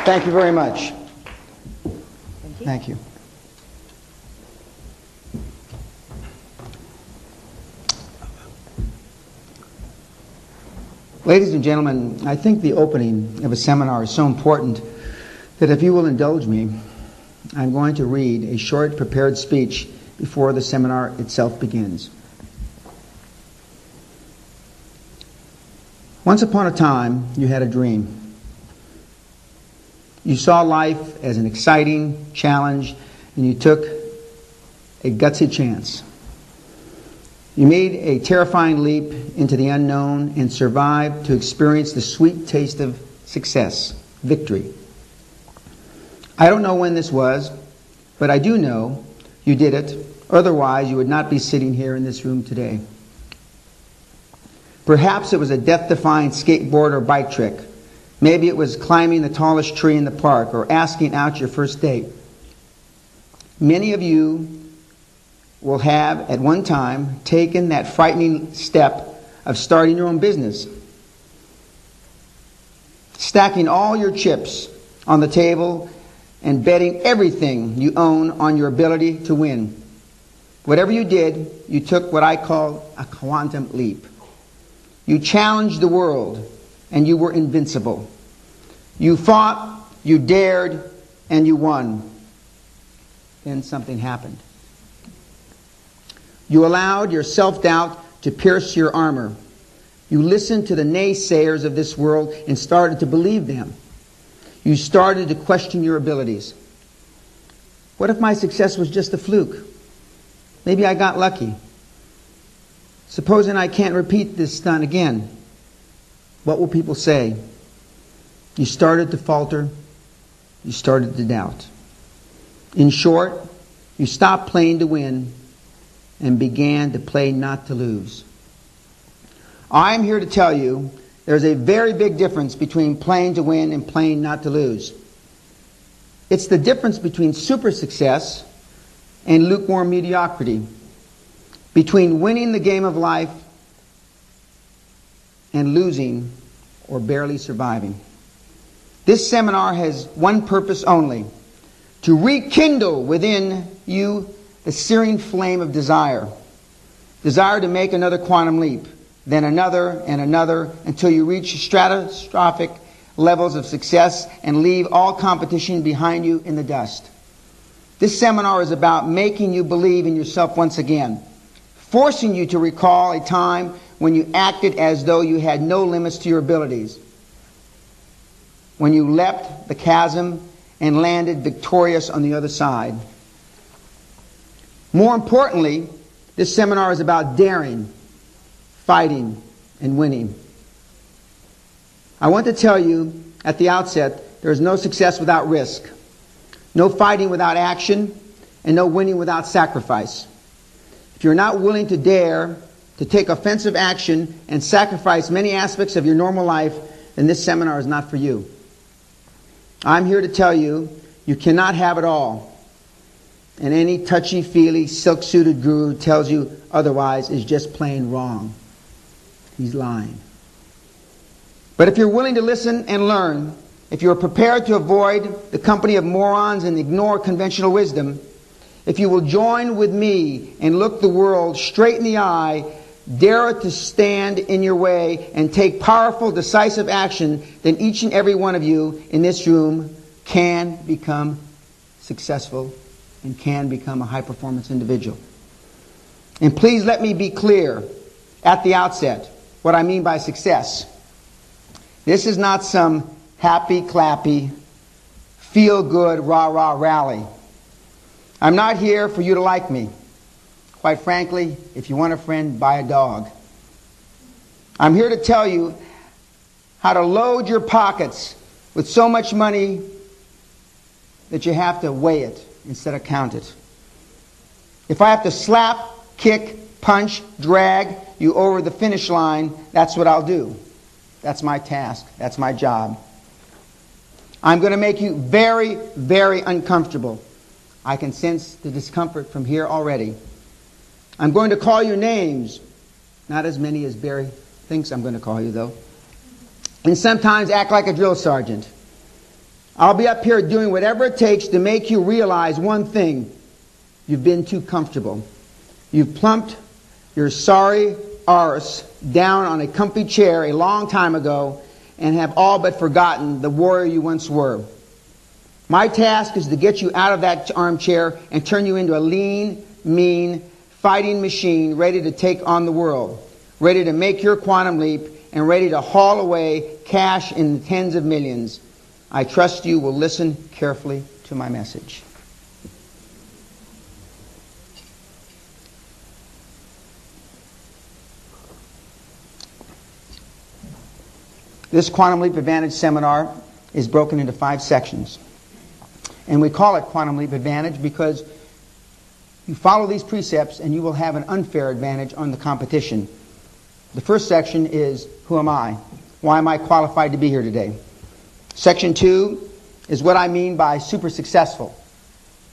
Thank you very much. Thank you. Ladies and gentlemen, I think the opening of a seminar is so important that if you will indulge me, I'm going to read a short prepared speech before the seminar itself begins. Once upon a time, you had a dream. You saw life as an exciting challenge, and you took a gutsy chance. You made a terrifying leap into the unknown and survived to experience the sweet taste of success, victory. I don't know when this was, but I do know you did it. Otherwise, you would not be sitting here in this room today. Perhaps it was a death-defying skateboard or bike trick. Maybe it was climbing the tallest tree in the park or asking out your first date. Many of you will have, at one time, taken that frightening step of starting your own business. Stacking all your chips on the table and betting everything you own on your ability to win. Whatever you did, you took what I call a quantum leap. You challenged the world, and you were invincible. You fought, you dared, and you won. Then something happened. You allowed your self-doubt to pierce your armor. You listened to the naysayers of this world and started to believe them. You started to question your abilities. What if my success was just a fluke? Maybe I got lucky. Supposing I can't repeat this stunt again, what will people say? You started to falter. You started to doubt. In short, you stopped playing to win and began to play not to lose. I'm here to tell you there's a very big difference between playing to win and playing not to lose. It's the difference between super success and lukewarm mediocrity, between winning the game of life and losing or barely surviving. This seminar has one purpose only: to rekindle within you the searing flame of desire. Desire to make another quantum leap, then another and another, until you reach stratospheric levels of success and leave all competition behind you in the dust. This seminar is about making you believe in yourself once again, forcing you to recall a time when you acted as though you had no limits to your abilities, when you leapt the chasm and landed victorious on the other side. More importantly, this seminar is about daring, fighting, and winning. I want to tell you at the outset, there is no success without risk, no fighting without action, and no winning without sacrifice. If you're not willing to dare to take offensive action and sacrifice many aspects of your normal life, then this seminar is not for you. I'm here to tell you, you cannot have it all. And any touchy-feely, silk-suited guru who tells you otherwise is just plain wrong. He's lying. But if you're willing to listen and learn, if you're prepared to avoid the company of morons and ignore conventional wisdom, if you will join with me and look the world straight in the eye, dare to stand in your way, and take powerful, decisive action, then each and every one of you in this room can become successful and can become a high-performance individual. And please let me be clear at the outset what I mean by success. This is not some happy, clappy, feel-good, rah-rah rally. I'm not here for you to like me. Quite frankly, if you want a friend, buy a dog. I'm here to tell you how to load your pockets with so much money that you have to weigh it instead of count it. If I have to slap, kick, punch, drag you over the finish line, that's what I'll do. That's my task. That's my job. I'm going to make you very, very uncomfortable. I can sense the discomfort from here already. I'm going to call your names. Not as many as Barry thinks I'm going to call you, though. And sometimes act like a drill sergeant. I'll be up here doing whatever it takes to make you realize one thing. You've been too comfortable. You've plumped your sorry arse down on a comfy chair a long time ago and have all but forgotten the warrior you once were. My task is to get you out of that armchair and turn you into a lean, mean, fighting machine ready to take on the world, ready to make your quantum leap, and ready to haul away cash in the tens of millions. I trust you will listen carefully to my message. This Quantum Leap Advantage seminar is broken into 5 sections. And we call it Quantum Leap Advantage because you follow these precepts and you will have an unfair advantage on the competition. The first section is, who am I? Why am I qualified to be here today? Section 2 is what I mean by super successful.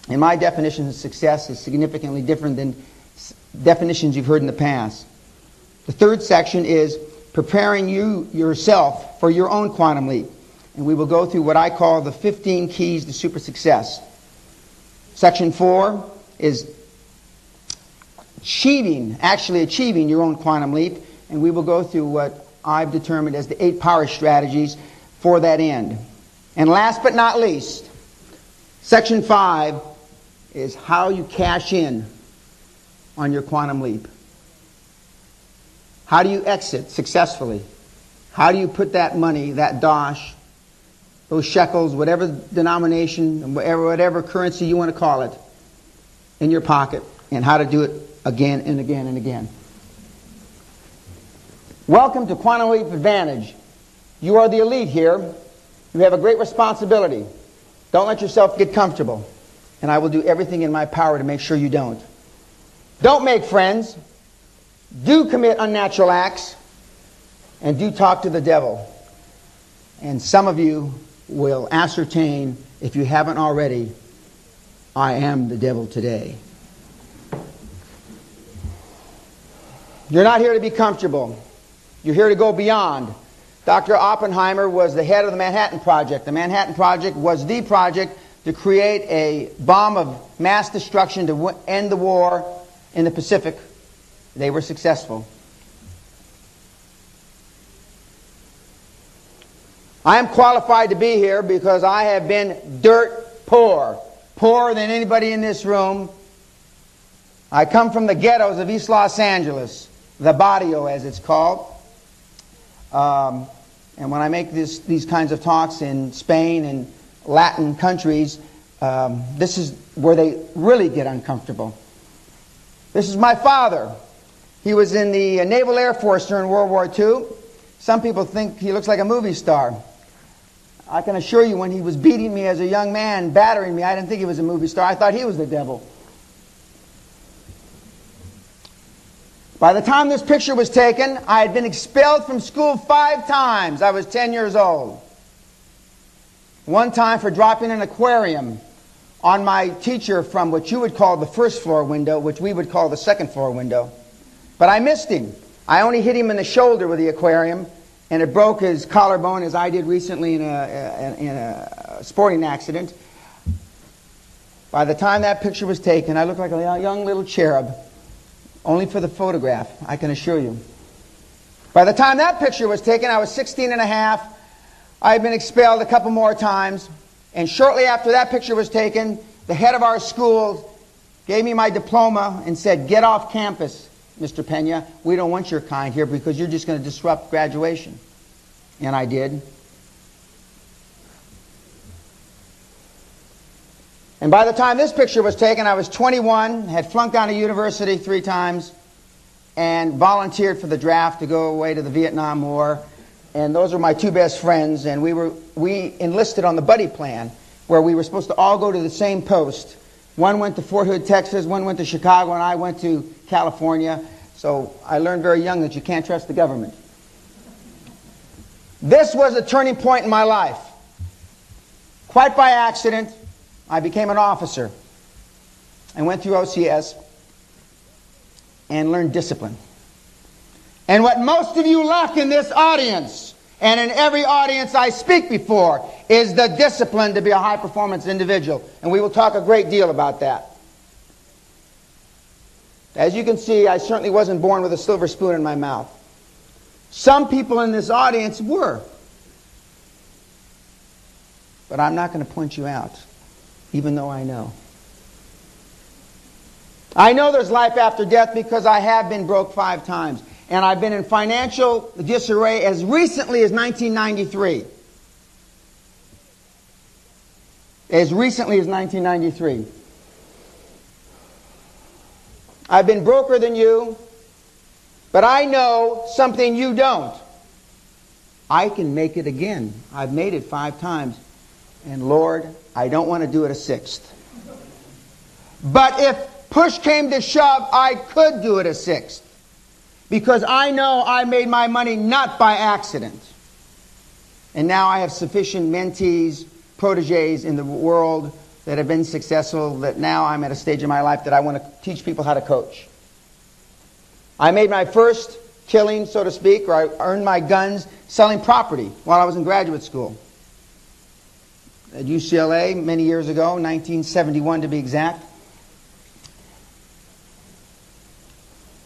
And my definition of success is significantly different than definitions you've heard in the past. The third section is preparing you yourself for your own quantum leap. And we will go through what I call the 15 keys to super success. Section 4 is actually achieving your own quantum leap. And we will go through what I've determined as the 8 power strategies for that end. And last but not least, Section 5 is how you cash in on your quantum leap. How do you exit successfully? How do you put that money, that dosh, those shekels, whatever denomination, whatever currency you want to call it, in your pocket, and how to do it again and again and again. Welcome to Quantum Leap Advantage. You are the elite here. You have a great responsibility. Don't let yourself get comfortable. And I will do everything in my power to make sure you don't. Don't make friends. Do commit unnatural acts. And do talk to the devil. And some of you will ascertain, if you haven't already, I am the devil today. You're not here to be comfortable. You're here to go beyond. Dr. Oppenheimer was the head of the Manhattan Project. The Manhattan Project was the project to create a bomb of mass destruction to end the war in the Pacific. They were successful. I am qualified to be here because I have been dirt poor. Poorer than anybody in this room. I come from the ghettos of East Los Angeles. The barrio, as it's called. And when I make these kinds of talks in Spain and Latin countries, this is where they really get uncomfortable. This is my father. He was in the Naval Air Force during World War II. Some people think he looks like a movie star. I can assure you when he was beating me as a young man, battering me, I didn't think he was a movie star. I thought he was the devil. By the time this picture was taken, I had been expelled from school 5 times. I was 10 years old. One time for dropping an aquarium on my teacher from what you would call the first floor window, which we would call the second floor window. But I missed him. I only hit him in the shoulder with the aquarium, and it broke his collarbone, as I did recently in a sporting accident. By the time that picture was taken, I looked like a young little cherub. Only for the photograph, I can assure you. By the time that picture was taken, I was 16 and a half. I had been expelled a couple more times. And shortly after that picture was taken, the head of our school gave me my diploma and said, "Get off campus, Mr. Pena. We don't want your kind here because you're just going to disrupt graduation." And I did. And by the time this picture was taken, I was 21, had flunked out of university 3 times, and volunteered for the draft to go away to the Vietnam War. And those were my 2 best friends, and we enlisted on the buddy plan, where we were supposed to all go to the same post. One went to Fort Hood, Texas, one went to Chicago, and I went to California. So I learned very young that you can't trust the government. This was a turning point in my life. Quite by accident, I became an officer and went through OCS and learned discipline. And what most of you lack in this audience, and in every audience I speak before, is the discipline to be a high-performance individual. And we will talk a great deal about that. As you can see, I certainly wasn't born with a silver spoon in my mouth. Some people in this audience were. But I'm not going to point you out, even though I know. I know there's life after death because I have been broke 5 times. And I've been in financial disarray as recently as 1993. As recently as 1993. I've been broker than you, but I know something you don't. I can make it again. I've made it 5 times. And Lord, I don't want to do it a 6th. But if push came to shove, I could do it a 6th. Because I know I made my money not by accident. And now I have sufficient mentees, proteges in the world that have been successful, that now I'm at a stage in my life that I want to teach people how to coach. I made my first killing, so to speak, or I earned my guns selling property while I was in graduate school. At UCLA many years ago, 1971 to be exact.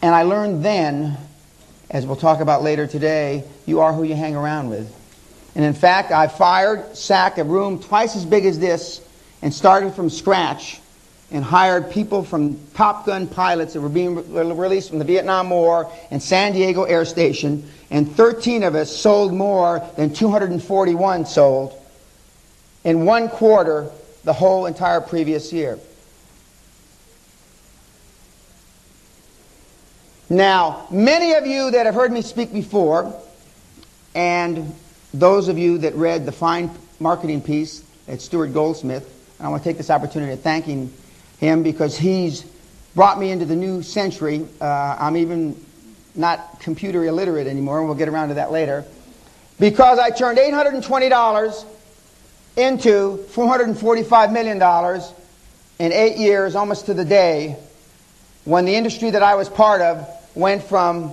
And I learned then, as we'll talk about later today, you are who you hang around with. And in fact, I sacked a room twice as big as this and started from scratch and hired people from Top Gun pilots that were being released from the Vietnam War and San Diego Air Station, and 13 of us sold more than 241 sold in 1 quarter the whole entire previous year. Now, many of you that have heard me speak before, and those of you that read the fine marketing piece at Stuart Goldsmith, and I want to take this opportunity of thanking him because he's brought me into the new century. I'm even not computer illiterate anymore, and we'll get around to that later, because I turned $820 into $445 million in 8 years, almost to the day, when the industry that I was part of went from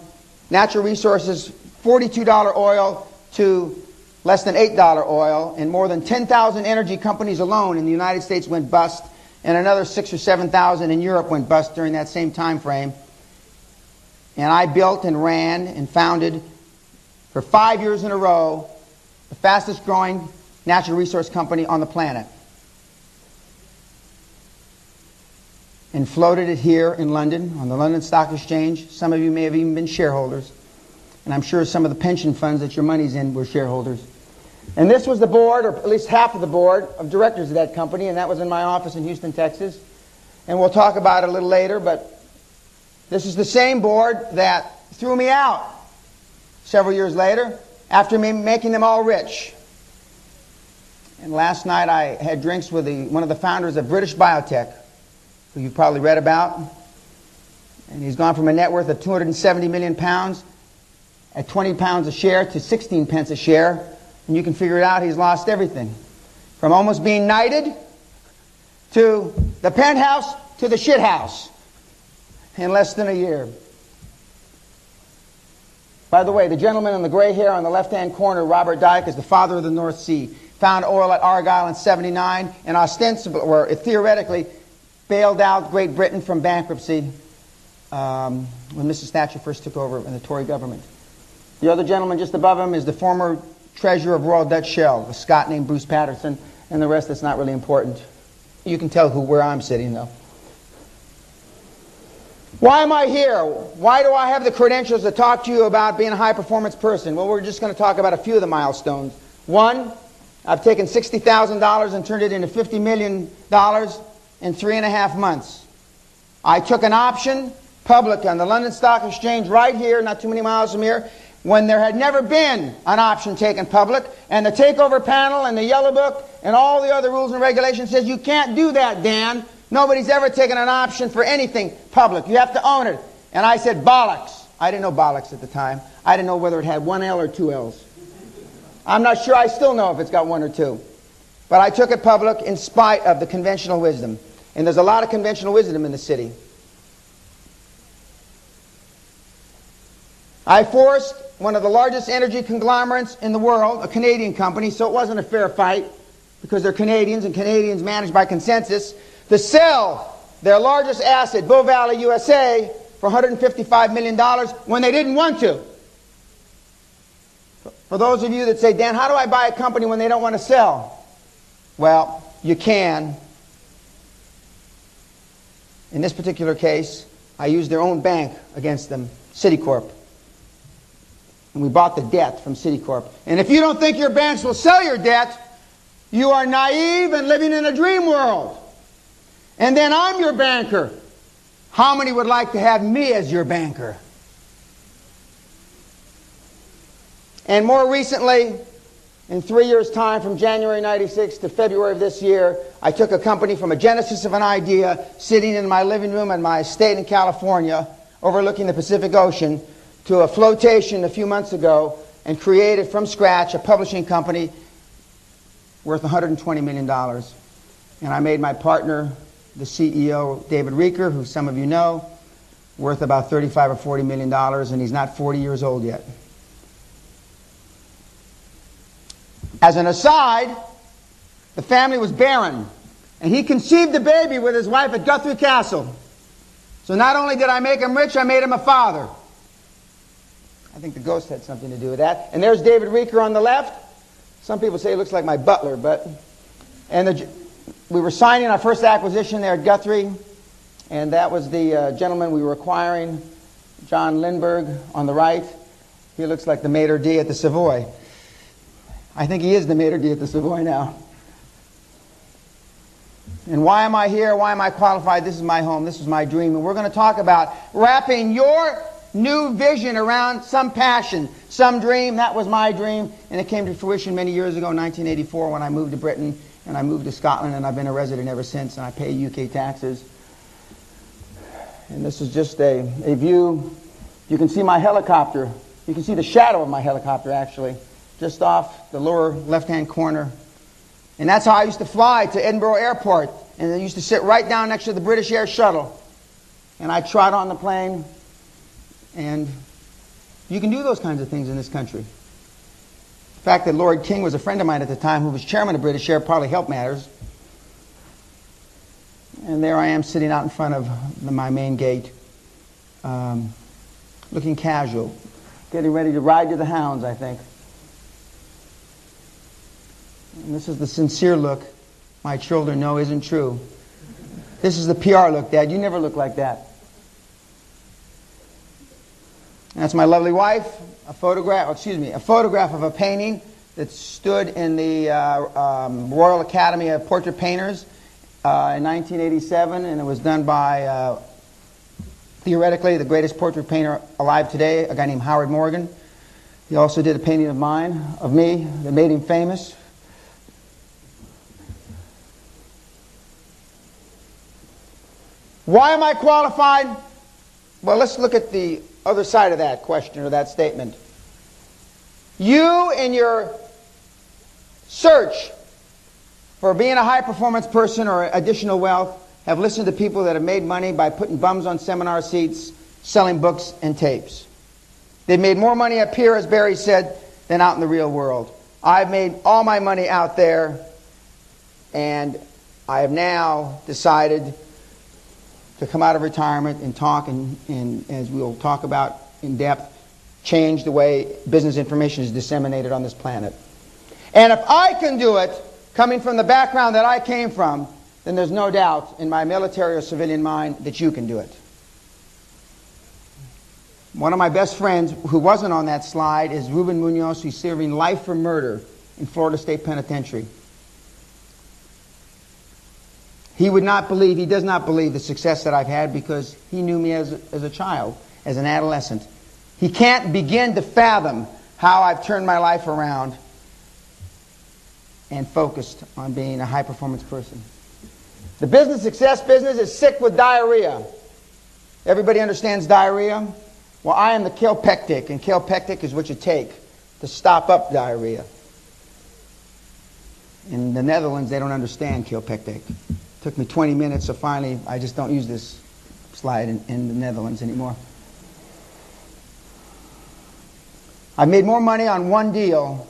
natural resources, $42 oil, to less than $8 oil, and more than 10,000 energy companies alone in the United States went bust, and another 6,000 or 7,000 in Europe went bust during that same time frame. And I built and ran and founded for 5 years in a row the fastest growing natural resource company on the planet. And floated it here in London on the London Stock Exchange. Some of you may have even been shareholders. And I'm sure some of the pension funds that your money's in were shareholders. And this was the board, or at least half of the board, of directors of that company, and that was in my office in Houston, Texas. And we'll talk about it a little later, but this is the same board that threw me out several years later after me making them all rich. And last night I had drinks with one of the founders of British Biotech, who you've probably read about. And he's gone from a net worth of 270 million pounds at 20 pounds a share to 16 pence a share. And you can figure it out, he's lost everything. From almost being knighted to the penthouse to the shit house in less than a year. By the way, the gentleman in the gray hair on the left-hand corner, Robert Dyke, is the father of the North Sea. Found oil at Argyle in '79 and ostensibly, or theoretically, bailed out Great Britain from bankruptcy when Mrs. Thatcher first took over in the Tory government. The other gentleman just above him is the former treasurer of Royal Dutch Shell, a Scot named Bruce Patterson, and the rest that's not really important. You can tell where I'm sitting, though. Why am I here? Why do I have the credentials to talk to you about being a high-performance person? Well, we're just going to talk about a few of the milestones. One, I've taken $60,000 and turned it into $50 million in 3.5 months. I took an option public on the London Stock Exchange right here, not too many miles from here, when there had never been an option taken public, and the takeover panel and the yellow book and all the other rules and regulations says you can't do that, Dan. Nobody's ever taken an option for anything public. You have to own it. And I said, bollocks. I didn't know bollocks at the time. I didn't know whether it had 1 L or 2 L's. I'm not sure I still know if it's got 1 or 2. But I took it public in spite of the conventional wisdom. And there's a lot of conventional wisdom in the city. I forced one of the largest energy conglomerates in the world, a Canadian company, so it wasn't a fair fight because they're Canadians and Canadians managed by consensus, to sell their largest asset, Bow Valley, USA, for $155 million when they didn't want to. For those of you that say, Dan, how do I buy a company when they don't want to sell? Well, you can. In this particular case, I used their own bank against them, Citicorp. And we bought the debt from Citicorp. And if you don't think your banks will sell your debt, you are naive and living in a dream world. And then I'm your banker. How many would like to have me as your banker? And more recently, in 3 years' time, from January 96 to February of this year, I took a company from a genesis of an idea, sitting in my living room at my estate in California, overlooking the Pacific Ocean, to a flotation a few months ago, and created from scratch a publishing company worth $120 million. And I made my partner, the CEO, David Reeker, who some of you know, worth about $35 or $40 million, and he's not 40 years old yet. As an aside, the family was barren, and he conceived the baby with his wife at Guthrie Castle. So not only did I make him rich, I made him a father. I think the ghost had something to do with that. And there's David Reeker on the left. Some people say he looks like my butler, but... And we were signing our first acquisition there at Guthrie, and that was the gentleman we were acquiring, John Lindbergh, on the right. He looks like the maitre d' at the Savoy. I think he is the maitre d' at the Savoy now. And why am I here? Why am I qualified? This is my home. This is my dream. And we're going to talk about wrapping your new vision around some passion, some dream. That was my dream, and it came to fruition many years ago in 1984 when I moved to Britain, and I moved to Scotland, and I've been a resident ever since, and I pay UK taxes. And this is just a view. You can see my helicopter. You can see the shadow of my helicopter, actually, just off the lower left-hand corner. And that's how I used to fly to Edinburgh Airport, and I used to sit right down next to the British Air Shuttle. And I'd trot on the plane, and you can do those kinds of things in this country. The fact that Lord King was a friend of mine at the time who was chairman of British Air probably helped matters. And there I am sitting out in front of my main gate, looking casual, getting ready to ride to the hounds, I think. And this is the sincere look my children know isn't true. This is the PR look, Dad. You never look like that. And that's my lovely wife, a photograph of a painting that stood in the Royal Academy of Portrait Painters in 1987, and it was done by, theoretically, the greatest portrait painter alive today, a guy named Howard Morgan. He also did a painting of me, that made him famous. Why am I qualified? Well, let's look at the other side of that question or that statement. You, in your search for being a high-performance person or additional wealth, have listened to people that have made money by putting bums on seminar seats, selling books and tapes. They've made more money up here, as Barry said, than out in the real world. I've made all my money out there, and I have now decided to come out of retirement and talk, and as we'll talk about in depth, change the way business information is disseminated on this planet. And if I can do it, coming from the background that I came from, then there's no doubt in my military or civilian mind that you can do it. One of my best friends, who wasn't on that slide, is Ruben Munoz, who's serving life for murder in Florida State Penitentiary. He does not believe the success that I've had because he knew me as a child, as an adolescent. He can't begin to fathom how I've turned my life around and focused on being a high-performance person. The business success business is sick with diarrhea. Everybody understands diarrhea? Well, I am the kaopectic, and kaopectic is what you take to stop up diarrhea. In the Netherlands, they don't understand kaopectic. Took me 20 minutes, so finally I just don't use this slide in the Netherlands anymore. I've made more money on one deal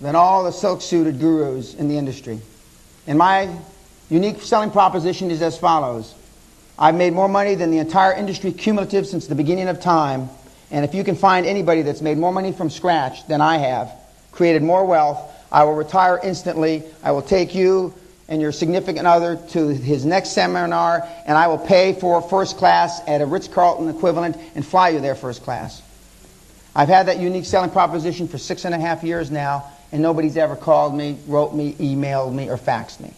than all the silk-suited gurus in the industry. And my unique selling proposition is as follows. I've made more money than the entire industry cumulative since the beginning of time. And if you can find anybody that's made more money from scratch than I have, created more wealth, I will retire instantly. I will take you and your significant other to his next seminar, and I will pay for first class at a Ritz-Carlton equivalent and fly you there first class. I've had that unique selling proposition for 6.5 years now, and nobody's ever called me, wrote me, emailed me, or faxed me.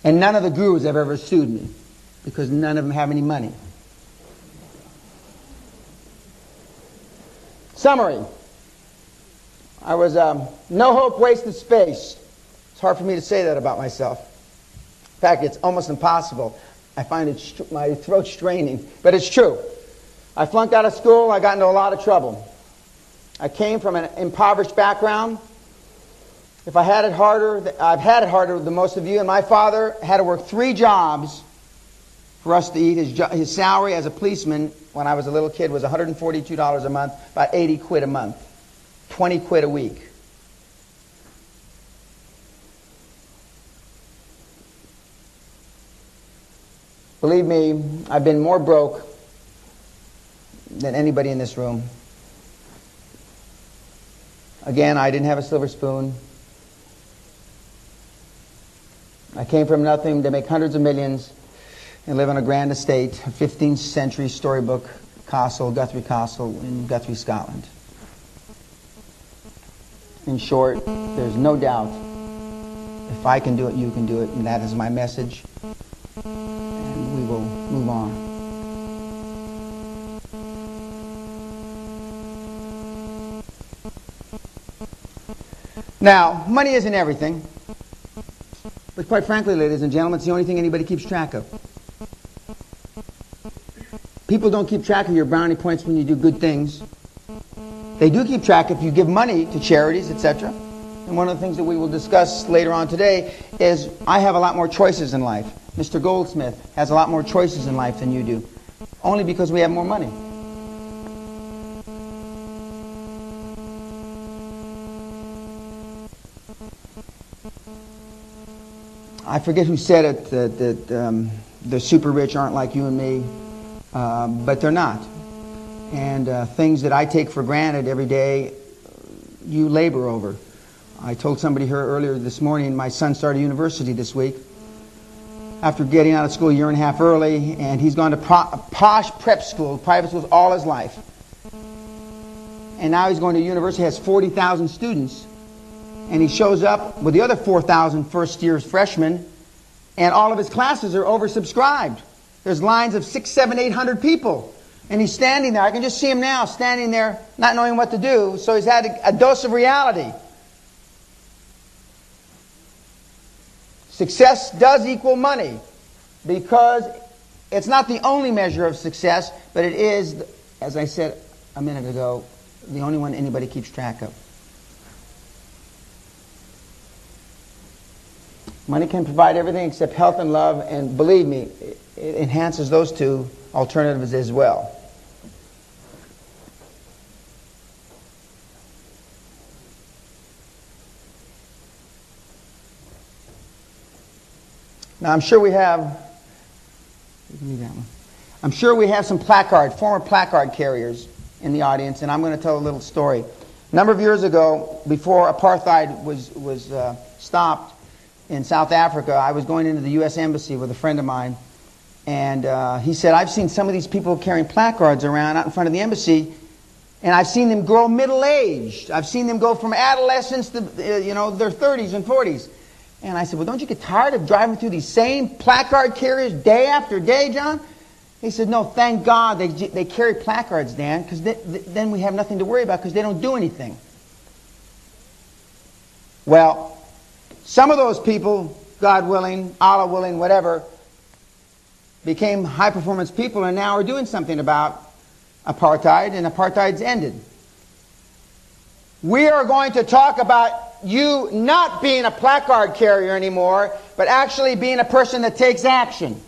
And none of the gurus have ever sued me, because none of them have any money. Summary. I was no hope, wasted space. It's hard for me to say that about myself. In fact, it's almost impossible. I find my throat straining, but it's true. I flunked out of school. I got into a lot of trouble. I came from an impoverished background. If I had it harder, I've had it harder than most of you. And my father had to work 3 jobs for us to eat. His salary as a policeman when I was a little kid was $142 a month, about 80 quid a month, 20 quid a week. Believe me, I've been more broke than anybody in this room. Again, I didn't have a silver spoon. I came from nothing to make hundreds of millions and live on a grand estate, a 15th century storybook castle, Guthrie Castle in Guthrie, Scotland. In short, there's no doubt if I can do it, you can do it, and that is my message. And we will move on. Now, money isn't everything. But quite frankly, ladies and gentlemen, it's the only thing anybody keeps track of. People don't keep track of your brownie points when you do good things. They do keep track if you give money to charities, etc. And one of the things that we will discuss later on today is I have a lot more choices in life. Mr. Goldsmith has a lot more choices in life than you do, only because we have more money. I forget who said it, that the super rich aren't like you and me, but they're not. And things that I take for granted every day, you labor over. I told somebody here earlier this morning, my son started university this week after getting out of school a year and a half early, and he's gone to posh prep school, private schools, all his life. And now he's going to university, has 40,000 students. And he shows up with the other 4,000 first-year freshmen, and all of his classes are oversubscribed. There's lines of 600, 700, 800 people. And he's standing there. I can just see him now, standing there, not knowing what to do. So he's had a dose of reality. Success does equal money, because it's not the only measure of success, but it is, as I said a minute ago, the only one anybody keeps track of. Money can provide everything except health and love, and believe me, it enhances those two alternatives as well. Now, I'm sure we have some former placard carriers in the audience, and I'm going to tell a little story. A number of years ago, before apartheid was stopped in South Africa, I was going into the U.S. Embassy with a friend of mine, and he said, I've seen some of these people carrying placards around out in front of the embassy, and I've seen them grow middle-aged. I've seen them go from adolescence to their 30s and 40s. And I said, well, don't you get tired of driving through these same placard carriers day after day, John? He said, no, thank God they carry placards, Dan, because then we have nothing to worry about because they don't do anything. Well, some of those people, God willing, Allah willing, whatever, became high-performance people and now are doing something about apartheid, and apartheid's ended. We are going to talk about you not being a placard carrier anymore, but actually being a person that takes action.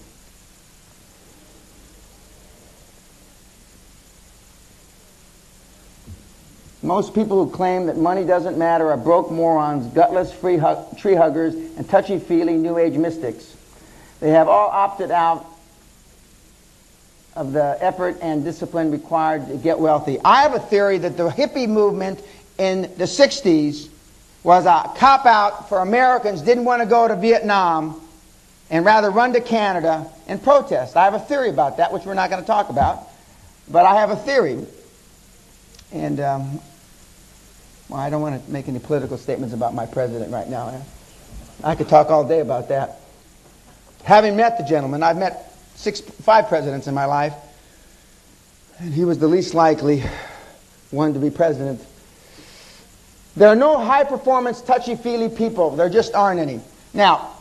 Most people who claim that money doesn't matter are broke morons, gutless tree huggers, and touchy-feely New Age mystics. They have all opted out of the effort and discipline required to get wealthy. I have a theory that the hippie movement in the 60s was a cop-out for Americans who didn't want to go to Vietnam and rather run to Canada and protest. I have a theory about that, which we're not going to talk about, but I have a theory. And, well, I don't want to make any political statements about my president right now. I could talk all day about that. Having met the gentleman, I've met 5 presidents in my life, and he was the least likely one to be president. There are no high-performance, touchy-feely people. There just aren't any. Now,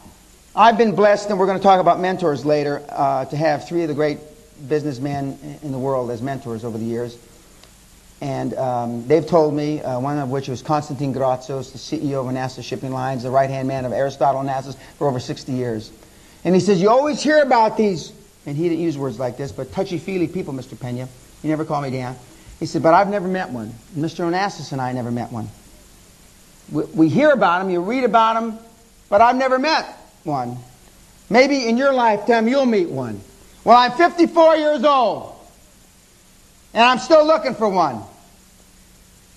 I've been blessed, and we're going to talk about mentors later, to have 3 of the great businessmen in the world as mentors over the years. And they've told me, one of which was Konstantin Gratzos, the CEO of NASA Shipping Lines, the right-hand man of Aristotle Onassis for over 60 years. And he says, you always hear about these, and he didn't use words like this, but touchy-feely people, Mr. Pena. You never call me Dan. He said, but I've never met one. Mr. Onassis and I never met one. We hear about them, you read about them, but I've never met one. Maybe in your lifetime you'll meet one. Well, I'm 54 years old, and I'm still looking for one.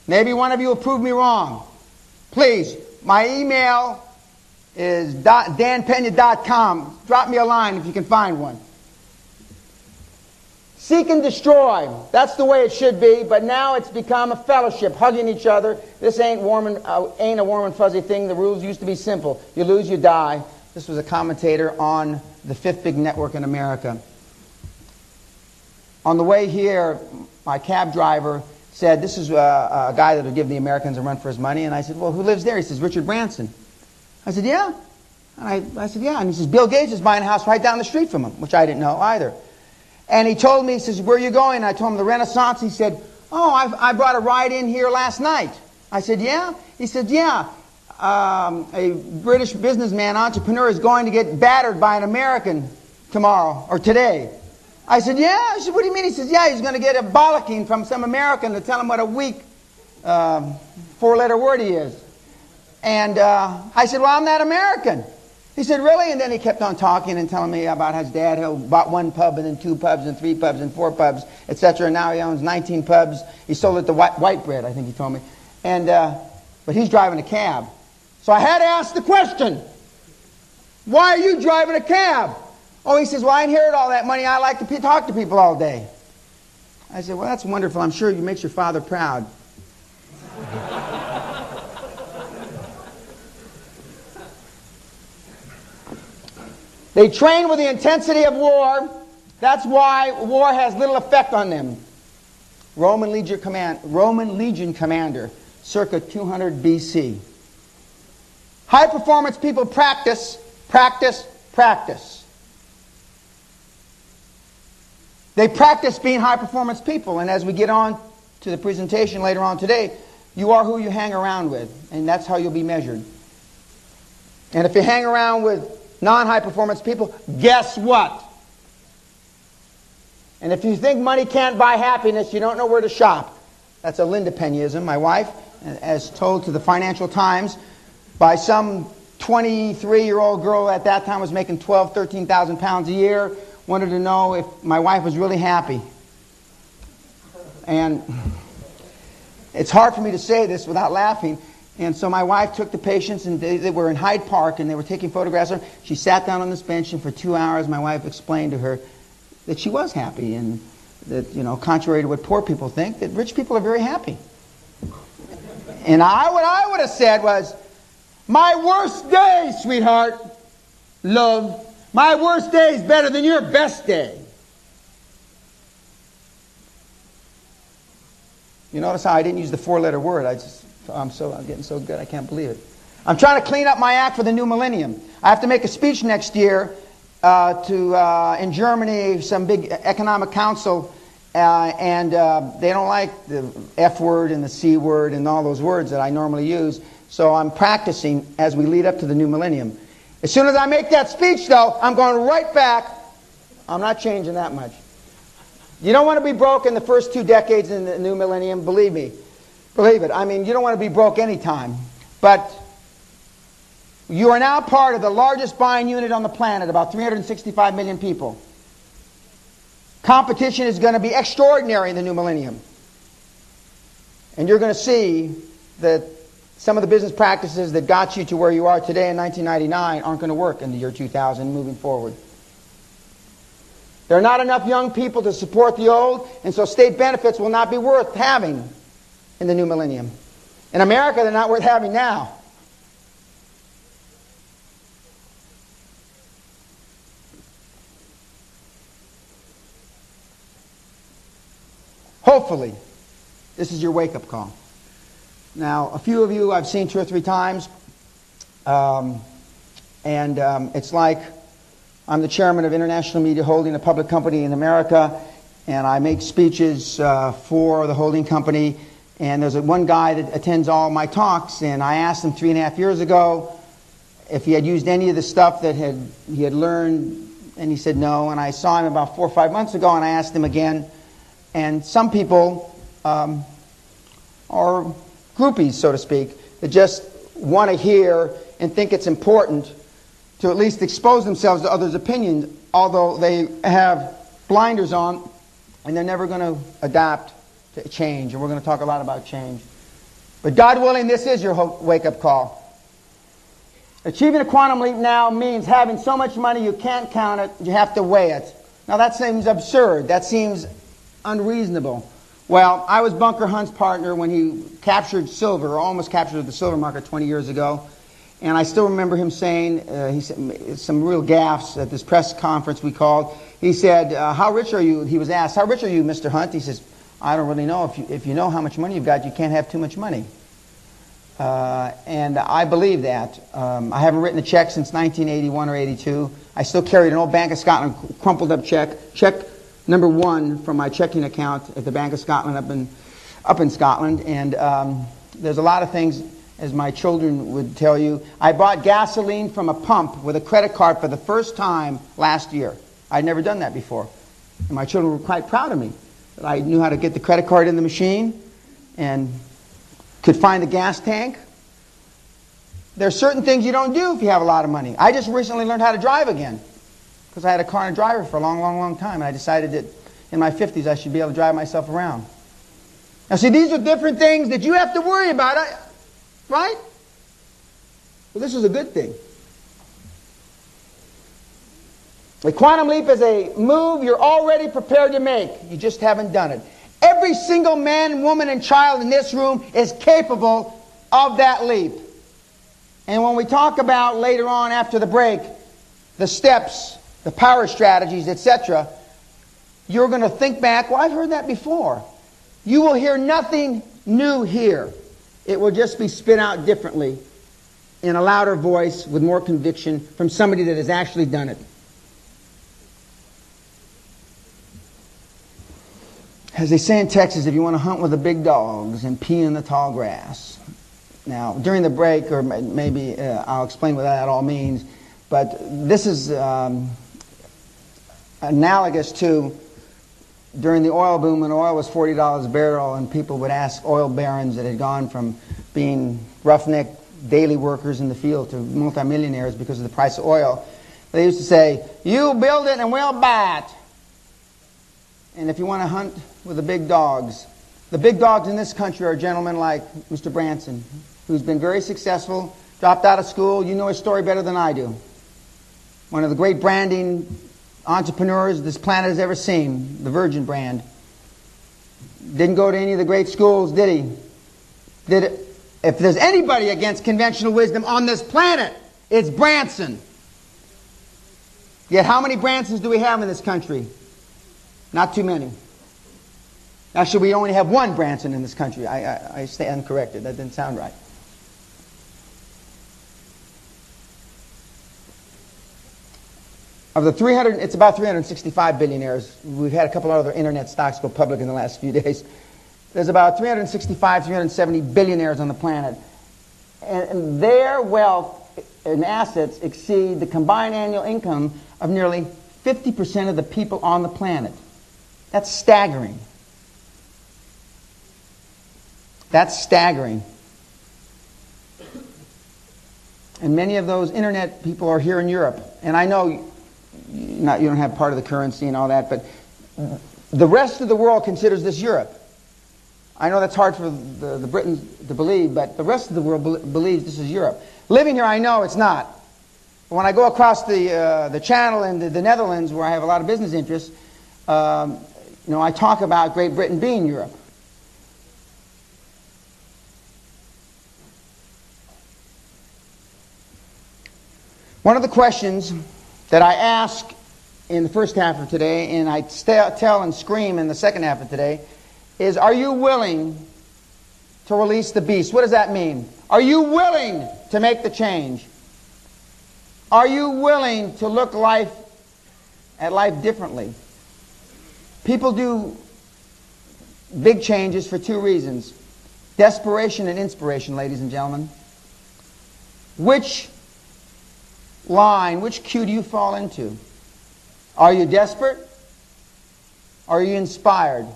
Maybe one of you will prove me wrong. Please, my email is danpena.com. Drop me a line if you can find one. Seek and destroy. That's the way it should be, but now it's become a fellowship, hugging each other. This ain't a warm and fuzzy thing. The rules used to be simple. You lose, you die. This was a commentator on the 5th big network in America. On the way here, my cab driver said, this is a guy that will give the Americans a run for his money. And I said, well, who lives there? He says, Richard Branson. I said, yeah. And I said, yeah. And he says, Bill Gates is buying a house right down the street from him, which I didn't know either. And he told me, he says, where are you going? And I told him the Renaissance. He said, oh, I brought a ride in here last night. I said, yeah? He said, yeah. A British businessman, entrepreneur, is going to get battered by an American tomorrow, or today. I said, yeah? I said, what do you mean? He says, yeah, he's going to get a bollocking from some American to tell him what a weak 4-letter word he is. And I said, well, I'm not American. He said, really? And then he kept on talking and telling me about his dad who bought 1 pub and then 2 pubs and 3 pubs and 4 pubs, etc. And now he owns 19 pubs. He sold it to White Bread, I think he told me. And but he's driving a cab. So I had to ask the question, why are you driving a cab? Oh, he says, well, I inherited all that money. I like to talk to people all day. I said, well, that's wonderful. I'm sure it makes your father proud. They train with the intensity of war. That's why war has little effect on them. Roman Legion commander, circa 200 BC. High-performance people practice, practice, practice. They practice being high-performance people, and as we get on to the presentation later on today, you are who you hang around with, and that's how you'll be measured. And if you hang around with non-high-performance people, guess what? And if you think money can't buy happiness, you don't know where to shop. That's a Linda Penaism. My wife, as told to the Financial Times by some 23-year-old girl at that time was making 12,000, 13,000 pounds a year, wanted to know if my wife was really happy. And it's hard for me to say this without laughing. And so my wife took the patients, and they were in Hyde Park, and they were taking photographs of her. She sat down on this bench, and for 2 hours my wife explained to her that she was happy, and that, you know, contrary to what poor people think, that rich people are very happy. And what I would have said was, my worst day, sweetheart, love, my worst day is better than your best day. You notice how I didn't use the 4-letter word. I'm getting so good, I can't believe it. I'm trying to clean up my act for the new millennium. I have to make a speech next year in Germany, some big economic council, and they don't like the F word and the C word and all those words that I normally use. So I'm practicing as we lead up to the new millennium. As soon as I make that speech, though, I'm going right back. I'm not changing that much. You don't want to be broke in the first 2 decades in the new millennium, believe me. Believe it. I mean, you don't want to be broke anytime. But you are now part of the largest buying unit on the planet, about 365 million people. Competition is going to be extraordinary in the new millennium. And you're going to see that some of the business practices that got you to where you are today in 1999 aren't going to work in the year 2000 moving forward. There are not enough young people to support the old, and so state benefits will not be worth having in the new millennium. In America, they're not worth having now. Hopefully, this is your wake-up call. Now, a few of you I've seen 2 or 3 times, it's like I'm the chairman of International Media Holding, a public company in America, and I make speeches for the holding company. And there's one guy that attends all my talks, and I asked him 3.5 years ago if he had used any of the stuff that he had learned, and he said no. And I saw him about 4 or 5 months ago, and I asked him again. And some people are groupies, so to speak, that just want to hear and think it's important to at least expose themselves to others' opinions, although they have blinders on and they're never going to adapt to change. And we're going to talk a lot about change. But God willing, this is your wake-up call. Achieving a quantum leap now means having so much money you can't count it, you have to weigh it. Now that seems absurd. That seems unreasonable. Well, I was Bunker Hunt's partner when he captured silver, or almost captured the silver market 20 years ago. And I still remember him saying, he said some real gaffes at this press conference we called. He said, how rich are you? He was asked, how rich are you, Mr. Hunt? He says, I don't really know. If you know how much money you've got, you can't have too much money. And I believe that. I haven't written a check since 1981 or 82. I still carried an old Bank of Scotland crumpled up check number 1 from my checking account at the Bank of Scotland up in Scotland. And there's a lot of things, as my children would tell you. I bought gasoline from a pump with a credit card for the first time last year. I'd never done that before. And my children were quite proud of me that I knew how to get the credit card in the machine and could find the gas tank. There are certain things you don't do if you have a lot of money. I just recently learned how to drive again because I had a car and a driver for a long time, and I decided that in my 50s I should be able to drive myself around. Now see, these are different things that you have to worry about, right? Well, this is a good thing. The quantum leap is a move you're already prepared to make. You just haven't done it. Every single man, woman, and child in this room is capable of that leap. And when we talk about later on after the break, the steps, the power strategies, etc., you're going to think back, well, I've heard that before. You will hear nothing new here. It will just be spit out differently in a louder voice with more conviction from somebody that has actually done it. As they say in Texas, if you want to hunt with the big dogs and pee in the tall grass. Now, during the break, or maybe I'll explain what that all means, but this is analogous to during the oil boom when oil was $40 a barrel and people would ask oil barons that had gone from being roughneck daily workers in the field to multimillionaires because of the price of oil. They used to say, you build it and we'll buy it. And if you want to hunt with the big dogs in this country are gentlemen like Mr. Branson, who's been very successful, dropped out of school. You know his story better than I do. One of the great branding entrepreneurs this planet has ever seen, the Virgin brand. Didn't go to any of the great schools, did he? Did it? If there's anybody against conventional wisdom on this planet, it's Branson. Yet how many Bransons do we have in this country? Not too many. Actually, we only have one Branson in this country. I stand corrected. That didn't sound right. Of the 300, it's about 365 billionaires. We've had a couple other internet stocks go public in the last few days. There's about 365, 370 billionaires on the planet. And their wealth and assets exceed the combined annual income of nearly 50% of the people on the planet. That's staggering. That's staggering. And many of those internet people are here in Europe. And I know you don't have part of the currency and all that, but the rest of the world considers this Europe. I know that's hard for the Britons to believe, but the rest of the world believes this is Europe. Living here, I know it's not. But when I go across the channel in the Netherlands, where I have a lot of business interests, I talk about Great Britain being Europe. One of the questions that I ask in the first half of today, and I tell and scream in the second half of today, is, are you willing to release the beast? What does that mean? Are you willing to make the change? Are you willing to look at life differently? People do big changes for two reasons. Desperation and inspiration, ladies and gentlemen. Which cue do you fall into? Are you desperate? Or are you inspired?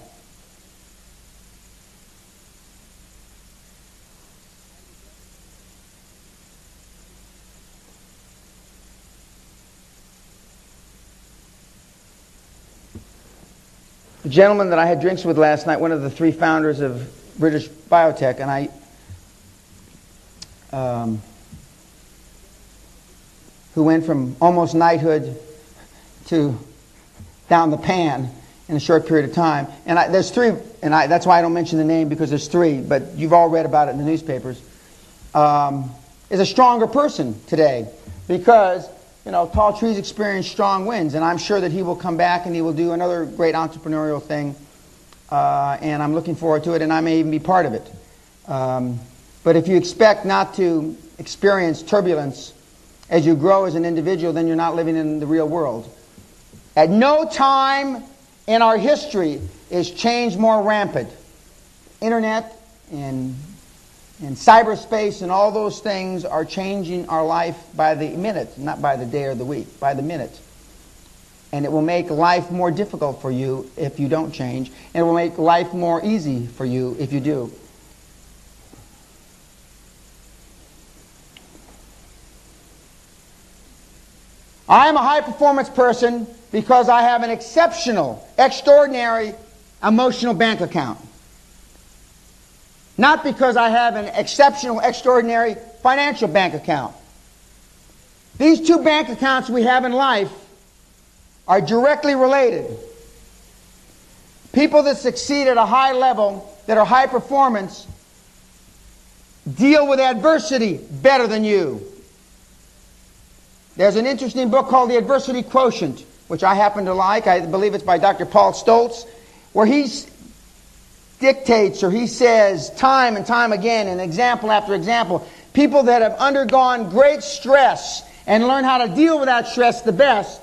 The gentleman that I had drinks with last night, one of the three founders of British Biotech, and who went from almost knighthood to down the pan in a short period of time. And there's three, and that's why I don't mention the name, because there's three, but you've all read about it in the newspapers, is a stronger person today because, tall trees experience strong winds, and I'm sure that he will come back and he will do another great entrepreneurial thing, and I'm looking forward to it, and I may even be part of it. But if you expect not to experience turbulence as you grow as an individual, then you're not living in the real world. At no time in our history is change more rampant. Internet and cyberspace and all those things are changing our life by the minute, not by the day or the week, by the minute. And it will make life more difficult for you if you don't change, and it will make life more easy for you if you do. I am a high-performance person because I have an exceptional, extraordinary emotional bank account. Not because I have an exceptional, extraordinary financial bank account. These two bank accounts we have in life are directly related. People that succeed at a high level, that are high performance, deal with adversity better than you. There's an interesting book called The Adversity Quotient, which I happen to like. I believe it's by Dr. Paul Stoltz, where he dictates, or he says time and time again, and example after example, people that have undergone great stress and learn how to deal with that stress the best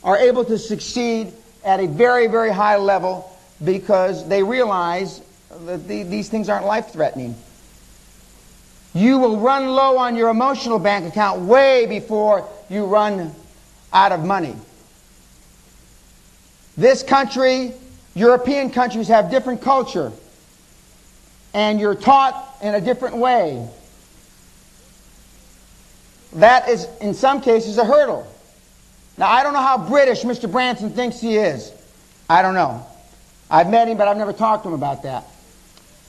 are able to succeed at a very, very high level because they realize that these things aren't life-threatening. You will run low on your emotional bank account way before you run out of money. This country, European countries have different culture, and you're taught in a different way. That is, in some cases, a hurdle. Now, I don't know how British Mr. Branson thinks he is. I don't know. I've met him, but I've never talked to him about that.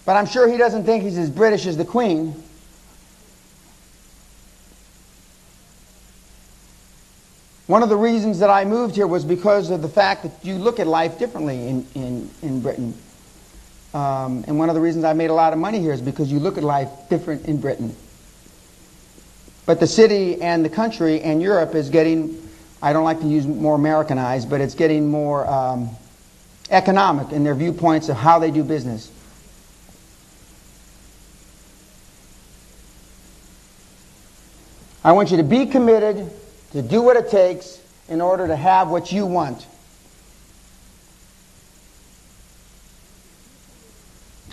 But I'm sure he doesn't think he's as British as the Queen. One of the reasons that I moved here was because of the fact that you look at life differently in Britain. And one of the reasons I made a lot of money here is because you look at life different in Britain. But the city and the country and Europe is getting, I don't like to use more Americanized, but it's getting more economic in their viewpoints of how they do business. I want you to be committed to do what it takes in order to have what you want.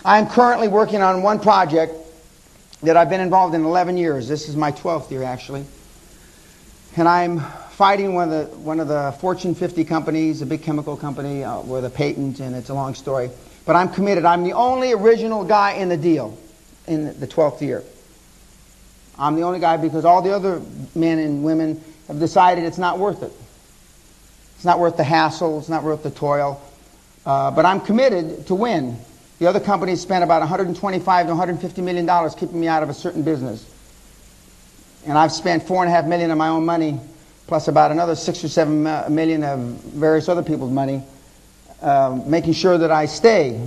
I'm currently working on one project that I've been involved in 11 years. This is my 12th year, actually. And I'm fighting one of the Fortune 50 companies, a big chemical company, with a patent, and it's a long story. But I'm committed. I'm the only original guy in the deal in the 12th year. I'm the only guy because all the other men and women have decided it's not worth it. It's not worth the hassle. It's not worth the toil. But I'm committed to win. The other companies spent about $125 to $150 million keeping me out of a certain business. And I've spent $4.5 million of my own money, plus about another $6 or $7 million of various other people's money, making sure that I stay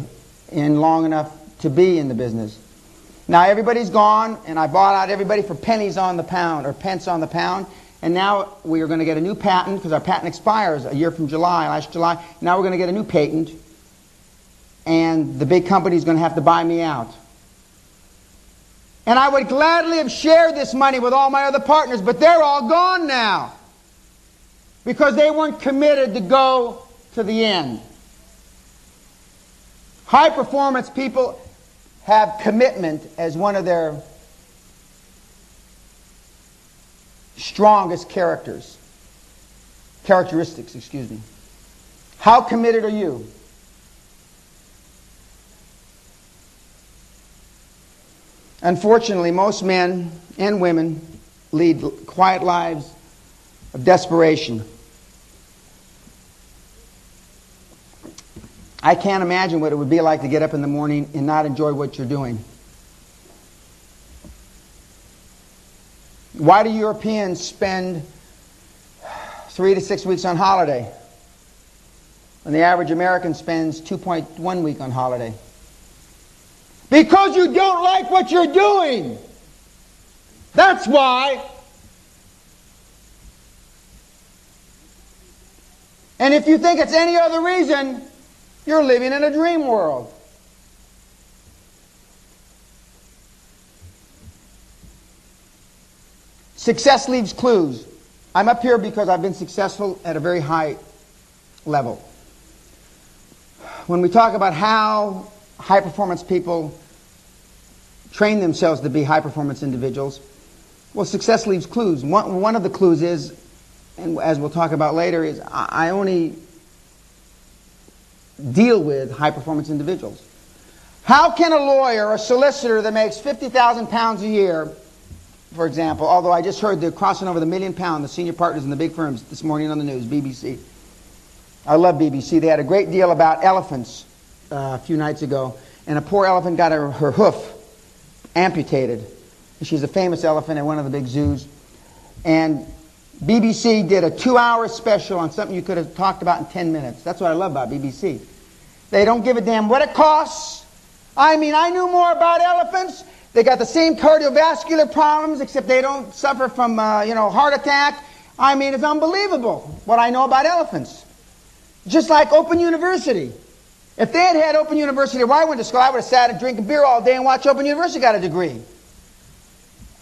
in long enough to be in the business. Now everybody's gone, and I bought out everybody for pennies on the pound, or pence on the pound. And now we are going to get a new patent, because our patent expires a year from last July. Now we're going to get a new patent, and the big company is going to have to buy me out. And I would gladly have shared this money with all my other partners, but they're all gone now, because they weren't committed to go to the end. High performance people have commitment as one of their strongest characteristics, excuse me. How committed are you? Unfortunately, most men and women lead quiet lives of desperation. I can't imagine what it would be like to get up in the morning and not enjoy what you're doing. Why do Europeans spend 3 to 6 weeks on holiday when the average American spends 2.1 weeks on holiday? Because you don't like what you're doing. That's why. And if you think it's any other reason, you're living in a dream world. Success leaves clues. I'm up here because I've been successful at a very high level. When we talk about how high-performance people train themselves to be high-performance individuals, well, success leaves clues. One of the clues is, and as we'll talk about later, is I only deal with high-performance individuals. How can a lawyer or solicitor that makes 50,000 pounds a year, for example, although I just heard they're crossing over the £1 million, the senior partners in the big firms this morning on the news, BBC. I love BBC. They had a great deal about elephants a few nights ago, and a poor elephant got her hoof amputated. She's a famous elephant at one of the big zoos. And BBC did a 2-hour special on something you could have talked about in 10 minutes. That's what I love about BBC. They don't give a damn what it costs. I mean, I knew more about elephants. They got the same cardiovascular problems, except they don't suffer from, heart attack. I mean, it's unbelievable what I know about elephants. Just like Open University. If they had had Open University where I went to school, I would have sat and drinking beer all day and watched Open University got a degree.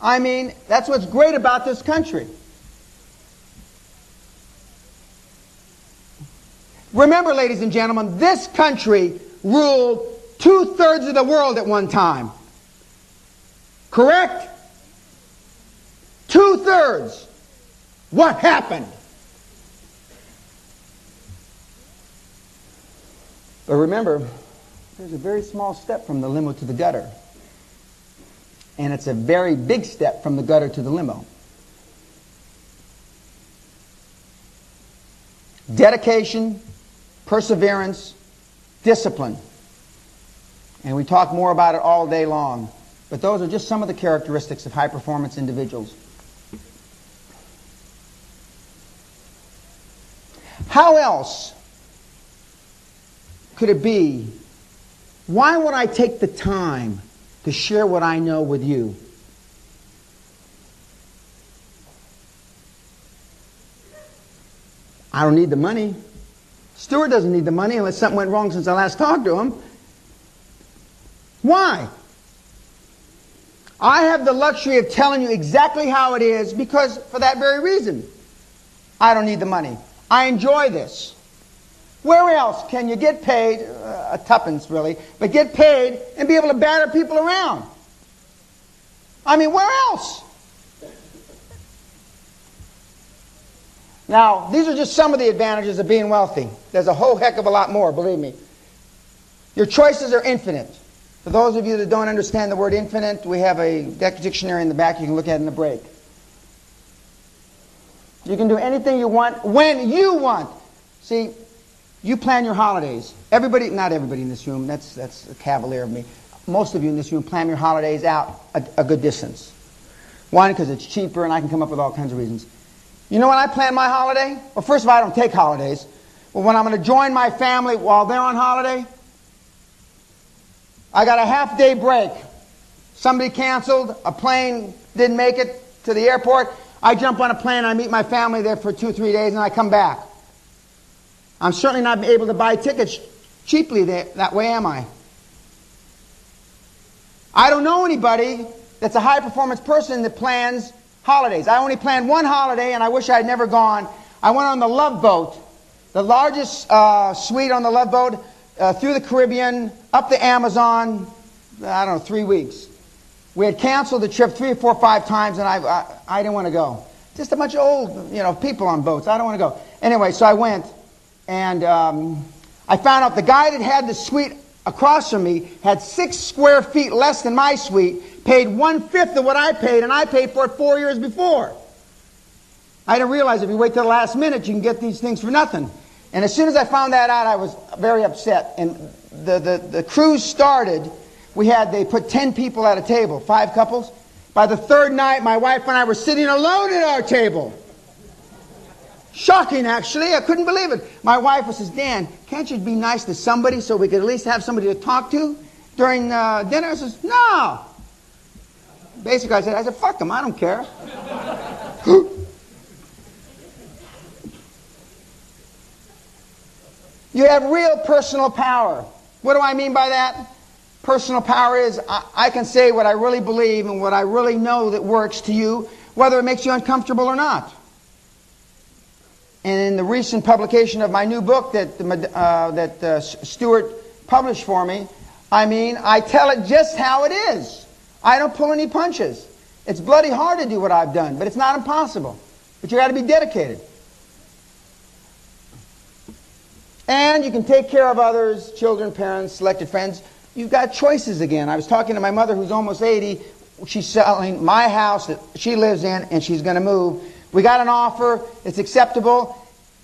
I mean, that's what's great about this country. Remember, ladies and gentlemen, this country ruled 2/3 of the world at one time. Correct? 2/3. What happened? But remember, there's a very small step from the limo to the gutter. And it's a very big step from the gutter to the limo. Dedication, perseverance, discipline. And we talk more about it all day long. But those are just some of the characteristics of high-performance individuals. How else could it be? Why would I take the time to share what I know with you? I don't need the money. Stuart doesn't need the money unless something went wrong since I last talked to him. Why? I have the luxury of telling you exactly how it is because for that very reason. I don't need the money. I enjoy this. Where else can you get paid, a tuppence really, but get paid and be able to batter people around? I mean, where else? Now, these are just some of the advantages of being wealthy. There's a whole heck of a lot more, believe me. Your choices are infinite. For those of you that don't understand the word infinite, we have a dictionary in the back you can look at in the break. You can do anything you want when you want. See, you plan your holidays. Everybody, not everybody in this room, that's a cavalier of me. Most of you in this room plan your holidays out a good distance. One, because it's cheaper and I can come up with all kinds of reasons. You know when I plan my holiday? Well, first of all, I don't take holidays. But when I'm going to join my family while they're on holiday, I got a half-day break. Somebody canceled, a plane didn't make it to the airport. I jump on a plane, I meet my family there for 2 or 3 days, and I come back. I'm certainly not able to buy tickets cheaply that way, am I? I don't know anybody that's a high-performance person that plans holidays. I only planned one holiday, and I wish I had never gone. I went on the Love Boat, the largest suite on the Love Boat, through the Caribbean, up the Amazon, I don't know, 3 weeks. We had canceled the trip 3 or 4 or 5 times, and I didn't want to go. Just a bunch of old, people on boats. I don't want to go. Anyway, so I went, and I found out the guy that had the suite across from me had 6 square feet less than my suite, paid 1/5 of what I paid, and I paid for it 4 years before. I didn't realize if you wait till the last minute, you can get these things for nothing. And as soon as I found that out, I was very upset. And the cruise started. They put 10 people at a table, 5 couples. By the 3rd night, my wife and I were sitting alone at our table. Shocking, actually. I couldn't believe it. My wife says, Dan, can't you be nice to somebody so we could at least have somebody to talk to during dinner? I says, no. Basically, I said, fuck them. I don't care. You have real personal power. What do I mean by that? Personal power is I can say what I really believe and what I really know that works to you, whether it makes you uncomfortable or not. And in the recent publication of my new book that Stuart published for me, I tell it just how it is. I don't pull any punches. It's bloody hard to do what I've done, but it's not impossible. But you got to be dedicated. And you can take care of others, children, parents, selected friends. You've got choices again. I was talking to my mother who's almost 80. She's selling my house that she lives in, and she's going to move. We got an offer. It's acceptable.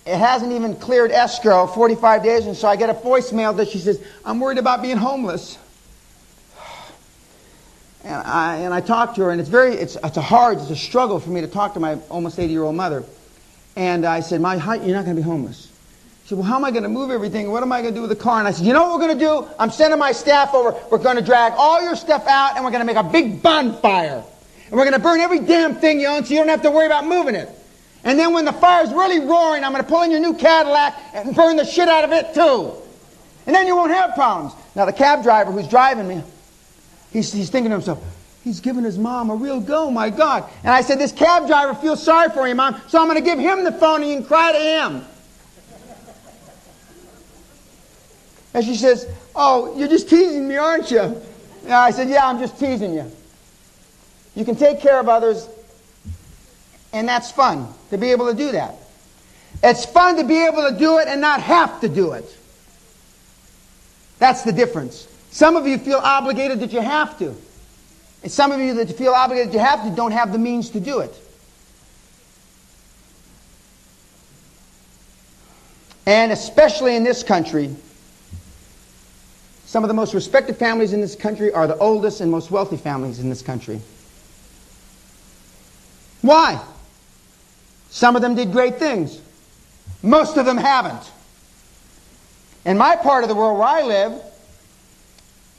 It hasn't even cleared escrow, 45 days, and so I get a voicemail that she says, I'm worried about being homeless. And I talked to her, and it's a struggle for me to talk to my almost 80-year-old mother. And I said, you're not going to be homeless. She said, well, how am I going to move everything? What am I going to do with the car? And I said, you know what we're going to do? I'm sending my staff over. We're going to drag all your stuff out, and we're going to make a big bonfire. And we're going to burn every damn thing you own so you don't have to worry about moving it. And then when the fire's really roaring, I'm going to pull in your new Cadillac and burn the shit out of it too. And then you won't have problems. Now the cab driver who's driving me, he's thinking to himself, he's giving his mom a real go, my God. And I said, this cab driver feels sorry for you, Mom, so I'm going to give him the phone and you can cry to him. And she says, oh, you're just teasing me, aren't you? And I said, yeah, I'm just teasing you. You can take care of others, and that's fun, to be able to do that. It's fun to be able to do it and not have to do it. That's the difference. Some of you feel obligated that you have to. And some of you that feel obligated that you have to don't have the means to do it. And especially in this country, some of the most respected families in this country are the oldest and most wealthy families in this country. Why? Some of them did great things. Most of them haven't. In my part of the world where I live,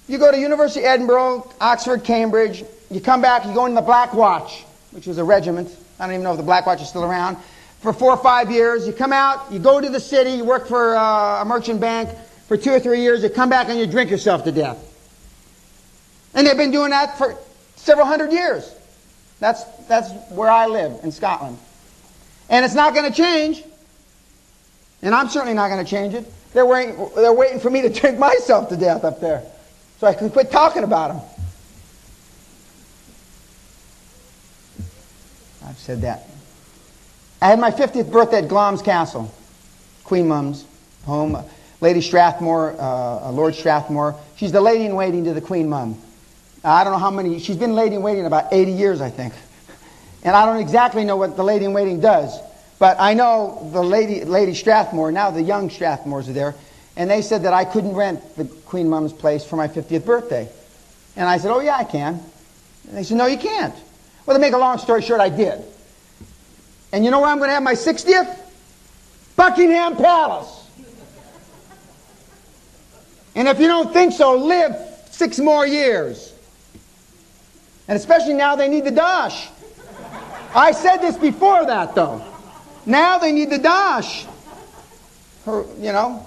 you go to University of Edinburgh, Oxford, Cambridge, you come back, you go in the Black Watch, which was a regiment. I don't even know if the Black Watch is still around. For 4 or 5 years, you come out, you go to the city, you work for a merchant bank for 2 or 3 years, you come back and you drink yourself to death. And they've been doing that for several hundred years. That's where I live, in Scotland. And it's not going to change. And I'm certainly not going to change it. They're waiting for me to drink myself to death up there, so I can quit talking about them. I've said that. I had my 50th birthday at Glom's Castle, Queen Mum's home. Lady Strathmore, Lord Strathmore. She's the lady-in-waiting to the Queen Mum. I don't know how many. She's been lady-in-waiting about 80 years, I think. And I don't exactly know what the lady-in-waiting does. But I know the Lady Strathmore, now the young Strathmores are there, and they said that I couldn't rent the Queen Mum's place for my 50th birthday. And I said, oh yeah, I can. And they said, no, you can't. Well, to make a long story short, I did. And you know where I'm going to have my 60th? Buckingham Palace. And if you don't think so, live 6 more years. And especially now they need the dosh. I said this before that, though. Now they need the dosh. You know.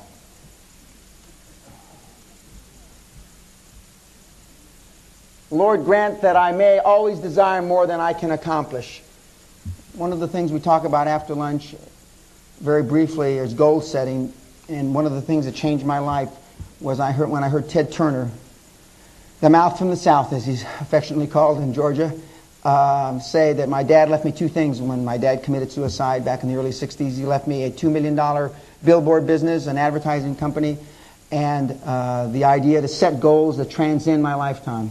Lord, grant that I may always desire more than I can accomplish. One of the things we talk about after lunch, very briefly, is goal setting. And one of the things that changed my life was when I heard Ted Turner, the mouth from the South, as he's affectionately called in Georgia, say that my dad left me 2 things when my dad committed suicide back in the early 60s. He left me a $2 million billboard business, an advertising company, and the idea to set goals that transcend my lifetime.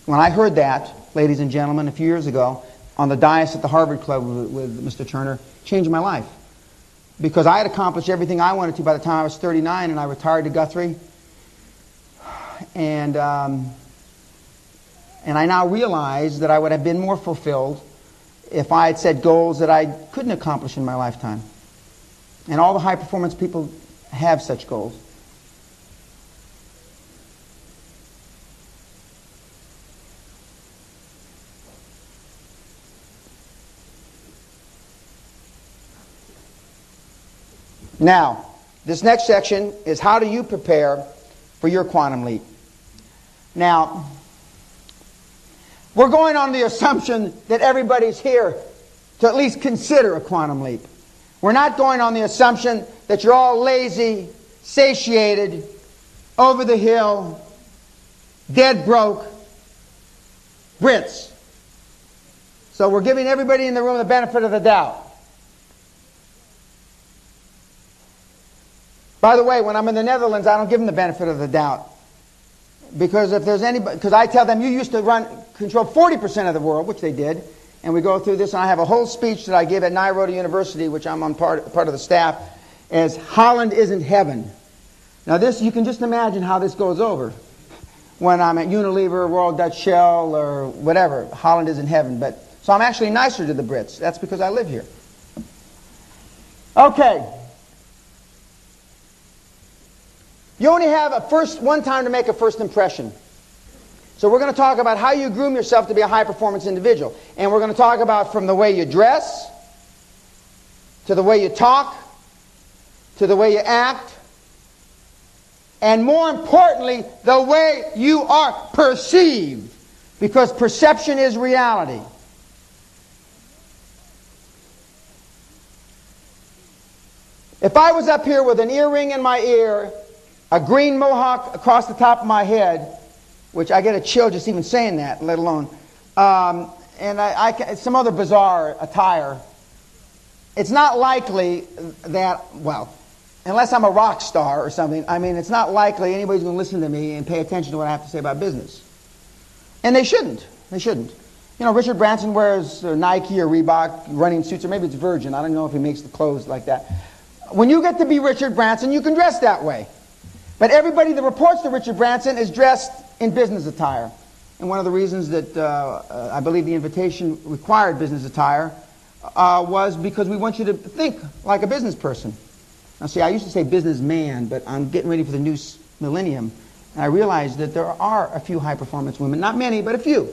When I heard that, ladies and gentlemen, a few years ago, on the dais at the Harvard Club with Mr. Turner, it changed my life. Because I had accomplished everything I wanted to by the time I was 39, and I retired to Guthrie. And I now realize that I would have been more fulfilled if I had set goals that I couldn't accomplish in my lifetime. And all the high-performance people have such goals. Now, this next section is how do you prepare for your quantum leap? Now, we're going on the assumption that everybody's here to at least consider a quantum leap. We're not going on the assumption that you're all lazy, satiated, over the hill, dead broke Brits. So we're giving everybody in the room the benefit of the doubt. By the way, when I'm in the Netherlands, I don't give them the benefit of the doubt. Because if there's anybody, because I tell them, you used to control 40% of the world, which they did, and we go through this, and I have a whole speech that I give at Nairobi University, which I'm on part of the staff, as Holland isn't heaven. Now this, you can just imagine how this goes over. When I'm at Unilever, Royal Dutch Shell, or whatever, Holland isn't heaven. So I'm actually nicer to the Brits. That's because I live here. Okay. You only have one time to make a first impression. So we're going to talk about how you groom yourself to be a high-performance individual. And we're going to talk about from the way you dress, to the way you talk, to the way you act, and more importantly, the way you are perceived. Because perception is reality. If I was up here with an earring in my ear, a green mohawk across the top of my head, which I get a chill just even saying that, let alone, and some other bizarre attire, it's not likely that, well, unless I'm a rock star or something, I mean, it's not likely anybody's going to listen to me and pay attention to what I have to say about business. And they shouldn't. They shouldn't. You know, Richard Branson wears Nike or Reebok running suits, or maybe it's Virgin. I don't know if he makes the clothes like that. When you get to be Richard Branson, you can dress that way. But everybody that reports to Richard Branson is dressed in business attire. And one of the reasons that I believe the invitation required business attire was because we want you to think like a business person. Now see, I used to say businessman, but I'm getting ready for the new millennium. And I realized that there are a few high-performance women. Not many, but a few.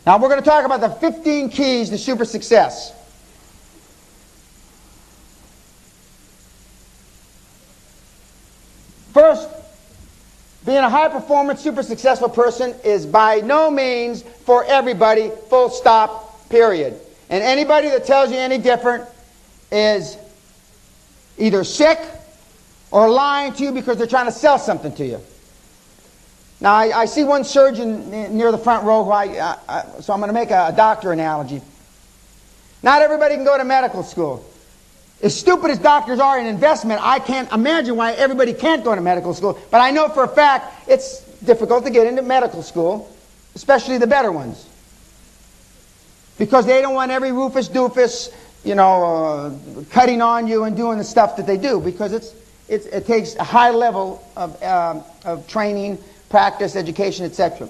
Now we're going to talk about the 15 keys to super success. First, being a high-performance, super successful person is by no means for everybody, full stop, period. And anybody that tells you any different is either sick or lying to you because they're trying to sell something to you. Now, I see one surgeon near the front row, so I'm going to make a doctor analogy. Not everybody can go to medical school. As stupid as doctors are in investment, I can't imagine why everybody can't go to medical school. But I know for a fact it's difficult to get into medical school, especially the better ones. Because they don't want every Rufus doofus, cutting on you and doing the stuff that they do. Because it takes a high level of training, practice, education, etc.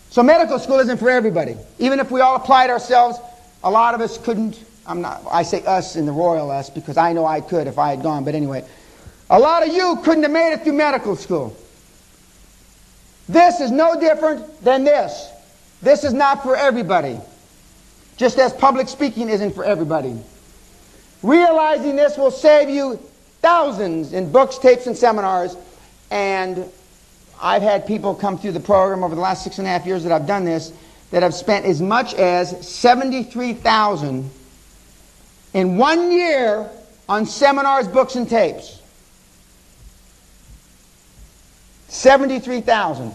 So medical school isn't for everybody. Even if we all applied ourselves, a lot of us couldn't. I say us in the royal us because I know I could if I had gone. But anyway, a lot of you couldn't have made it through medical school. This is no different than this. This is not for everybody. Just as public speaking isn't for everybody. Realizing this will save you thousands in books, tapes, and seminars. And I've had people come through the program over the last 6.5 years that I've done this that have spent as much as $73,000 in 1 year on seminars, books, and tapes. $73,000.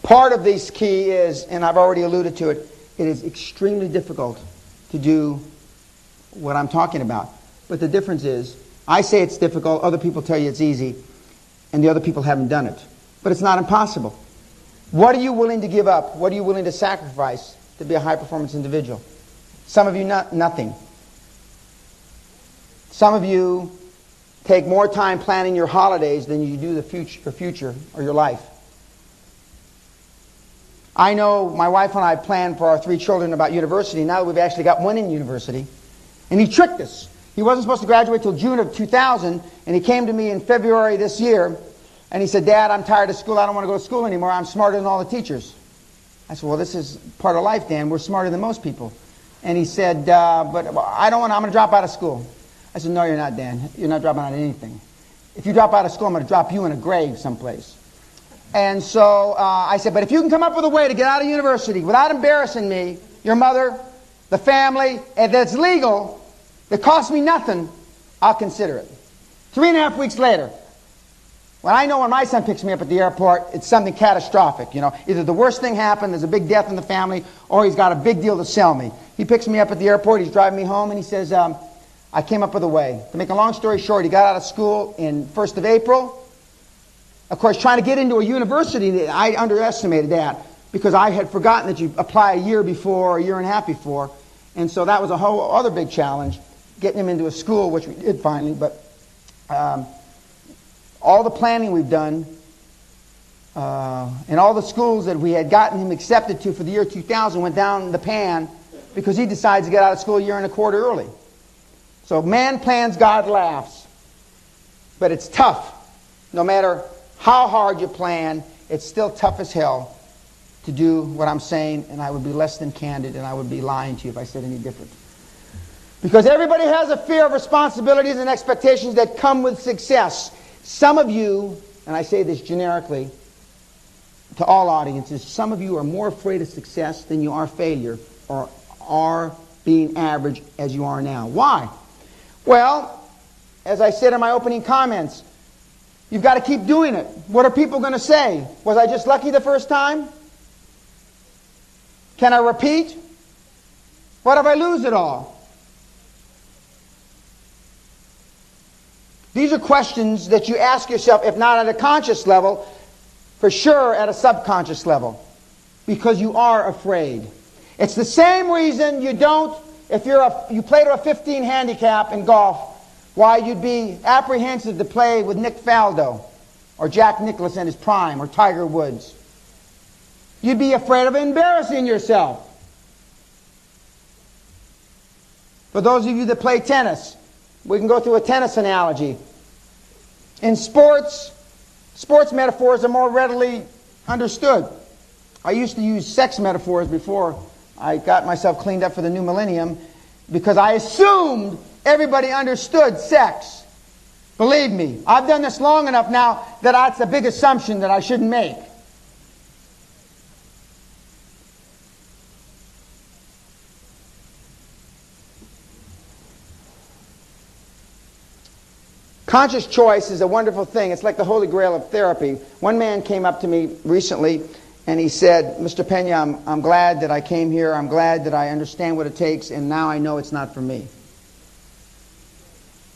Part of this key is, and I've already alluded to it, it is extremely difficult to do what I'm talking about. But the difference is, I say it's difficult, other people tell you it's easy, and the other people haven't done it. But it's not impossible. What are you willing to give up? What are you willing to sacrifice to be a high-performance individual? Some of you, nothing. Some of you take more time planning your holidays than you do your future or your life. I know my wife and I planned for our 3 children about university. Now that we've actually got one in university. And he tricked us. He wasn't supposed to graduate till June of 2000, and he came to me in February this year, and he said, Dad, I'm tired of school. I don't want to go to school anymore. I'm smarter than all the teachers. I said, well, this is part of life, Dan. We're smarter than most people. And he said, but I don't want to. I'm going to drop out of school. I said, no, you're not, Dan. You're not dropping out of anything. If you drop out of school, I'm going to drop you in a grave someplace. And so I said, but if you can come up with a way to get out of university without embarrassing me, your mother, the family, and that's legal, that costs me nothing, I'll consider it. 3.5 weeks later, when I know when my son picks me up at the airport, it's something catastrophic. Either the worst thing happened, there's a big death in the family, or he's got a big deal to sell me. He picks me up at the airport, he's driving me home, and he says, I came up with a way. To make a long story short, he got out of school in 1st of April. Of course, trying to get into a university, I underestimated that because I had forgotten that you apply a year before, or a year and a half before. And so that was a whole other big challenge, getting him into a school, which we did finally. But all the planning we've done and all the schools that we had gotten him accepted to for the year 2000 went down the pan because he decides to get out of school a year and a quarter early. So man plans, God laughs. But it's tough. No matter how hard you plan, it's still tough as hell to do what I'm saying, and I would be less than candid, and I would be lying to you if I said any different. Because everybody has a fear of responsibilities and expectations that come with success. Some of you, and I say this generically to all audiences, some of you are more afraid of success than you are failure, or are being average as you are now. Why? Well, as I said in my opening comments, you've got to keep doing it. What are people going to say? Was I just lucky the first time? Can I repeat? What if I lose it all? These are questions that you ask yourself, if not at a conscious level, for sure at a subconscious level. Because you are afraid. It's the same reason you don't, if you play to a 15 handicap in golf, why you'd be apprehensive to play with Nick Faldo or Jack Nicklaus in his prime or Tiger Woods. You'd be afraid of embarrassing yourself. For those of you that play tennis, we can go through a tennis analogy. In sports metaphors are more readily understood. I used to use sex metaphors before I got myself cleaned up for the new millennium because I assumed everybody understood sex. Believe me, I've done this long enough now that that's a big assumption that I shouldn't make. Conscious choice is a wonderful thing. It's like the holy grail of therapy. One man came up to me recently and he said, Mr. Pena, I'm glad that I came here. I'm glad that I understand what it takes, and now I know it's not for me.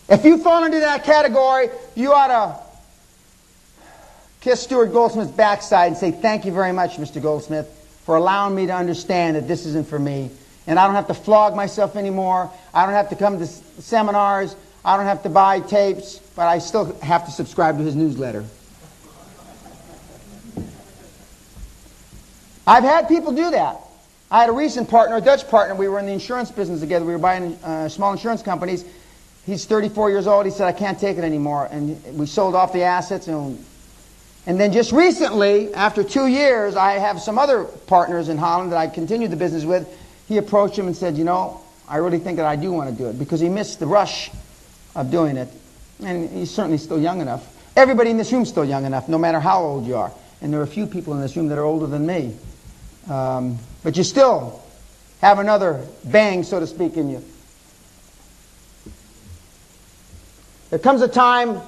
If you fall into that category, you ought to kiss Stuart Goldsmith's backside and say, thank you very much, Mr. Goldsmith, for allowing me to understand that this isn't for me. And I don't have to flog myself anymore. I don't have to come to seminars. I don't have to buy tapes, but I still have to subscribe to his newsletter. I've had people do that. I had a recent partner, a Dutch partner. We were in the insurance business together. We were buying small insurance companies. He's 34 years old. He said, I can't take it anymore. And we sold off the assets. And then just recently, after 2 years, I have some other partners in Holland that I continued the business with. He approached him and said, you know, I really think that I do want to do it, because he missed the rush of doing it. And he's certainly still young enough. Everybody in this room is still young enough, no matter how old you are. And there are a few people in this room that are older than me. But you still have another bang, so to speak, in you. There comes a time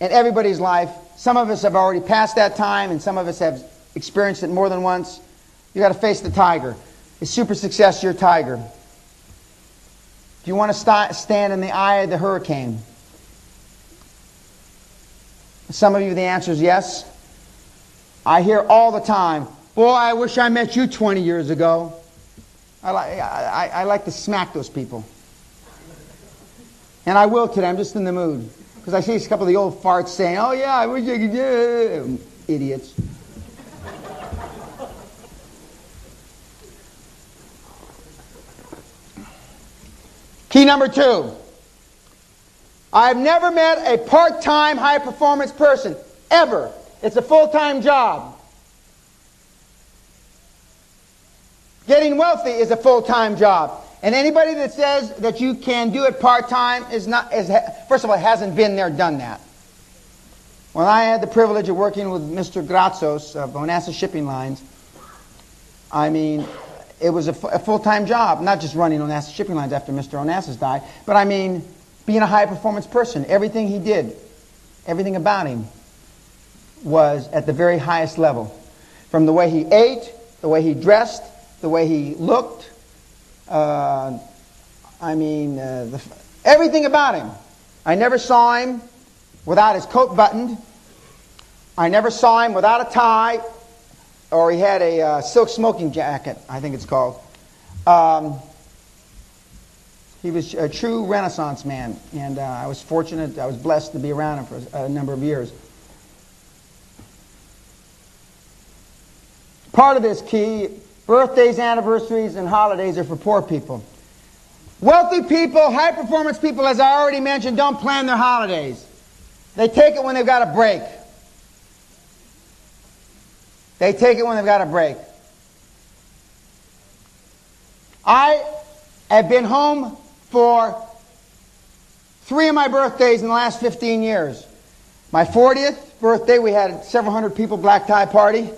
in everybody's life. Some of us have already passed that time, and some of us have experienced it more than once. You've got to face the tiger. Is super success your tiger? Do you want to stand in the eye of the hurricane? Some of you, the answer is yes. I hear all the time, boy, I wish I met you 20 years ago. I like to smack those people. And I will today. I'm just in the mood. Because I see a couple of the old farts saying, oh yeah, I wish I could do it. Idiots. Key number 2. I've never met a part-time high-performance person. Ever. It's a full-time job. Getting wealthy is a full-time job. And anybody that says that you can do it part-time first of all, hasn't been there, done that. When I had the privilege of working with Mr. Gratsos of Onassis Shipping Lines, I mean, it was a full-time job, not just running Onassis Shipping Lines after Mr. Onassis died, but I mean, being a high-performance person. Everything he did, everything about him was at the very highest level. From the way he ate, the way he dressed, the way he looked, everything about him. I never saw him without his coat buttoned. I never saw him without a tie, or he had a silk smoking jacket, I think it's called. He was a true Renaissance man, and I was fortunate, I was blessed to be around him for a number of years. Part of this key, birthdays, anniversaries, and holidays are for poor people. Wealthy people, high-performance people, as I already mentioned, don't plan their holidays. They take it when they've got a break. They take it when they've got a break. I have been home for 3 of my birthdays in the last 15 years. My 40th birthday, we had several hundred people black tie party.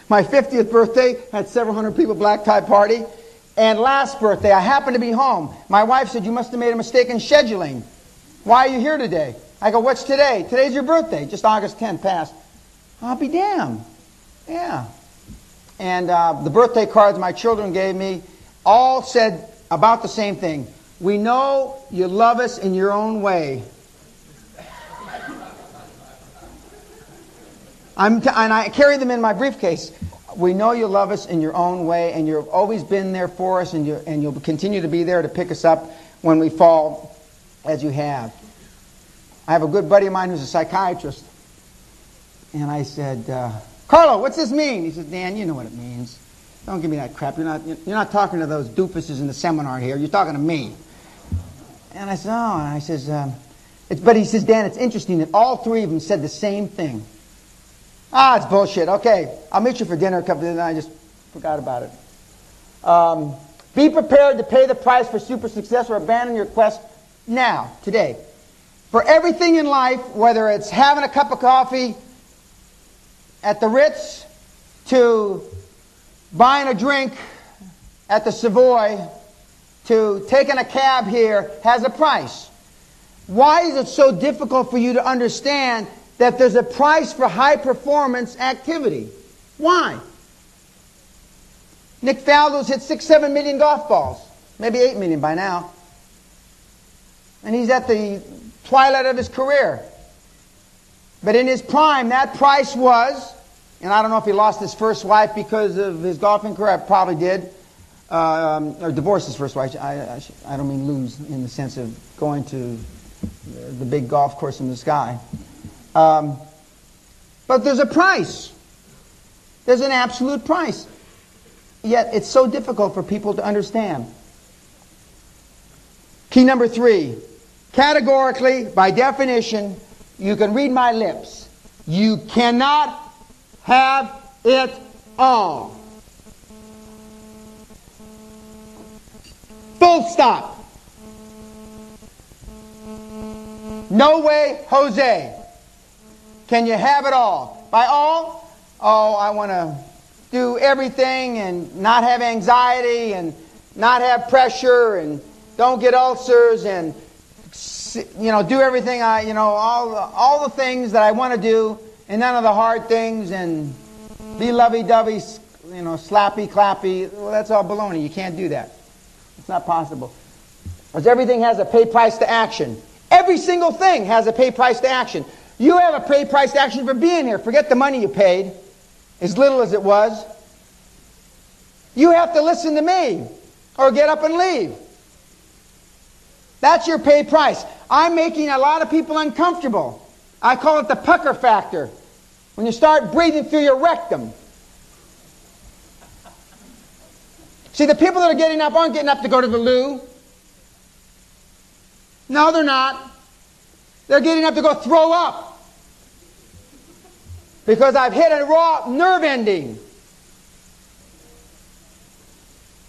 My 50th birthday, had several hundred people black tie party. And last birthday, I happened to be home. My wife said, you must have made a mistake in scheduling. Why are you here today? I go, what's today? Today's your birthday. Just August 10th passed. I'll be damned. Yeah. And the birthday cards my children gave me all said about the same thing. We know you love us in your own way. And I carry them in my briefcase. We know you love us in your own way, and you've always been there for us, and you'll continue to be there to pick us up when we fall, as you have. I have a good buddy of mine who's a psychiatrist. And I said, Carlo, what's this mean? He says, Dan, you know what it means. Don't give me that crap. You're not talking to those doofuses in the seminar here. You're talking to me. And I said, oh. And I says, but he says, Dan, it's interesting that all 3 of them said the same thing. Ah, it's bullshit. Okay, I'll meet you for dinner a couple of days, and I just forgot about it. Be prepared to pay the price for super success or abandon your quest now, today. For everything in life, whether it's having a cup of coffee at the Ritz, to buying a drink at the Savoy, to taking a cab here, has a price. Why is it so difficult for you to understand that there's a price for high performance activity? Why? Nick Faldo's hit 6-7 million golf balls. Maybe 8 million by now. And he's at the twilight of his career. But in his prime, that price was, and I don't know if he lost his first wife because of his golfing career, I probably did, or divorced his first wife. I don't mean lose in the sense of going to the big golf course in the sky. But there's a price. There's an absolute price. Yet it's so difficult for people to understand. Key number 3. Categorically, by definition, you can read my lips. You cannot have it all. Full stop. No way, Jose. Can you have it all? By all? Oh, I want to do everything and not have anxiety and not have pressure and don't get ulcers and do everything all the things that I want to do and none of the hard things and be lovey-dovey, slappy, clappy. Well, that's all baloney. You can't do that. It's not possible. Because everything has a pay price to action. Every single thing has a pay price to action. You have a pay price to action for being here. Forget the money you paid, as little as it was. You have to listen to me or get up and leave. That's your pay price. I'm making a lot of people uncomfortable. I call it the pucker factor. When you start breathing through your rectum. See, the people that are getting up aren't getting up to go to the loo. No, they're not. They're getting up to go throw up. Because I've hit a raw nerve ending.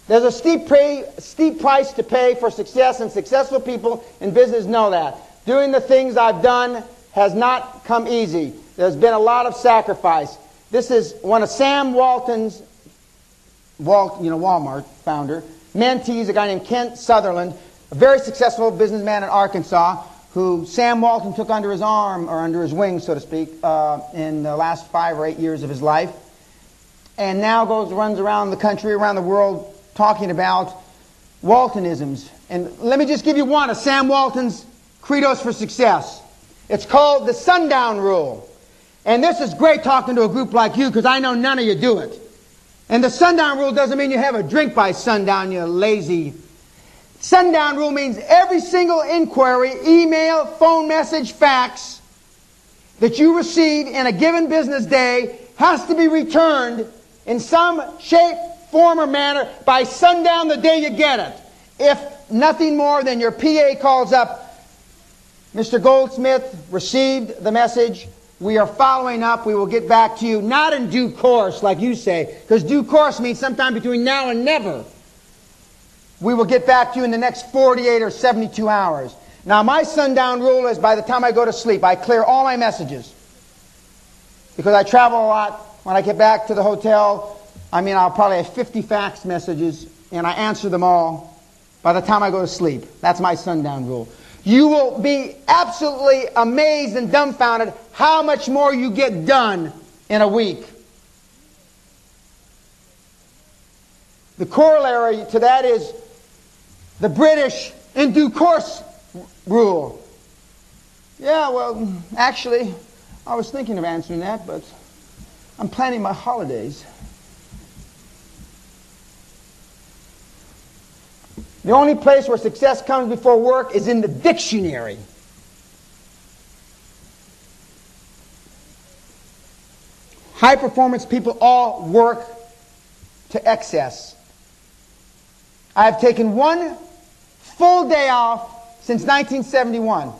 There's a steep price to pay for success, and successful people in business know that. Doing the things I've done has not come easy. There's been a lot of sacrifice. This is one of Sam Walton's, Walmart founder, mentees, a guy named Kent Sutherland, a very successful businessman in Arkansas, who Sam Walton took under his arm, or under his wing, so to speak, in the last 5 or 8 years of his life. And now runs around the country, around the world, talking about Waltonisms. And let me just give you one of Sam Walton's credos for success. It's called the sundown rule. And this is great talking to a group like you, because I know none of you do it. And the sundown rule doesn't mean you have a drink by sundown, you lazy. Sundown rule means every single inquiry, email, phone message, fax that you receive in a given business day has to be returned in some shape, form, or manner by sundown the day you get it. If nothing more than your PA calls up, Mr. Goldsmith received the message. We are following up. We will get back to you. Not in due course, like you say, because due course means sometime between now and never. We will get back to you in the next 48 or 72 hours. Now, my sundown rule is by the time I go to sleep, I clear all my messages. Because I travel a lot. When I get back to the hotel, I'll probably have 50 fax messages, and I answer them all by the time I go to sleep. That's my sundown rule. You will be absolutely amazed and dumbfounded how much more you get done in a week. The corollary to that is the British in due course rule. Yeah, well, actually, I was thinking of answering that, but I'm planning my holidays. The only place where success comes before work is in the dictionary. High performance people all work to excess. I've taken one full day off since 1971.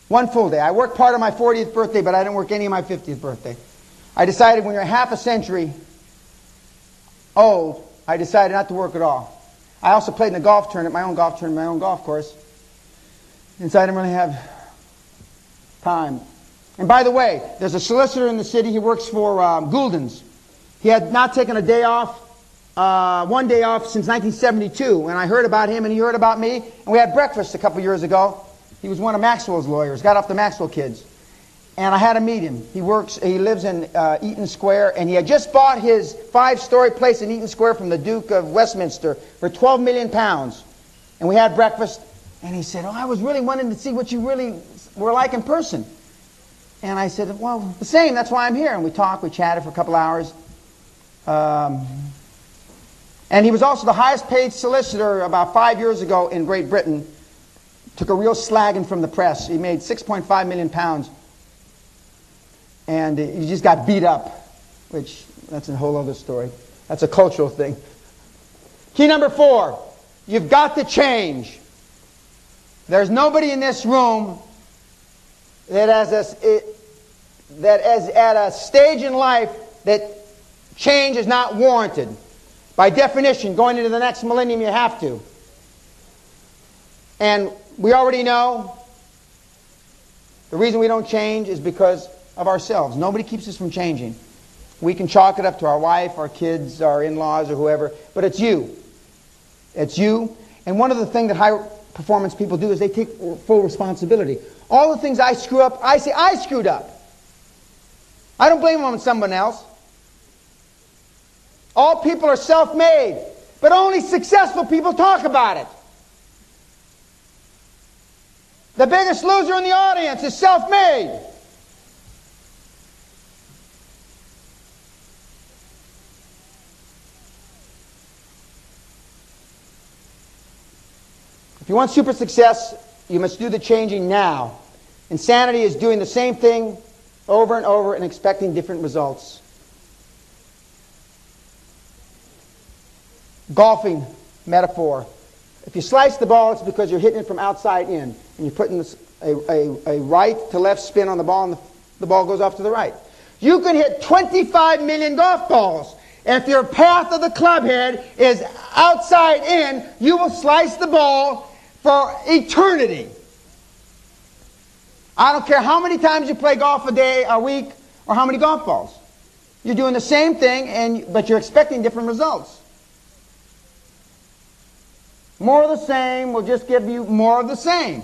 One full day. I worked part of my 40th birthday, but I didn't work any of my 50th birthday. I decided when you're half a century old, I decided not to work at all. I also played in a golf tournament, my own golf course. And so I didn't really have time. And by the way, there's a solicitor in the city. He works for Goulden's. He had not taken a day off, one day off since 1972. And I heard about him and he heard about me. And we had breakfast a couple years ago. He was one of Maxwell's lawyers, got off the Maxwell kids. And I had to meet him. He lives in Eaton Square, and he had just bought his 5-story place in Eaton Square from the Duke of Westminster for 12 million pounds. And we had breakfast, and he said, "Oh, I was really wanting to see what you really were like in person." And I said, "Well, the same, that's why I'm here." And we talked, we chatted for a couple hours. And he was also the highest paid solicitor about 5 years ago in Great Britain. Took a real slagging from the press. He made 6.5 million pounds. And he just got beat up, which that's a whole other story. That's a cultural thing. Key number 4, you've got to change. There's nobody in this room that is at a stage in life that change is not warranted. By definition, going into the next millennium, you have to. And we already know the reason we don't change is because of ourselves. Nobody keeps us from changing. We can chalk it up to our wife, our kids, our in-laws, or whoever, but it's you. It's you. And one of the things that high-performance people do is they take full responsibility. All the things I screw up, I say, I screwed up. I don't blame them on someone else. All people are self-made, but only successful people talk about it. The biggest loser in the audience is self-made. If you want super success, you must do the changing now. Insanity is doing the same thing over and over and expecting different results. Golfing metaphor. If you slice the ball, it's because you're hitting it from outside in. And you're putting a right to left spin on the ball, and the ball goes off to the right. You can hit 25 million golf balls. If your path of the club head is outside in, you will slice the ball for eternity. I don't care how many times you play golf a day, a week, or how many golf balls. You're doing the same thing, but you're expecting different results. More of the same will just give you more of the same.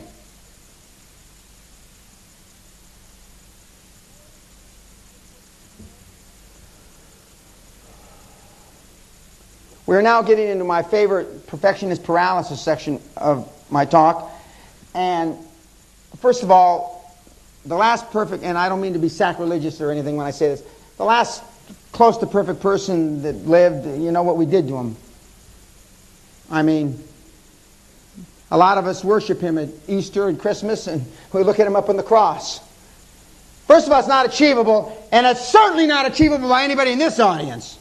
We're now getting into my favorite perfectionist paralysis section of my talk. And first of all, the last perfect, and I don't mean to be sacrilegious or anything when I say this, the last close to perfect person that lived, you know what we did to him. I mean, a lot of us worship him at Easter and Christmas, and we look at him up on the cross. First of all, it's not achievable, and it's certainly not achievable by anybody in this audience,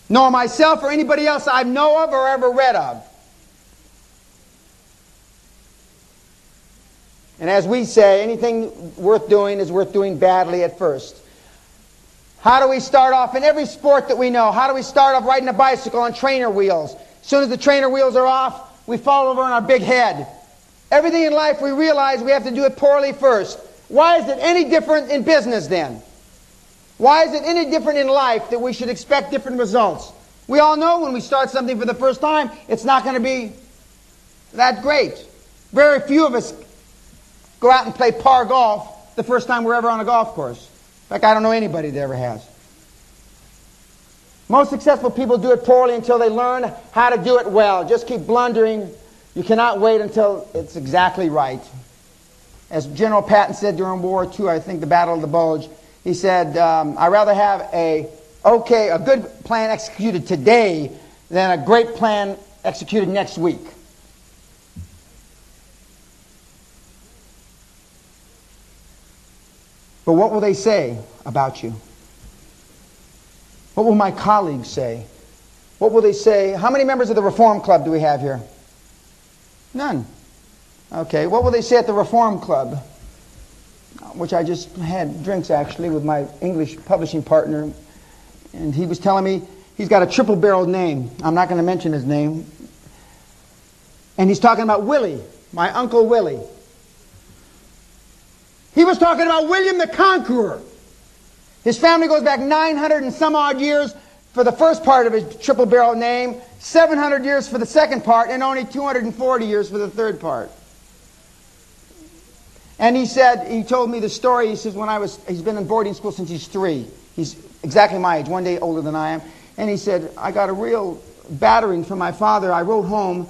nor myself or anybody else I know of or ever read of. And as we say, anything worth doing is worth doing badly at first. How do we start off in every sport that we know? How do we start off riding a bicycle on trainer wheels? As soon as the trainer wheels are off, we fall over on our big head. Everything in life we realize we have to do it poorly first. Why is it any different in business then? Why is it any different in life that we should expect different results? We all know when we start something for the first time, it's not going to be that great. Very few of us go out and play par golf the first time we're ever on a golf course. In fact, I don't know anybody that ever has. Most successful people do it poorly until they learn how to do it well. Just keep blundering. You cannot wait until it's exactly right. As General Patton said during World War II, I think the Battle of the Bulge, he said, I'd rather have a good plan executed today than a great plan executed next week. But what will they say about you? What will my colleagues say? What will they say? How many members of the Reform Club do we have here? None. Okay, what will they say at the Reform Club? Which I just had drinks actually with my English publishing partner. And he was telling me he's got a triple-barreled name. I'm not going to mention his name. And he's talking about Willie, my Uncle Willie. He was talking about William the Conqueror. His family goes back 900 and some odd years for the first part of his triple-barrel name, 700 years for the second part, and only 240 years for the third part. And he told me the story. He says he's been in boarding school since he's 3. He's exactly my age, one day older than I am. And he said, I got a real battering from my father. I wrote home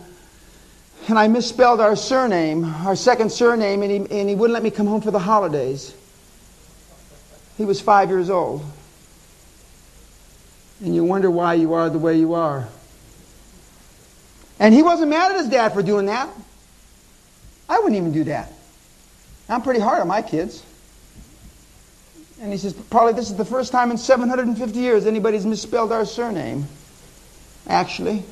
and I misspelled our surname, our second surname, and he wouldn't let me come home for the holidays. He was 5 years old. And you wonder why you are the way you are. And he wasn't mad at his dad for doing that. I wouldn't even do that. I'm pretty hard on my kids. And he says, probably this is the first time in 750 years anybody's misspelled our surname. Actually,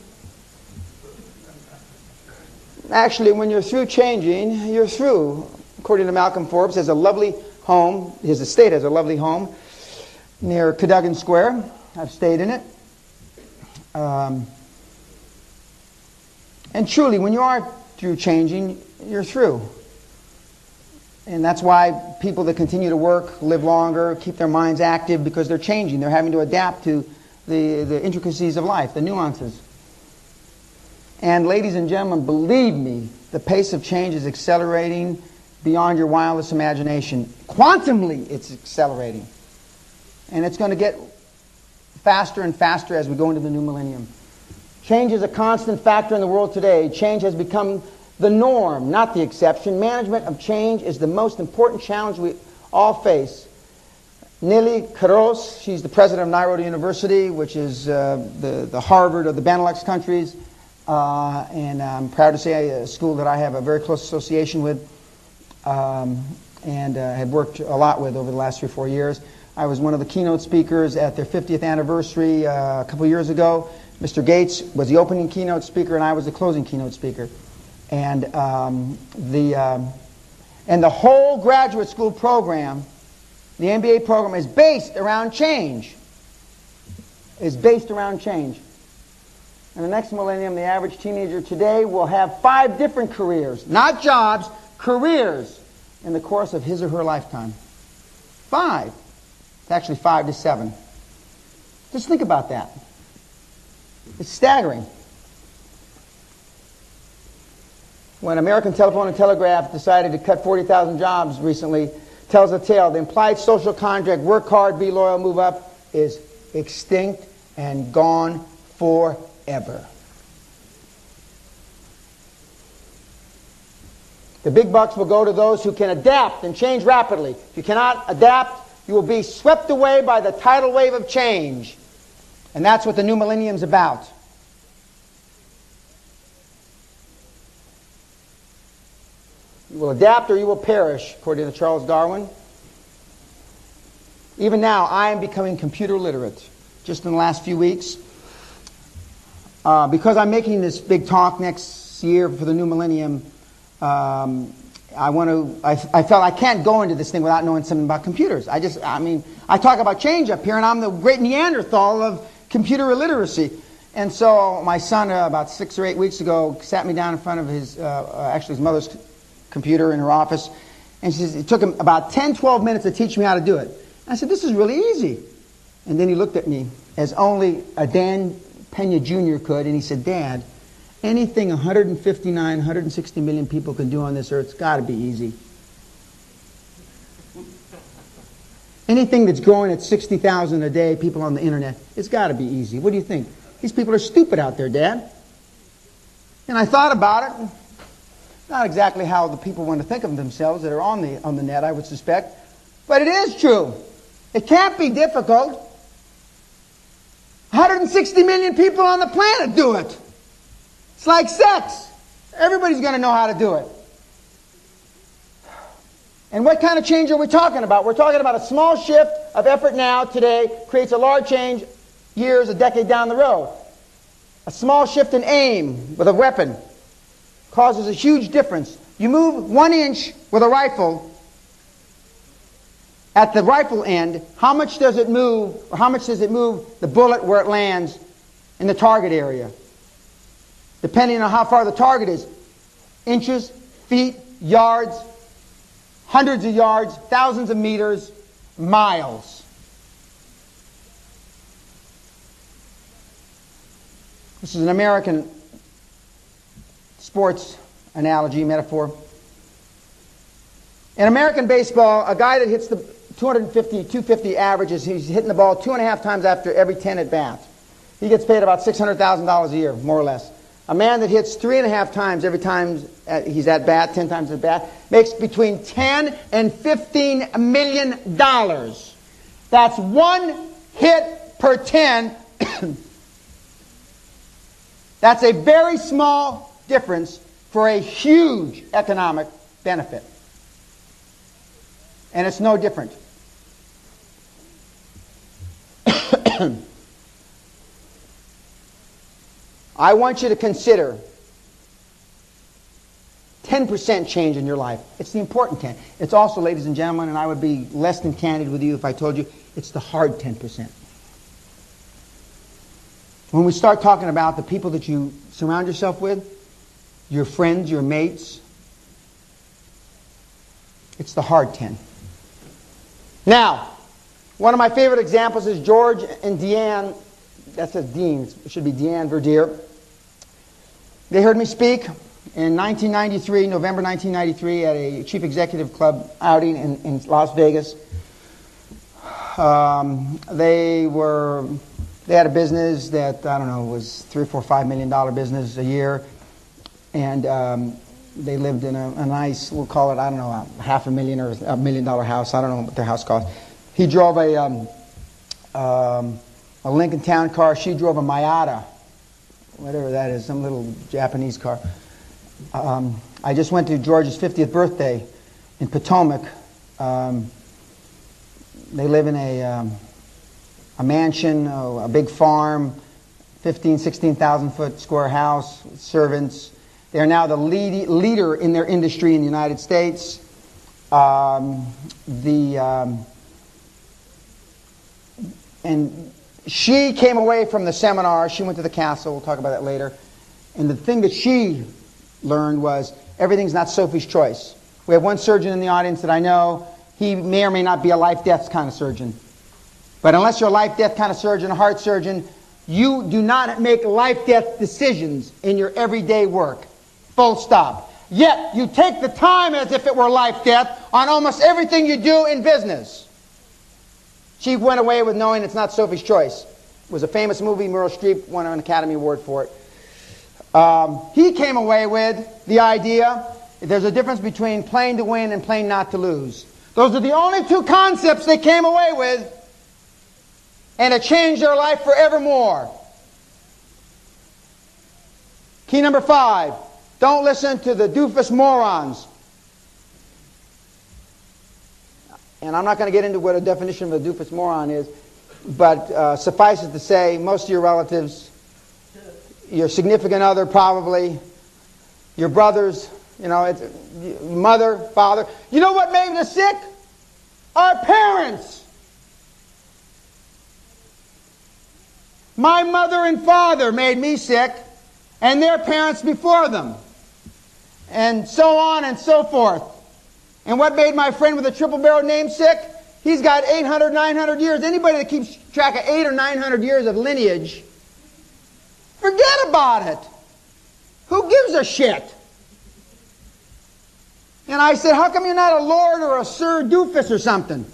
when you're through changing, you're through. According to Malcolm Forbes, has a lovely home. His estate has a lovely home near Cadogan Square. I've stayed in it. And truly, when you are through changing, you're through. And that's why people that continue to work live longer, keep their minds active, because they're changing. They're having to adapt to the intricacies of life, the nuances. And ladies and gentlemen, believe me, the pace of change is accelerating beyond your wildest imagination. Quantumly, it's accelerating. And it's going to get faster and faster as we go into the new millennium. Change is a constant factor in the world today. Change has become the norm, not the exception. Management of change is the most important challenge we all face. Nili Karos, she's the president of Nairobi University, which is the Harvard of the Benelux countries. And I'm proud to say a school that I have a very close association with and have worked a lot with over the last 3 or 4 years. I was one of the keynote speakers at their 50th anniversary a couple years ago. Mr. Gates was the opening keynote speaker, and I was the closing keynote speaker. And the whole graduate school program, the MBA program, is based around change. Is based around change. In the next millennium, the average teenager today will have 5 different careers, not jobs, careers, in the course of his or her lifetime. 5. It's actually 5 to 7. Just think about that. It's staggering. When American Telephone and Telegraph decided to cut 40,000 jobs recently, tells a tale. The implied social contract, work hard, be loyal, move up, is extinct and gone forever. The big bucks will go to those who can adapt and change rapidly. If you cannot adapt, you will be swept away by the tidal wave of change. And that's what the new millennium's about. You will adapt or you will perish, according to Charles Darwin. Even now, I am becoming computer literate. Just in the last few weeks. Because I'm making this big talk next year for the new millennium, I felt I can't go into this thing without knowing something about computers. I talk about change up here, and I'm the great Neanderthal of computer illiteracy. And so my son, about 6 or 8 weeks ago, sat me down in front of his mother's computer in her office, and she says it took him about 10, 12 minutes to teach me how to do it. I said, this is really easy. And then he looked at me as only a Dan Pena Jr. could, and he said, Dad, anything 159, 160 million people can do on this earth's got to be easy. Anything that's growing at 60,000 a day, people on the internet, it's got to be easy. What do you think? These people are stupid out there, Dad. And I thought about it. Not exactly how the people want to think of themselves that are on the net, I would suspect. But it is true. It can't be difficult. 160 million people on the planet do it. It's like sex. Everybody's going to know how to do it. And what kind of change are we talking about? We're talking about a small shift of effort now, today, creates a large change years, a decade down the road. A small shift in aim with a weapon causes a huge difference. You move 1 inch with a rifle at the rifle end, how much does it move, or how much does it move the bullet where it lands in the target area? Depending on how far the target is. Inches, feet, yards, hundreds of yards, thousands of meters, miles. This is an American sports analogy, metaphor. In American baseball, a guy that hits the 250 averages, he's hitting the ball 2.5 times after every 10 at bat. He gets paid about $600,000 a year, more or less. A man that hits 3.5 times every time he's at bat, 10 times at bat, makes between $10 and $15 million. That's one hit per 10. That's a very small difference for a huge economic benefit. And it's no different. I want you to consider 10% change in your life. It's the important 10. It's also, ladies and gentlemen, and I would be less than candid with you if I told you, it's the hard 10%. When we start talking about the people that you surround yourself with, your friends, your mates, it's the hard 10. Now, one of my favorite examples is George and Deanne. That says Dean. It should be Deanne Verdier. They heard me speak in 1993, November 1993, at a Chief Executive Club outing in Las Vegas. They had a business that, I don't know, was $3, $4, $5 million business a year. And they lived in a nice, we'll call it, I don't know, $500,000 or $1 million house. I don't know what their house cost. He drove a Lincoln Town car. She drove a Miata, whatever that is, some little Japanese car. I just went to George's 50th birthday in Potomac. They live in a mansion, a big farm, 16,000 foot square house, servants. They are now the leader in their industry in the United States. And she came away from the seminar. She went to the castle. We'll talk about that later. And the thing that she learned was everything's not Sophie's choice. We have one surgeon in the audience that I know. He may or may not be a life-death kind of surgeon. But unless you're a life-death kind of surgeon, a heart surgeon, you do not make life-death decisions in your everyday work. Full stop. Yet, you take the time as if it were life-death on almost everything you do in business. She went away with knowing it's not Sophie's choice. It was a famous movie. Meryl Streep won an Academy Award for it. He came away with the idea that there's a difference between playing to win and playing not to lose. Those are the only two concepts they came away with, and it changed their life forevermore. Key number 5. Don't listen to the doofus morons. And I'm not going to get into what a definition of a doofus moron is, but suffice it to say, most of your relatives, your significant other probably, your brothers, you know, it's mother, father. You know what made us sick? Our parents. My mother and father made me sick, and their parents before them, and so on and so forth. And what made my friend with a triple-barreled name sick? He's got 800, 900 years. Anybody that keeps track of 800 or 900 years of lineage, forget about it. Who gives a shit? And I said, how come you're not a Lord or a Sir Doofus or something?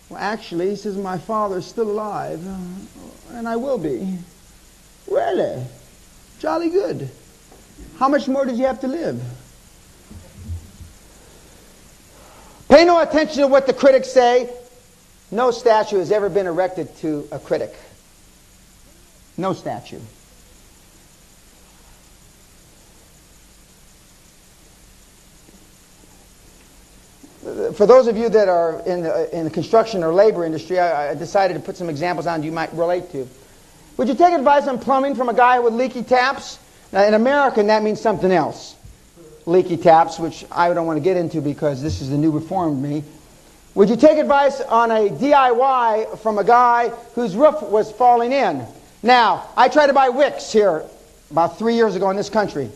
Well, actually, he says, my father's still alive, and I will be. Really? Jolly good. How much more does he have to live? Pay no attention to what the critics say. No statue has ever been erected to a critic. No statue. For those of you that are in the construction or labor industry, I decided to put some examples on you might relate to. Would you take advice on plumbing from a guy with leaky taps? Now, in American, that means something else. Leaky taps, which I don't want to get into because this is the new reformed me. Would you take advice on a DIY from a guy whose roof was falling in? Now, I tried to buy wicks here about 3 years ago in this country.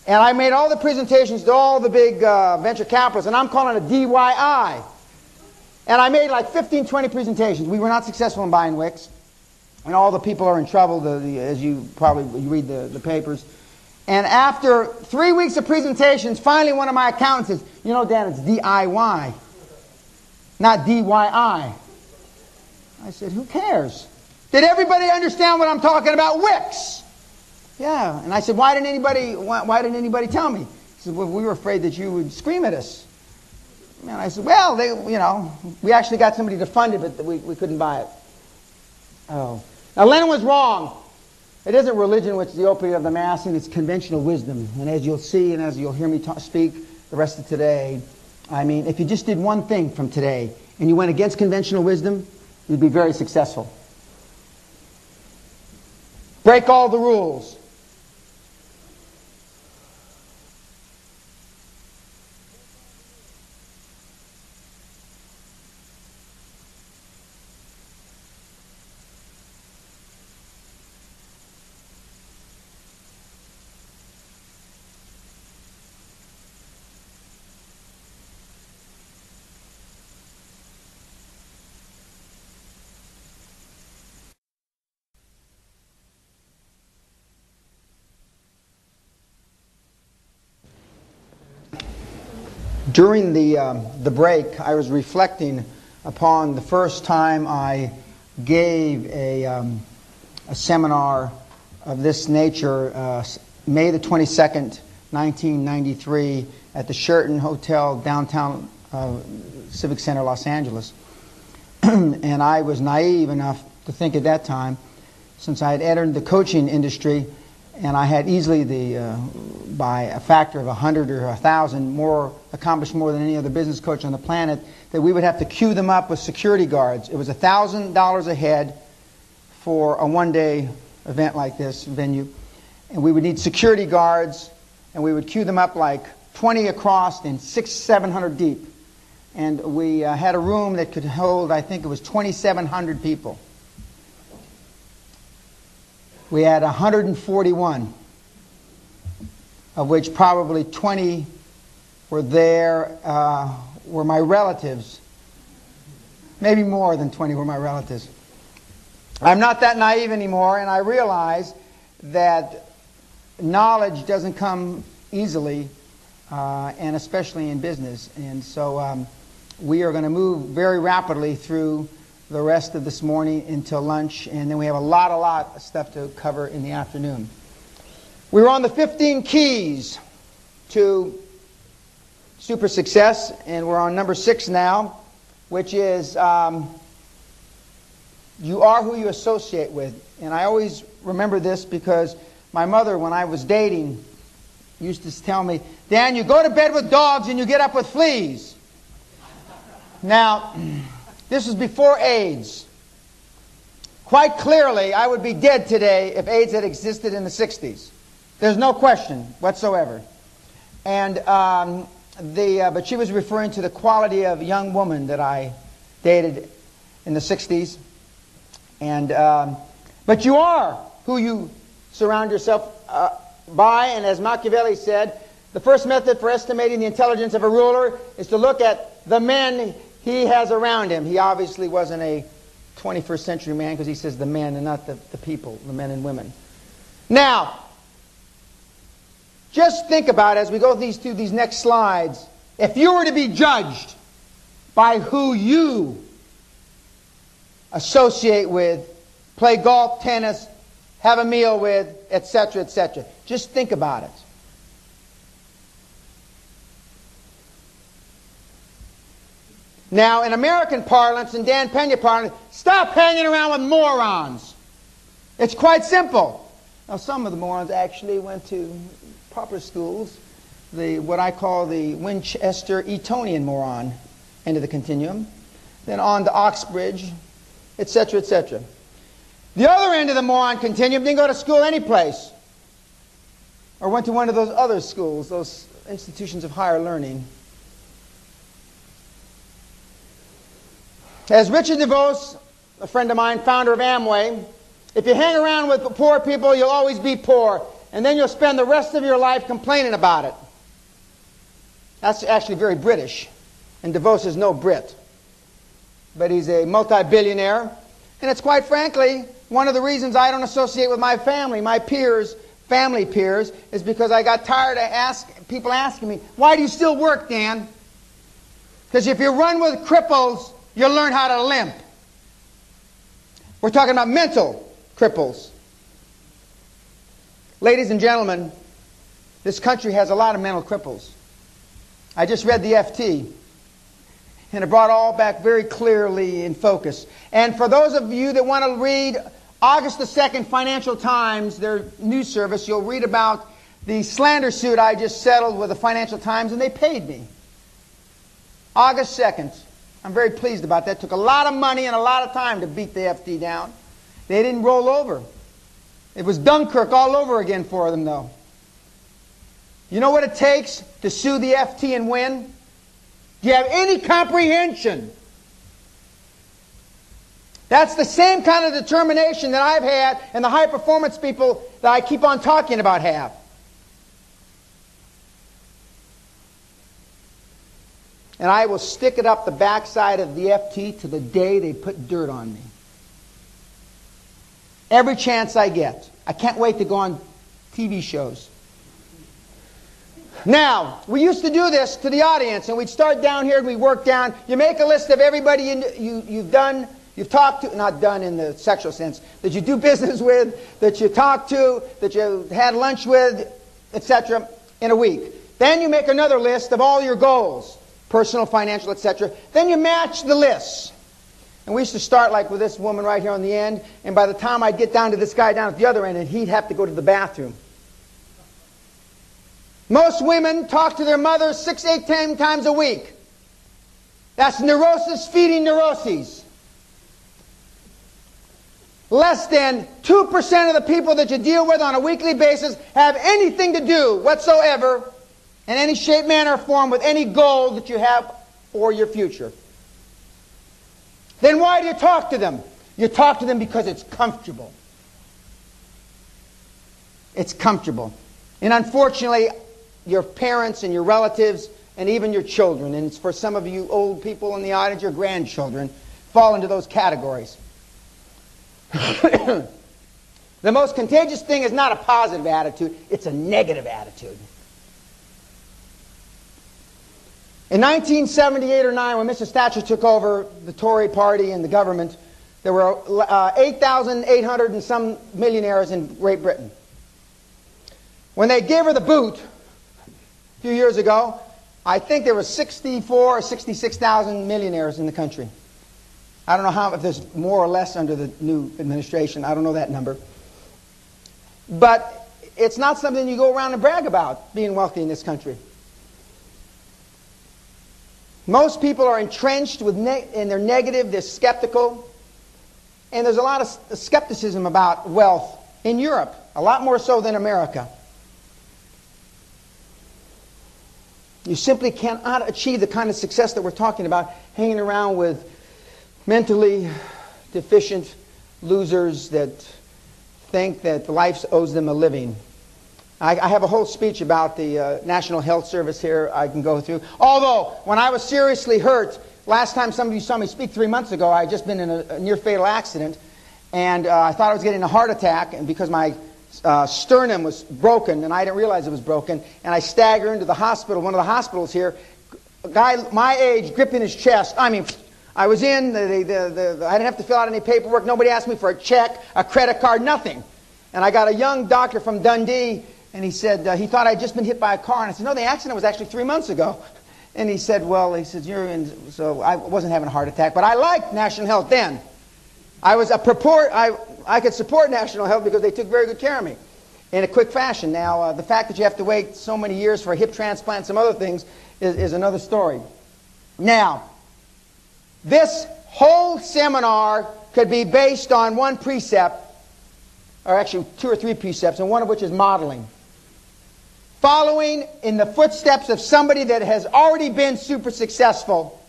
And I made all the presentations to all the big venture capitalists, and I'm calling it a DIY. And I made like 15, 20 presentations. We were not successful in buying wicks. And all the people are in trouble, as you probably read the papers. And after 3 weeks of presentations, finally one of my accountants says, you know, Dan, it's DIY, not DYI. I said, who cares? Did everybody understand what I'm talking about? Wicks. Yeah. And I said, why didn't anybody tell me? He said, well, we were afraid that you would scream at us. And I said, well, we actually got somebody to fund it, but we couldn't buy it. Oh. Now, Lenin was wrong. It isn't religion which is the opiate of the masses, it's conventional wisdom. And as you'll see and as you'll hear me speak the rest of today, I mean, if you just did one thing from today and you went against conventional wisdom, you'd be very successful. Break all the rules. During the break, I was reflecting upon the first time I gave a seminar of this nature, May the 22nd, 1993, at the Sheraton Hotel, downtown Civic Center, Los Angeles. And I was naive enough to think at that time, since I had entered the coaching industry, and I had easily, by a factor of 100 or 1,000, accomplished more than any other business coach on the planet, that we would have to queue them up with security guards. It was $1,000 a head for a one-day event like this venue. And we would need security guards, and we would queue them up like 20 across and 600-700 deep. And we had a room that could hold, I think it was 2,700 people. We had 141, of which probably 20 were there, were my relatives. Maybe more than 20 were my relatives. I'm not that naive anymore, and I realize that knowledge doesn't come easily, and especially in business. And so we are going to move very rapidly through the rest of this morning until lunch, and then we have a lot of stuff to cover in the afternoon. We were on the 15 keys to super success, and we're on number 6 now, which is you are who you associate with. And I always remember this because my mother, when I was dating, used to tell me, Dan, you go to bed with dogs and you get up with fleas. Now, this was before AIDS. Quite clearly, I would be dead today if AIDS had existed in the 60s. There's no question whatsoever. And but she was referring to the quality of young woman that I dated in the 60s. And but you are who you surround yourself by. And as Machiavelli said, the first method for estimating the intelligence of a ruler is to look at the men he has around him. He obviously wasn't a 21st century man because he says the men and not the people, the men and women. Now, just think about, as we go through these next slides, if you were to be judged by who you associate with, play golf, tennis, have a meal with, etc., etc. Just think about it. Now, in American parlance, in Dan Pena parlance, stop hanging around with morons. It's quite simple. Now, some of the morons actually went to proper schools, what I call the Winchester Etonian moron end of the continuum, then on to Oxbridge, etc., etc. The other end of the moron continuum didn't go to school any place, or went to one of those other schools, those institutions of higher learning. As Richard DeVos, a friend of mine, founder of Amway, if you hang around with poor people, you'll always be poor, and then you'll spend the rest of your life complaining about it. That's actually very British, and DeVos is no Brit. But he's a multi-billionaire, and it's quite frankly one of the reasons I don't associate with my family, my peers, family peers is because I got tired of people asking me, why do you still work, Dan? Because if you run with cripples, you'll learn how to limp. We're talking about mental cripples. Ladies and gentlemen, this country has a lot of mental cripples. I just read the FT, and it brought all back very clearly in focus. And for those of you that want to read August the 2nd, Financial Times, their news service, you'll read about the slander suit I just settled with the Financial Times, and they paid me. August 2nd. I'm very pleased about that. It took a lot of money and a lot of time to beat the FT down. They didn't roll over. It was Dunkirk all over again for them, though. You know what it takes to sue the FT and win? Do you have any comprehension? That's the same kind of determination that I've had and the high-performance people that I keep on talking about have. And I will stick it up the backside of the FT to the day they put dirt on me. Every chance I get. I can't wait to go on TV shows. Now, we used to do this to the audience, and we'd start down here and we'd work down. You make a list of everybody you've talked to, not done in the sexual sense, that you do business with, that you talked to, that you had lunch with, etc., in a week. Then you make another list of all your goals, personal, financial, etc. Then you match the lists. And we used to start like with this woman right here on the end, and by the time I'd get down to this guy down at the other end, and he'd have to go to the bathroom. Most women talk to their mothers 6, 8, 10 times a week. That's neurosis feeding neuroses. Less than 2% of the people that you deal with on a weekly basis have anything to do whatsoever in any shape, manner, or form with any goal that you have for your future. Then why do you talk to them? You talk to them because it's comfortable. It's comfortable. And unfortunately, your parents and your relatives and even your children, and for some of you old people in the audience, your grandchildren, fall into those categories. The most contagious thing is not a positive attitude, it's a negative attitude. In 1978 or 9, when Mr. Thatcher took over the Tory party and the government, there were 8,800 and some millionaires in Great Britain. When they gave her the boot a few years ago, I think there were 64 or 66,000 millionaires in the country. I don't know if there's more or less under the new administration. I don't know that number. But it's not something you go around and brag about, being wealthy in this country. Most people are entrenched in their negative, they're skeptical. And there's a lot of skepticism about wealth in Europe, a lot more so than America. You simply cannot achieve the kind of success that we're talking about hanging around with mentally deficient losers that think that life owes them a living. I have a whole speech about the National Health Service here I can go through. Although, when I was seriously hurt, last time some of you saw me speak 3 months ago, I had just been in a near-fatal accident, and I thought I was getting a heart attack, and because my sternum was broken, and I didn't realize it was broken, and I staggered into the hospital, one of the hospitals here, a guy my age gripping his chest. I mean, I was in, I didn't have to fill out any paperwork, nobody asked me for a check, a credit card, nothing. And I got a young doctor from Dundee, and he said, he thought I'd just been hit by a car. And I said, no, the accident was actually 3 months ago. And he said, well, you're in, so I wasn't having a heart attack. But I liked National Health then. I could support National Health because they took very good care of me in a quick fashion. Now, the fact that you have to wait so many years for a hip transplant and some other things is another story. Now, this whole seminar could be based on one precept, or actually 2 or 3 precepts, and one of which is modeling. Following in the footsteps of somebody that has already been super successful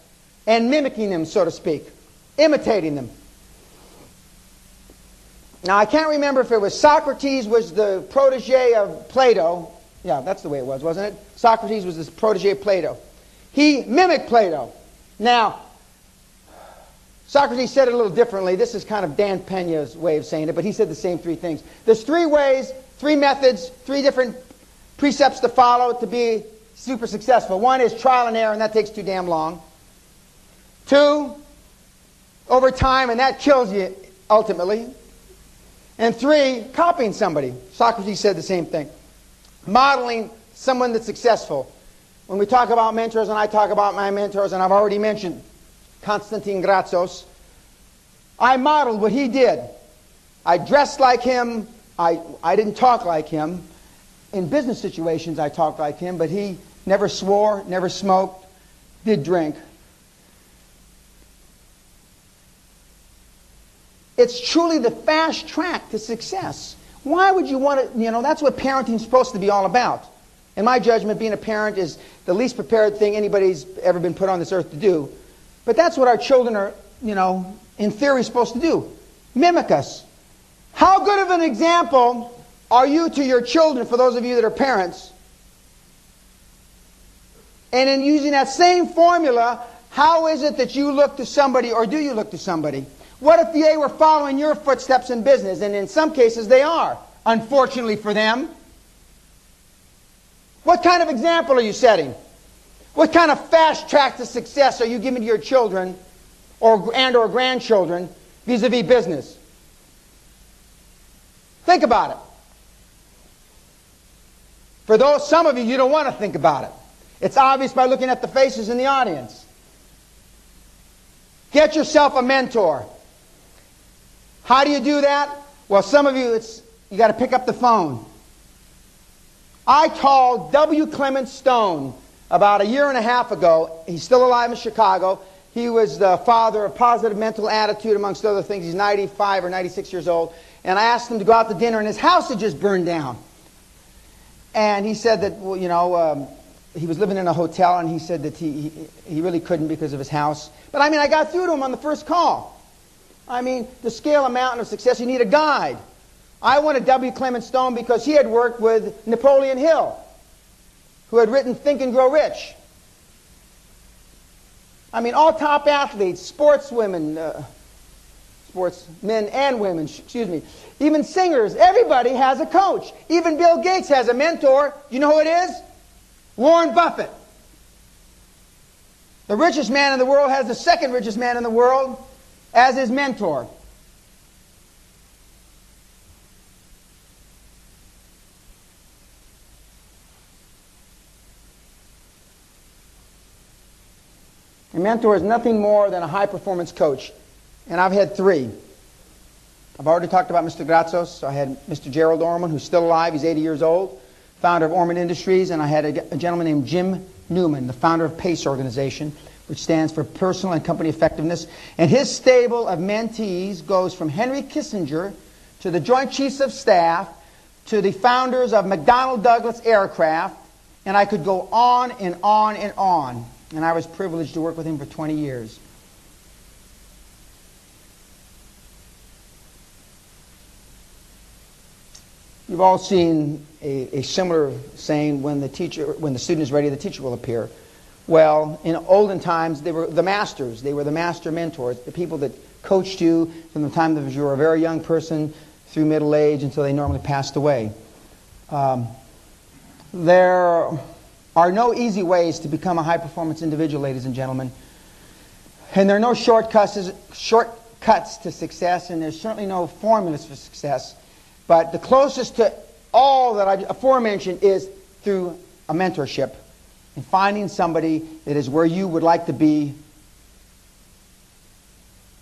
and mimicking them, so to speak, imitating them. Now, I can't remember if it was Socrates was the protege of Plato. Yeah, that's the way it was, wasn't it? Socrates was the protege of Plato. He mimicked Plato. Now, Socrates said it a little differently. This is kind of Dan Pena's way of saying it, but he said the same 3 things. There's 3 three methods, three different precepts to follow to be super successful. One is trial and error, and that takes too damn long. Two, over time, and that kills you ultimately. And three, copying somebody. Socrates said the same thing. Modeling someone that's successful. When we talk about mentors, and I talk about my mentors, and I've already mentioned Constantine Gratsos, I modeled what he did. I dressed like him. I didn't talk like him. In business situations, I talked like him, but he never swore, never smoked, did drink. It's truly the fast track to success. Why would you want to, that's what parenting is supposed to be all about. In my judgment, being a parent is the least prepared thing anybody's ever been put on this earth to do. But that's what our children are, in theory supposed to do. Mimic us. How good of an example are you to your children, for those of you that are parents? And in using that same formula, how is it that you look to somebody, or do you look to somebody? What if they were following your footsteps in business? And in some cases they are, unfortunately for them. What kind of example are you setting? What kind of fast track to success are you giving to your children or grandchildren vis-a-vis business? Think about it. For those, some of you, you don't want to think about it. It's obvious by looking at the faces in the audience. Get yourself a mentor. How do you do that? Well, some of you, you got to pick up the phone. I called W. Clement Stone about a year and a half ago. He's still alive in Chicago. He was the father of positive mental attitude, amongst other things. He's 95 or 96 years old. And I asked him to go out to dinner, and his house had just burned down. And he said that, he was living in a hotel, and he said that he really couldn't because of his house. But I got through to him on the first call. To scale a mountain of success, you need a guide. I wanted W. Clement Stone because he had worked with Napoleon Hill, who had written Think and Grow Rich. All top athletes, sportsmen and women, even singers, everybody has a coach. Even Bill Gates has a mentor. You know who it is? Warren Buffett. The richest man in the world has the second richest man in the world as his mentor. A mentor is nothing more than a high-performance coach. And I've had three. I've already talked about Mr. Gratsos. So I had Mr. Gerald Orman, who's still alive. He's 80 years old, founder of Orman Industries. And I had a gentleman named Jim Newman, the founder of PACE organization, which stands for Personal and Company Effectiveness. And his stable of mentees goes from Henry Kissinger to the Joint Chiefs of Staff to the founders of McDonnell Douglas Aircraft. And I could go on and on and on. And I was privileged to work with him for 20 years. You've all seen a similar saying, when the student is ready, the teacher will appear. Well, in olden times, they were the masters. They were the master mentors, the people that coached you from the time that you were a very young person through middle age until they normally passed away. There are no easy ways to become a high-performance individual, ladies and gentlemen. And there are no shortcuts to success, and there's certainly no formulas for success. But the closest to all that I aforementioned is through a mentorship and finding somebody that is where you would like to be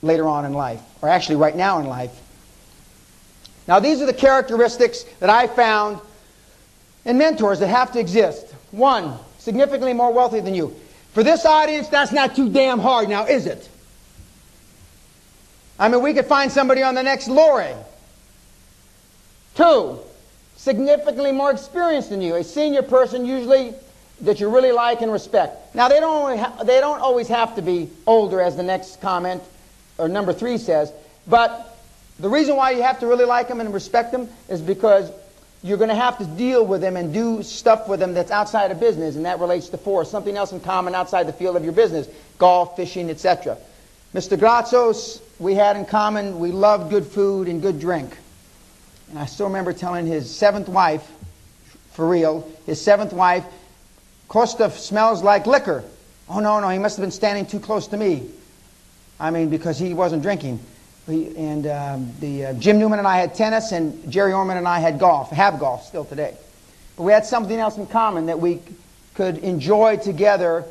later on in life, or actually right now in life. Now, these are the characteristics that I found in mentors that have to exist. One, significantly more wealthy than you. For this audience, that's not too damn hard now, is it? We could find somebody on the next Lorry. Two, significantly more experienced than you. A senior person usually that you really like and respect. Now, they don't always have to be older, as the next comment, or number 3 says. But the reason why you have to really like them and respect them is because you're going to have to deal with them and do stuff with them that's outside of business, and that relates to 4, something else in common outside the field of your business, golf, fishing, etc. Mr. Gratsos, we had in common, we loved good food and good drink. And I still remember telling his seventh wife, for real, his seventh wife, Costa smells like liquor. Oh, no, he must have been standing too close to me. I mean, because he wasn't drinking. Jim Newman and I had tennis, and Jerry Orman and I had golf, have golf still today. But we had something else in common, that we could enjoy together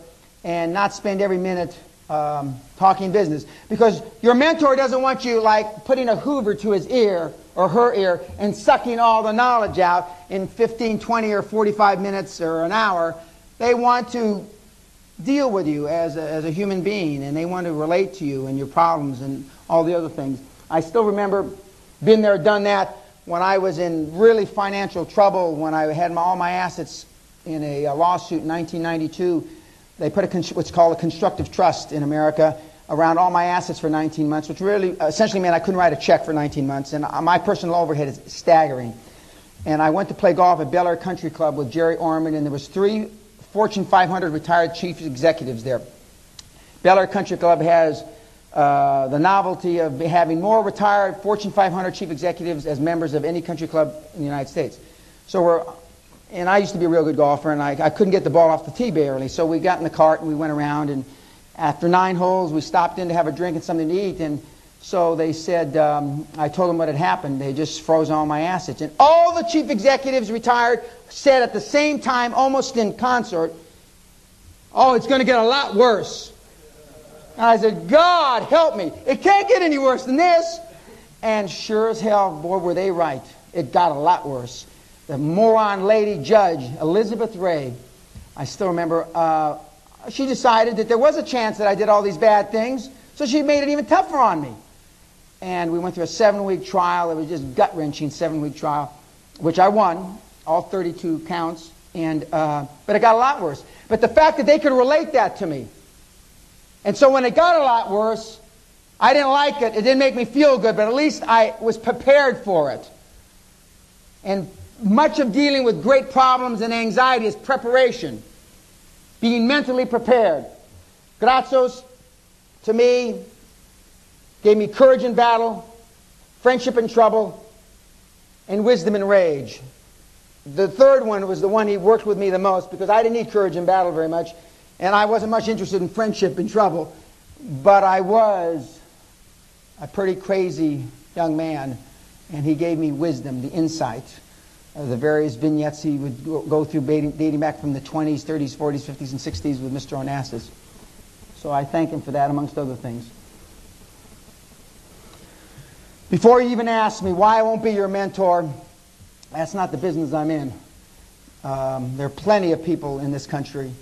and not spend every minute talking business. Because your mentor doesn't want you like putting a Hoover to his ear or her ear and sucking all the knowledge out in 15, 20, or 45 minutes or an hour. They want to deal with you as a human being, and they want to relate to you and your problems and all the other things. I still remember, been there, done that, when I was in really financial trouble, when I had all my assets in a lawsuit in 1992. They put what's called a constructive trust in America around all my assets for 19 months, which really essentially meant I couldn't write a check for 19 months, and my personal overhead is staggering. And I went to play golf at Bel Air Country Club with Jerry Orman, and there was 3 Fortune 500 retired chief executives there. Bel Air Country Club has the novelty of having more retired Fortune 500 chief executives as members of any country club in the United States. And I used to be a real good golfer, and I couldn't get the ball off the tee barely. So we got in the cart and we went around, and after 9 holes, we stopped in to have a drink and something to eat. And so they said, I told them what had happened. They just froze all my assets. And all the chief executives retired said at the same time, almost in concert, "Oh, it's going to get a lot worse." And I said, "God, help me. It can't get any worse than this." And sure as hell, boy, were they right. It got a lot worse. The moron lady judge, Elizabeth Ray, I still remember, she decided that there was a chance that I did all these bad things, so she made it even tougher on me. And we went through a 7-week trial. It was just gut-wrenching 7-week trial, which I won, all 32 counts. But it got a lot worse. But the fact that they could relate that to me. And so when it got a lot worse, I didn't like it. It didn't make me feel good, but at least I was prepared for it. And much of dealing with great problems and anxiety is preparation. Being mentally prepared. Grazos, to me, gave me courage in battle, friendship in trouble, and wisdom in rage. The third one was the one he worked with me the most, because I didn't need courage in battle very much, and I wasn't much interested in friendship in trouble. But I was a pretty crazy young man, and he gave me wisdom, the insight. The various vignettes he would go through dating back from the 20s, 30s, 40s, 50s, and 60s with Mr. Onassis. So I thank him for that, amongst other things. Before you even ask me why I won't be your mentor, that's not the business I'm in. There are plenty of people in this country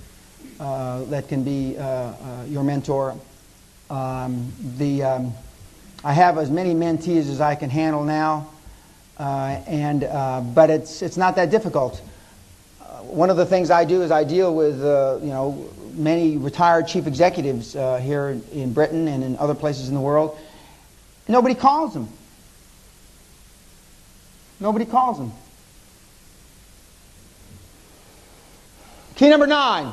that can be your mentor. I have as many mentees as I can handle now. But it's not that difficult. One of the things I do is I deal with many retired chief executives here in Britain and in other places in the world. Nobody calls them. Nobody calls them. Key number 9.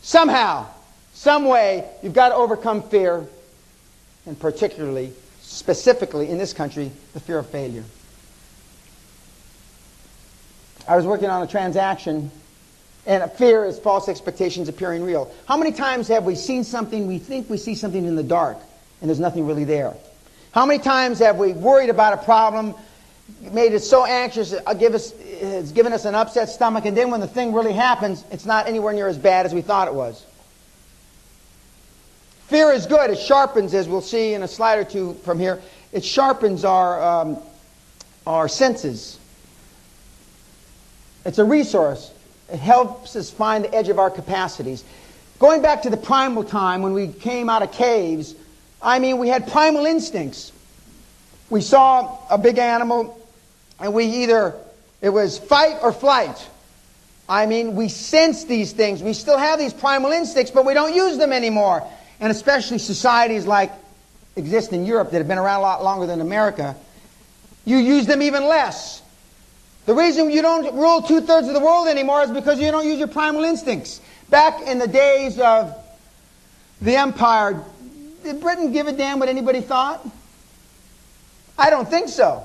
Somehow, some way, you've got to overcome fear, and particularly, specifically in this country, the fear of failure. I was working on a transaction, and fear is false expectations appearing real. How many times have we seen something, we think we see something in the dark, and there's nothing really there? How many times have we worried about a problem, made it so anxious, it's given us an upset stomach, and then when the thing really happens, it's not anywhere near as bad as we thought it was? Fear is good. It sharpens, as we'll see in a slide or two from here, it sharpens our senses. It's a resource. It helps us find the edge of our capacities. Going back to the primal time when we came out of caves, we had primal instincts. We saw a big animal, and it was fight or flight. We sense these things. We still have these primal instincts, but we don't use them anymore. And especially societies like exist in Europe that have been around a lot longer than America, you use them even less. The reason you don't rule 2/3 of the world anymore is because you don't use your primal instincts. Back in the days of the empire, did Britain give a damn what anybody thought? I don't think so.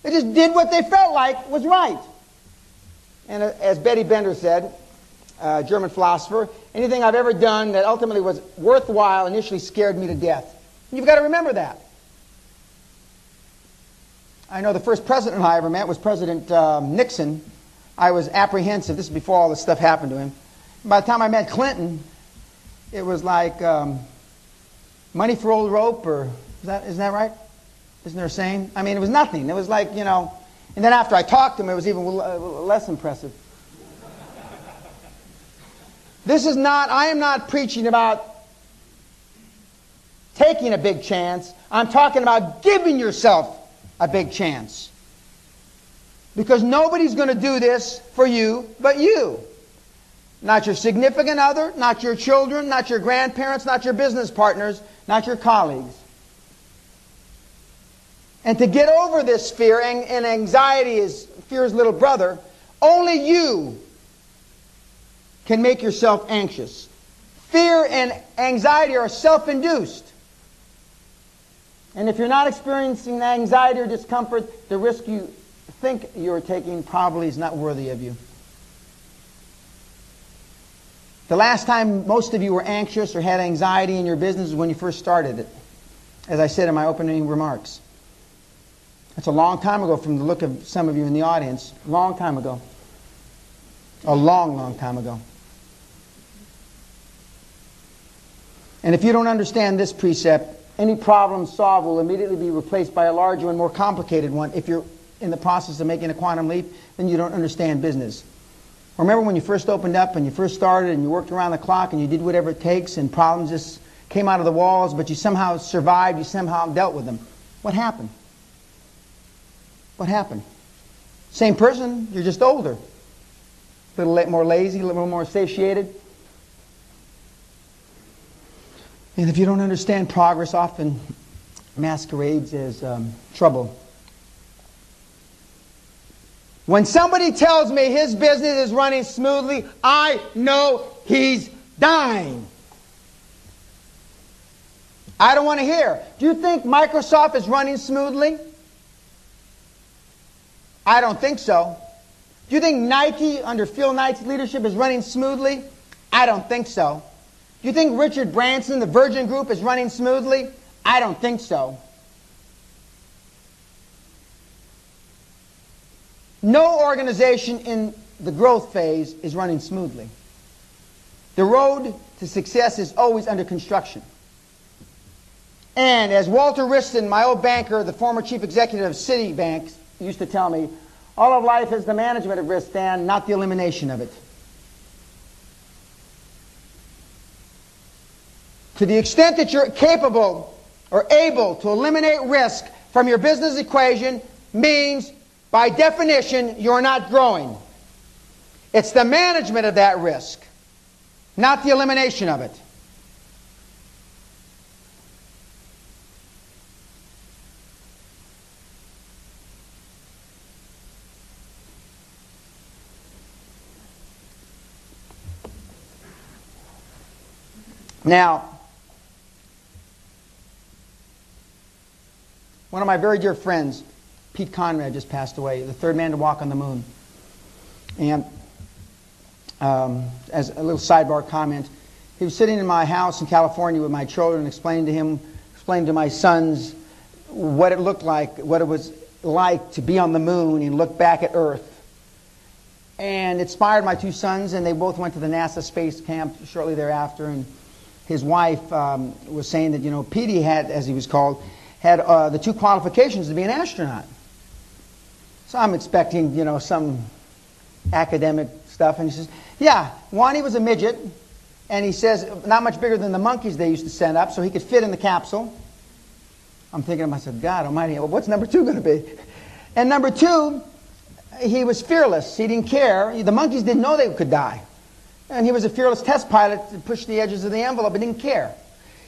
They just did what they felt like was right. And as Betty Bender said, a German philosopher, anything I've ever done that ultimately was worthwhile initially scared me to death. And you've got to remember that. I know the first president I ever met was President Nixon. I was apprehensive. This is before all this stuff happened to him. By the time I met Clinton, it was like money for old rope, or isn't that right? Isn't there a saying? I mean, it was nothing. It was like, you know, and then after I talked to him, it was even less impressive. I am not preaching about taking a big chance. I'm talking about giving yourself a big chance. Because nobody's going to do this for you but you. Not your significant other, not your children, not your grandparents, not your business partners, not your colleagues. And to get over this fear, and anxiety is fear's little brother, only you can make yourself anxious. Fear and anxiety are self-induced. And if you're not experiencing anxiety or discomfort, the risk you think you're taking probably is not worthy of you. The last time most of you were anxious or had anxiety in your business is when you first started it, as I said in my opening remarks. That's a long time ago from the look of some of you in the audience. A long time ago. A long, long time ago. And if you don't understand this precept, any problem solved will immediately be replaced by a larger and more complicated one. If you're in the process of making a quantum leap, then you don't understand business. Remember when you first opened up and you first started and you worked around the clock and you did whatever it takes and problems just came out of the walls, but you somehow survived, you somehow dealt with them. What happened? What happened? Same person, you're just older. A little more lazy, a little more satiated. And if you don't understand, progress often masquerades as trouble. When somebody tells me his business is running smoothly, I know he's dying. I don't want to hear. Do you think Microsoft is running smoothly? I don't think so. Do you think Nike, under Phil Knight's leadership, is running smoothly? I don't think so. Do you think Richard Branson, the Virgin Group, is running smoothly? I don't think so. No organization in the growth phase is running smoothly. The road to success is always under construction. And as Walter Wriston, my old banker, the former chief executive of Citibank, used to tell me, all of life is the management of risk, Dan, not the elimination of it. To the extent that you're capable or able to eliminate risk from your business equation means, by definition, you're not growing. It's the management of that risk, not the elimination of it. Now, one of my very dear friends, Pete Conrad, just passed away, the third man to walk on the moon. And as a little sidebar comment, he was sitting in my house in California with my children, explaining to my sons what it looked like, what it was like to be on the moon and look back at Earth. And it inspired my two sons, and they both went to the NASA space camp shortly thereafter. And his wife was saying that, you know, Petey had, as he was called, had the two qualifications to be an astronaut. So I'm expecting, you know, some academic stuff. And he says, yeah, one, he was a midget. And he says, not much bigger than the monkeys they used to send up, so he could fit in the capsule. I'm thinking to myself, God almighty, well, what's number two going to be? And number two, he was fearless. He didn't care. The monkeys didn't know they could die. And he was a fearless test pilot to push the edges of the envelope and didn't care.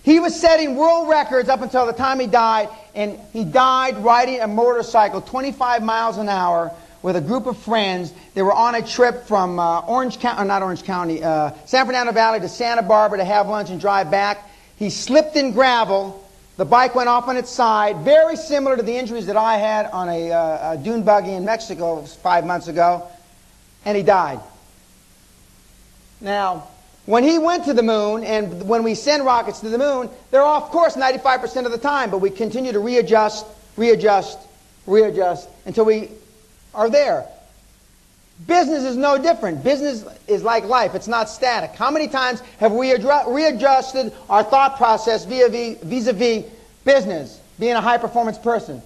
He was setting world records up until the time he died, and he died riding a motorcycle 25 miles an hour with a group of friends. They were on a trip from San Fernando Valley to Santa Barbara to have lunch and drive back. He slipped in gravel The bike went off on its side, very similar to the injuries that I had on a dune buggy in Mexico 5 months ago, and he died. Now, when he went to the moon, and when we send rockets to the moon, they're off course 95% of the time, but we continue to readjust, readjust, readjust until we are there. Business is no different. Business is like life. It's not static. How many times have we readjusted our thought process vis-a-vis business, being a high-performance person?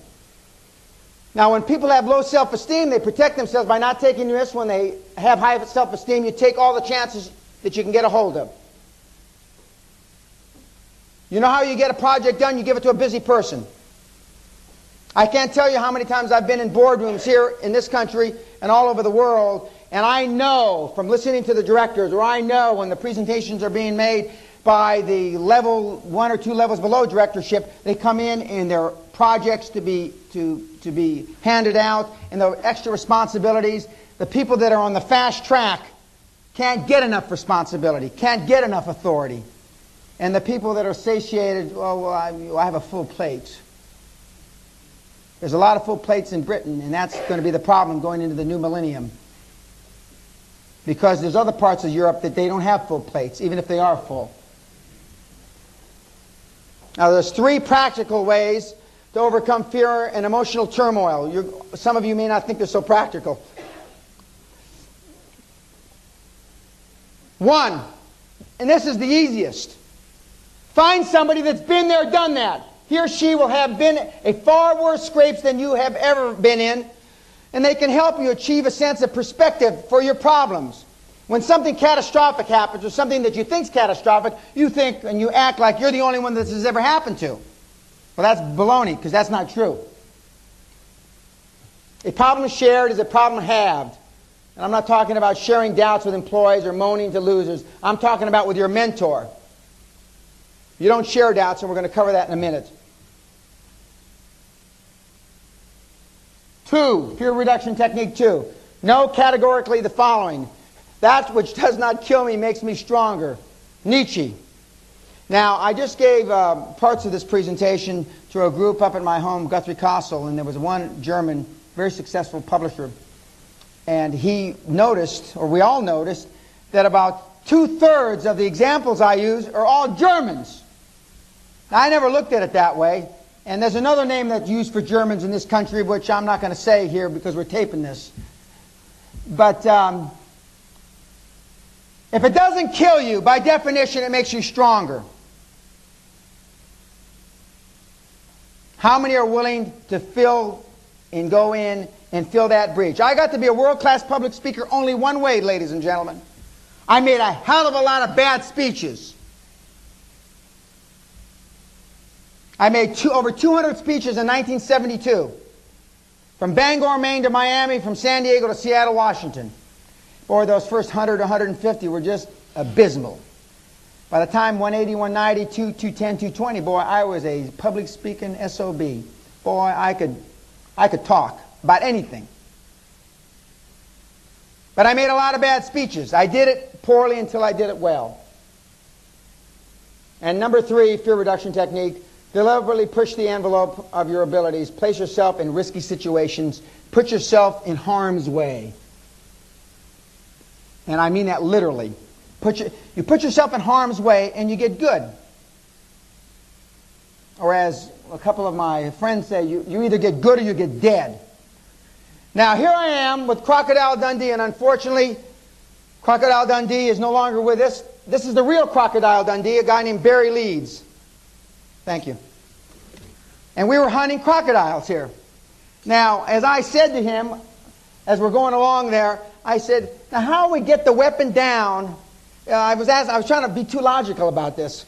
Now, when people have low self-esteem, they protect themselves by not taking risks. When they have high self-esteem, you take all the chances that you can get a hold of. You know how you get a project done? You give it to a busy person. I can't tell you how many times I've been in boardrooms here in this country and all over the world, and I know from listening to the directors, or I know when the presentations are being made by the level 1 or 2 levels below directorship, they come in and their projects to be handed out and the extra responsibilities. The people that are on the fast track can't get enough responsibility, can't get enough authority. And the people that are satiated, oh, well, I have a full plate. There's a lot of full plates in Britain, and that's going to be the problem going into the new millennium. Because there's other parts of Europe that they don't have full plates, even if they are full. Now, there's 3 practical ways to overcome fear and emotional turmoil. Some of you may not think they're so practical. 1, and this is the easiest. Find somebody that's been there, done that. He or she will have been a far worse scrapes than you have ever been in, and they can help you achieve a sense of perspective for your problems. When something catastrophic happens, or something that you think is catastrophic, you think and you act like you're the only one that this has ever happened to. Well, that's baloney, because that's not true. A problem shared is a problem halved. And I'm not talking about sharing doubts with employees or moaning to losers. I'm talking about with your mentor. You don't share doubts, and we're going to cover that in a minute. 2, fear reduction technique 2. Know categorically the following. That which does not kill me makes me stronger. Nietzsche. Now, I just gave parts of this presentation to a group up at my home, Guthrie Castle, and there was one German, very successful publisher. And he noticed, or we all noticed, that about 2/3 of the examples I use are all Germans. Now, I never looked at it that way. And there's another name that's used for Germans in this country, which I'm not going to say here because we're taping this. But if it doesn't kill you, by definition, it makes you stronger. How many are willing to fill and go in and fill that breach? I got to be a world-class public speaker only one way, ladies and gentlemen. I made a hell of a lot of bad speeches. I made over 200 speeches in 1972. From Bangor, Maine to Miami, from San Diego to Seattle, Washington. Boy, those first 100 or 150 were just abysmal. By the time 180, 190, 210, 220, boy, I was a public speaking SOB. Boy, I could talk about anything. But I made a lot of bad speeches. I did it poorly until I did it well. And number 3, fear reduction technique. Deliberately push the envelope of your abilities. Place yourself in risky situations. Put yourself in harm's way. And I mean that literally. You put yourself in harm's way and you get good. Or as a couple of my friends say, you either get good or you get dead. Now here I am with Crocodile Dundee, and unfortunately Crocodile Dundee is no longer with us. This is the real Crocodile Dundee, a guy named Barry Leeds. Thank you. And we were hunting crocodiles here. Now, as I said to him, as we're going along there, I said, now how do we get the weapon down? I was trying to be too logical about this.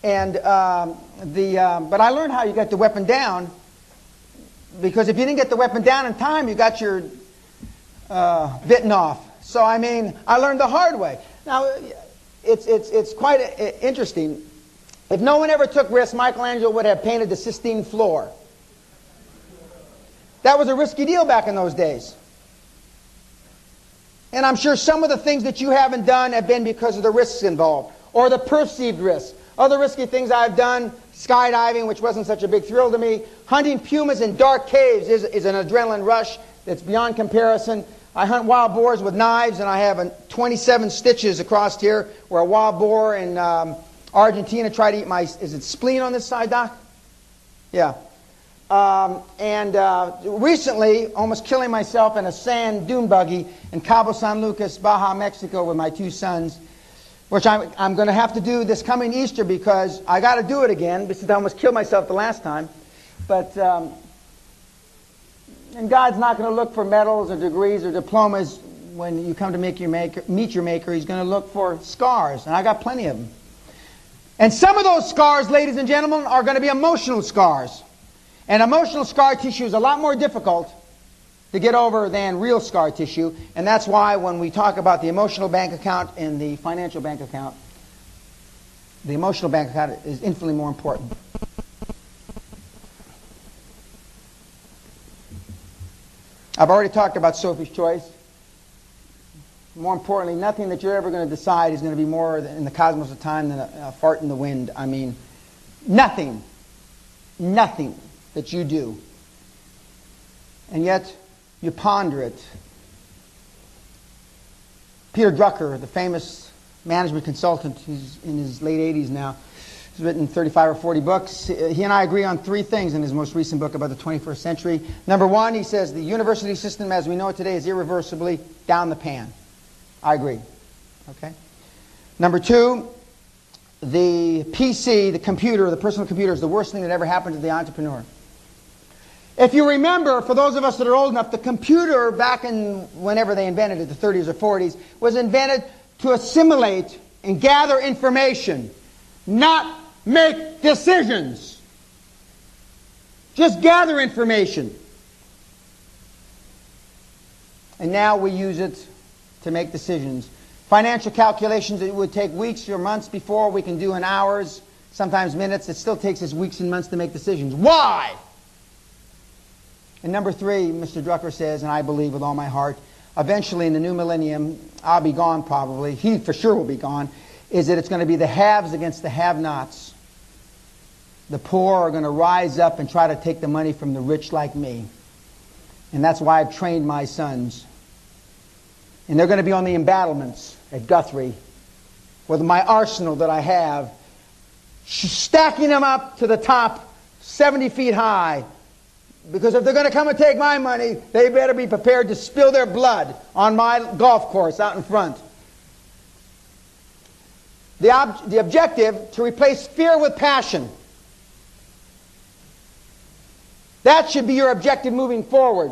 And but I learned how you get the weapon down, because if you didn't get the weapon down in time, you got your bitten off. So, I mean, I learned the hard way. Now, it's quite interesting. If no one ever took risks, Michelangelo would have painted the Sistine floor. That was a risky deal back in those days. And I'm sure some of the things that you haven't done have been because of the risks involved, or the perceived risks. Other risky things I've done, Skydiving, which wasn't such a big thrill to me. Hunting pumas in dark caves is an adrenaline rush that's beyond comparison. I hunt wild boars with knives, and I have 27 stitches across here where a wild boar in Argentina tried to eat my, is it spleen on this side, Doc? Yeah. Recently, almost killing myself in a sand dune buggy in Cabo San Lucas, Baja, Mexico with my 2 sons, which I'm going to have to do this coming Easter because I got to do it again because I almost killed myself the last time. But, and God's not going to look for medals or degrees or diplomas when you come to meet your Maker. He's going to look for scars, and I got plenty of them. And some of those scars, ladies and gentlemen, are going to be emotional scars. And emotional scar tissue is a lot more difficult to get over than real scar tissue. And that's why when we talk about the emotional bank account and the financial bank account, the emotional bank account is infinitely more important. I've already talked about Sophie's Choice. More importantly, nothing that you're ever going to decide is going to be more in the cosmos of time than a fart in the wind. I mean, nothing that you do. And yet, you ponder it. Peter Drucker, the famous management consultant, he's in his late 80s now, he's written 35 or 40 books. He and I agree on 3 things in his most recent book about the 21st century. Number 1, he says the university system as we know it today is irreversibly down the pan. I agree. Okay. Number 2, the PC, the computer, the personal computer is the worst thing that ever happened to the entrepreneur. If you remember, for those of us that are old enough, the computer back in whenever they invented it, the 30s or 40s, was invented to assimilate and gather information, not make decisions. Just gather information. And now we use it to make decisions. Financial calculations that would take weeks or months before we can do in hours, sometimes minutes. It still takes us weeks and months to make decisions. Why? And number 3, Mr. Drucker says, and I believe with all my heart, eventually in the new millennium, I'll be gone probably, he for sure will be gone, is that it's going to be the haves against the have-nots. The poor are going to rise up and try to take the money from the rich like me. And that's why I've trained my sons. And they're going to be on the embattlements at Guthrie with my arsenal that I have, stacking them up to the top 70 feet high. Because if they're going to come and take my money, they better be prepared to spill their blood on my golf course out in front. The objective, to replace fear with passion. That should be your objective moving forward.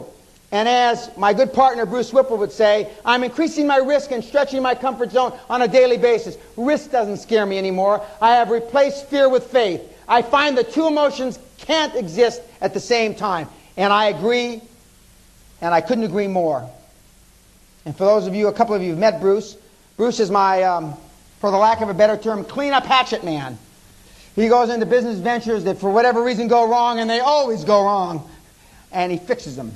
And as my good partner Bruce Whipple would say, I'm increasing my risk and stretching my comfort zone on a daily basis. Risk doesn't scare me anymore. I have replaced fear with faith. I find the 2 emotions can't exist at the same time. And I agree, and I couldn't agree more. And for those of you, a couple of you have met Bruce. Bruce is my, for the lack of a better term, clean-up hatchet man. He goes into business ventures that for whatever reason go wrong, and they always go wrong, and he fixes them.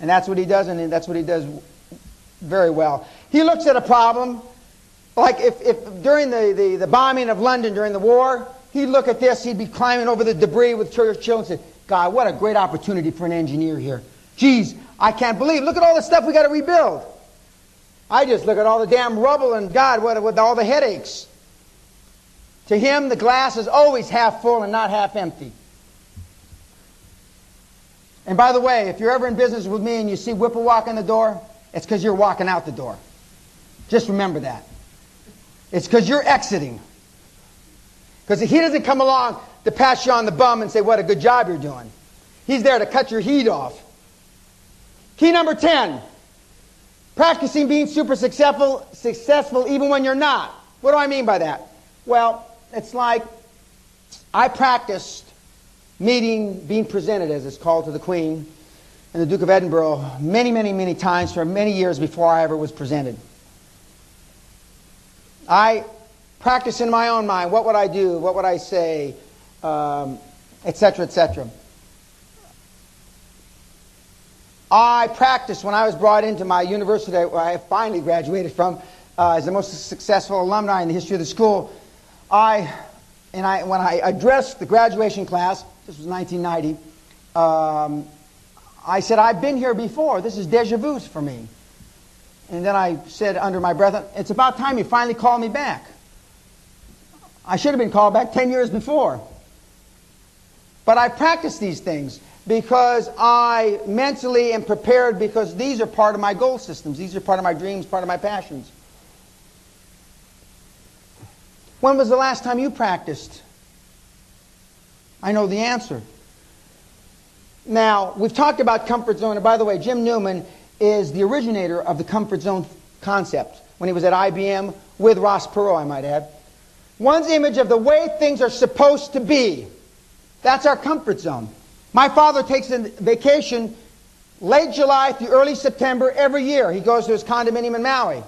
And that's what he does, and that's what he does very well. He looks at a problem, like if during the bombing of London during the war, he'd look at this, he'd be climbing over the debris with Churchill and say, God, what a great opportunity for an engineer here. Geez, I can't believe, look at all the stuff we got to rebuild. I just look at all the damn rubble and God, what with all the headaches. To him, the glass is always half full and not half empty. And by the way, if you're ever in business with me and you see Whipple walk in the door, it's because you're walking out the door. Just remember that. It's because you're exiting. Because he doesn't come along to pat you on the bum and say, what a good job you're doing. He's there to cut your heat off. Key number 10. Practicing being super successful even when you're not. What do I mean by that? Well, it's like I practiced being presented, as it's called, to the Queen and the Duke of Edinburgh many times for many years before I ever was presented. I practice in my own mind. What would I do? What would I say? Etc., etc. I practiced when I was brought into my university, where I finally graduated from, as the most successful alumni in the history of the school. I And when I addressed the graduation class, this was 1990, I said, I've been here before. This is déjà vu for me. And then I said under my breath, it's about time you finally called me back. I should have been called back 10 years before. But I practiced these things because I mentally am prepared, because these are part of my goal systems. These are part of my dreams, part of my passions. When was the last time you practiced? I know the answer. Now, we've talked about comfort zone. And by the way, Jim Newman is the originator of the comfort zone concept when he was at IBM with Ross Perot, I might add. One's image of the way things are supposed to be. That's our comfort zone. My father takes a vacation late July through early September every year. He goes to his condominium in Maui.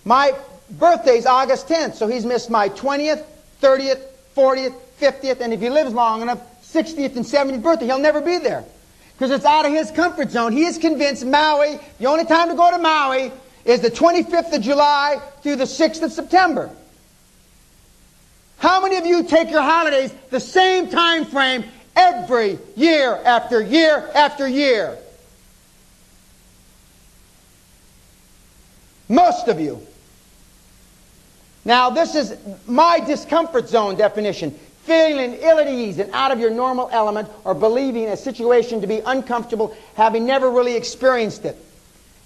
My birthday's August 10th, so he's missed my 20th, 30th, 40th, 50th, and if he lives long enough, 60th and 70th birthday. He'll never be there because it's out of his comfort zone. He is convinced Maui, the only time to go to Maui is the 25th of July through the 6th of September. How many of you take your holidays the same time frame every year after year after year? Most of you. Now, this is my discomfort zone definition. Feeling ill at ease and out of your normal element, or believing a situation to be uncomfortable, having never really experienced it.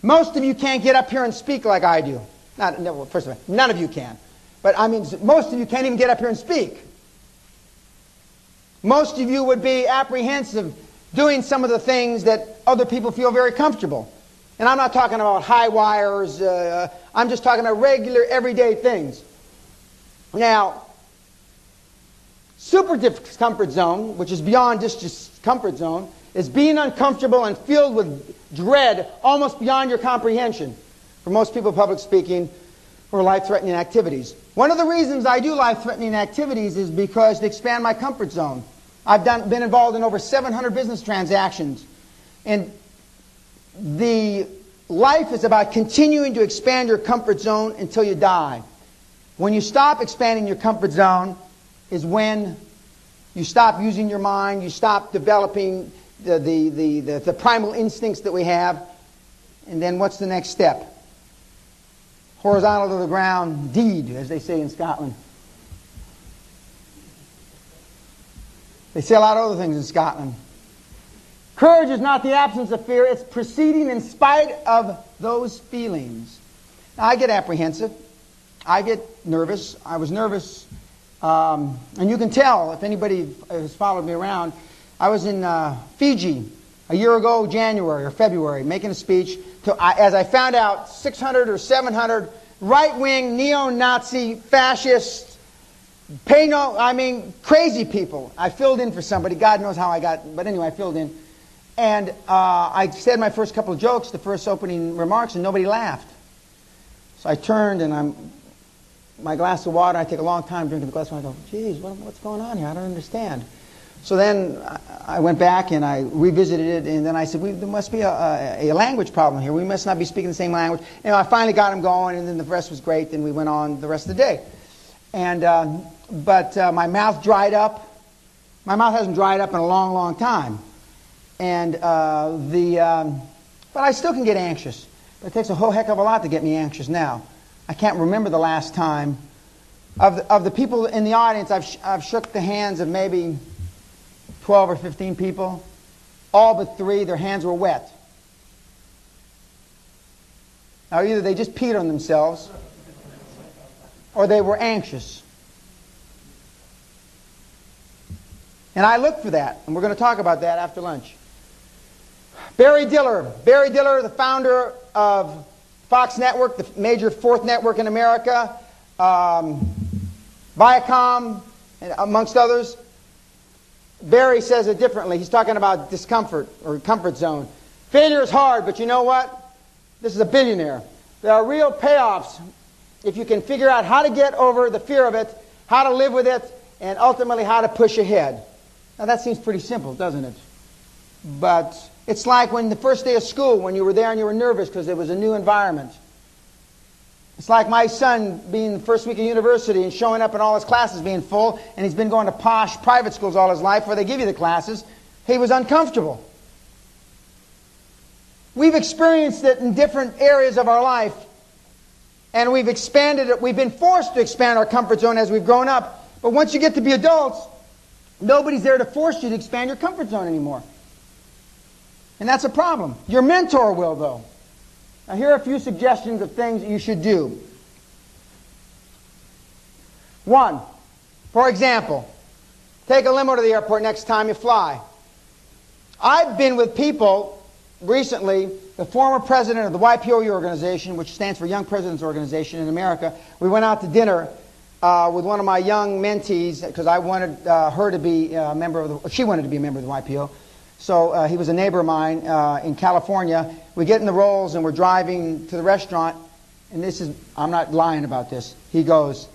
Most of you can't get up here and speak like I do. First of all, none of you can. But I mean, most of you can't even get up here and speak. Most of you would be apprehensive doing some of the things that other people feel very comfortable. And I'm not talking about high wires. I'm just talking about regular, everyday things. Now, super discomfort zone, which is beyond just discomfort zone, is being uncomfortable and filled with dread almost beyond your comprehension. For most people, public speaking or life-threatening activities. One of the reasons I do life-threatening activities is because they expand my comfort zone. I've been involved in over 700 business transactions. And the life is about continuing to expand your comfort zone until you die. When you stop expanding your comfort zone is when you stop using your mind, you stop developing the primal instincts that we have, and then what's the next step? Horizontal to the ground deed, as they say in Scotland. They say a lot of other things in Scotland. Courage is not the absence of fear, it's proceeding in spite of those feelings. Now, I get apprehensive. I get nervous. I was nervous. And you can tell, if anybody has followed me around, I was in Fiji a year ago, January or February, making a speech to, as I found out, 600 or 700 right-wing, neo-Nazi, fascist, crazy people. I filled in for somebody. God knows how I got, but anyway, I filled in. And I said my first couple of jokes, the first opening remarks, and nobody laughed. So I turned and my glass of water, I take a long time drinking the glass of water. I go, geez, what's going on here? I don't understand. So then I went back and I revisited it, and then I said, there must be a language problem here. We must not be speaking the same language. And I finally got him going, and then the rest was great, and we went on the rest of the day. And but my mouth dried up. My mouth hasn't dried up in a long, long time. And but I still can get anxious. But it takes a whole heck of a lot to get me anxious now. I can't remember the last time. Of the people in the audience, I've shook the hands of maybe 12 or 15 people. All but 3, their hands were wet. Now either they just peed on themselves or they were anxious. And I look for that, and we're going to talk about that after lunch. Barry Diller, the founder of Fox Network, the major fourth network in America, Viacom, and amongst others. Barry says it differently. He's talking about discomfort or comfort zone. Failure is hard, but you know what? This is a billionaire. There are real payoffs if you can figure out how to get over the fear of it, how to live with it, and ultimately how to push ahead. Now that seems pretty simple, doesn't it? But it's like when the first day of school, when you were there and you were nervous because it was a new environment. It's like my son being the first week of university and showing up and all his classes being full, and he's been going to posh private schools all his life where they give you the classes. He was uncomfortable. We've experienced it in different areas of our life, and we've expanded it. We've been forced to expand our comfort zone as we've grown up. But once you get to be adults, nobody's there to force you to expand your comfort zone anymore. And that's a problem. Your mentor will, though. Now, here are a few suggestions of things that you should do. 1, for example, take a limo to the airport next time you fly. I've been with people recently, the former president of the YPO organization, which stands for Young Presidents Organization in America. We went out to dinner with one of my young mentees because I wanted her to be a member of the, she wanted to be a member of the YPO. So he was a neighbor of mine in California. We get in the Rolls and we're driving to the restaurant, and this is, I'm not lying about this. He goes,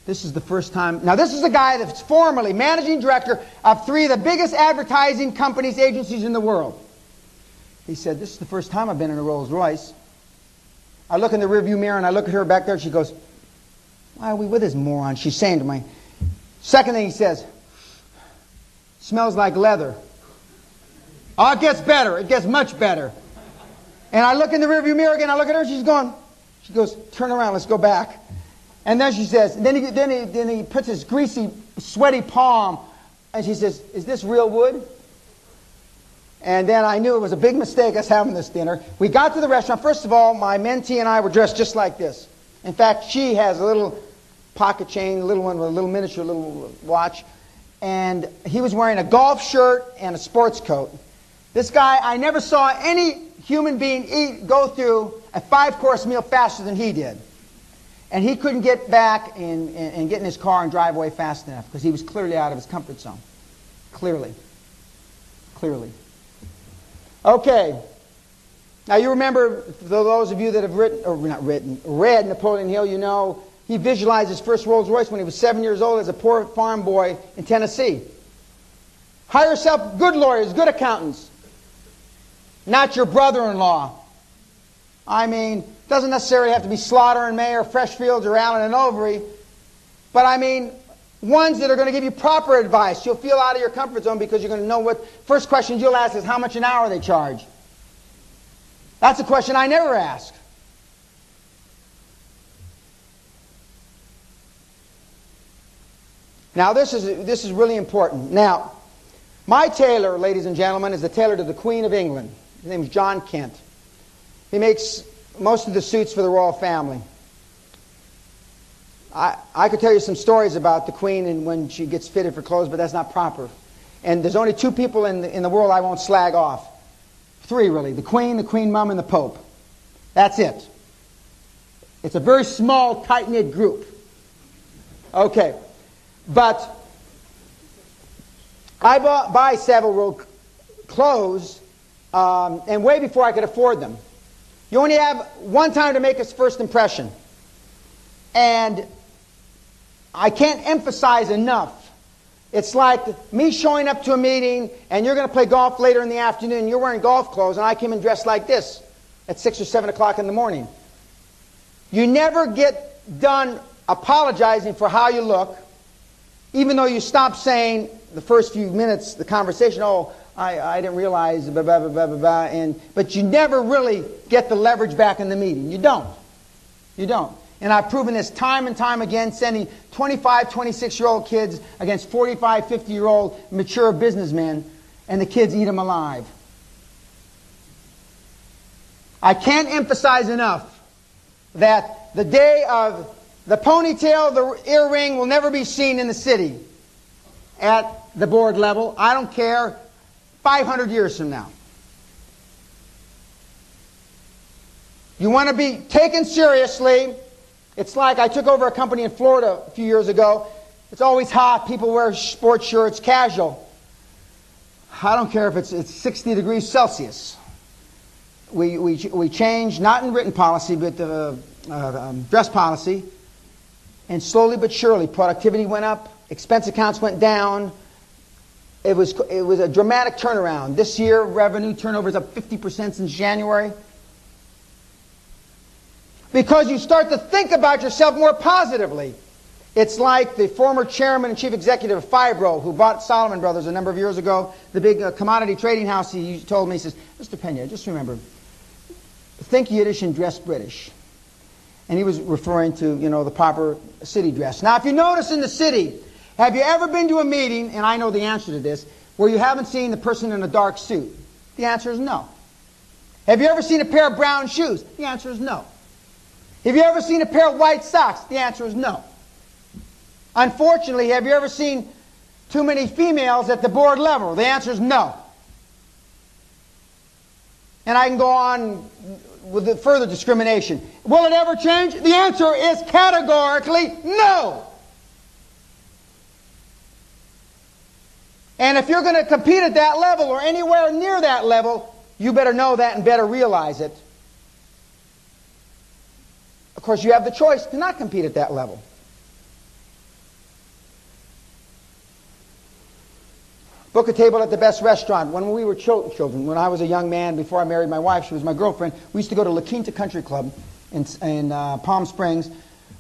this is the first time. Now this is a guy that's formerly managing director of 3 of the biggest advertising companies, agencies in the world. He said, this is the first time I've been in a Rolls Royce. I look in the rearview mirror and I look at her back there and she goes, why are we with this moron? She's saying to me. Second thing he says, smells like leather. Oh, it gets better. It gets much better. And I look in the rearview mirror again. I look at her. She's going. She goes, turn around. Let's go back. And then she says, then he puts his greasy, sweaty palm, and she says, is this real wood? And then I knew it was a big mistake us having this dinner. We got to the restaurant. First of all, my mentee and I were dressed just like this. In fact, she has a little pocket chain, a little one with a little miniature little watch. And he was wearing a golf shirt and a sports coat. This guy, I never saw any human being go through a 5-course meal faster than he did. And he couldn't get back and get in his car and drive away fast enough because he was clearly out of his comfort zone. Clearly. Okay. Now you remember, for those of you that have read Napoleon Hill, you know he visualized his first Rolls Royce when he was 7 years old as a poor farm boy in Tennessee. Hire yourself good lawyers, good accountants. Not your brother-in-law. I mean, doesn't necessarily have to be Slaughter and May or Freshfields or Allen and Overy. But I mean, ones that are going to give you proper advice. You'll feel out of your comfort zone because you're going to know what... First question you'll ask is how much an hour they charge. That's a question I never ask. Now this is really important. Now, my tailor, ladies and gentlemen, is the tailor to the Queen of England. His name is John Kent. He makes most of the suits for the royal family. I could tell you some stories about the Queen and when she gets fitted for clothes, but that's not proper. And there's only 2 people in the world I won't slag off. 3 really. The Queen Mum, and the Pope. That's it. It's a very small, tight-knit group. Okay. But I buy Savile Row clothes and way before I could afford them. You only have one time to make a first impression. And I can't emphasize enough. It's like me showing up to a meeting and you're going to play golf later in the afternoon and you're wearing golf clothes and I came in dressed like this at 6 or 7 o'clock in the morning. You never get done apologizing for how you look, even though you stop saying the first few minutes, the conversation, oh, I didn't realize, blah, blah, blah, blah, blah, blah, but you never really get the leverage back in the meeting. You don't. You don't. And I've proven this time and time again, sending 25, 26-year-old kids against 45, 50-year-old mature businessmen, and the kids eat them alive. I can't emphasize enough that the day of the ponytail, the earring will never be seen in the city at the board level. I don't care, 500 years from now. You want to be taken seriously. It's like I took over a company in Florida a few years ago. It's always hot. People wear sports shirts, casual. I don't care if it's 60 degrees Celsius. We changed, not in written policy, but dress policy. And slowly but surely, productivity went up. Expense accounts went down. It was a dramatic turnaround. This year, revenue turnover is up 50% since January. Because you start to think about yourself more positively. It's like the former chairman and chief executive of Fibro, who bought Solomon Brothers a number of years ago, the big commodity trading house. He told me, he says, Mr. Pena, just remember, think Yiddish and dress British. And he was referring to, the proper city dress. Now, if you notice in the city, have you ever been to a meeting, and I know the answer to this, where you haven't seen the person in a dark suit? The answer is no. Have you ever seen a pair of brown shoes? The answer is no. Have you ever seen a pair of white socks? The answer is no. Unfortunately, have you ever seen too many females at the board level? The answer is no. And I can go on with the further discrimination. Will it ever change? The answer is categorically no. And if you're going to compete at that level or anywhere near that level, you better know that and better realize it. Of course, you have the choice to not compete at that level. Book a table at the best restaurant. When we were children, when I was a young man, before I married my wife, she was my girlfriend, we used to go to La Quinta Country Club in Palm Springs.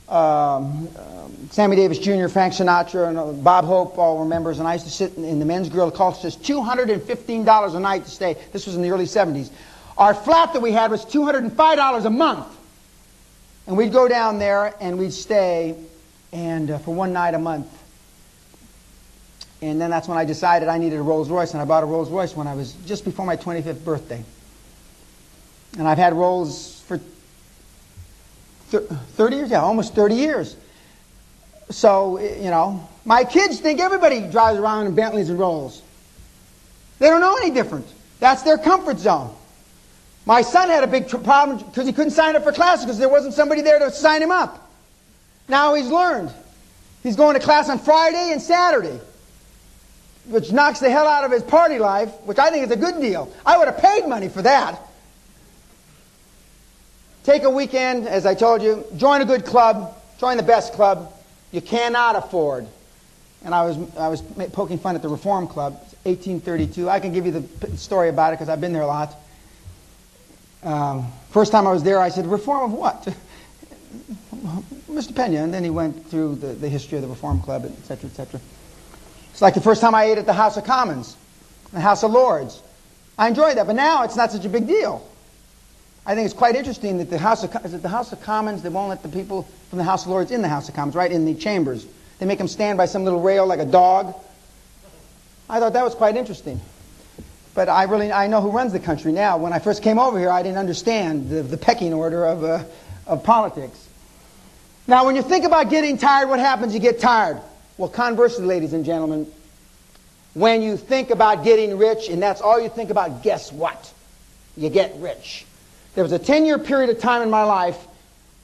Sammy Davis Jr., Frank Sinatra, and Bob Hope all were members, and I used to sit in the men's grill. It cost us $215 a night to stay. This was in the early 70s. Our flat that we had was $205 a month. And we'd go down there and we'd stay and for one night a month. And then that's when I decided I needed a Rolls Royce, and I bought a Rolls Royce when I was just before my 25th birthday. And I've had Rolls for 30 years, yeah, almost 30 years. So, my kids think everybody drives around in Bentleys and Rolls. They don't know any different. That's their comfort zone. My son had a big problem because he couldn't sign up for classes because there wasn't somebody there to sign him up. Now he's learned. He's going to class on Friday and Saturday, which knocks the hell out of his party life, which I think is a good deal. I would have paid money for that. Take a weekend, as I told you, join a good club, join the best club. You cannot afford. And I was poking fun at the Reform Club, 1832. I can give you the story about it because I've been there a lot. First time I was there, I said, reform of what? Mr. Pena. And then he went through the history of the Reform Club, et cetera, et cetera. It's like the first time I ate at the House of Commons, the House of Lords. I enjoyed that, but now it's not such a big deal. I think it's quite interesting that the House of Commons, they won't let the people from the House of Lords in the House of Commons, right, in the chambers. They make them stand by some little rail like a dog. I thought that was quite interesting. But I know who runs the country now. When I first came over here, I didn't understand the pecking order of politics. Now, when you think about getting tired, what happens? You get tired. Well, conversely, ladies and gentlemen, when you think about getting rich, and that's all you think about, guess what? You get rich. There was a 10-year period of time in my life,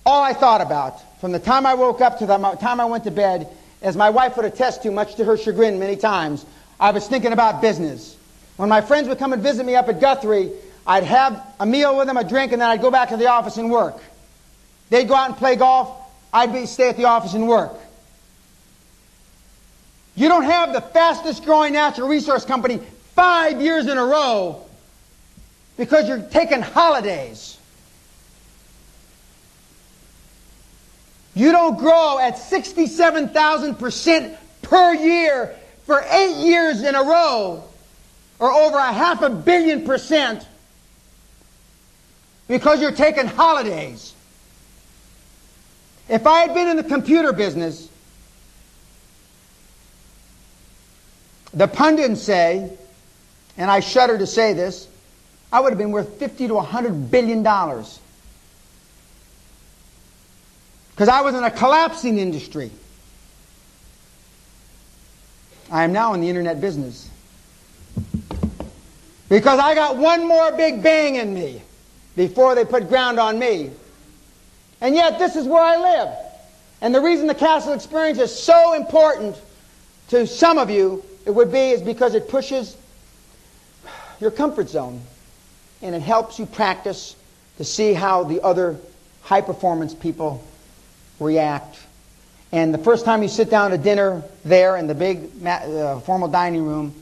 all I thought about, from the time I woke up to the time I went to bed, as my wife would attest to, much to her chagrin many times, I was thinking about business. When my friends would come and visit me up at Guthrie, I'd have a meal with them, a drink, and then I'd go back to the office and work. They'd go out and play golf. I'd stay at the office and work. You don't have the fastest growing natural resource company 5 years in a row because you're taking holidays. You don't grow at 67,000% per year for 8 years in a row, or over 500 million% because you're taking holidays. If I had been in the computer business, the pundits say, and I shudder to say this, I would have been worth $50 to $100 billion. Because I was in a collapsing industry. I am now in the internet business. Because I got one more big bang in me before they put ground on me. And yet this is where I live. And the reason the castle experience is so important to some of you, is because it pushes your comfort zone. And it helps you practice to see how the other high performance people react. And the first time you sit down to dinner there in the big formal dining room,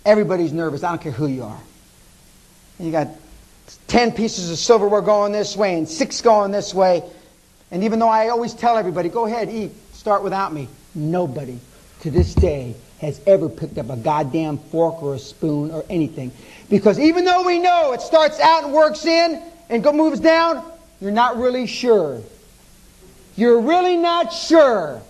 everybody's nervous. I don't care who you are. And you got 10 pieces of silverware going this way and 6 going this way. And even though I always tell everybody, go ahead, eat, start without me, nobody to this day has ever picked up a goddamn fork or a spoon or anything. Because even though we know it starts out and works in and moves down, you're not really sure. You're really not sure.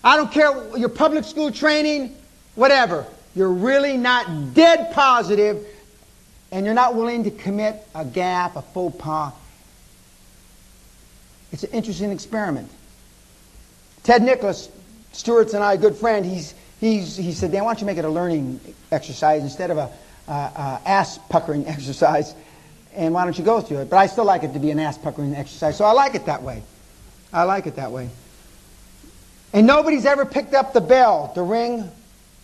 I don't care your public school training, whatever. You're really not dead positive, and you're not willing to commit a gaffe, a faux pas. It's an interesting experiment. Ted Nicholas, Stewart's and I, a good friend, he said, Dan, why don't you make it a learning exercise instead of a ass-puckering exercise, and why don't you go through it? But I still like it to be an ass-puckering exercise, so I like it that way. I like it that way. And nobody's ever picked up the bell, the ring,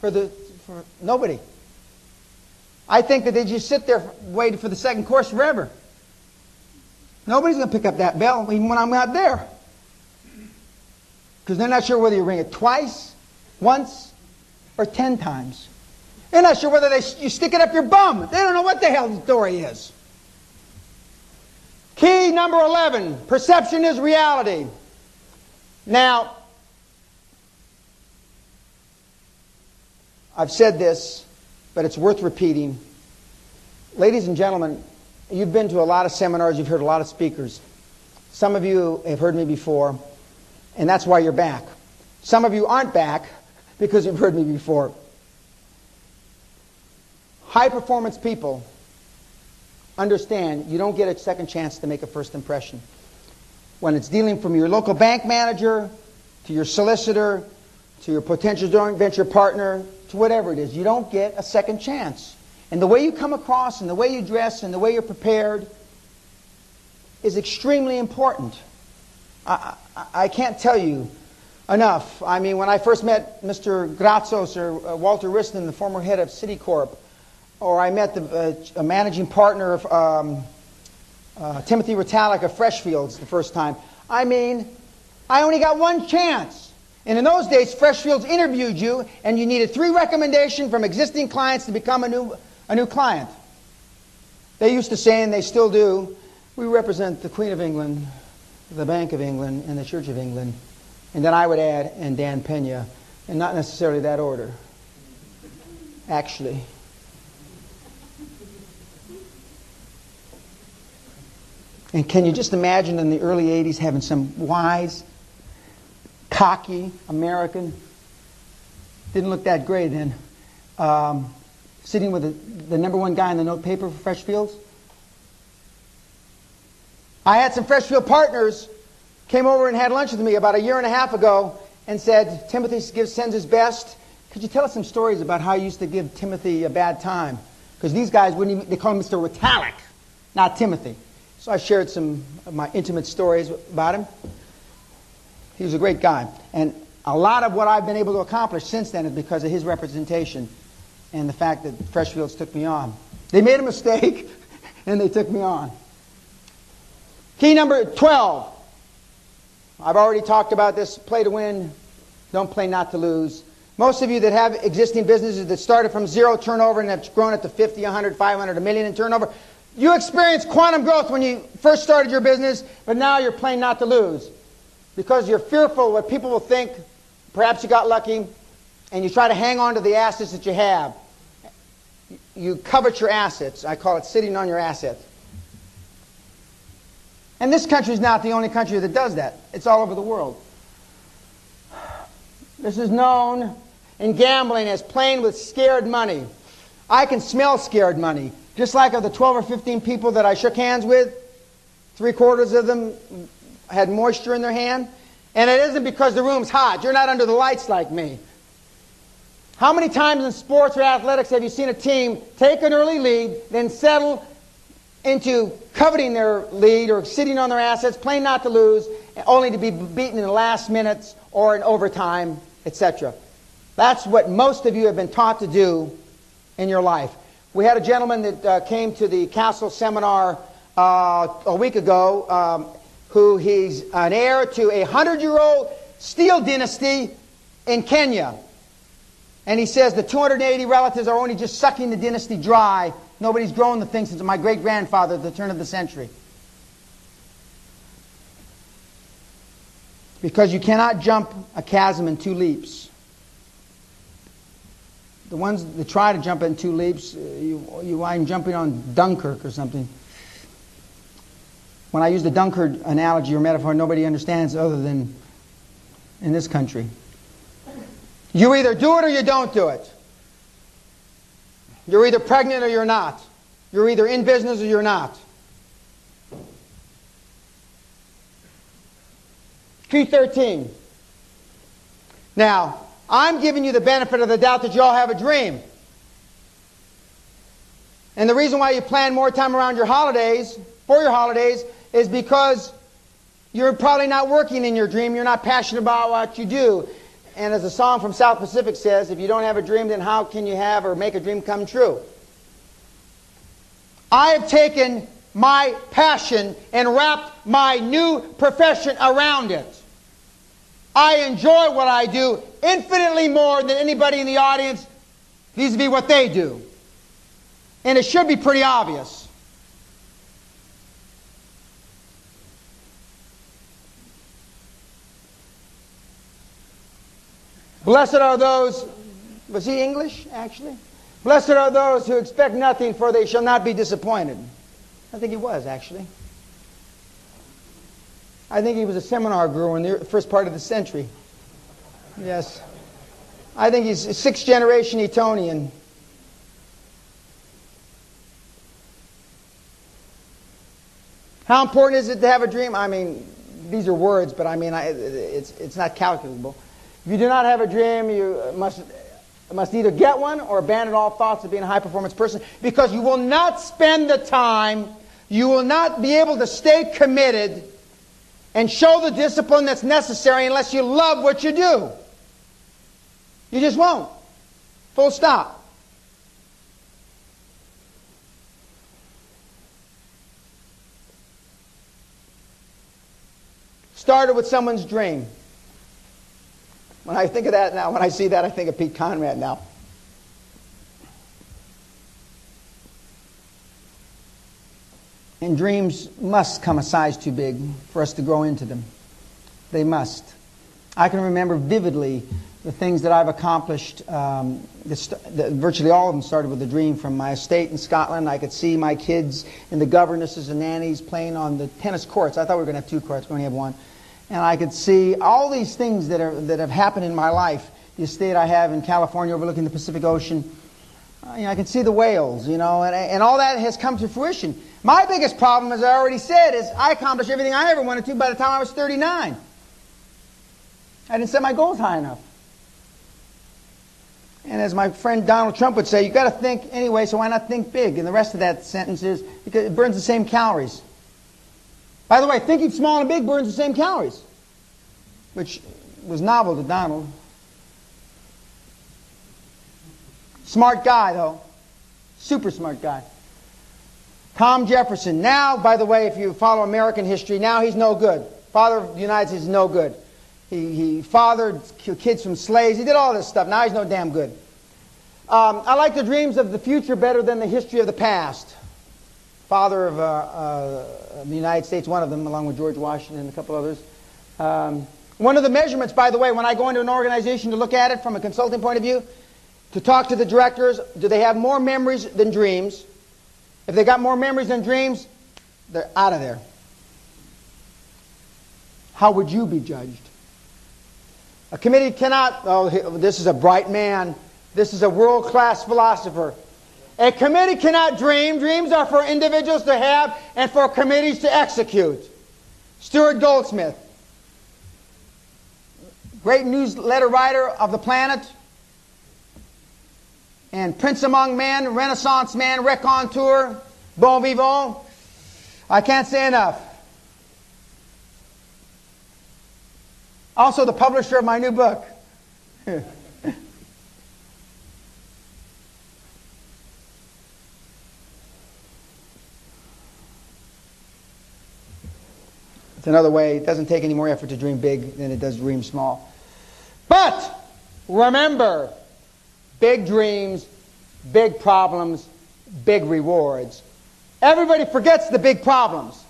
for nobody. I think that they just sit there waiting for the second course forever. Nobody's going to pick up that bell even when I'm not there. Because they're not sure whether you ring it twice, once, or 10 times. They're not sure whether you stick it up your bum. They don't know what the hell the story is. Key number 11, perception is reality. Now, I've said this, but it's worth repeating. Ladies and gentlemen, you've been to a lot of seminars, you've heard a lot of speakers. Some of you have heard me before, and that's why you're back. Some of you aren't back because you've heard me before. High-performance people understand you don't get a second chance to make a first impression. When it's dealing from your local bank manager, to your solicitor, to your potential joint venture partner, to whatever it is, you don't get a second chance. And the way you come across, and the way you dress, and the way you're prepared is extremely important. I can't tell you enough. I mean, when I first met Mr. Gratsos or Walter Wriston, the former head of Citicorp, or I met a managing partner of Timothy Ritalik of Freshfields the first time. I mean, I only got one chance. And in those days, Freshfields interviewed you, and you needed 3 recommendations from existing clients to become a new client. They used to say, and they still do, we represent the Queen of England, the Bank of England, and the Church of England. And then I would add, and Dan Pena, and not necessarily that order, actually. And can you just imagine in the early 80s having some wise, cocky American, didn't look that great then, sitting with the number 1 guy in the note paper for Freshfields? I had some Freshfield partners came over and had lunch with me about a year and a half ago and said, Timothy sends his best. Could you tell us some stories about how you used to give Timothy a bad time? Because these guys wouldn't even, they call him Mr. Ritalik, not Timothy. So I shared some of my intimate stories about him. He was a great guy. And a lot of what I've been able to accomplish since then is because of his representation and the fact that Freshfields took me on. They made a mistake, and they took me on. Key number 12. I've already talked about this. Play to win. Don't play not to lose. Most of you that have existing businesses that started from 0 turnover and have grown it to 50, 100, 500, $1 million in turnover, you experienced quantum growth when you first started your business, but now you're playing not to lose. Because you're fearful of what people will think. Perhaps you got lucky, and you try to hang on to the assets that you have. You covet your assets. I call it sitting on your assets. And this country is not the only country that does that. It's all over the world. This is known in gambling as playing with scared money. I can smell scared money. Just like of the 12 or 15 people that I shook hands with, 3/4 of them had moisture in their hand. And it isn't because the room's hot. You're not under the lights like me. How many times in sports or athletics have you seen a team take an early lead, then settle into coveting their lead or sitting on their assets, playing not to lose, only to be beaten in the last minutes or in overtime, etc.? That's what most of you have been taught to do in your life. We had a gentleman that came to the Castle seminar a week ago, who he's an heir to a 100-year-old steel dynasty in Kenya. And he says the 280 relatives are only just sucking the dynasty dry Nobody's grown the thing since my great-grandfather at the turn of the century. Because you cannot jump a chasm in 2 leaps. The ones that try to jump in 2 leaps, you wind jumping on Dunkirk or something. When I use the Dunkirk analogy or metaphor, nobody understands other than in this country. You either do it or you don't do it. You're either pregnant or you're not. You're either in business or you're not. Key 13. Now, I'm giving you the benefit of the doubt that you all have a dream. And the reason why you plan more time around your holidays, for your holidays, is because you're probably not working in your dream. You're not passionate about what you do. And as a song from South Pacific says, if you don't have a dream, then how can you have or make a dream come true? I have taken my passion and wrapped my new profession around it. I enjoy what I do infinitely more than anybody in the audience vis-a-vis what they do. And it should be pretty obvious. Blessed are those, was he English actually? Blessed are those who expect nothing, for they shall not be disappointed. I think he was actually. I think he was a seminar guru in the first part of the century. Yes. I think he's a 6th generation Etonian. How important is it to have a dream? I mean, these are words, but I mean, it's not calculable. If you do not have a dream, you must either get one or abandon all thoughts of being a high-performance person, because you will not spend the time, you will not be able to stay committed and show the discipline that's necessary unless you love what you do. You just won't. Full stop. Started with someone's dream. When I think of that now, when I see that, I think of Pete Conrad now. And dreams must come a size too big for us to grow into them. They must. I can remember vividly the things that I've accomplished. Virtually all of them started with a dream. From my estate in Scotland, I could see my kids and the governesses and nannies playing on the tennis courts. I thought we were going to have 2 courts. We only have 1. And I could see all these things that have happened in my life. The estate I have in California overlooking the Pacific Ocean. I can see the whales, and all that has come to fruition. My biggest problem, as I already said, is I accomplished everything I ever wanted to by the time I was 39. I didn't set my goals high enough. And as my friend Donald Trump would say, you've got to think anyway, so why not think big? And the rest of that sentence is, because it burns the same calories. By the way, thinking small and big burns the same calories, which was novel to Donald. Smart guy, though. Super smart guy. Tom Jefferson. Now, by the way, if you follow American history, now he's no good. Father of the United States is no good. He fathered kids from slaves. He did all this stuff. Now he's no damn good. I like the dreams of the future better than the history of the past. Father of the United States, one of them, along with George Washington and a couple others. One of the measurements, by the way, when I go into an organization to look at it from a consulting point of view, to talk to the directors, do they have more memories than dreams? If they got more memories than dreams, they're out of there. How would you be judged? A committee cannot, oh, this is a bright man. This is a world-class philosopher. A committee cannot dream. Dreams are for individuals to have and for committees to execute. Stuart Goldsmith, great newsletter writer of the planet, and Prince Among Men, Renaissance man, raconteur, bon vivant. I can't say enough. Also the publisher of my new book. It's another way. It doesn't take any more effort to dream big than it does to dream small. But remember, big dreams, big problems, big rewards. Everybody forgets the big problems.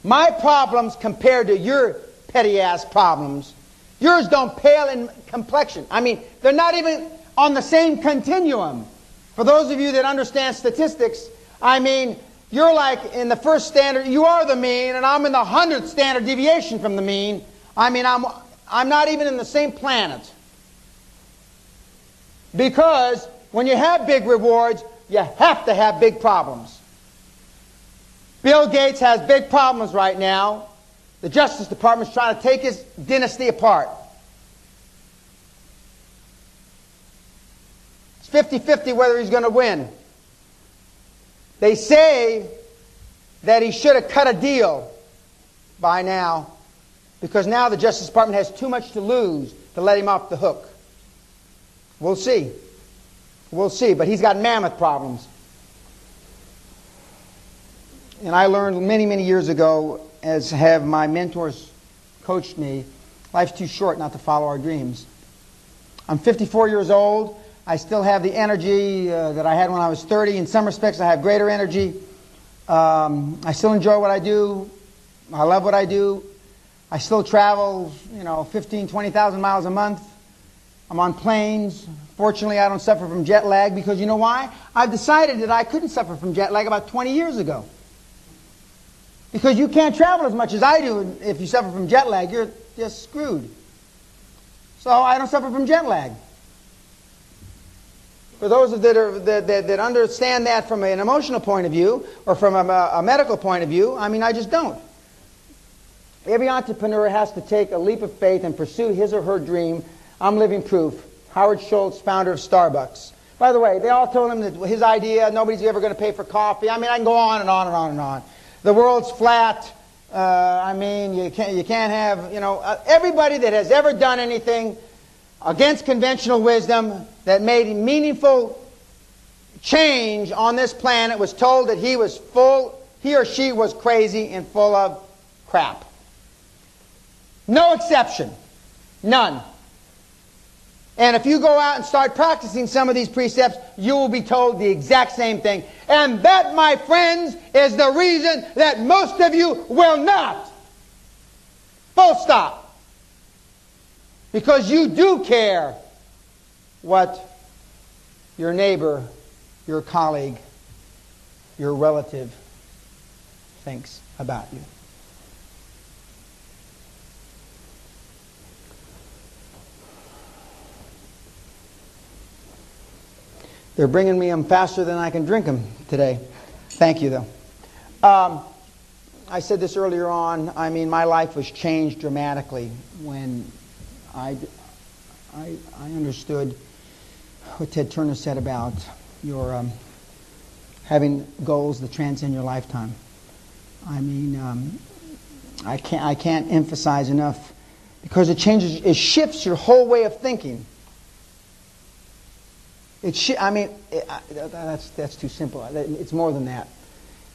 My problems compared to your petty-ass problems, yours don't pale in complexion. I mean, they're not even on the same continuum. For those of you that understand statistics, I mean, you're like in the first standard, you are the mean, and I'm in the 100th standard deviation from the mean. I mean, I'm not even in the same planet. Because when you have big rewards, you have to have big problems. Bill Gates has big problems right now. The Justice Department is trying to take his dynasty apart. It's 50-50 whether he's going to win. They say that he should have cut a deal by now, because now the Justice Department has too much to lose to let him off the hook. We'll see. We'll see. But he's got mammoth problems. And I learned many, many years ago, as have my mentors coached me, life's too short not to follow our dreams. I'm 54 years old. I still have the energy that I had when I was 30. In some respects, I have greater energy. I still enjoy what I do. I love what I do. I still travel, 15, 20,000 miles a month. I'm on planes. Fortunately, I don't suffer from jet lag, because you know why? I've decided that I couldn't suffer from jet lag about 20 years ago. Because you can't travel as much as I do. If you suffer from jet lag, you're just screwed. So I don't suffer from jet lag. For those that understand that from an emotional point of view, or from a medical point of view, I just don't. Every entrepreneur has to take a leap of faith and pursue his or her dream. I'm living proof. Howard Schultz, founder of Starbucks. By the way, they all told him that his idea, nobody's ever going to pay for coffee. I can go on and on and on and on. The world's flat. You can't have, everybody that has ever done anything against conventional wisdom that made meaningful change on this planet was told that he or she was crazy and full of crap. No exception. None. And if you go out and start practicing some of these precepts, you will be told the exact same thing. And that, my friends, is the reason that most of you will not. Full stop. Because you do care what your neighbor, your colleague, your relative thinks about you. They're bringing me them faster than I can drink them today. Thank you, though. I said this earlier on. My life was changed dramatically when I understood what Ted Turner said about your having goals that transcend your lifetime. I can't emphasize enough, because it shifts your whole way of thinking. That's too simple. It's more than that.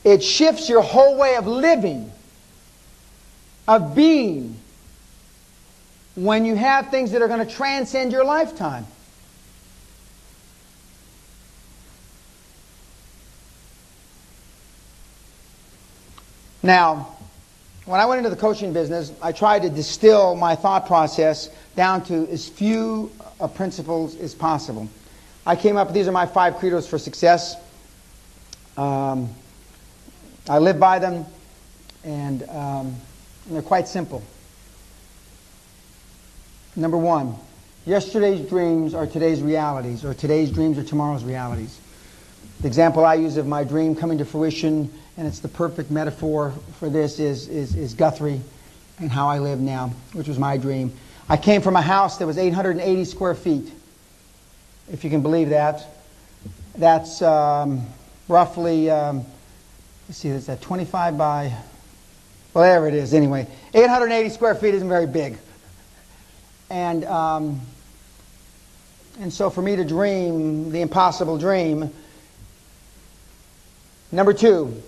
It shifts your whole way of living, of being, when you have things that are going to transcend your lifetime. Now, when I went into the coaching business, I tried to distill my thought process down to as few principles as possible. I came up with, these are my 5 credos for success. I live by them, and they're quite simple. Number 1, yesterday's dreams are today's realities, or today's dreams are tomorrow's realities. The example I use of my dream coming to fruition, and it's the perfect metaphor for this, is Guthrie and how I live now, which was my dream. I came from a house that was 880 square feet. If you can believe that. That's roughly, let's see, is that 25 by, whatever it is, anyway. 880 square feet isn't very big. And so for me to dream the impossible dream. Number 2,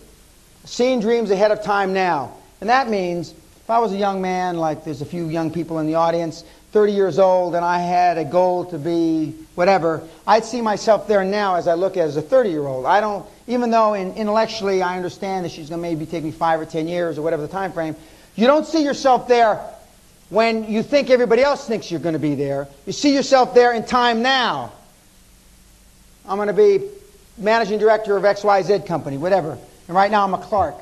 seeing dreams ahead of time now. And that means, if I was a young man, like there's a few young people in the audience, 30 years old and I had a goal to be whatever, I'd see myself there now as I look at as a 30-year-old. I don't, even though intellectually I understand that she's going to maybe take me 5 or 10 years or whatever the time frame, you don't see yourself there when you think everybody else thinks you're going to be there. You see yourself there in time now. I'm going to be managing director of XYZ company, whatever. And right now I'm a clerk.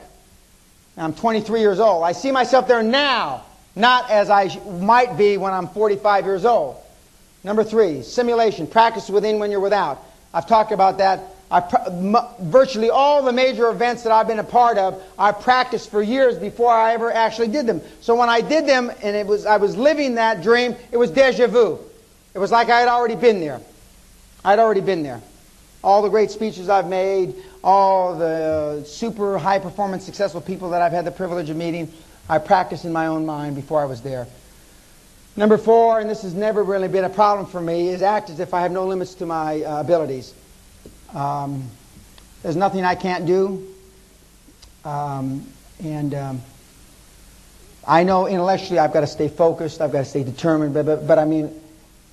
And I'm 23 years old. I see myself there now, not as I might be when I'm 45 years old. Number 3, simulation. Practice within when you're without. I've talked about that. Virtually all the major events that I've been a part of, I practiced for years before I ever actually did them. So when I did them and I was living that dream, it was déjà vu. It was like I had already been there. I'd already been there. All the great speeches I've made, all the super high-performance, successful people that I've had the privilege of meeting, I practiced in my own mind before I was there. Number 4, and this has never really been a problem for me, is act as if I have no limits to my abilities. There's nothing I can't do. I know intellectually I've got to stay focused, I've got to stay determined, but I mean,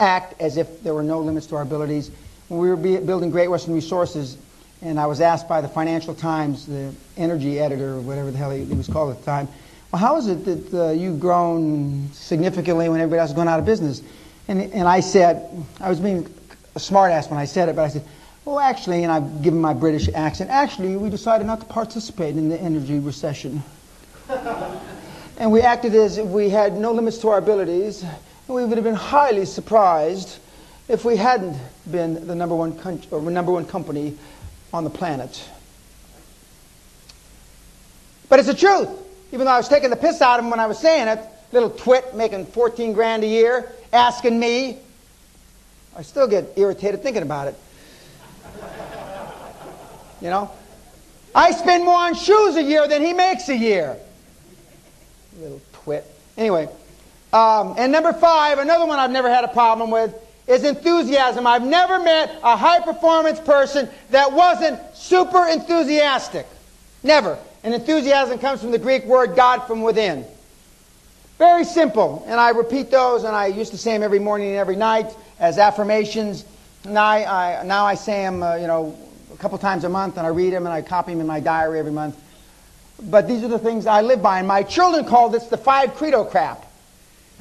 act as if there were no limits to our abilities. When we were building Great Western Resources, and I was asked by the Financial Times, the energy editor, or whatever the hell he was called at the time, well, how is it that you've grown significantly when everybody else is going out of business? And I said, I was being a smart ass when I said it, but I said, well, actually, and I've given my British accent, actually, we decided not to participate in the energy recession. And we acted as if we had no limits to our abilities, and we would have been highly surprised if we hadn't been the number one company on the planet. But it's the truth. Even though I was taking the piss out of him when I was saying it, little twit making 14 grand a year, asking me, I still get irritated thinking about it. You know? I spend more on shoes a year than he makes a year. Little twit. Anyway, and number 5, another one I've never had a problem with, is enthusiasm. I've never met a high-performance person that wasn't super enthusiastic. Never. And enthusiasm comes from the Greek word God from within. Very simple. And I repeat those, and I used to say them every morning and every night as affirmations. Now I say them, a couple times a month, and I read them, and I copy them in my diary every month. But these are the things I live by. And my children call this the 5 credo crap.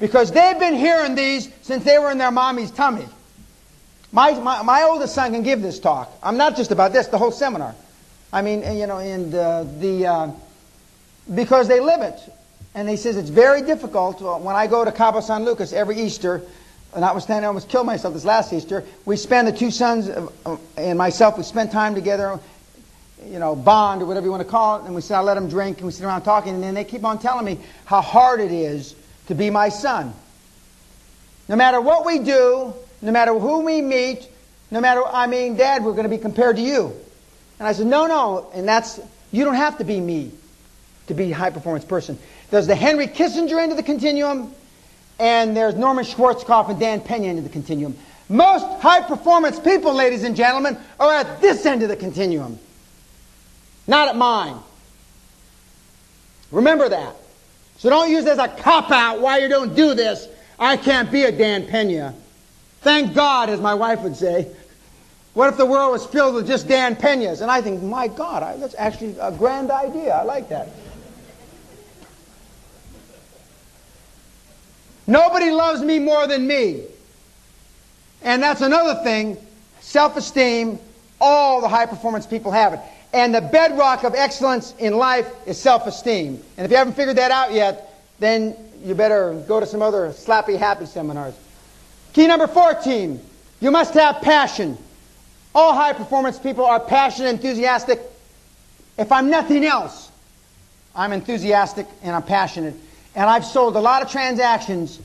Because they've been hearing these since they were in their mommy's tummy. My oldest son can give this talk. I'm not just about this, the whole seminar. I mean, because they live it. And he says it's very difficult. When I go to Cabo San Lucas every Easter, notwithstanding I almost killed myself this last Easter, we spend, the 2 sons and myself, we spend time together, bond or whatever you want to call it, and I let them drink, and we sit around talking, and then they keep on telling me how hard it is to be my son. No matter what we do, no matter who we meet, Dad, we're going to be compared to you. And I said, no, and you don't have to be me to be a high-performance person. There's the Henry Kissinger end of the continuum, and there's Norman Schwarzkopf and Dan Pena end of the continuum. Most high-performance people, ladies and gentlemen, are at this end of the continuum, not at mine. Remember that. So don't use it as a cop-out why you don't do this. I can't be a Dan Pena. Thank God, as my wife would say. What if the world was filled with just Dan Penas? And I think, my God, that's actually a grand idea. I like that. Nobody loves me more than me. And that's another thing. Self-esteem, all the high-performance people have it. And the bedrock of excellence in life is self-esteem. And if you haven't figured that out yet, then you better go to some other slappy, happy seminars. Key number 14, you must have passion. All high-performance people are passionate, enthusiastic. If I'm nothing else, I'm enthusiastic and I'm passionate. And I've sold a lot of transactions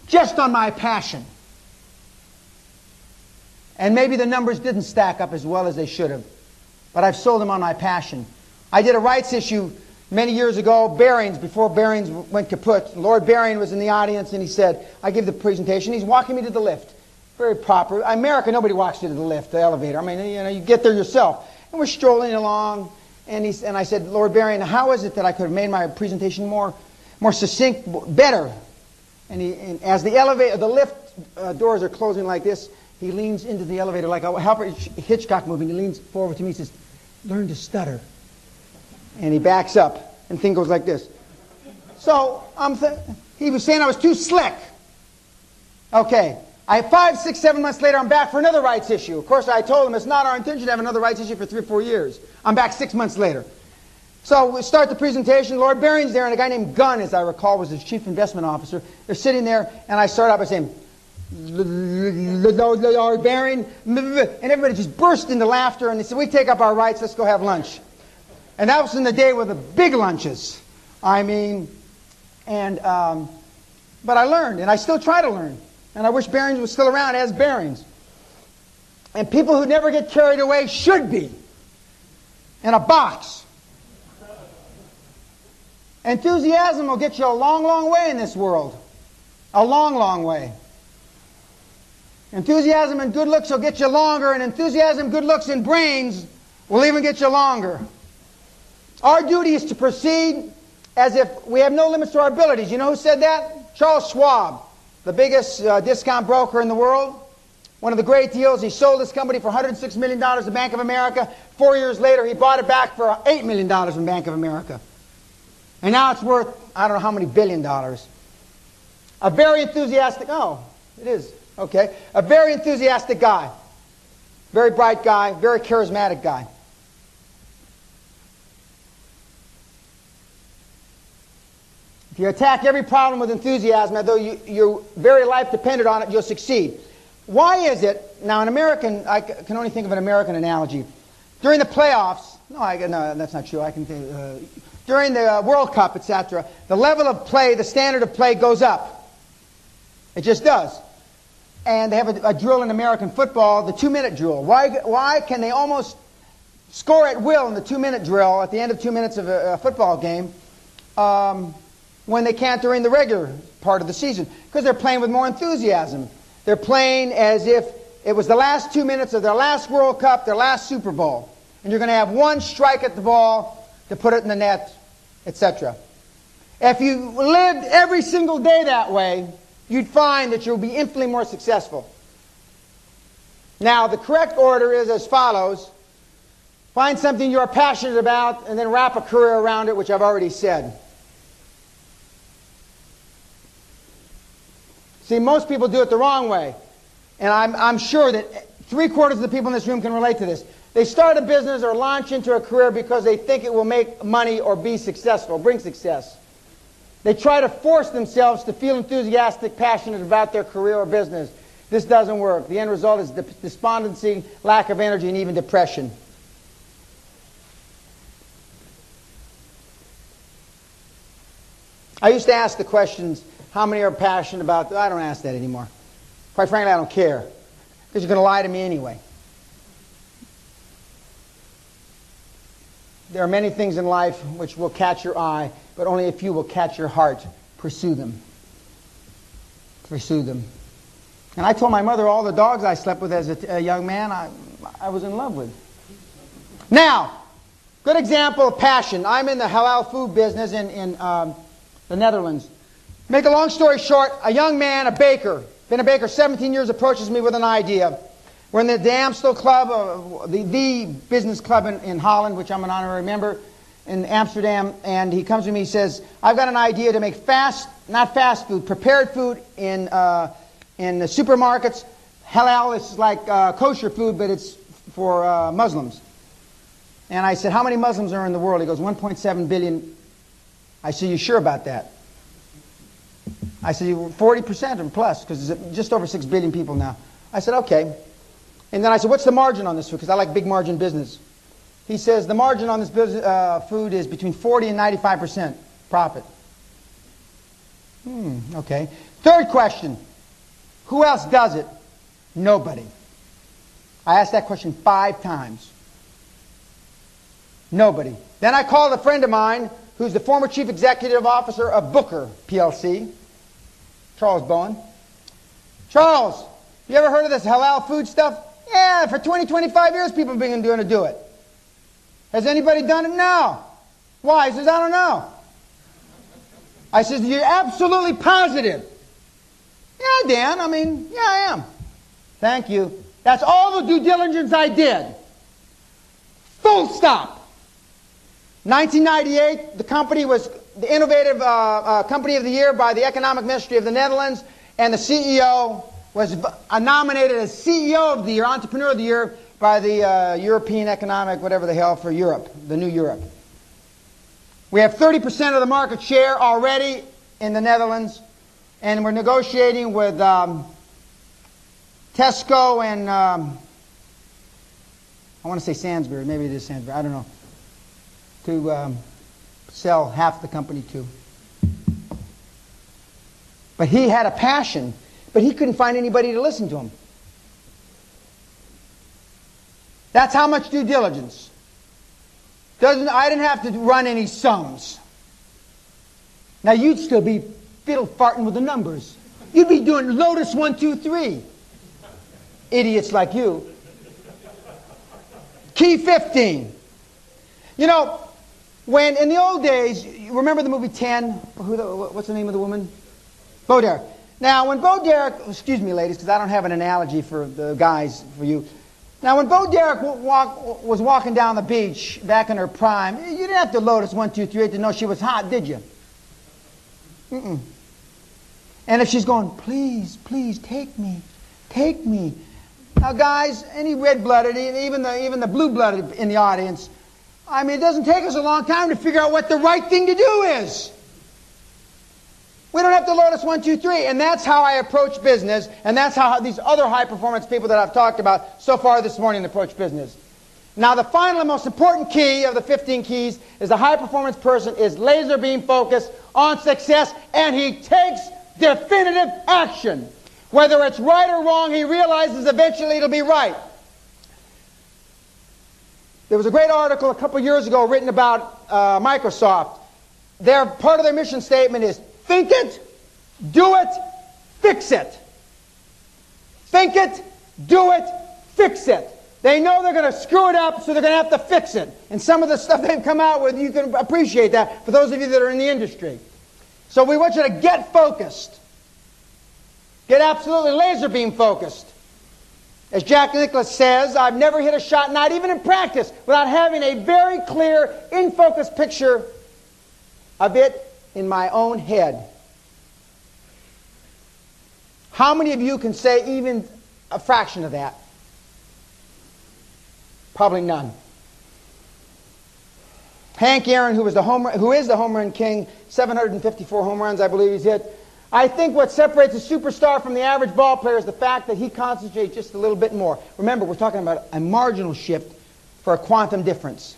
just on my passion. And maybe the numbers didn't stack up as well as they should have. But I've sold them on my passion. I did a rights issue many years ago, Barings, before Barings went kaput. Lord Baring was in the audience, and he said, I give the presentation. He's walking me to the lift. Very proper. America, nobody walks you to the lift, the elevator. I mean, you get there yourself. And we're strolling along, and I said, Lord Baring, how is it that I could have made my presentation more succinct, better? And as the lift doors are closing like this, he leans into the elevator like a Alfred Hitchcock movie. And he leans forward to me and says, "Learn to stutter." And he backs up, and the thing goes like this. So he was saying I was too slick. Okay. 5, 6, 7 months later, I'm back for another rights issue. Of course, I told him it's not our intention to have another rights issue for 3 or 4 years. I'm back 6 months later. So we start the presentation. Lord Baring's there, and a guy named Gunn, as I recall, was his chief investment officer. They're sitting there, and I start out by saying, "Lord Baring," and everybody just burst into laughter, and they said, "We take up our rights, let's go have lunch." And that was in the day with the big lunches. I mean, but I learned, and I still try to learn. And I wish Barings was still around as Barings. And people who never get carried away should be in a box. Enthusiasm will get you a long, long way in this world. A long, long way. Enthusiasm and good looks will get you longer, and enthusiasm, good looks, and brains will even get you longer. Our duty is to proceed as if we have no limits to our abilities. You know who said that? Charles Schwab, the biggest discount broker in the world. One of the great deals. He sold his company for $106 million to Bank of America. 4 years later, he bought it back for $8 million from Bank of America. And now it's worth, I don't know how many $billion. A very enthusiastic, it is, okay. A very enthusiastic guy. Very bright guy, very charismatic guy. If you attack every problem with enthusiasm, as though your very life depended on it, you'll succeed. Why is it, now I can only think of an American analogy. During the playoffs, no, that's not true. I can think, during the World Cup, etc., the level of play, the standard of play goes up. It just does. And they have a drill in American football, the 2-minute drill. Why can they almost score at will in the 2-minute drill at the end of 2 minutes of a football game when they can't during the regular part of the season? Because they're playing with more enthusiasm. They're playing as if it was the last 2 minutes of their last World Cup, their last Super Bowl. And you're going to have one strike at the ball to put it in the net, etc. If you lived every single day that way, you'd find that you'll be infinitely more successful. Now, the correct order is as follows. Find something you're passionate about, and then wrap a career around it, which I've already said. See, most people do it the wrong way. And I'm sure that 3/4 of the people in this room can relate to this. They start a business or launch into a career because they think it will make money or be successful, bring success. They try to force themselves to feel enthusiastic, passionate about their career or business. This doesn't work. The end result is despondency, lack of energy, and even depression. I used to ask the questions, how many are passionate about... I don't ask that anymore. Quite frankly, I don't care. Because you're going to lie to me anyway. There are many things in life which will catch your eye, but only a few will catch your heart. Pursue them. Pursue them. And I told my mother all the dogs I slept with as a young man I was in love with. Now, good example of passion. I'm in the halal food business in the Netherlands. Make a long story short, a young man, a baker, been a baker 17 years, approaches me with an idea. We're in the Amstel Club, the business club in Holland, which I'm an honorary member, in Amsterdam, and he comes to me, he says, I've got an idea to make not fast food, prepared food in the supermarkets. Halal is like kosher food, but it's for Muslims. And I said, how many Muslims are in the world? He goes, 1.7 billion. I said, you sure about that? I said, 40% or plus, because there's just over 6 billion people now. I said, okay. And then I said, what's the margin on this food? Because I like big margin business. He says, the margin on this food is between 40 and 95% profit. Okay. Third question. Who else does it? Nobody. I asked that question 5 times. Nobody. Then I called a friend of mine who's the former chief executive officer of Booker PLC, Charles Bowen. Charles, you ever heard of this halal food stuff? Yeah, for 20, 25 years people have been doing to do it. Has anybody done it? No. Why? He says, I don't know. I said, you're absolutely positive. Yeah, Dan, yeah, I am. Thank you. That's all the due diligence I did. Full stop. 1998, the company was the Innovative Company of the Year by the Economic Ministry of the Netherlands, and the CEO was nominated as CEO of the Year, Entrepreneur of the Year, by the European Economic, whatever the hell, for Europe, the new Europe. We have 30% of the market share already in the Netherlands, and we're negotiating with Tesco and I want to say Sainsbury, maybe it is Sainsbury, I don't know, to sell half the company to. But he had a passion, but he couldn't find anybody to listen to him. That's how much due diligence. I didn't have to run any sums. Now you'd still be fiddle farting with the numbers. You'd be doing Lotus 1, 2, 3. Idiots like you. Key 15. You know, when in the old days, you remember the movie 10? What's the name of the woman? Bo Derek. Now, when Bo Derek, excuse me, ladies, because I don't have an analogy for the guys, for you. Now, when Bo Derek was walking down the beach back in her prime, you didn't have to Lotus 1, 2, 3 to know she was hot, did you? Mm-mm. And if she's going, please, please, take me, take me. Now, guys, any red-blooded, even the blue-blooded in the audience, it doesn't take us a long time to figure out what the right thing to do is. We don't have to Lotus 1, 2, 3. And that's how I approach business, and that's how these other high-performance people that I've talked about so far this morning approach business. Now, the final and most important key of the 15 keys is the high-performance person is laser beam focused on success, and he takes definitive action. Whether it's right or wrong, he realizes eventually it'll be right. There was a great article a couple years ago written about Microsoft. Part of their mission statement is think it, do it, fix it. Think it, do it, fix it. They know they're going to screw it up, so they're going to have to fix it. And some of the stuff they've come out with, you can appreciate that for those of you that are in the industry. So we want you to get focused. Get absolutely laser beam focused. As Jack Nicklaus says, I've never hit a shot, not even in practice, without having a very clear, in-focus picture of it in my own head. How many of you can say even a fraction of that? Probably none. Hank Aaron, who is the home run king, 754 home runs I believe he's hit. I think what separates a superstar from the average ball player is the fact that he concentrates just a little bit more. Remember, we're talking about a marginal shift for a quantum difference.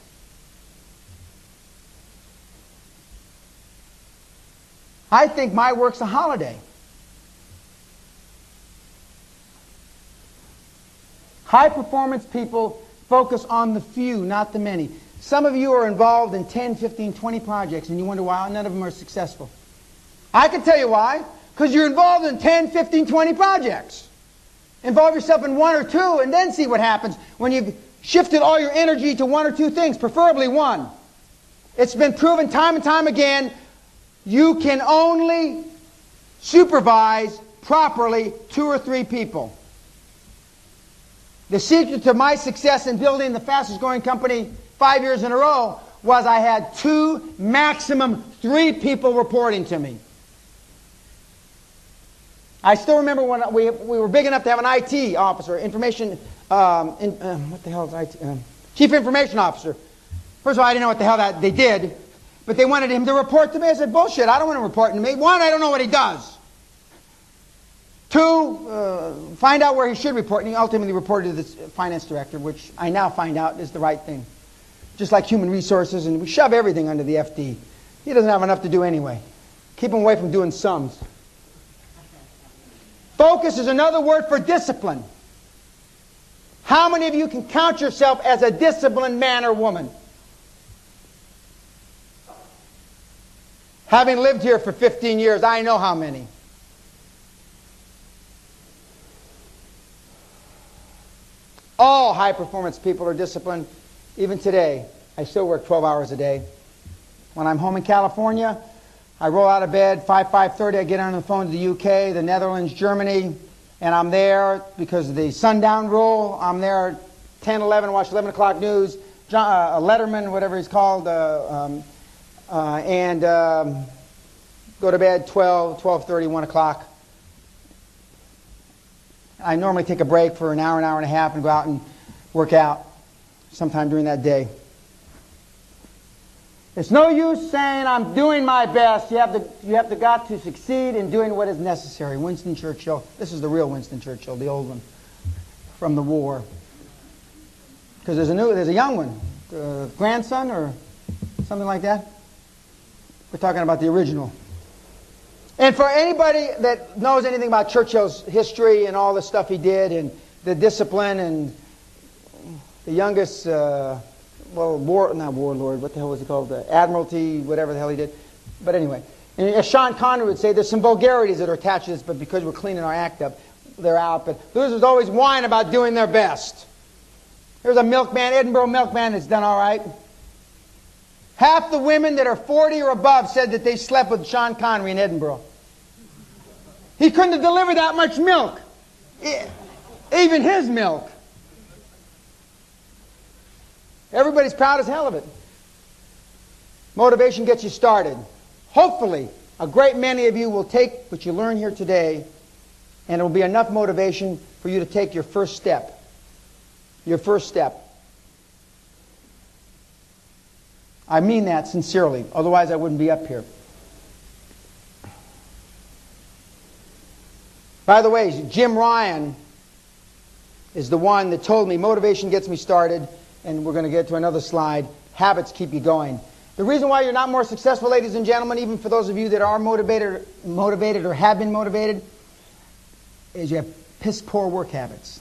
I think my work's a holiday. High-performance people focus on the few, not the many. Some of you are involved in 10, 15, 20 projects, and you wonder why none of them are successful. I can tell you why. Because you're involved in 10, 15, 20 projects. Involve yourself in one or two, and then see what happens when you've shifted all your energy to one or two things, preferably one. It's been proven time and time again, you can only supervise properly 2 or 3 people. The secret to my success in building the fastest growing company 5 years in a row was I had 2, maximum 3 people reporting to me. I still remember when we were big enough to have an IT officer, what the hell is IT? Chief Information Officer. First of all, I didn't know what the hell that they did, but they wanted him to report to me. I said, bullshit, I don't want him reporting to me. 1, I don't know what he does. 2, find out where he should report, and he ultimately reported to the finance director, which I now find out is the right thing. Just like human resources, and we shove everything under the FD. He doesn't have enough to do anyway. Keep him away from doing sums. Focus is another word for discipline. How many of you can count yourself as a disciplined man or woman? Having lived here for 15 years, I know how many. All high-performance people are disciplined. Even today, I still work 12 hours a day. When I'm home in California, I roll out of bed, 5:30, I get on the phone to the UK, the Netherlands, Germany, and I'm there because of the sundown rule. I'm there 10, 11, watch 11 o'clock news, Letterman, whatever he's called, and go to bed 12, 12:30, 1 o'clock. I normally take a break for an hour and a half and go out and work out sometime during that day. It's no use saying I'm doing my best. You have got to succeed in doing what is necessary. Winston Churchill. This is the real Winston Churchill, the old one from the war. Because there's a young one, grandson or something like that. We're talking about the original. And for anybody that knows anything about Churchill's history and all the stuff he did and the discipline and the youngest, not warlord, what the hell was he called? The Admiralty, whatever the hell he did. But anyway, and as Sean Connery would say, there's some vulgarities that are attached to this, but because we're cleaning our act up, they're out. But losers always whine about doing their best. There's a milkman, Edinburgh milkman, that's done all right. Half the women that are 40 or above said that they slept with Sean Connery in Edinburgh. He couldn't have delivered that much milk. Even his milk. Everybody's proud as hell of it. Motivation gets you started. Hopefully, a great many of you will take what you learn here today, and it will be enough motivation for you to take your first step. Your first step. I mean that sincerely. Otherwise, I wouldn't be up here. By the way, Jim Ryan is the one that told me motivation gets me started, and we're going to get to another slide. Habits keep you going. The reason why you're not more successful, ladies and gentlemen, even for those of you that are motivated or have been motivated, is you have piss poor work habits.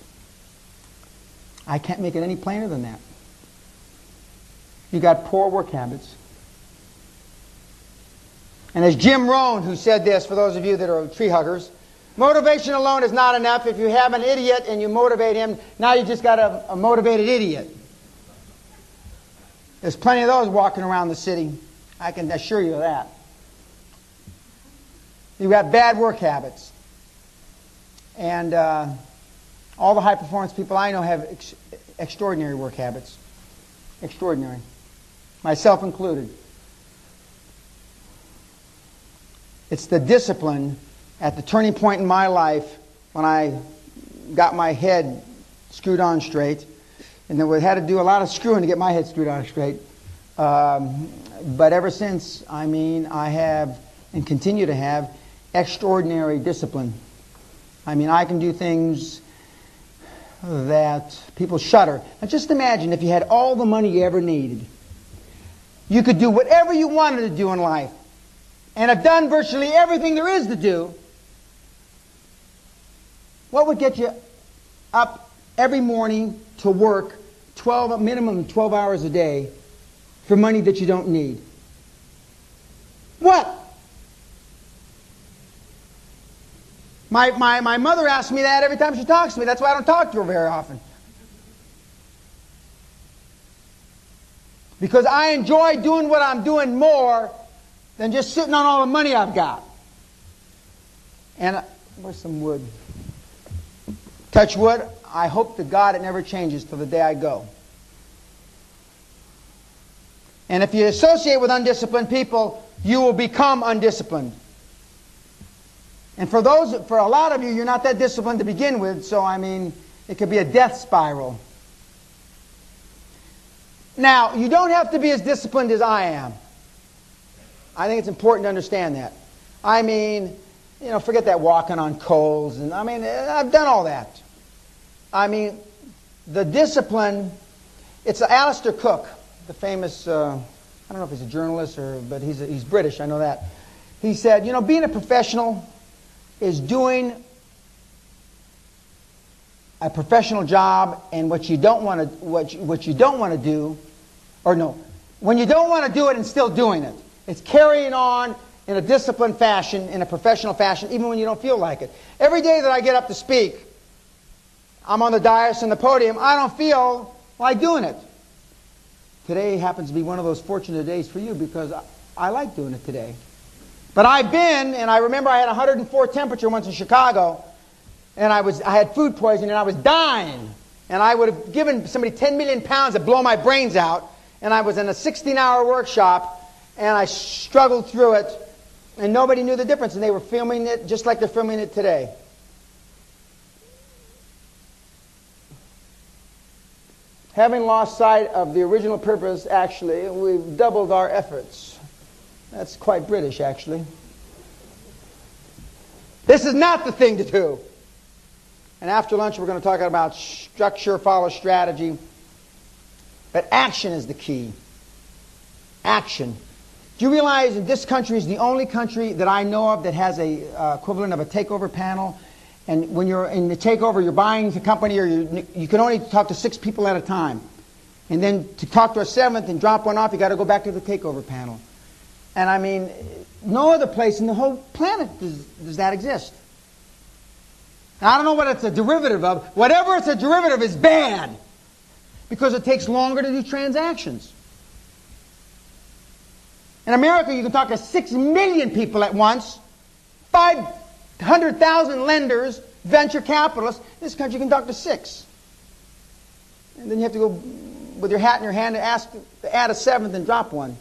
I can't make it any plainer than that. You got poor work habits. And as Jim Rohn, who said this, for those of you that are tree huggers, motivation alone is not enough. If you have an idiot and you motivate him, now you just got a motivated idiot. There's plenty of those walking around the city. I can assure you of that. You've got bad work habits. And all the high-performance people I know have extraordinary work habits. Extraordinary. Myself included. It's the discipline at the turning point in my life when I got my head screwed on straight. And then we had to do a lot of screwing to get my head screwed on straight. But ever since, I have and continue to have extraordinary discipline. I can do things that people shudder. Now just imagine if you had all the money you ever needed. You could do whatever you wanted to do in life and have done virtually everything there is to do. What would get you up every morning to work minimum 12 hours a day for money that you don't need? What? My mother asks me that every time she talks to me. That's why I don't talk to her very often. Because I enjoy doing what I'm doing more than just sitting on all the money I've got. And where's some wood? Touch wood. I hope to God it never changes till the day I go. And if you associate with undisciplined people, you will become undisciplined. And for a lot of you, you're not that disciplined to begin with, so it could be a death spiral. Now, you don't have to be as disciplined as I am. I think it's important to understand that. Forget that walking on coals, and I've done all that. The discipline, it's Alistair Cook, the famous, I don't know if he's a journalist, but he's British, I know that. He said, being a professional is doing a professional job, and when you don't want to do it and still doing it. It's carrying on in a disciplined fashion, in a professional fashion, even when you don't feel like it. Every day that I get up to speak, I'm on the dais and the podium, I don't feel like doing it. Today happens to be one of those fortunate days for you because I like doing it today. But I've been, and I remember I had 104 temperature once in Chicago, and I had food poisoning, and I was dying. And I would have given somebody 10 million pounds to blow my brains out. And I was in a 16-hour workshop, and I struggled through it, and nobody knew the difference. And they were filming it just like they're filming it today. Having lost sight of the original purpose, actually, we've doubled our efforts. That's quite British, actually. This is not the thing to do. And after lunch, we're going to talk about structure, follow strategy. But action is the key. Action. Do you realize that this country is the only country that I know of that has a equivalent of a takeover panel? And when you're in the takeover, you're buying the company, or you can only talk to 6 people at a time. And then to talk to a 7th and drop one off, you got to go back to the takeover panel. And I mean, no other place in the whole planet does that exist. Now, I don't know what it's a derivative of. Whatever it's a derivative is bad, because it takes longer to do transactions. In America, you can talk to 6 million people at once, 500,000 lenders, venture capitalists. In this country, you can talk to 6. And then you have to go with your hat in your hand and ask to add a 7th and drop one.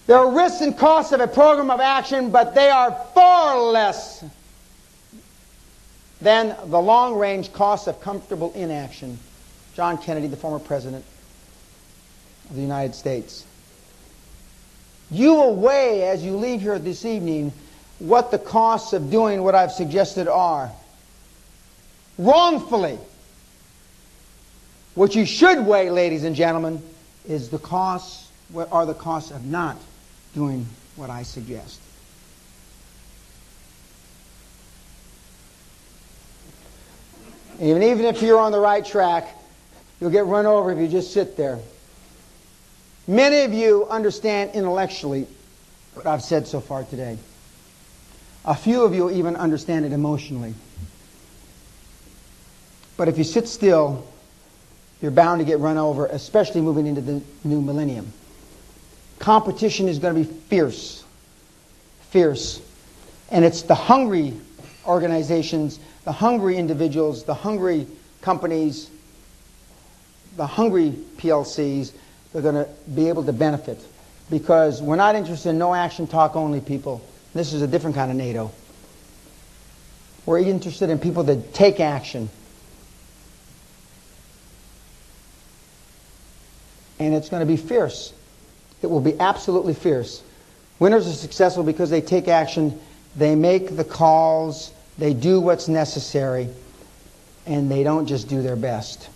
There are risks and costs of a program of action, but they are far less than the long-range costs of comfortable inaction. John Kennedy, the former president of the United States. You will weigh, as you leave here this evening, what the costs of doing what I've suggested are. Wrongfully. What you should weigh, ladies and gentlemen, is the costs, what are the costs of not doing what I suggest. Even if you're on the right track, you'll get run over if you just sit there. Many of you understand intellectually what I've said so far today. A few of you even understand it emotionally. But if you sit still, you're bound to get run over, especially moving into the new millennium. Competition is going to be fierce. Fierce. And it's the hungry organizations, the hungry individuals, the hungry companies, the hungry PLCs that are going to be able to benefit. Because we're not interested in no action, talk only people. This is a different kind of NATO. We're interested in people that take action. And it's going to be fierce. It will be absolutely fierce. Winners are successful because they take action, they make the calls, they do what's necessary, and they don't just do their best.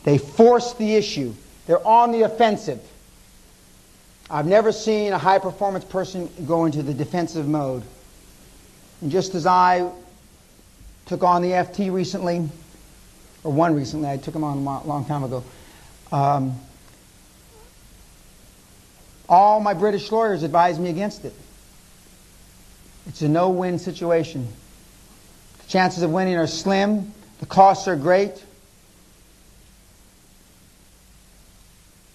They force the issue. They're on the offensive. I've never seen a high-performance person go into the defensive mode. And just as I took on the FT recently, or one recently, I took him on a long time ago, all my British lawyers advised me against it. It's a no-win situation. The chances of winning are slim. The costs are great.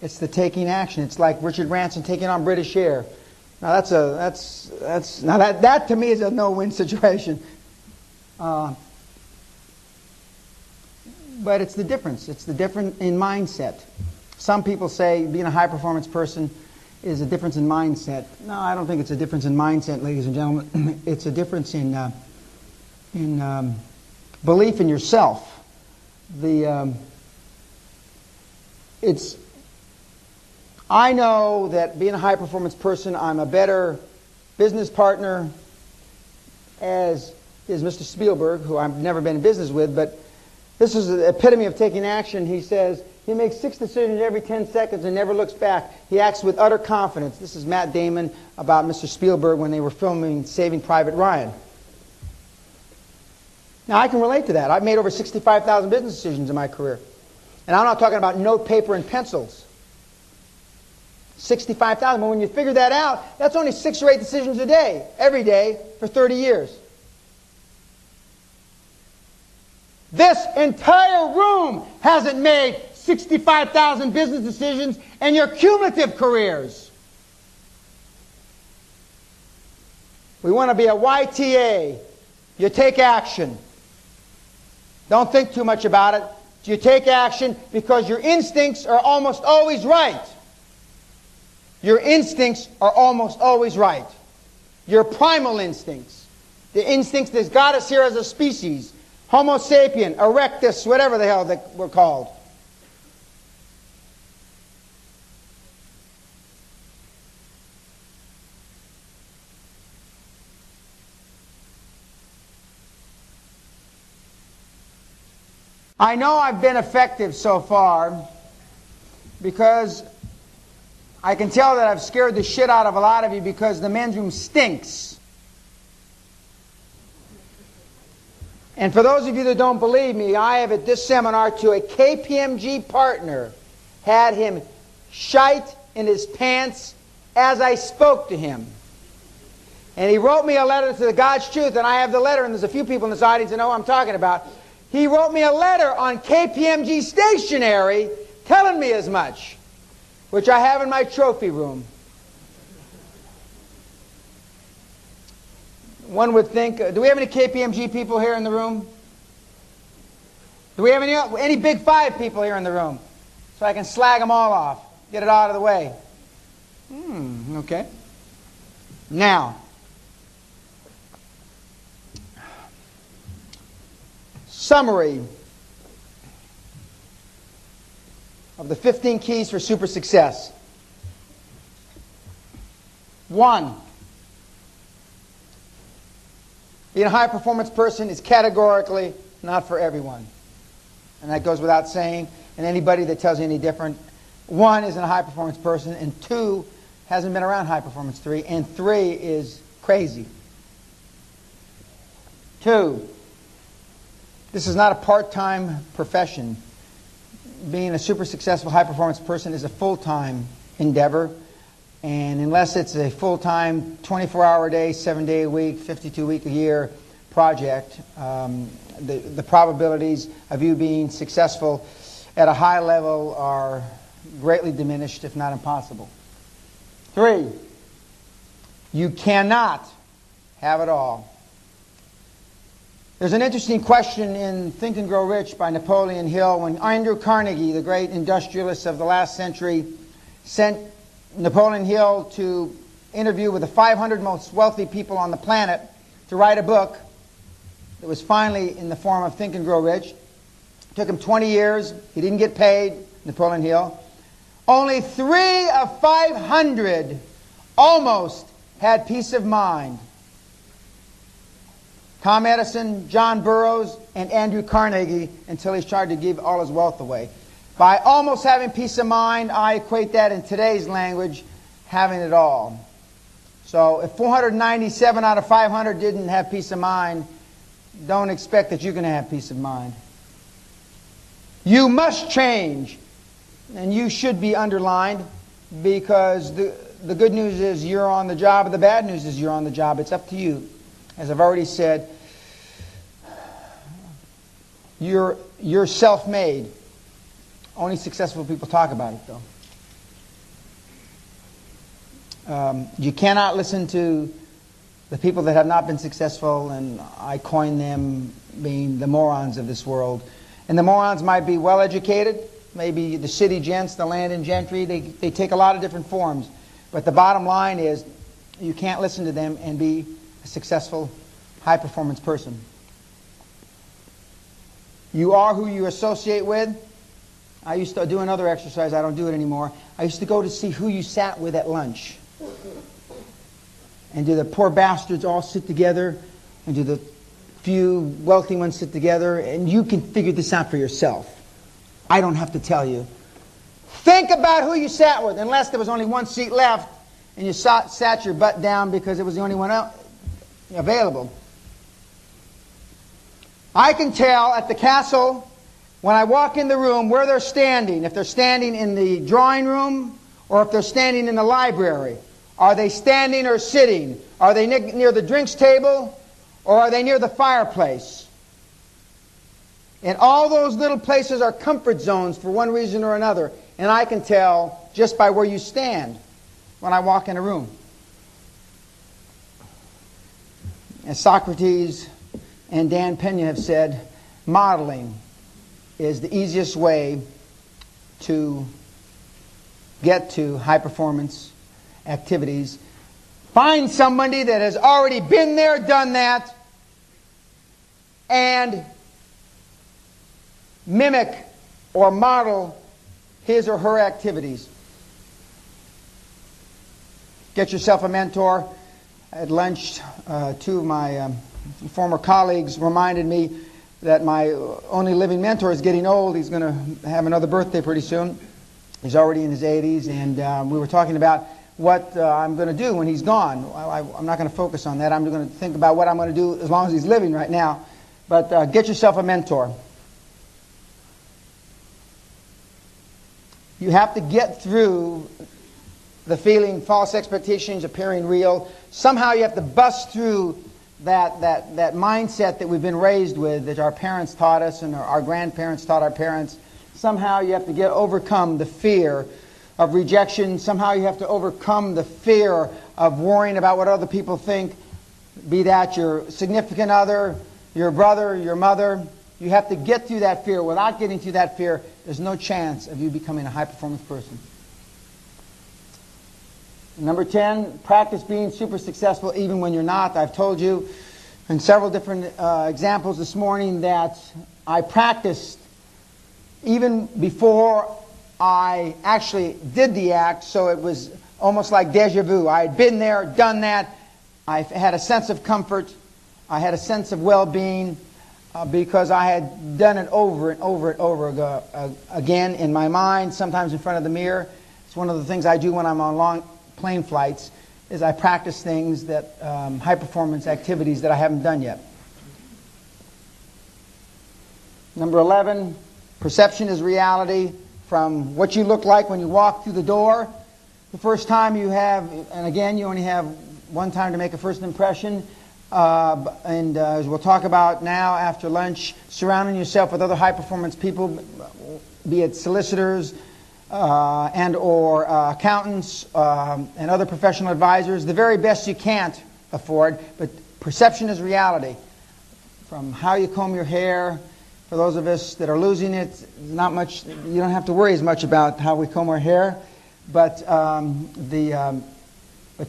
It's the taking action. It's like Richard Branson taking on British Air. Now that to me is a no-win situation. But it's the difference. It's the difference in mindset. Some people say being a high-performance person is a difference in mindset. No, I don't think it's a difference in mindset, ladies and gentlemen. It's a difference in belief in yourself. I know that being a high-performance person, I'm a better business partner, as is Mr. Spielberg, who I've never been in business with, but this is the epitome of taking action. He says he makes 6 decisions every 10 seconds and never looks back. He acts with utter confidence. This is Matt Damon about Mr. Spielberg when they were filming Saving Private Ryan. Now, I can relate to that. I've made over 65,000 business decisions in my career. And I'm not talking about note, paper, and pencils. 65,000. But when you figure that out, that's only 6 or 8 decisions a day, every day, for 30 years. This entire room hasn't made 65,000 business decisions in your cumulative careers. We want to be a YTA. You take action. Don't think too much about it. You take action because your instincts are almost always right. Your instincts are almost always right. Your primal instincts. The instincts that got us here as a species. Homo sapien, erectus, whatever the hell that we're called. I know I've been effective so far because I can tell that I've scared the shit out of a lot of you because the men's room stinks. And for those of you that don't believe me, I have at this seminar to a KPMG partner had him shite in his pants as I spoke to him. And he wrote me a letter to the God's Truth, and I have the letter, and there's a few people in this audience that know what I'm talking about. He wrote me a letter on KPMG stationery telling me as much, which I have in my trophy room. One would think, do we have any KPMG people here in the room? Do we have any Big Five people here in the room? So I can slag them all off, get it out of the way. Okay. Now, summary of the 15 keys for super success. 1, being a high-performance person is categorically not for everyone. And that goes without saying. And anybody that tells you any different, 1 isn't a high-performance person, and 2 hasn't been around high-performance 3, and 3 is crazy. 2, this is not a part-time profession. Being a super successful high-performance person is a full-time endeavor. And unless it's a full-time, 24-hour a day, 7-day a week, 52-week a year project, the probabilities of you being successful at a high level are greatly diminished, if not impossible. 3, you cannot have it all. There's an interesting question in Think and Grow Rich by Napoleon Hill when Andrew Carnegie, the great industrialist of the last century, sent Napoleon Hill to interview with the 500 most wealthy people on the planet to write a book that was finally in the form of Think and Grow Rich. It took him 20 years. He didn't get paid, Napoleon Hill. Only 3 of 500 almost had peace of mind. Tom Edison, John Burroughs, and Andrew Carnegie, until he started to give all his wealth away. By almost having peace of mind, I equate that in today's language, having it all. So if 497 out of 500 didn't have peace of mind, don't expect that you're going to have peace of mind. You must change, and you should be underlined, because the good news is you're on the job, and the bad news is you're on the job. It's up to you. As I've already said, you're self-made. Only successful people talk about it, though. You cannot listen to the people that have not been successful, and I coin them being the morons of this world. And the morons might be well-educated, maybe the city gents, the landed gentry. They take a lot of different forms. But the bottom line is you can't listen to them and be a successful, high-performance person. You are who you associate with. I used to do another exercise. I don't do it anymore. I used to go to see who you sat with at lunch. And do the poor bastards all sit together? And do the few wealthy ones sit together? And you can figure this out for yourself. I don't have to tell you. Think about who you sat with, unless there was only one seat left and you sat your butt down because it was the only one available. I can tell at the castle when I walk in the room where they're standing. If they're standing in the drawing room or if they're standing in the library. Are they standing or sitting? Are they near the drinks table or are they near the fireplace? And all those little places are comfort zones for one reason or another. And I can tell just by where you stand when I walk in a room. as Socrates and Dan Pena have said, modeling is the easiest way to get to high performance activities. Find somebody that has already been there, done that, and mimic or model his or her activities. Get yourself a mentor. At lunch, two of my former colleagues reminded me that my only living mentor is getting old. He's going to have another birthday pretty soon. He's already in his 80s, and we were talking about what I'm going to do when he's gone. I'm not going to focus on that. I'm going to think about what I'm going to do as long as he's living right now. But get yourself a mentor. You have to get through the feeling false expectations appearing real. Somehow you have to bust through that mindset that we've been raised with, that our parents taught us and our grandparents taught our parents. Somehow you have to overcome the fear of rejection. Somehow you have to overcome the fear of worrying about what other people think, be that your significant other, your brother, your mother. You have to get through that fear. Without getting through that fear, there's no chance of you becoming a high-performance person. Number 10, practice being super successful even when you're not. I've told you in several different examples this morning that I practiced even before I actually did the act, so it was almost like deja vu. I had been there, done that. I had a sense of comfort. I had a sense of well-being because I had done it over and over and over again in my mind, sometimes in front of the mirror. It's one of the things I do when I'm on long plane flights, is I practice things that, high-performance activities that I haven't done yet. Number 11, perception is reality. From what you look like when you walk through the door, the first time you have, and again, you only have one time to make a first impression, as we'll talk about now after lunch, surrounding yourself with other high-performance people, be it solicitors, and or accountants and other professional advisors, the very best you can't afford, but perception is reality. From how you comb your hair, for those of us that are losing it, not much. You don't have to worry as much about how we comb our hair, but the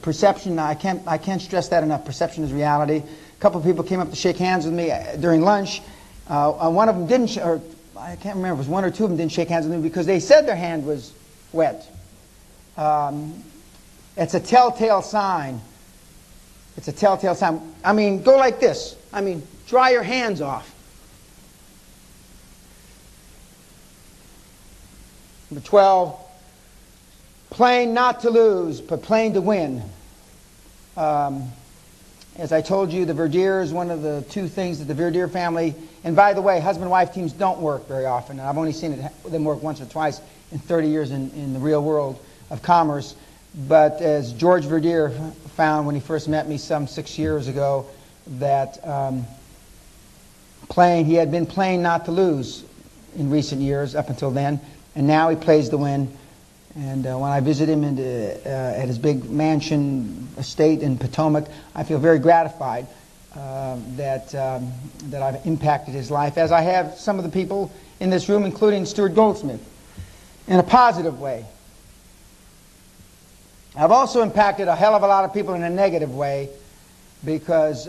perception, I can't stress that enough. Perception is reality. A couple of people came up to shake hands with me during lunch. One of them didn't, or I can't remember, it was one or two of them didn't shake hands with me because they said their hand was wet. It's a telltale sign. It's a telltale sign. I mean, go like this. I mean, dry your hands off. Number 12, playing not to lose, but playing to win. As I told you, the Verdier is one of the two things that the Verdier family, and by the way, husband-wife teams don't work very often. I've only seen them work once or twice in 30 years in the real world of commerce. But as George Verdier found when he first met me some 6 years ago, that he had been playing not to lose in recent years up until then, and now he plays to win. And when I visit him at his big mansion estate in Potomac, I feel very gratified that I've impacted his life, as I have some of the people in this room, including Stuart Goldsmith, in a positive way. I've also impacted a hell of a lot of people in a negative way because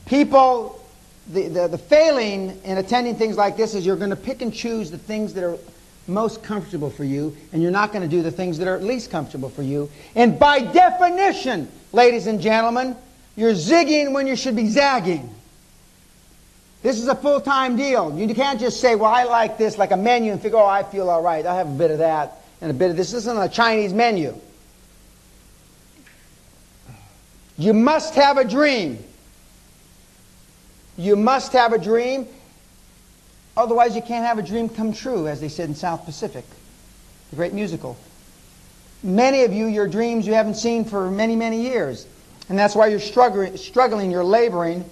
people. The failing in attending things like this is you're going to pick and choose the things that are most comfortable for you, and you're not going to do the things that are least comfortable for you. And by definition, ladies and gentlemen, you're zigging when you should be zagging. This is a full-time deal. You can't just say, well, I like this, like a menu, and figure, oh, I feel all right. I'll have a bit of that and a bit of this. This isn't a Chinese menu. You must have a dream. You must have a dream. Otherwise, you can't have a dream come true, as they said in South Pacific, the great musical. Many of you, your dreams you haven't seen for many, many years. And that's why you're struggling, you're laboring,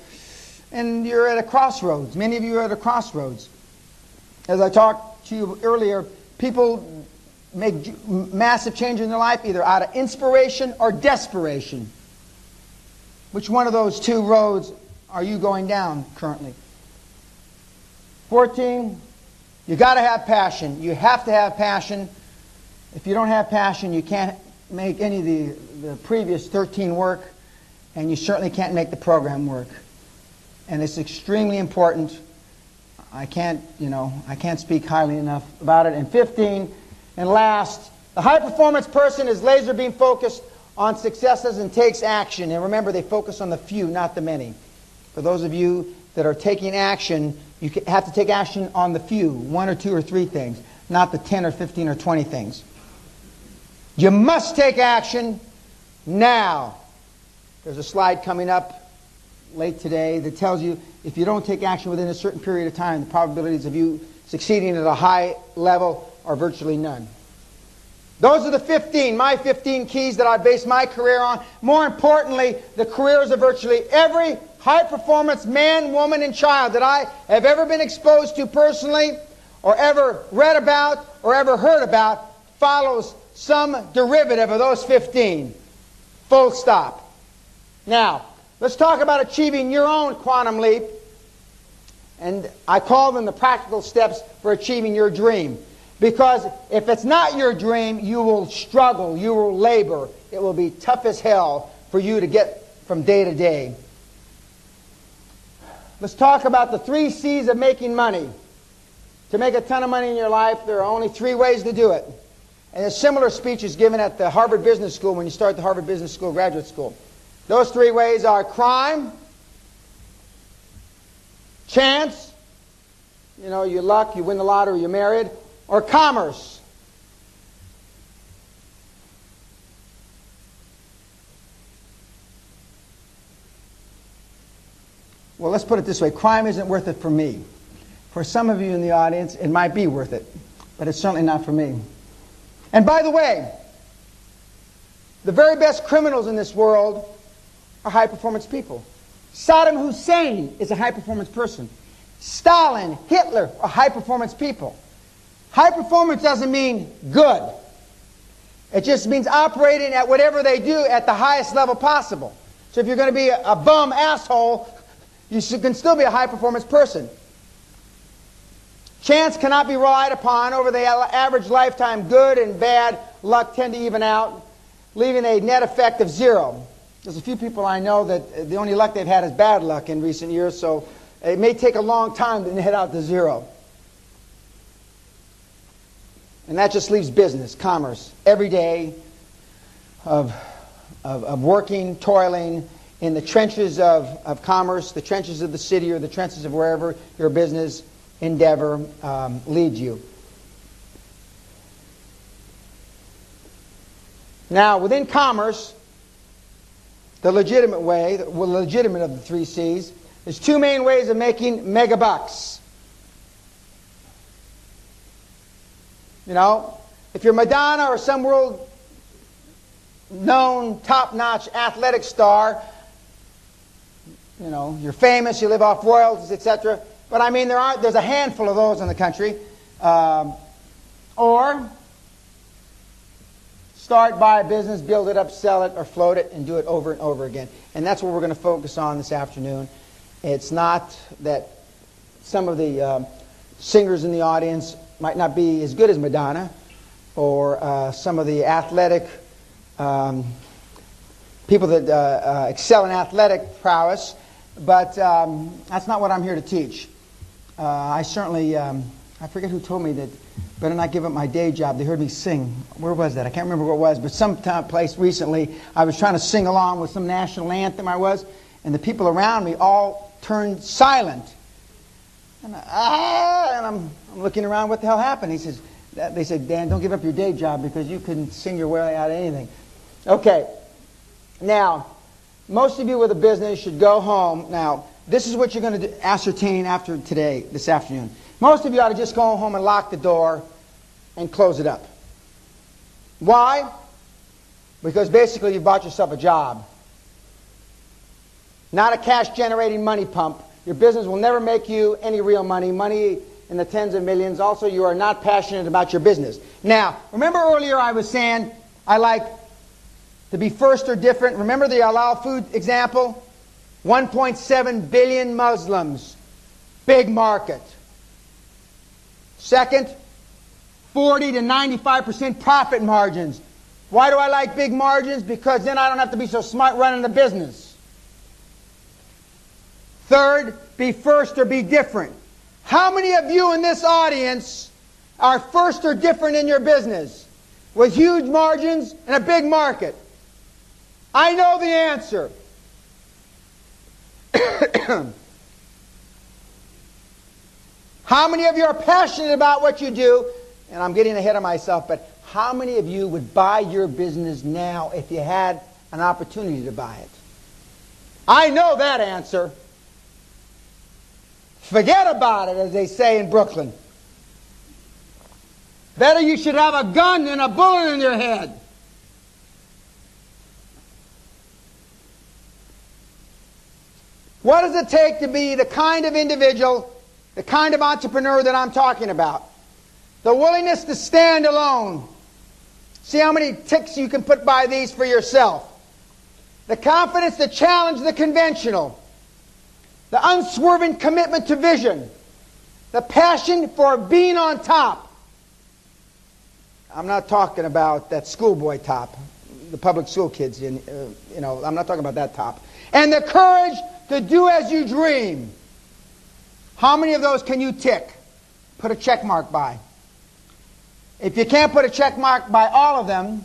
and you're at a crossroads. Many of you are at a crossroads. As I talked to you earlier, people make massive change in their life, either out of inspiration or desperation. Which one of those two roads are you going down currently? 14, you got to have passion. You have to have passion. If you don't have passion, you can't make any of the previous 13 work, and you certainly can't make the program work. And it's extremely important. I can't speak highly enough about it. And 15, and last, the high-performance person is laser beam focused on successes and takes action. And remember, they focus on the few, not the many. For those of you that are taking action, you have to take action on the few, 1 or 2 or 3 things, not the 10 or 15 or 20 things. You must take action now. There's a slide coming up late today that tells you if you don't take action within a certain period of time, the probabilities of you succeeding at a high level are virtually none. Those are the 15, my 15 keys that I base my career on. More importantly, the careers of virtually every high-performance man, woman, and child that I have ever been exposed to personally, or ever read about, or ever heard about, follows some derivative of those 15. Full stop. Now, let's talk about achieving your own quantum leap. And I call them the practical steps for achieving your dream. Because if it's not your dream, you will struggle, you will labor. It will be tough as hell for you to get from day to day. Let's talk about the 3 C's of making money. To make a ton of money in your life, there are only 3 ways to do it. And a similar speech is given at the Harvard Business School when you start the Harvard Business School graduate school. Those 3 ways are crime, chance, you luck, you win the lottery, you're married, or commerce. Well, let's put it this way. Crime isn't worth it for me. For some of you in the audience, it might be worth it, but it's certainly not for me. And by the way, the very best criminals in this world are high-performance people. Saddam Hussein is a high-performance person. Stalin, Hitler are high-performance people. High performance doesn't mean good. It just means operating at whatever they do at the highest level possible. So if you're going to be a bum asshole, you can still be a high-performance person. Chance cannot be relied upon. Over the average lifetime, good and bad luck tend to even out, leaving a net effect of 0. There's a few people I know that the only luck they've had is bad luck in recent years, so it may take a long time to net out to 0. And that just leaves business, commerce, every day of working, toiling in the trenches of commerce, the trenches of the city or the trenches of wherever your business endeavor leads you. Now, within commerce, the legitimate way, the legitimate of the 3 C's, there's 2 main ways of making mega bucks. If you're Madonna or some world-known, top-notch athletic star, you're famous, you live off royalties, etc. But I mean, there's a handful of those in the country. Or start, buy a business, build it up, sell it, or float it, and do it over and over again. And that's what we're going to focus on this afternoon. It's not that some of the singers in the audience might not be as good as Madonna, or some of the athletic people that excel in athletic prowess, but that's not what I'm here to teach. I certainly, I forget who told me that better not give up my day job. They heard me sing. Where was that? I can't remember where it was, but some place recently I was trying to sing along with some national anthem and the people around me all turned silent. And I'm looking around, what the hell happened? They said, Dan, don't give up your day job because you couldn't sing your way out of anything. Okay. Now, most of you with a business should go home. Now, this is what you're going to ascertain after today, this afternoon. Most of you ought to just go home and lock the door and close it up. Why? Because basically you've bought yourself a job. Not a cash-generating money pump. Your business will never make you any real money. Money in the tens of millions. Also, you are not passionate about your business. Now, remember earlier I was saying I like to be first or different. Remember the halal food example? 1.7 billion Muslims. Big market. Second, 40 to 95% profit margins. Why do I like big margins? Because then I don't have to be so smart running the business. Third, be first or be different. How many of you in this audience are first or different in your business with huge margins and a big market? I know the answer. How many of you are passionate about what you do? And I'm getting ahead of myself, but how many of you would buy your business now if you had an opportunity to buy it? I know that answer. Forget about it, as they say in Brooklyn. Better you should have a gun than a bullet in your head. What does it take to be the kind of individual, the kind of entrepreneur that I'm talking about? The willingness to stand alone. See how many ticks you can put by these for yourself. The confidence to challenge the conventional. The unswerving commitment to vision. The passion for being on top. I'm not talking about that schoolboy top. The public school kids, I'm not talking about that top. And the courage to do as you dream. How many of those can you tick? Put a check mark by. If you can't put a check mark by all of them,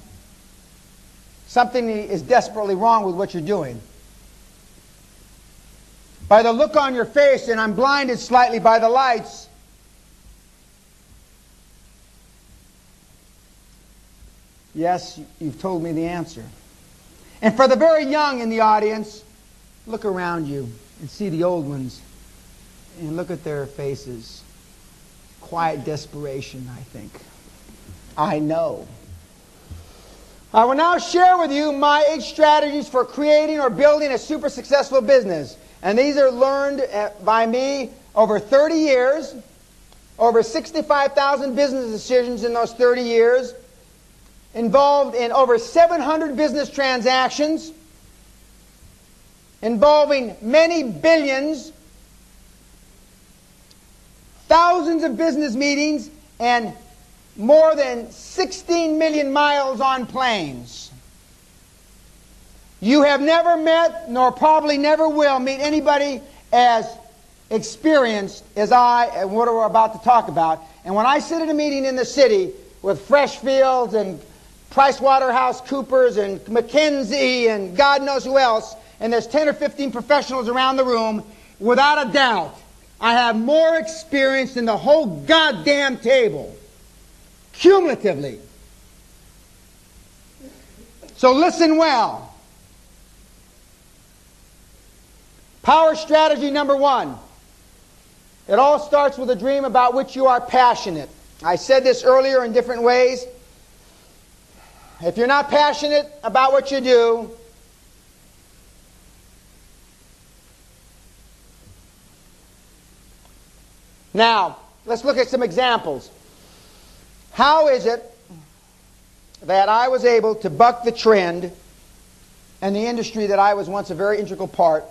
something is desperately wrong with what you're doing. By the look on your face, and I'm blinded slightly by the lights, yes, you've told me the answer. And for the very young in the audience, look around you and see the old ones and look at their faces. Quiet desperation, I think. I know. I will now share with you my 8 strategies for creating or building a super successful business. And these are learned by me over 30 years, over 65,000 business decisions in those 30 years, involved in over 700 business transactions, involving many billions, thousands of business meetings, and more than 16 million miles on planes. You have never met, nor probably never will meet anybody as experienced as I and what we're about to talk about. And when I sit at a meeting in the city with Freshfields and PricewaterhouseCoopers and McKinsey and God knows who else, and there's 10 or 15 professionals around the room, without a doubt, I have more experience than the whole goddamn table. Cumulatively. So listen well. Power strategy number 1. It all starts with a dream about which you are passionate. I said this earlier in different ways. If you're not passionate about what you do, now, let's look at some examples. How is it that I was able to buck the trend in the industry that I was once a very integral part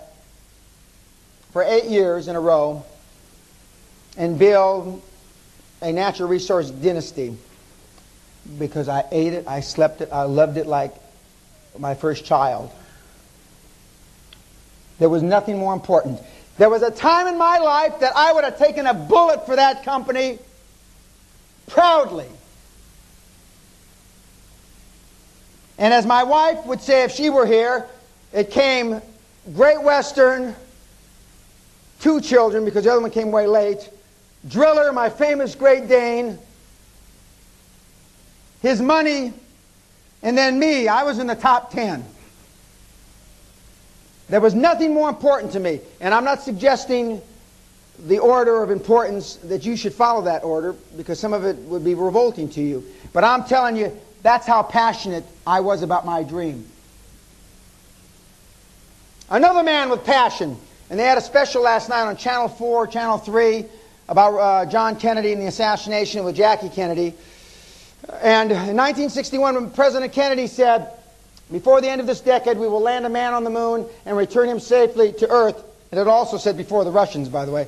for 8 years in a row and build a natural resource dynasty? Because I ate it, I slept it, I loved it like my first child. There was nothing more important. There was a time in my life that I would have taken a bullet for that company proudly. And as my wife would say if she were here, it came Great Western, 2 children because the other one came way late, Driller, my famous Great Dane, his money, and then me. I was in the top 10. There was nothing more important to me. And I'm not suggesting the order of importance that you should follow that order, because some of it would be revolting to you. But I'm telling you, that's how passionate I was about my dream. Another man with passion, and they had a special last night on Channel 4, Channel 3, about John Kennedy and the assassination with Jackie Kennedy. And in 1961, when President Kennedy said, before the end of this decade, we will land a man on the moon and return him safely to Earth. And it also said before the Russians, by the way.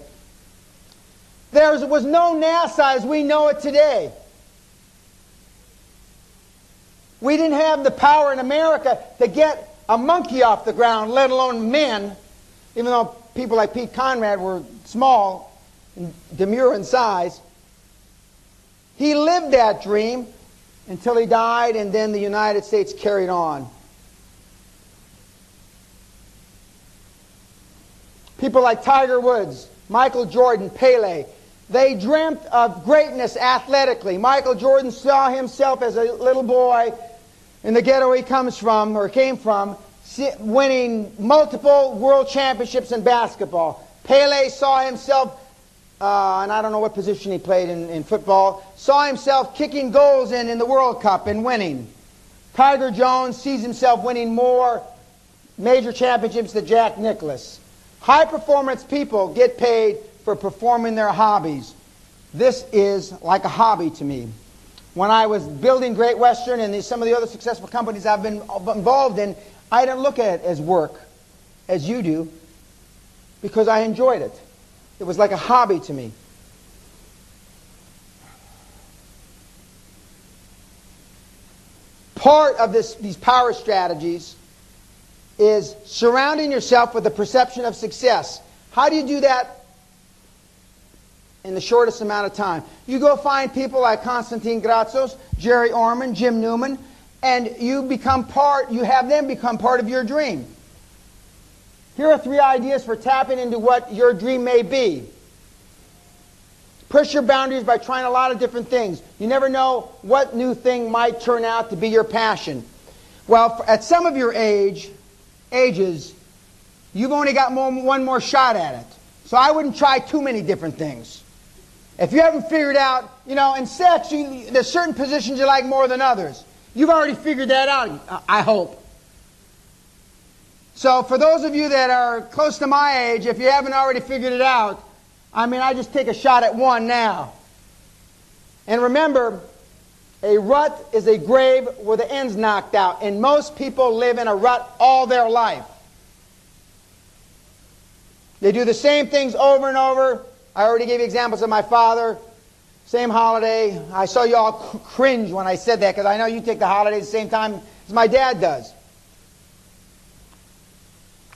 There was no NASA as we know it today. We didn't have the power in America to get a monkey off the ground, let alone men, even though people like Pete Conrad were small and demure in size. He lived that dream until he died, and then the United States carried on. People like Tiger Woods, Michael Jordan, Pele, they dreamt of greatness athletically. Michael Jordan saw himself as a little boy in the ghetto he comes from, or came from, winning multiple world championships in basketball. Pele saw himself, and I don't know what position he played in football, saw himself kicking goals in the World Cup and winning. Tiger Jones sees himself winning more major championships than Jack Nicklaus. High-performance people get paid for performing their hobbies. This is like a hobby to me. When I was building Great Western and some of the other successful companies I've been involved in, I didn't look at it as work, as you do, because I enjoyed it. It was like a hobby to me. Part of these power strategies is surrounding yourself with the perception of success. How do you do that in the shortest amount of time? You go find people like Konstantin Gratsos, Jerry Orman, Jim Newman, and you have them become part of your dream. Here are 3 ideas for tapping into what your dream may be. Push your boundaries by trying a lot of different things. You never know what new thing might turn out to be your passion. Well, at some of your ages, you've only got one more shot at it. So I wouldn't try too many different things. If you haven't figured out, in sex, there's certain positions you like more than others. You've already figured that out, I hope. So for those of you that are close to my age, if you haven't already figured it out, I just take a shot at one now. And remember, a rut is a grave where the end's knocked out. And most people live in a rut all their life. They do the same things over and over. I already gave you examples of my father. Same holiday. I saw you all cringe when I said that because I know you take the holiday at the same time as my dad does.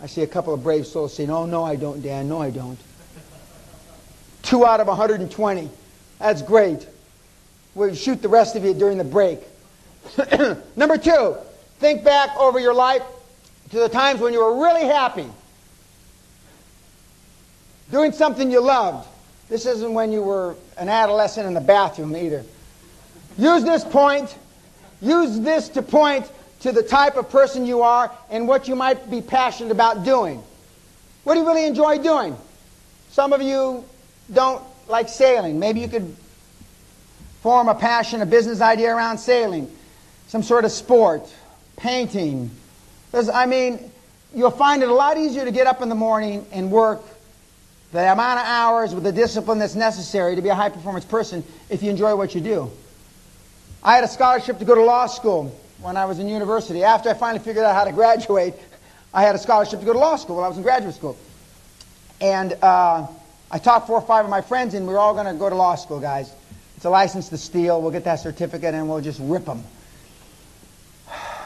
I see a couple of brave souls saying, "Oh, no, I don't, Dan. No, I don't." 2 out of 120. That's great. We'll shoot the rest of you during the break. Number 2, think back over your life to the times when you were really happy. Doing something you loved. This isn't when you were an adolescent in the bathroom either. Use this to point to the type of person you are and what you might be passionate about doing. What do you really enjoy doing? Some of you don't like sailing. Maybe you could form a passion, a business idea around sailing. Some sort of sport, painting. You'll find it a lot easier to get up in the morning and work the amount of hours with the discipline that's necessary to be a high-performance person if you enjoy what you do. I had a scholarship to go to law school when I was in university. After I finally figured out how to graduate, I had a scholarship to go to law school when I was in graduate school. And I talked 4 or 5 of my friends, and we were all going to go to law school, guys. It's a license to steal. We'll get that certificate, and we'll just rip them.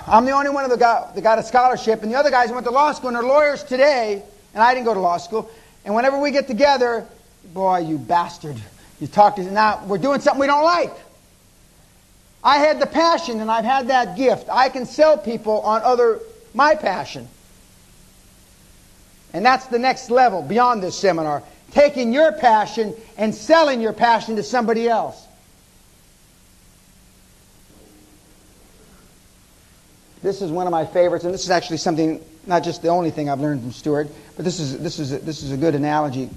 I'm the only one that got a scholarship, and the other guys went to law school, and they're lawyers today, and I didn't go to law school. And whenever we get together, boy, you bastard, you talk to now we're doing something we don't like. I had the passion, and I've had that gift. I can sell people on my passion. And that's the next level beyond this seminar. Taking your passion and selling your passion to somebody else. This is one of my favorites, and this is actually something, not just the only thing I've learned from Stuart, but this is a good analogy.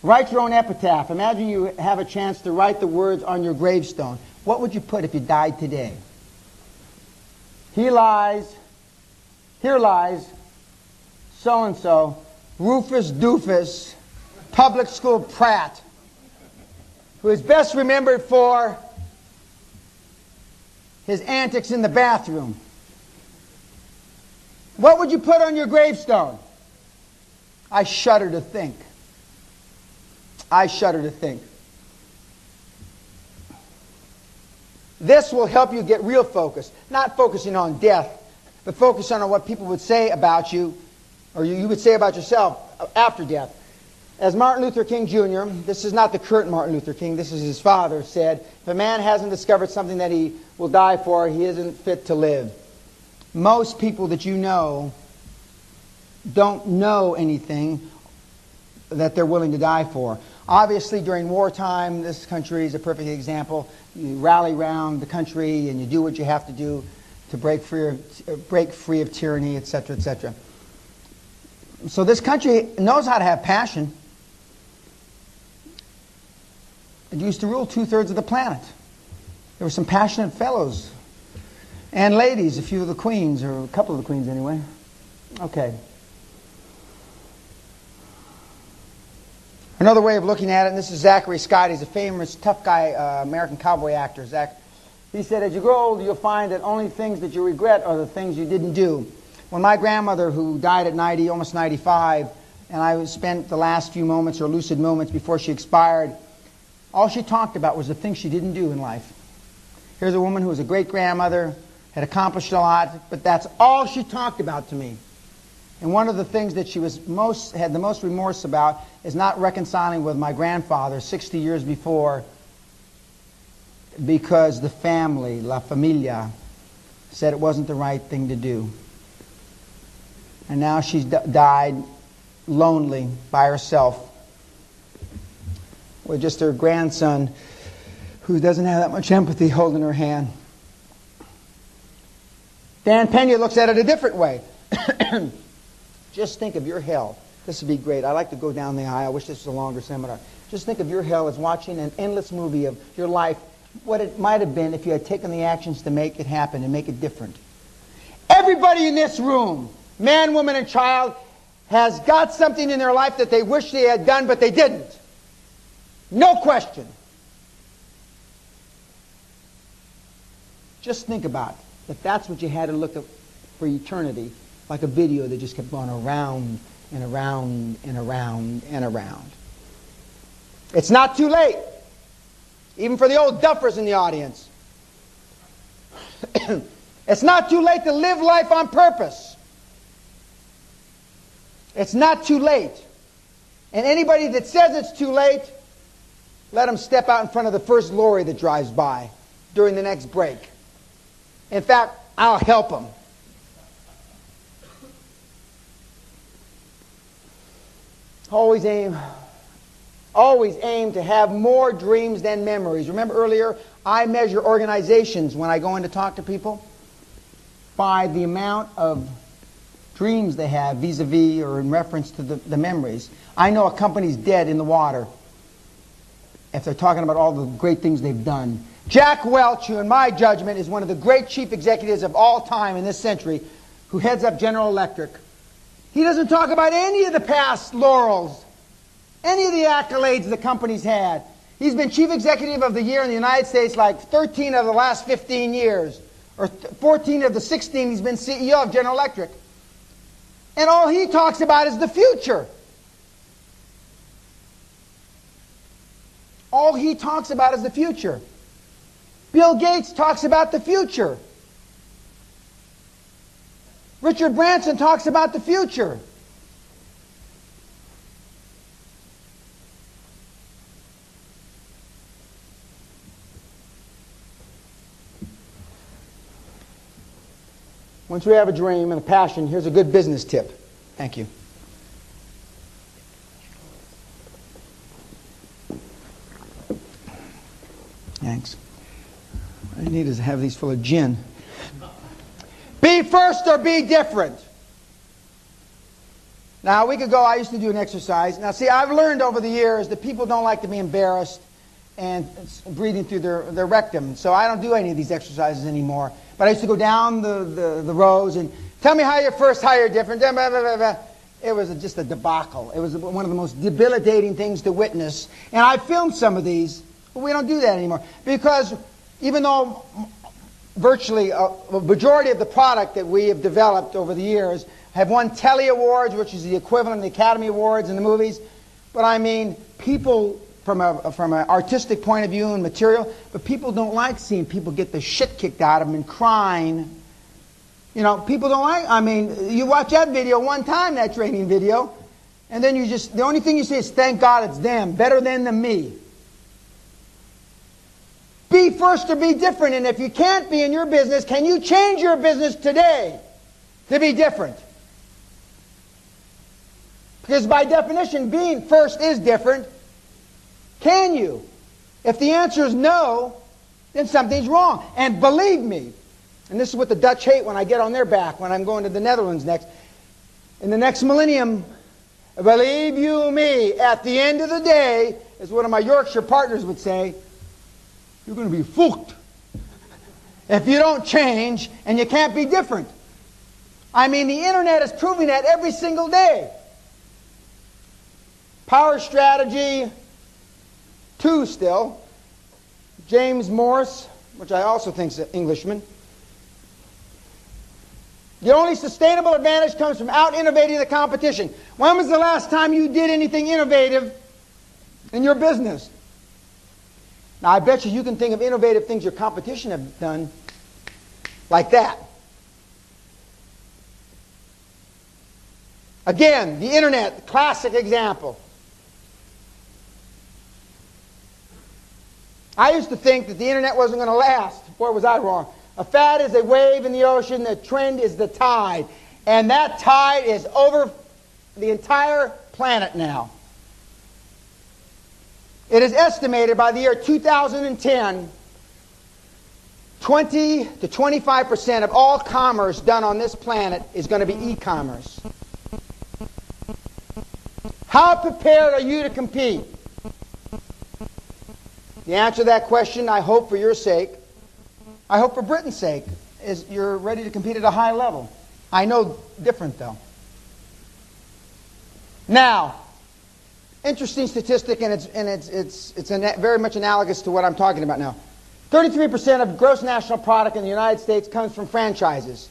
Write your own epitaph. Imagine you have a chance to write the words on your gravestone. What would you put if you died today? Here lies, so-and-so, Rufus Doofus, public school prat. who is best remembered for his antics in the bathroom. What would you put on your gravestone? I shudder to think. I shudder to think. This will help you get real focused. Not focusing on death, but focusing on what people would say about you, or you would say about yourself after death. As Martin Luther King Jr., this is not the current Martin Luther King, this is his father, said, if a man hasn't discovered something that he will die for, he isn't fit to live. Most people that you know don't know anything that they're willing to die for. Obviously, during wartime, this country is a perfect example. You rally around the country and you do what you have to do to break free of tyranny, etc., etc. So this country knows how to have passion. It used to rule 2/3 of the planet. There were some passionate fellows and ladies, a few of the queens, or a couple of the queens anyway. Okay. Another way of looking at it, and this is Zachary Scott. He's a famous tough guy, American cowboy actor. He said, as you grow older, you'll find that only things that you regret are the things you didn't do. When my grandmother, who died at 90, almost 95, and I spent the last few moments or lucid moments before she expired, all she talked about was the things she didn't do in life. Here's a woman who was a great-grandmother, had accomplished a lot, but that's all she talked about to me. And one of the things that she had the most remorse about is not reconciling with my grandfather 60 years before, because the family, la familia, said it wasn't the right thing to do. And now she's died lonely by herself with just her grandson, who doesn't have that much empathy, holding her hand. Dan Pena looks at it a different way. Just think of your hell. This would be great. I like to go down the aisle. I wish this was a longer seminar. Just think of your hell as watching an endless movie of your life, what it might have been if you had taken the actions to make it happen and make it different. Everybody in this room, man, woman, and child, has got something in their life that they wish they had done, but they didn't. No question. Just think about it. If that's what you had to look at for eternity, like a video that just kept going around and around and around and around. It's not too late. Even for the old duffers in the audience. It's not too late to live life on purpose. It's not too late. And anybody that says it's too late, let them step out in front of the first lorry that drives by during the next break. In fact, I'll help them. Always aim to have more dreams than memories. Remember earlier, I measure organizations when I go in to talk to people by the amount of dreams they have vis-a-vis or in reference to the memories. I know a company's dead in the water if they're talking about all the great things they've done. Jack Welch, who in my judgment is one of the great chief executives of all time in this century, who heads up General Electric, he doesn't talk about any of the past laurels, any of the accolades the company's had. He's been Chief Executive of the Year in the United States like 13 of the last 15 years, or 14 of the 16 he's been CEO of General Electric. And all he talks about is the future. All he talks about is the future. Bill Gates talks about the future. Richard Branson talks about the future. Once we have a dream and a passion, here's a good business tip. Thank you. Thanks. What I need is to have these full of gin. Be first or be different. Now, a week ago, I used to do an exercise. Now, see, I've learned over the years that people don't like to be embarrassed and breathing through their rectum. So I don't do any of these exercises anymore. But I used to go down the rows and tell me how you're first, how you're different. It was just a debacle. It was one of the most debilitating things to witness. And I filmed some of these But we don't do that anymore. Because even though virtually a majority of the product that we have developed over the years have won Telly Awards, which is the equivalent of the Academy Awards in the movies, but I mean, people from an artistic point of view and material, but people don't like seeing people get the shit kicked out of them and crying. You know, people don't like, I mean, you watch that video one time, that training video, and then you just, the only thing you say is, thank God it's them, better than me. Be first or be different, and if you can't be in your business, can you change your business today to be different? Because by definition, being first is different. Can you? If the answer is no, then something's wrong. And believe me, and this is what the Dutch hate when I get on their back when I'm going to the Netherlands next. In the next millennium, believe you me, at the end of the day, as one of my Yorkshire partners would say, you're going to be fucked if you don't change and you can't be different. I mean, the internet is proving that every single day. Power Strategy 2 still. James Morse, which I also think is an Englishman. The only sustainable advantage comes from out-innovating the competition. When was the last time you did anything innovative in your business? Now, I bet you can think of innovative things your competition have done like that. Again, the internet, classic example. I used to think that the internet wasn't going to last. Boy, was I wrong. A fad is a wave in the ocean. The trend is the tide. And that tide is over the entire planet now. It is estimated by the year 2010, 20 to 25% of all commerce done on this planet is going to be e-commerce. How prepared are you to compete? The answer to that question, I hope for your sake, I hope for Britain's sake, is you're ready to compete at a high level. I know different though. Now, interesting statistic, and it's very much analogous to what I'm talking about now. 33% of gross national product in the United States comes from franchises,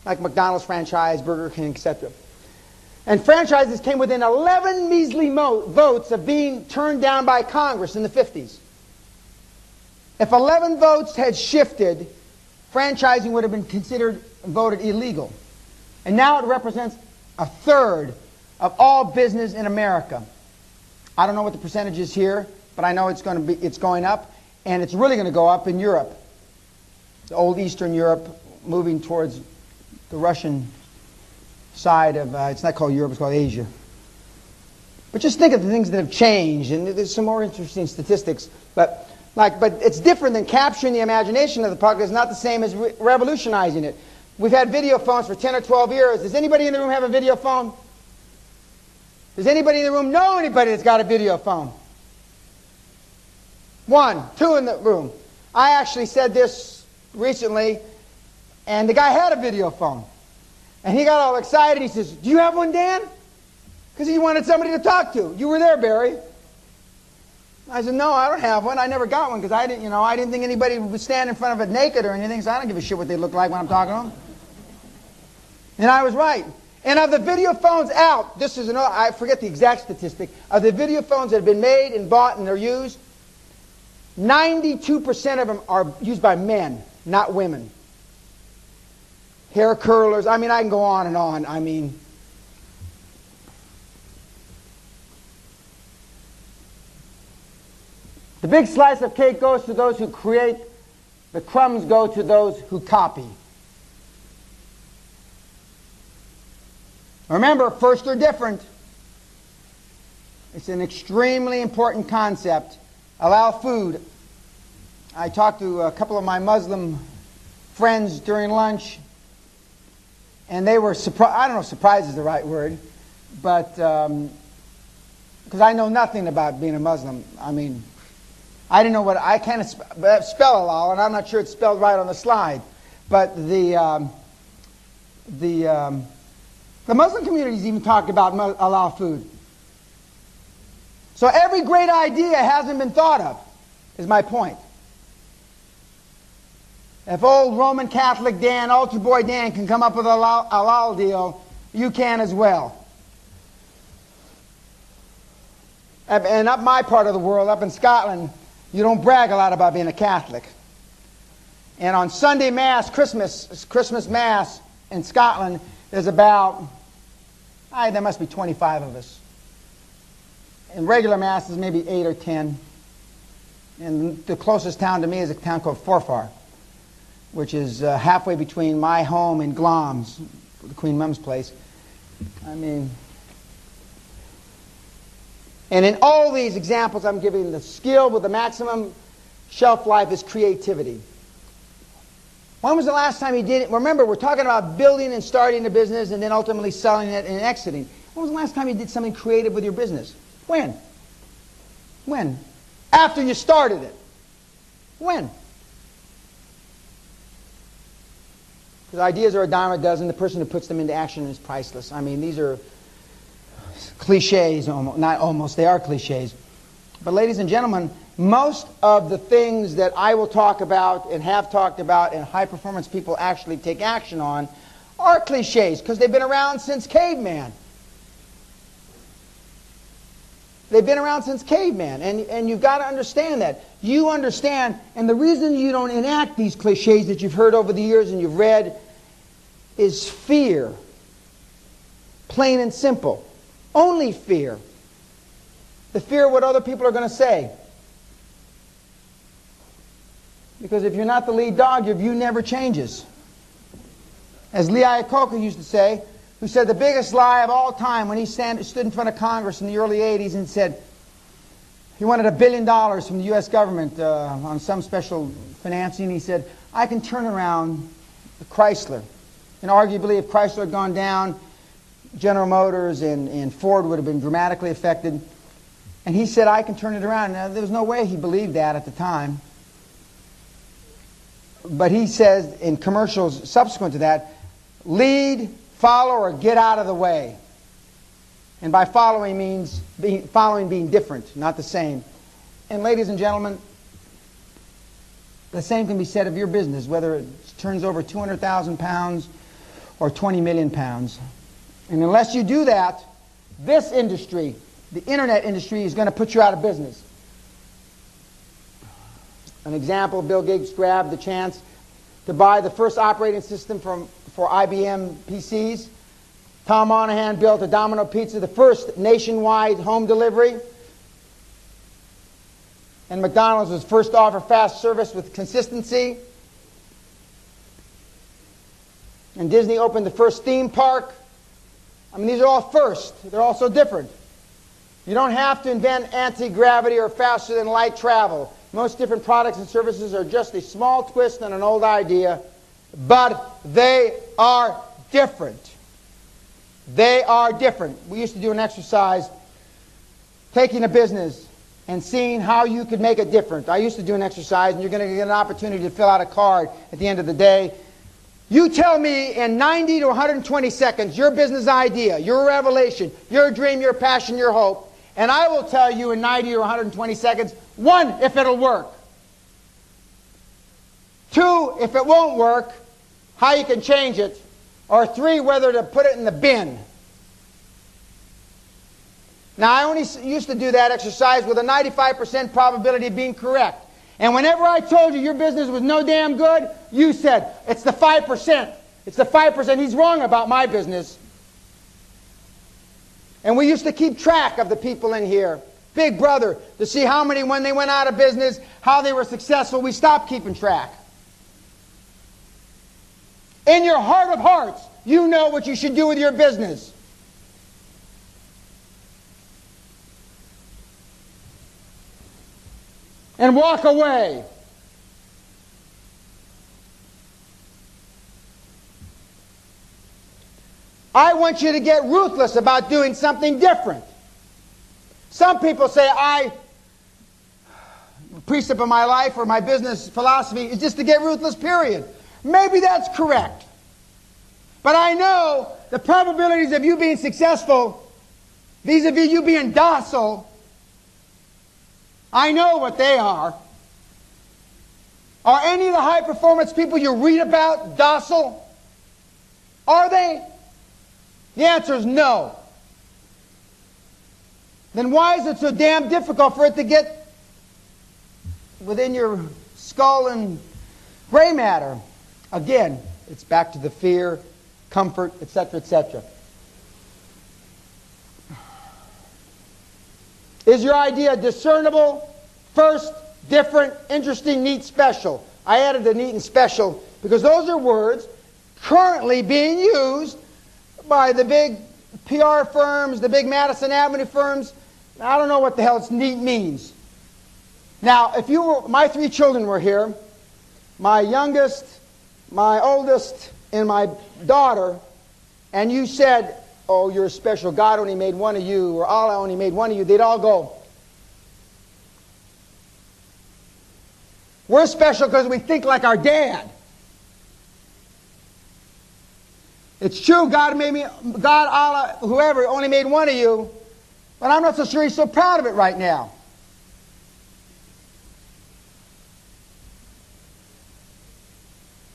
like McDonald's franchise, Burger King, etc. And franchises came within 11 measly votes of being turned down by Congress in the 50s. If 11 votes had shifted, franchising would have been considered and voted illegal. And now it represents a third of all business in America. I don't know what the percentage is here, but I know it's going up, and it's really going to go up in Europe. The old Eastern Europe, moving towards the Russian side of, it's not called Europe, it's called Asia. But just think of the things that have changed, and there's some more interesting statistics, but it's different than capturing the imagination of the public. It's not the same as revolutionizing it. We've had video phones for 10 or 12 years. Does anybody in the room have a video phone? Does anybody in the room know anybody that's got a video phone? 1, 2 in the room. I actually said this recently, and the guy had a video phone. And he got all excited. He says, do you have one, Dan? Because he wanted somebody to talk to. You were there, Barry. I said, no, I don't have one. I never got one because I didn't think anybody would stand in front of it naked or anything, so I don't give a shit what they look like when I'm talking to them. And I was right. And of the video phones out, I forget the exact statistic, of the video phones that have been made and bought and they're used, 92% of them are used by men, not women. Hair curlers, I can go on and on. The big slice of cake goes to those who create, the crumbs go to those who copy. Remember, first or different. It's an extremely important concept. Allow food. I talked to a couple of my Muslim friends during lunch, and they were surprised. I don't know if surprised is the right word, but because I know nothing about being a Muslim. I didn't know I can't spell halal, and I'm not sure it's spelled right on the slide. But the Muslim communities even talk about halal food. So every great idea hasn't been thought of. is my point. If old Roman Catholic Dan, altar boy Dan, can come up with a halal deal, you can as well. And up my part of the world, up in Scotland, you don't brag a lot about being a Catholic. And on Sunday Mass, Christmas Mass in Scotland, there's about, there must be 25 of us. In regular Masses, maybe 8 or 10. And the closest town to me is a town called Forfar, which is halfway between my home and Glom's, the Queen Mum's place. I mean, and in all these examples I'm giving, the skill with the maximum shelf life is creativity. When was the last time you did it? Remember, we're talking about building and starting a business and then ultimately selling it and exiting. When was the last time you did something creative with your business? When? When? After you started it. When? Because ideas are a dime a dozen. The person who puts them into action is priceless. I mean, these are cliches, not almost, they are cliches. But ladies and gentlemen, most of the things that I will talk about and have talked about and high performance people actually take action on are cliches because they've been around since caveman. They've been around since caveman, and you've got to understand that. You understand, and the reason you don't enact these cliches that you've heard over the years and you've read is fear. Plain and simple. Only fear. The fear of what other people are going to say. Because if you're not the lead dog, your view never changes. As Lee Iacocca used to say, who said the biggest lie of all time when he stood in front of Congress in the early 80s and said he wanted $1 billion from the U.S. government on some special financing. He said, I can turn around Chrysler. And arguably, if Chrysler had gone down, General Motors and Ford would have been dramatically affected. And he said, I can turn it around. Now, there was no way he believed that at the time. But he says in commercials subsequent to that, lead, follow, or get out of the way. And by following means being different, not the same. And ladies and gentlemen, the same can be said of your business, whether it turns over 200,000 pounds or 20 million pounds. And unless you do that, this industry, the internet industry, is going to put you out of business. An example, Bill Gates grabbed the chance to buy the first operating system for IBM PCs. Tom Monahan built a Domino Pizza, the first nationwide home delivery. And McDonald's was first to offer fast service with consistency. And Disney opened the first theme park. I mean, these are all first. They're all so different. You don't have to invent anti-gravity or faster than light travel. Most different products and services are just a small twist on an old idea, but they are different. They are different. We used to do an exercise taking a business and seeing how you could make it different. I used to do an exercise, and you're going to get an opportunity to fill out a card at the end of the day. You tell me in 90 to 120 seconds your business idea, your revelation, your dream, your passion, your hope, and I will tell you in 90 or 120 seconds, 1, if it'll work. 2, if it won't work, how you can change it. Or 3, whether to put it in the bin. Now, I only used to do that exercise with a 95% probability of being correct. And whenever I told you your business was no damn good, you said, it's the 5%. It's the 5%. He's wrong about my business. And we used to keep track of the people in here. Big Brother, to see how many, when they went out of business, how they were successful. We stopped keeping track. In your heart of hearts, you know what you should do with your business. And walk away. I want you to get ruthless about doing something different. Some people say, precept of my life or my business philosophy is just to get ruthless, period. Maybe that's correct. But I know the probabilities of you being successful vis-a-vis you being docile, I know what they are. Are any of the high performance people you read about docile? Are they? The answer is no. Then why is it so damn difficult for it to get within your skull and gray matter? Again, it's back to the fear, comfort, etc., etc. Is your idea discernible, first, different, interesting, neat, special? I added the neat and special because those are words currently being used by the big PR firms, the big Madison Avenue firms. I don't know what the hell it's neat means. Now, if you were, my 3 children were here, my youngest, my oldest, and my daughter, and you said, oh, you're special, God only made one of you, or Allah only made one of you, they'd all go, we're special because we think like our dad. It's true, God made me, God, Allah, whoever, only made one of you, but I'm not so sure he's so proud of it right now.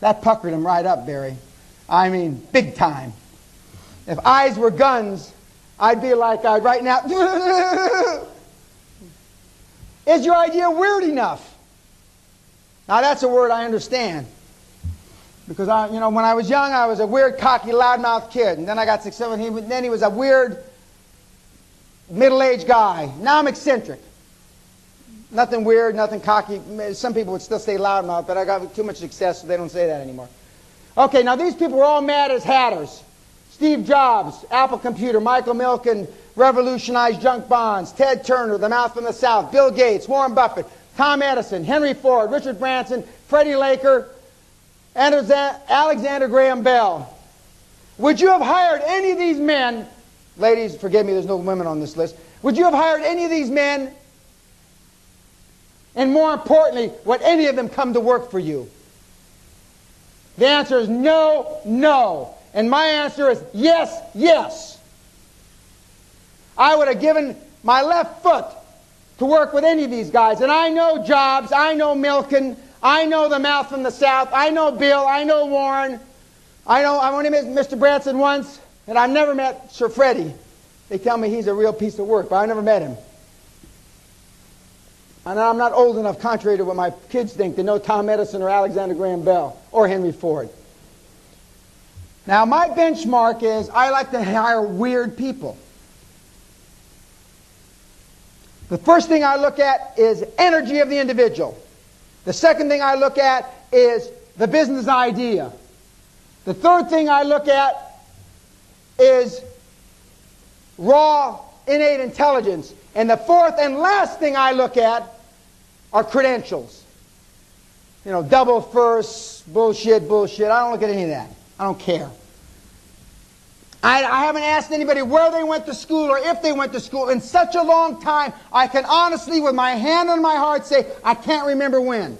That puckered him right up, Barry. I mean, big time. If eyes were guns, I'd be like right now. Is your idea weird enough? Now that's a word I understand. Because when I was young, I was a weird, cocky, loudmouth kid. And then I got successful, and then he was a weird, middle-aged guy. Now I'm eccentric. Nothing weird, nothing cocky. Some people would still say loudmouth, but I got too much success, so they don't say that anymore. Okay, now these people were all mad as hatters. Steve Jobs, Apple Computer, Michael Milken revolutionized junk bonds, Ted Turner, the mouth from the South, Bill Gates, Warren Buffett, Tom Edison, Henry Ford, Richard Branson, Freddie Laker, Alexander Graham Bell. Would you have hired any of these men, ladies, forgive me, there's no women on this list, would you have hired any of these men? And more importantly, would any of them come to work for you? The answer is no, no. And my answer is yes, yes. I would have given my left foot to work with any of these guys. And I know Jobs, I know Milken, I know the mouth from the South, I know Bill, I know Warren. I've only met Mr. Branson once, and I've never met Sir Freddie. They tell me he's a real piece of work, but I never met him. And I'm not old enough, contrary to what my kids think, to know Tom Edison or Alexander Graham Bell or Henry Ford. Now, my benchmark is I like to hire weird people. The first thing I look at is energy of the individual. The second thing I look at is the business idea. The third thing I look at is raw, innate intelligence. And the fourth and last thing I look at are credentials. You know, double first, bullshit. I don't look at any of that. I don't care. I haven't asked anybody where they went to school or if they went to school in such a long time, I can honestly, with my hand on my heart, say, I can't remember when.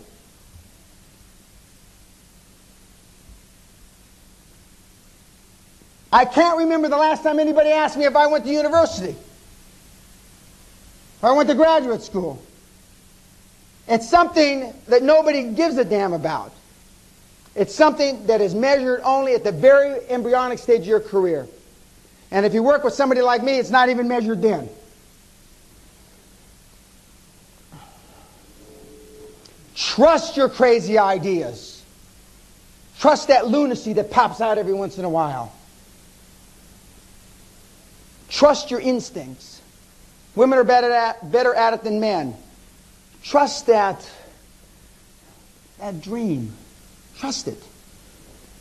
I can't remember the last time anybody asked me if I went to university. If I went to graduate school. It's something that nobody gives a damn about. It's something that is measured only at the very embryonic stage of your career. And if you work with somebody like me, it's not even measured then. Trust your crazy ideas. Trust that lunacy that pops out every once in a while. Trust your instincts. Women are better at it than men. Trust that dream. Trust it.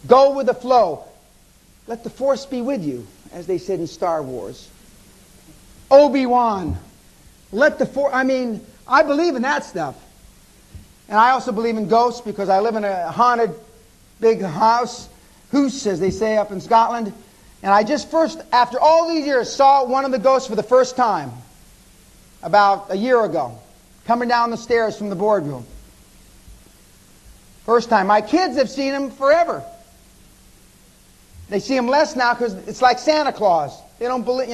Go with the flow. Let the Force be with you, as they said in Star Wars. Obi-Wan. Let the Force... I believe in that stuff. And I also believe in ghosts because I live in a haunted big house, as they say up in Scotland. And I just first, after all these years, saw one of the ghosts for the first time. About a year ago. Coming down the stairs from the boardroom. First time. My kids have seen him forever. They see him less now because it's like Santa Claus. They don't believe,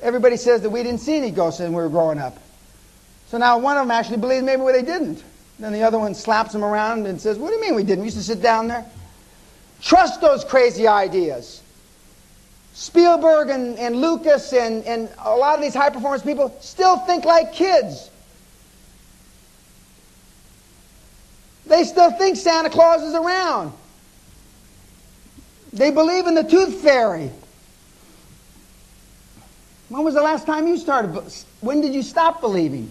everybody says that we didn't see any ghosts when we were growing up. So now one of them actually believes maybe they didn't. Then the other one slaps him around and says, what do you mean we didn't? We used to sit down there. Trust those crazy ideas. Spielberg and Lucas and a lot of these high-performance people still think like kids. They still think Santa Claus is around. They believe in the tooth fairy. When was the last time you started? When did you stop believing?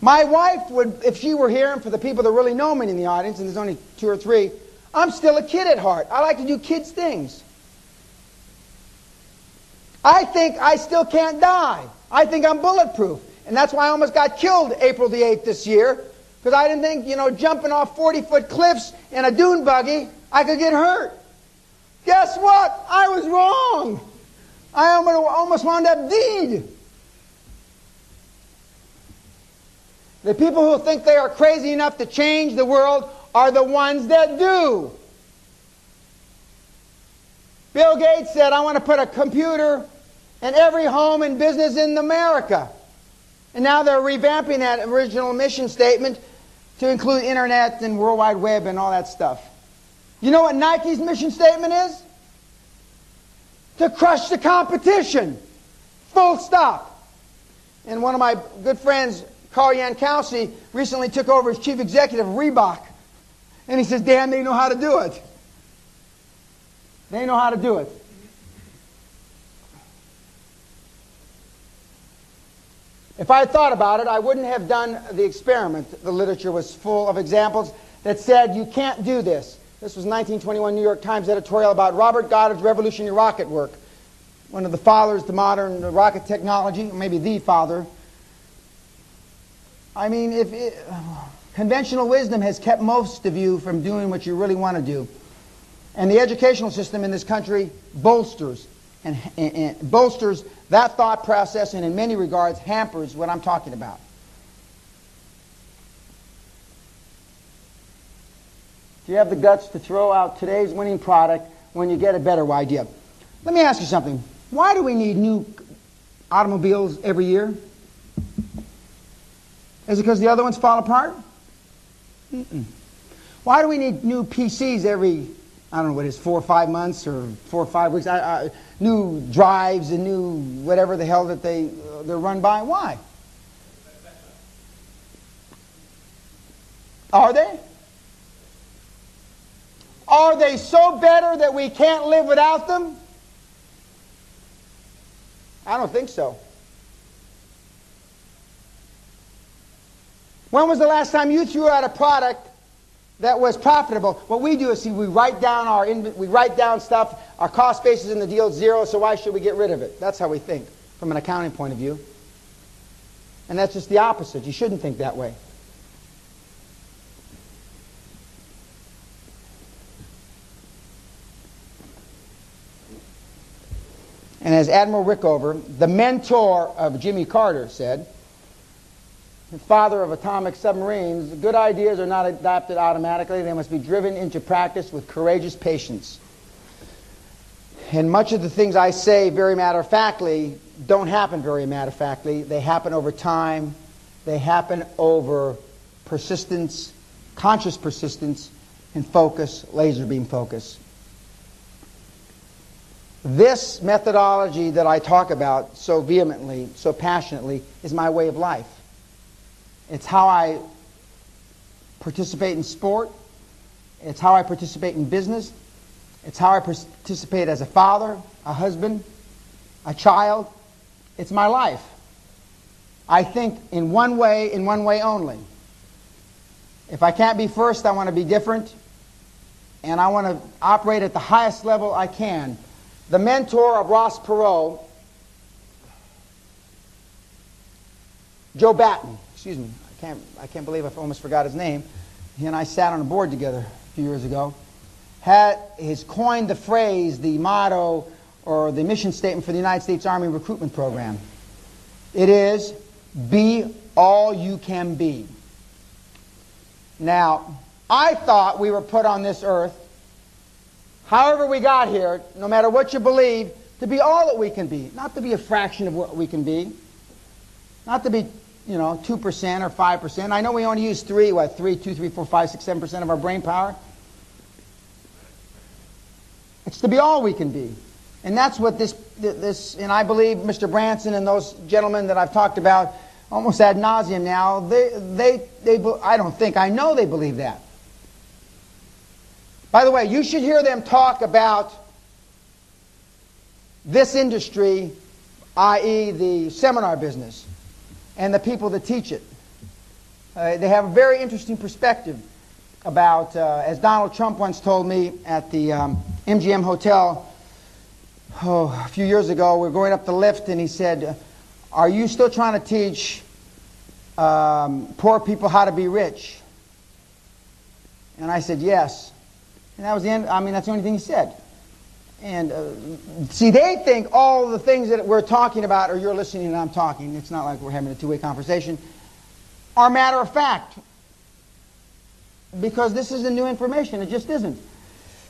My wife would, if she were here, and for the people that really know me in the audience, and there's only 2 or 3, I'm still a kid at heart. I like to do kids' things. I think I still can't die. I think I'm bulletproof. And that's why I almost got killed April the 8th this year. Because I didn't think, jumping off 40-foot cliffs in a dune buggy, I could get hurt. Guess what? I was wrong. I almost wound up dead. The people who think they are crazy enough to change the world are the ones that do. Bill Gates said, I want to put a computer in every home and business in America. And now they're revamping that original mission statement to include internet and World Wide Web and all that stuff. You know what Nike's mission statement is? To crush the competition. Full stop. And one of my good friends, Carl Yankowski, recently took over as chief executive of Reebok. And he says, Dan, they know how to do it. They know how to do it. If I had thought about it, I wouldn't have done the experiment. The literature was full of examples that said you can't do this. This was 1921 New York Times editorial about Robert Goddard's revolutionary rocket work, one of the fathers to modern rocket technology, maybe the father. I mean, conventional wisdom has kept most of you from doing what you really want to do. And the educational system in this country bolsters and bolsters that thought process, and in many regards hampers what I'm talking about. Do you have the guts to throw out today's winning product when you get a better idea? Let me ask you something. Why do we need new automobiles every year? Is it because the other ones fall apart? Why do we need new PCs every, I don't know what it is, 4 or 5 months or 4 or 5 weeks? New drives and new whatever the hell that they're run by? Why? Are they? Are they so better that we can't live without them? I don't think so. When was the last time you threw out a product that was profitable? What we do is we write down stuff. Our cost basis in the deal is 0, so why should we get rid of it? That's how we think from an accounting point of view. And that's just the opposite. You shouldn't think that way. And as Admiral Rickover, the mentor of Jimmy Carter, said, the father of atomic submarines, good ideas are not adopted automatically. They must be driven into practice with courageous patience. And much of the things I say very matter-of-factly don't happen very matter-of-factly. They happen over time. They happen over persistence, conscious persistence, and focus, laser beam focus. This methodology that I talk about so vehemently, so passionately, is my way of life. It's how I participate in sport. It's how I participate in business. It's how I participate as a father, a husband, a child. It's my life. I think in one way only. If I can't be first, I want to be different. And I want to operate at the highest level I can. The mentor of Ross Perot, Joe Batten, excuse me, I can't believe I almost forgot his name. He and I sat on a board together a few years ago. Has coined the phrase, the motto, or the mission statement for the United States Army recruitment program. It is, be all you can be. Now, I thought we were put on this earth, however we got here, no matter what you believe, to be all that we can be. Not to be a fraction of what we can be. Not to be 2% or 5%. I know we only use 2, 3, 4, 5, 6, 7% of our brain power. It's to be all we can be. And that's what this, and I believe Mr. Branson and those gentlemen that I've talked about almost ad nauseum now, I know they believe that. By the way, you should hear them talk about this industry, i.e. the seminar business, and the people that teach it. They have a very interesting perspective about, as Donald Trump once told me at the MGM Hotel a few years ago, we were going up the lift, and he said, "Are you still trying to teach poor people how to be rich?" And I said, "Yes." And that was the end. That's the only thing he said. And see, they think all the things that we're talking about, or you're listening and I'm talking, it's not like we're having a two-way conversation, are matter of fact. Because this isn't new information. It just isn't.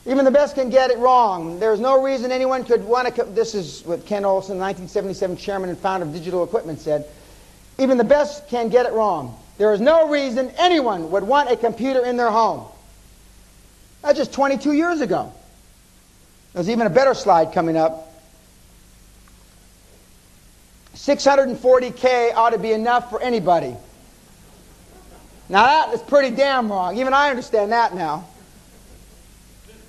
Even the best can get it wrong. There's no reason anyone could want to... This is what Ken Olson, the 1977 chairman and founder of Digital Equipment, said. Even the best can get it wrong. There is no reason anyone would want a computer in their home. That's just 22 years ago. There's even a better slide coming up. 640K ought to be enough for anybody. Now that is pretty damn wrong. Even I understand that now.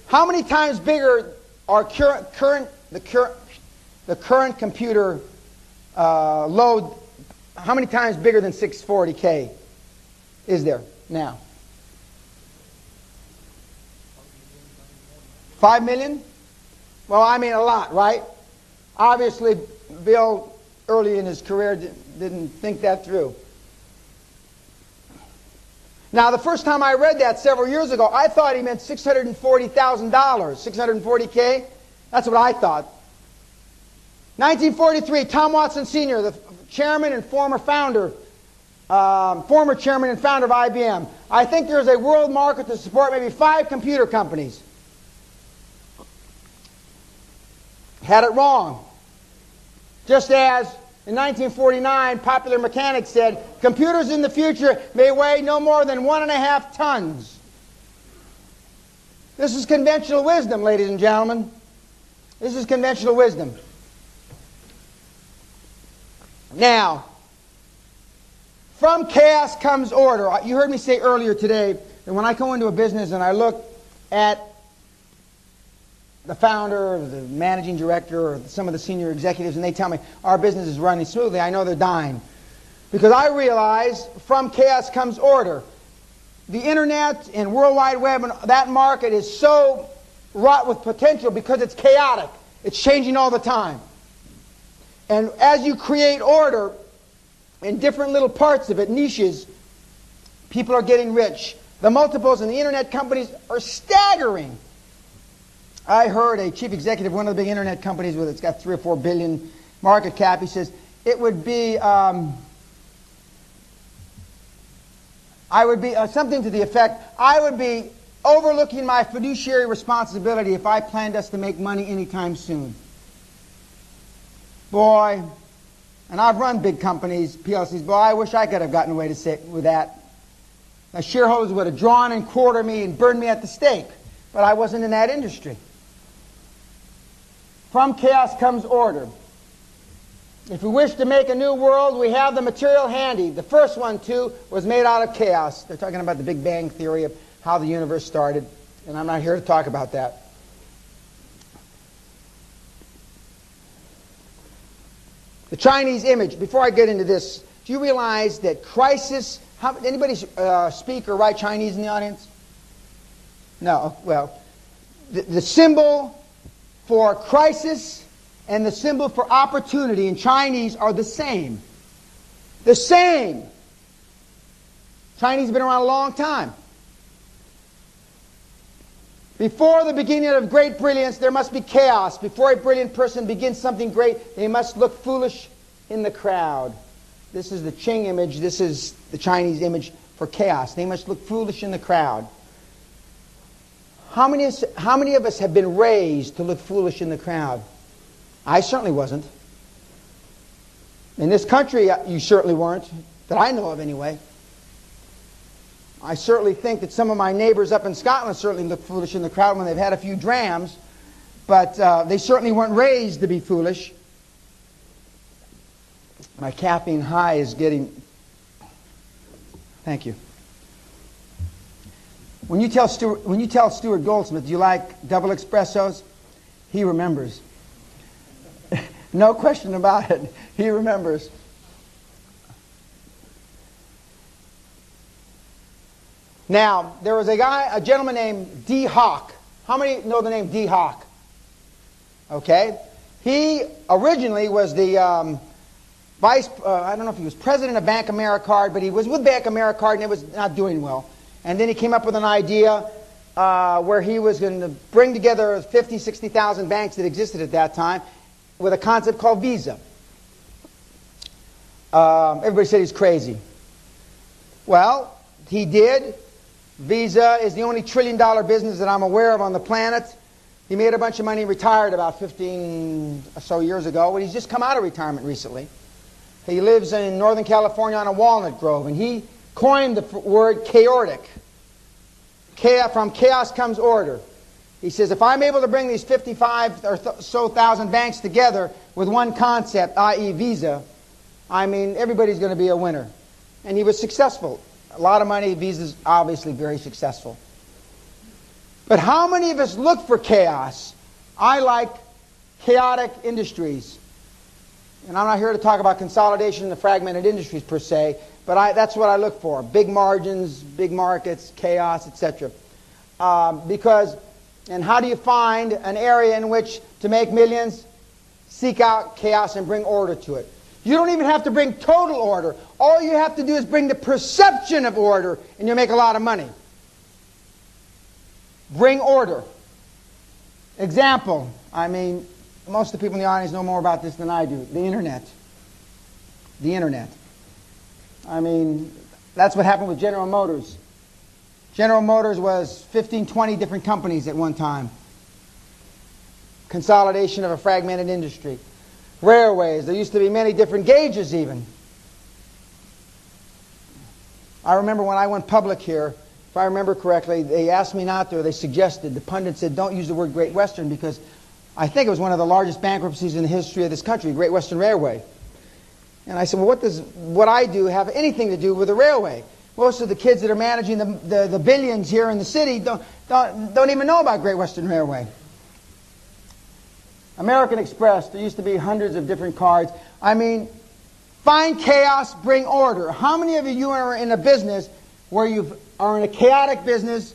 How many times bigger are the current computer load? How many times bigger than 640K is there now? 5 million? Well, a lot, right? Obviously, Bill, early in his career, didn't think that through. Now, the first time I read that several years ago, I thought he meant $640,000, 640K. That's what I thought. 1943, Tom Watson Sr., the chairman and former chairman and founder of IBM. I think there's a world market to support maybe 5 computer companies. Had it wrong. Just as in 1949, Popular Mechanics said, computers in the future may weigh no more than 1.5 tons. This is conventional wisdom, ladies and gentlemen. This is conventional wisdom. Now, from chaos comes order. You heard me say earlier today that when I go into a business and I look at the founder or the managing director or some of the senior executives and they tell me our business is running smoothly, I know they're dying. Because I realize from chaos comes order. The internet and World Wide Web and that market is so wrought with potential because it's chaotic. It's changing all the time. And as you create order in different little parts of it, niches, people are getting rich. The multiples in the internet companies are staggering. I heard a chief executive of one of the big internet companies with it's got 3 or 4 billion market cap. He says it would be I would be something to the effect I would be overlooking my fiduciary responsibility if I planned us to make money anytime soon. Boy, and I've run big companies, PLCs. Boy, I wish I could have gotten away with that. My shareholders would have drawn and quartered me and burned me at the stake, but I wasn't in that industry. From chaos comes order. If we wish to make a new world, we have the material handy. The first one, too, was made out of chaos. They're talking about the Big Bang theory of how the universe started, and I'm not here to talk about that. The Chinese image. Before I get into this, do you realize that crisis... anybody speak or write Chinese in the audience? No. Well, the symbol for crisis and the symbol for opportunity in Chinese are the same. The same. Chinese have been around a long time. Before the beginning of great brilliance, there must be chaos. Before a brilliant person begins something great, they must look foolish in the crowd. This is the Qing image. This is the Chinese image for chaos. They must look foolish in the crowd. How many of us have been raised to look foolish in the crowd? I certainly wasn't. In this country, you certainly weren't. that I know of anyway. I certainly think that some of my neighbors up in Scotland certainly look foolish in the crowd when they've had a few drams, but they certainly weren't raised to be foolish. My caffeine high is getting... Thank you. When you tell Stuart Goldsmith you like double espressos, he remembers. No question about it. He remembers. Now, there was a gentleman named D. Hawk. How many know the name D. Hawk? Okay. He originally was the I don't know if he was president of Bank Americard, but he was with Bank Americard and it was not doing well. And then he came up with an idea where he was going to bring together 50, 60,000 banks that existed at that time with a concept called Visa. Everybody said he's crazy. Well, he did. Visa is the only trillion-dollar business that I'm aware of on the planet. He made a bunch of money, retired about 15 or so years ago, and he's just come out of retirement recently. He lives in Northern California on a walnut grove, and he coined the word chaotic. From chaos comes order. He says, if I'm able to bring these 55 or so thousand banks together with one concept, i.e. Visa, I mean, everybody's going to be a winner. And he was successful. A lot of money. Visa's obviously very successful. But how many of us look for chaos? I like chaotic industries. And I'm not here to talk about consolidation in the fragmented industries per se, but that's what I look for. Big margins, big markets, chaos, etc. And how do you find an area in which to make millions? Seek out chaos and bring order to it. You don't even have to bring total order. All you have to do is bring the perception of order, and you'll make a lot of money. Bring order. Example, I mean, most of the people in the audience know more about this than I do. The Internet. The Internet. I mean, that's what happened with General Motors. General Motors was 15, 20 different companies at one time. Consolidation of a fragmented industry. Railways. There used to be many different gauges even. I remember when I went public here, if I remember correctly, they asked me not to, or they suggested, the pundit said, don't use the word Great Western because I think it was one of the largest bankruptcies in the history of this country, Great Western Railway. And I said, well, what does what I do have anything to do with the railway? Most of the kids that are managing the billions here in the city don't even know about Great Western Railway. American Express, there used to be hundreds of different cards. I mean, find chaos, bring order. How many of you are in a business where you are in a chaotic business,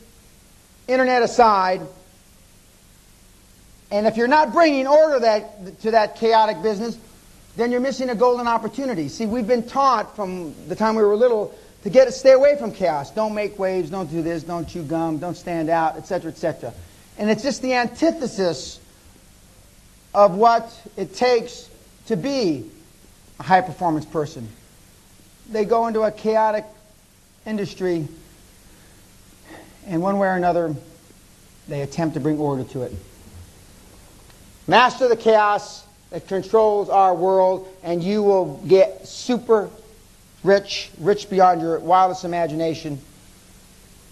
Internet aside, and if you're not bringing order to that chaotic business, then you're missing a golden opportunity. See, we've been taught from the time we were little to stay away from chaos. Don't make waves, don't do this, don't chew gum, don't stand out, etc., etc. And it's just the antithesis of what it takes to be a high-performance person. They go into a chaotic industry, and one way or another, they attempt to bring order to it. Master the chaos that controls our world, and you will get super rich, rich beyond your wildest imagination,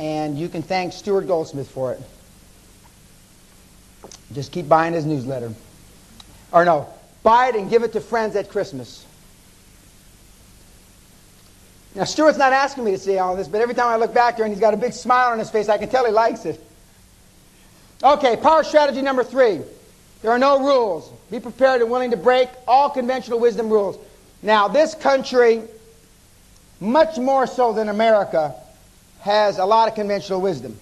and you can thank Stuart Goldsmith for it. Just keep buying his newsletter. Or no, buy it and give it to friends at Christmas. Now, Stuart's not asking me to say all this, but every time I look back there and he's got a big smile on his face, I can tell he likes it. Okay, power strategy number 3. There are no rules. Be prepared and willing to break all conventional wisdom rules. Now, this country, much more so than America, has a lot of conventional wisdom.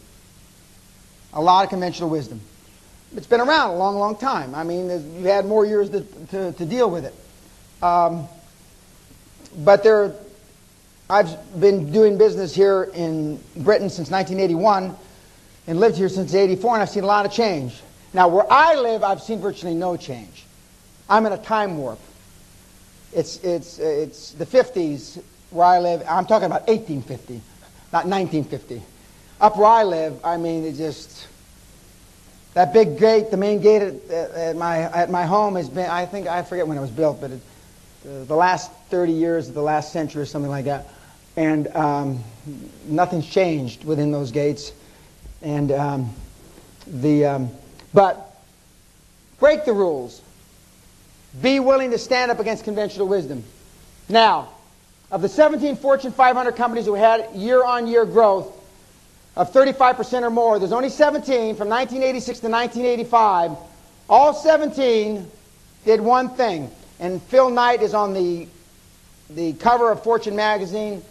A lot of conventional wisdom. It's been around a long, long time. I mean, you've had more years to deal with it. But I've been doing business here in Britain since 1981 and lived here since 84, and I've seen a lot of change. Now, where I live, I've seen virtually no change. I'm in a time warp. It's the 50s where I live. I'm talking about 1850, not 1950. Up where I live, I mean, it just... That big gate, the main gate at my home has been, I forget when it was built, but the last 30 years of the last century or something like that. And nothing's changed within those gates. And but break the rules. Be willing to stand up against conventional wisdom. Now, of the 17 Fortune 500 companies who had year-on-year growth of 35% or more, there's only 17 from 1986 to 1985. All 17 did one thing. And Phil Knight is on the cover of Fortune magazine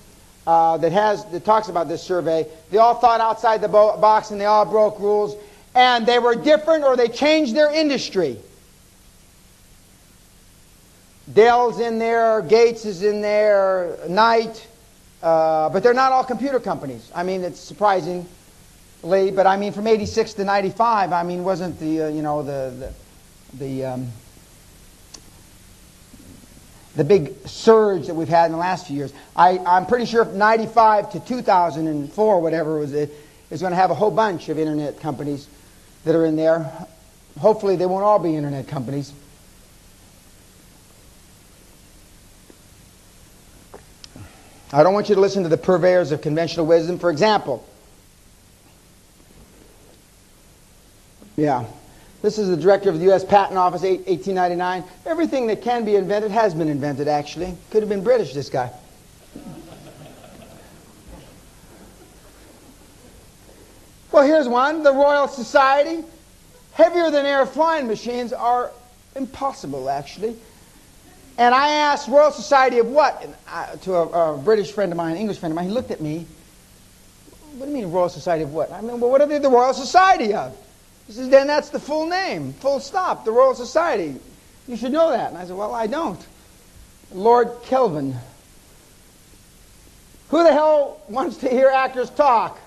that talks about this survey. They all thought outside the box and they all broke rules. And they were different, or they changed their industry. Dell's in there, Gates is in there, Knight, but they're not all computer companies. I mean, it's surprisingly, but I mean, from '86 to '95, I mean, wasn't the big surge that we've had in the last few years. I'm pretty sure from '95 to 2004, whatever it was, is going to have a whole bunch of internet companies that are in there. Hopefully, they won't all be internet companies. I don't want you to listen to the purveyors of conventional wisdom. For example, this is the director of the U.S. Patent Office, 1899. Everything that can be invented has been invented, actually. Could have been British, this guy. Well, here's one. The Royal Society. Heavier than air flying machines are impossible, actually. And I asked Royal Society of what? To a British friend of mine, an English friend of mine. He looked at me. What do you mean Royal Society of what? I mean, well, what are they the Royal Society of? He says, then that's the full name. Full stop. The Royal Society. You should know that. And I said, well, I don't. Lord Kelvin. Who the hell wants to hear actors talk?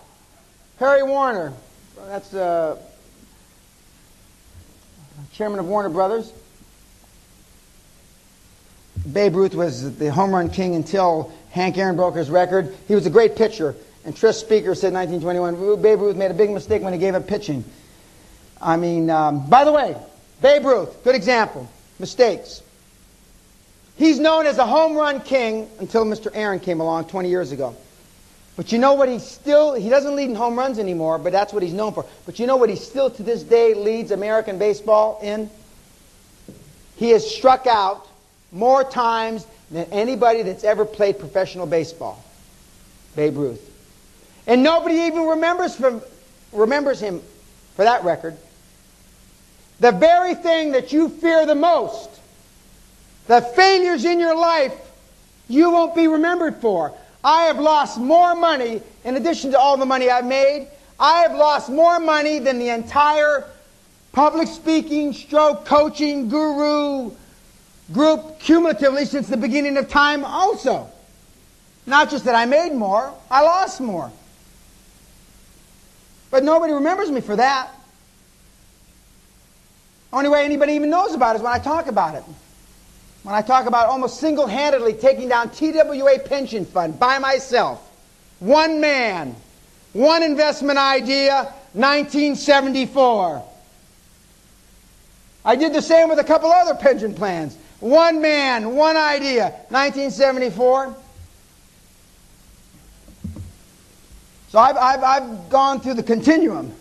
Harry Warner. That's chairman of Warner Brothers. Babe Ruth was the home run king until Hank Aaron broke his record. He was a great pitcher. And Tris Speaker said in 1921, Babe Ruth made a big mistake when he gave up pitching. I mean, by the way, Babe Ruth, good example. Mistakes. He's known as a home run king until Mr. Aaron came along 20 years ago. But you know what he doesn't lead in home runs anymore, but that's what he's known for. But you know what he still to this day leads American baseball in? He has struck out more times than anybody that's ever played professional baseball. Babe Ruth. And nobody even remembers him for that record. The very thing that you fear the most, the failures in your life, you won't be remembered for. I have lost more money, in addition to all the money I've made, I have lost more money than the entire public speaking, stroke coaching, guru group cumulatively since the beginning of time also. Not just that I made more, I lost more. But nobody remembers me for that. Only way anybody even knows about it is when I talk about it. When I talk about almost single-handedly taking down TWA pension fund by myself. One man, one investment idea, 1974. I did the same with a couple other pension plans. One man, one idea, 1974. So I've gone through the continuum.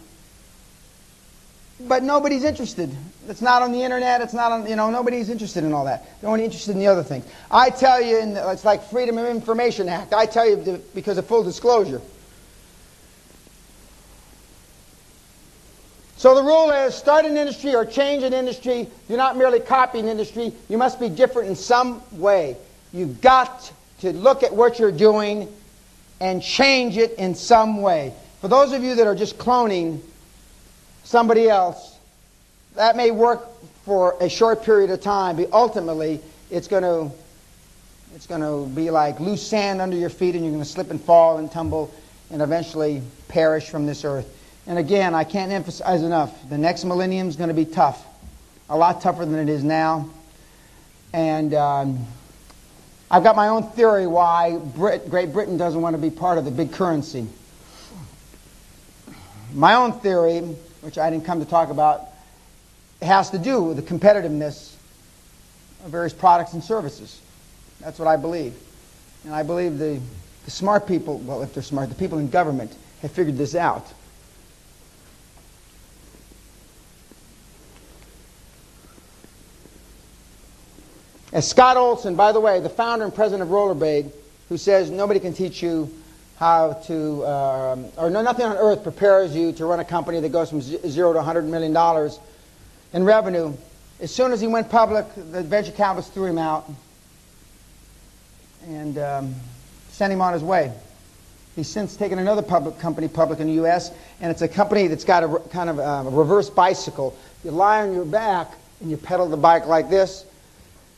But nobody's interested. It's not on the internet. It's not on, nobody's interested in all that. They're only interested in the other things. I tell you, it's like Freedom of Information Act. I tell you because of full disclosure. So the rule is start an industry or change an industry. Do not merely copy an industry. You must be different in some way. You've got to look at what you're doing and change it in some way. For those of you that are just cloning somebody else, that may work for a short period of time, but ultimately it's going to be like loose sand under your feet, and you're going to slip and fall and tumble and eventually perish from this earth. And again, I can't emphasize enough, the next millennium is going to be tough, a lot tougher than it is now. And I've got my own theory why Great Britain doesn't want to be part of the big currency. My own theory, which I didn't come to talk about, has to do with the competitiveness of various products and services. That's what I believe. And I believe the smart people, well, if they're smart, the people in government have figured this out. As Scott Olson, by the way, the founder and president of Rollerblade, who says nobody can teach you how to, or nothing on earth prepares you to run a company that goes from zero to $100 million in revenue. As soon as he went public, the venture capitalists threw him out and sent him on his way. He's since taken another company public in the U.S., and it's a company that's got a kind of a reverse bicycle. You lie on your back and you pedal the bike like this,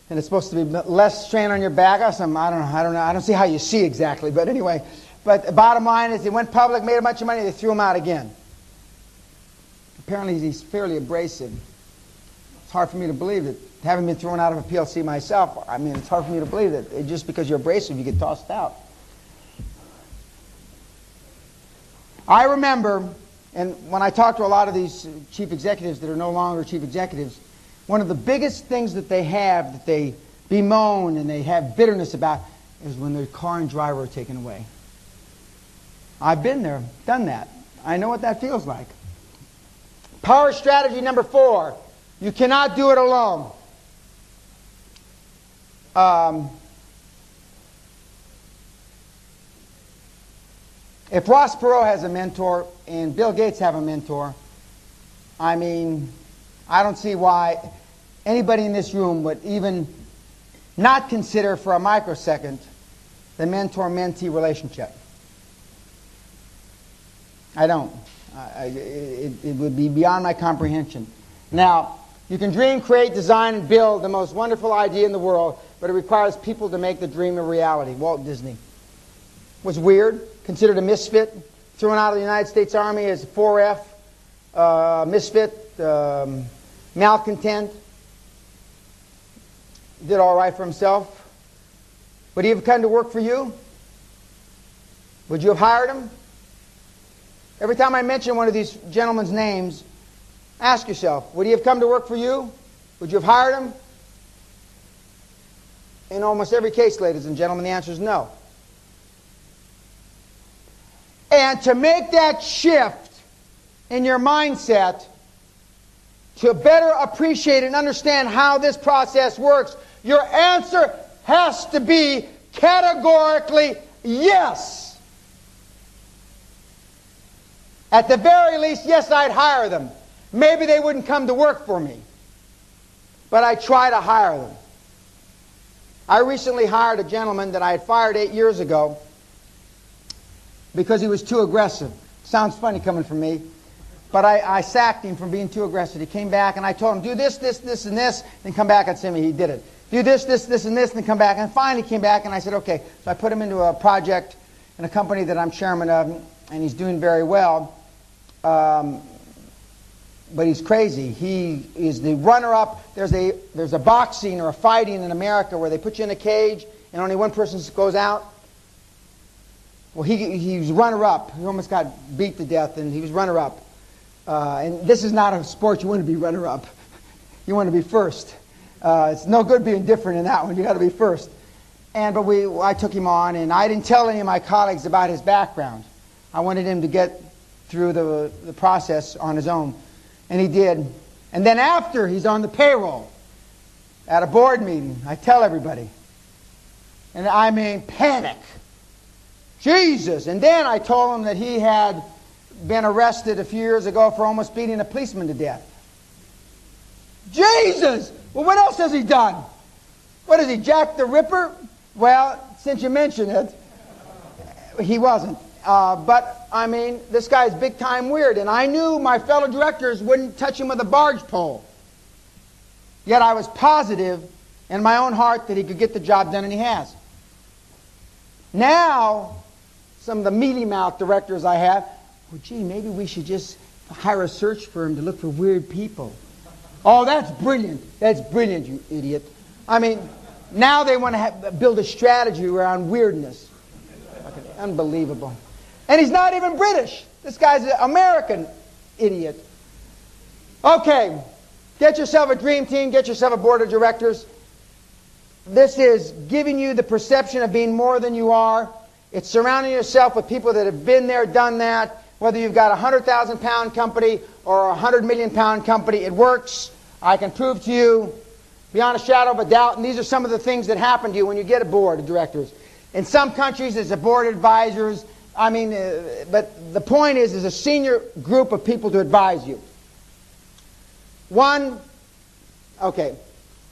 and it's supposed to be less strain on your back. I don't know. I don't see how you see exactly, but anyway. But the bottom line is, he went public, made a bunch of money, they threw him out again. Apparently, he's fairly abrasive. It's hard for me to believe that, having been thrown out of a PLC myself, I mean, it's hard for me to believe that just because you're abrasive, you get tossed out. I remember, and when I talk to a lot of these chief executives that are no longer chief executives, one of the biggest things that they have, that they bemoan and they have bitterness about, is when their car and driver are taken away. I've been there, done that. I know what that feels like. Power strategy number 4. You cannot do it alone. If Ross Perot has a mentor and Bill Gates have a mentor, I mean, I don't see why anybody in this room would even not consider for a microsecond the mentor-mentee relationship. I don't. It would be beyond my comprehension. Now, you can dream, create, design, and build the most wonderful idea in the world, but it requires people to make the dream a reality. Walt Disney was weird, considered a misfit, thrown out of the United States Army as a 4F, misfit, malcontent. Did all right for himself. Would he have come to work for you? Would you have hired him? Every time I mention one of these gentlemen's names, ask yourself, would he have come to work for you? Would you have hired him? In almost every case, ladies and gentlemen, the answer is no. And to make that shift in your mindset, to better appreciate and understand how this process works, your answer has to be categorically yes. At the very least, yes, I'd hire them. Maybe they wouldn't come to work for me, but I'd try to hire them. I recently hired a gentleman that I had fired 8 years ago because he was too aggressive. Sounds funny coming from me, but I sacked him from being too aggressive. He came back and I told him, do this, this, this, and this, then come back and see me. He did it. Do this, this, this, and this, and then come back. And finally came back and I said, okay. So I put him into a project in a company that I'm chairman of, and he's doing very well. But he's crazy. He is the runner-up. There's a boxing or a fighting in America where they put you in a cage and only one person goes out. Well, he was runner-up. He almost got beat to death, and he was runner-up. And this is not a sport you want to be runner-up. You want to be first. It's no good being different in that one. You got to be first. But I took him on, and I didn't tell any of my colleagues about his background. I wanted him to get through the process on his own. And he did. And then after he's on the payroll, at a board meeting, I tell everybody. And I mean, panic. Jesus! And then I told him that he had been arrested a few years ago for almost beating a policeman to death. Jesus! Well, what else has he done? What is he, Jack the Ripper? Well, since you mention it, he wasn't. But, I mean, this guy's big time weird. And I knew my fellow directors wouldn't touch him with a barge pole. Yet I was positive in my own heart that he could get the job done, and he has. Now, some of the mealy-mouthed directors I have, well, gee, maybe we should just hire a search firm to look for weird people. Oh, that's brilliant. That's brilliant, you idiot. I mean, now they want to build a strategy around weirdness. Fucking unbelievable. And he's not even British. This guy's an American idiot. Okay, get yourself a dream team, get yourself a board of directors. This is giving you the perception of being more than you are. It's surrounding yourself with people that have been there, done that. Whether you've got a 100,000-pound company or a 100-million-pound company, it works. I can prove to you beyond a shadow of a doubt, and these are some of the things that happen to you when you get a board of directors. In some countries, it's a board of advisors. But the point is, there's a senior group of people to advise you.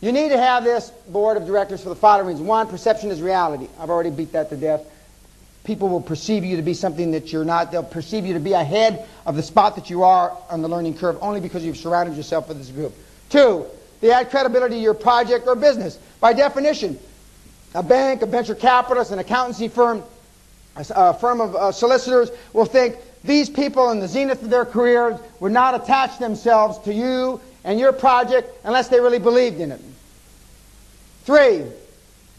You need to have this board of directors for the following reasons. One, perception is reality. I've already beat that to death. People will perceive you to be something that you're not. They'll perceive you to be ahead of the spot that you are on the learning curve only because you've surrounded yourself with this group. Two, they add credibility to your project or business. By definition, a bank, a venture capitalist, an accountancy firm, a firm of solicitors will think these people in the zenith of their careers would not attach themselves to you and your project unless they really believed in it. Three,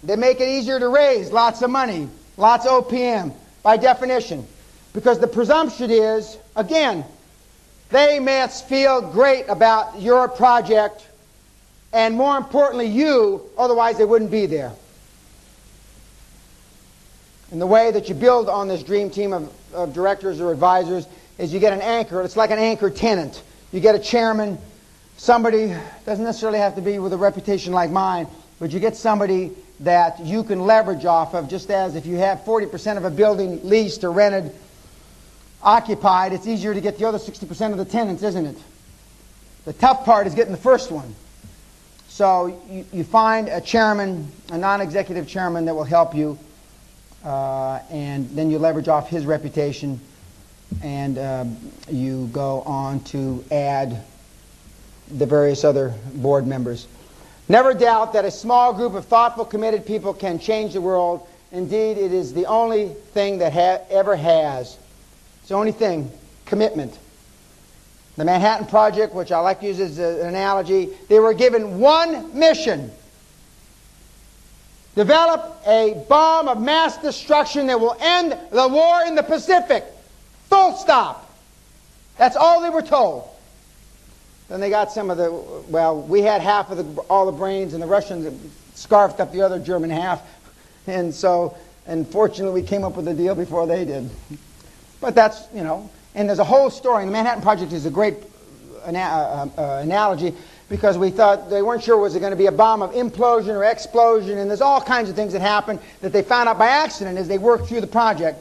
they make it easier to raise lots of money, lots of OPM, by definition. Because the presumption is, again, they must feel great about your project and, more importantly, you, otherwise they wouldn't be there. And the way that you build on this dream team of directors or advisors is you get an anchor. It's like an anchor tenant. You get a chairman, somebody, doesn't necessarily have to be with a reputation like mine, but you get somebody that you can leverage off of, just as if you have 40% of a building leased or rented, occupied, it's easier to get the other 60% of the tenants, isn't it? The tough part is getting the first one. So you find a chairman, a non-executive chairman that will help you, and then you leverage off his reputation, and you go on to add the various other board members. Never doubt that a small group of thoughtful, committed people can change the world. Indeed, it is the only thing that ever has. It's the only thing, commitment. The Manhattan Project, which I like to use as an analogy, they were given one mission. Develop a bomb of mass destruction that will end the war in the Pacific. Full stop. That's all they were told. Then they got some of the, we had half of all the brains, and the Russians scarfed up the other German half. And so, unfortunately, we came up with a deal before they did. But that's, and there's a whole story. And the Manhattan Project is a great analogy, because we thought they weren't sure was it going to be a bomb of implosion or explosion, and there's all kinds of things that happened that they found out by accident as they worked through the project.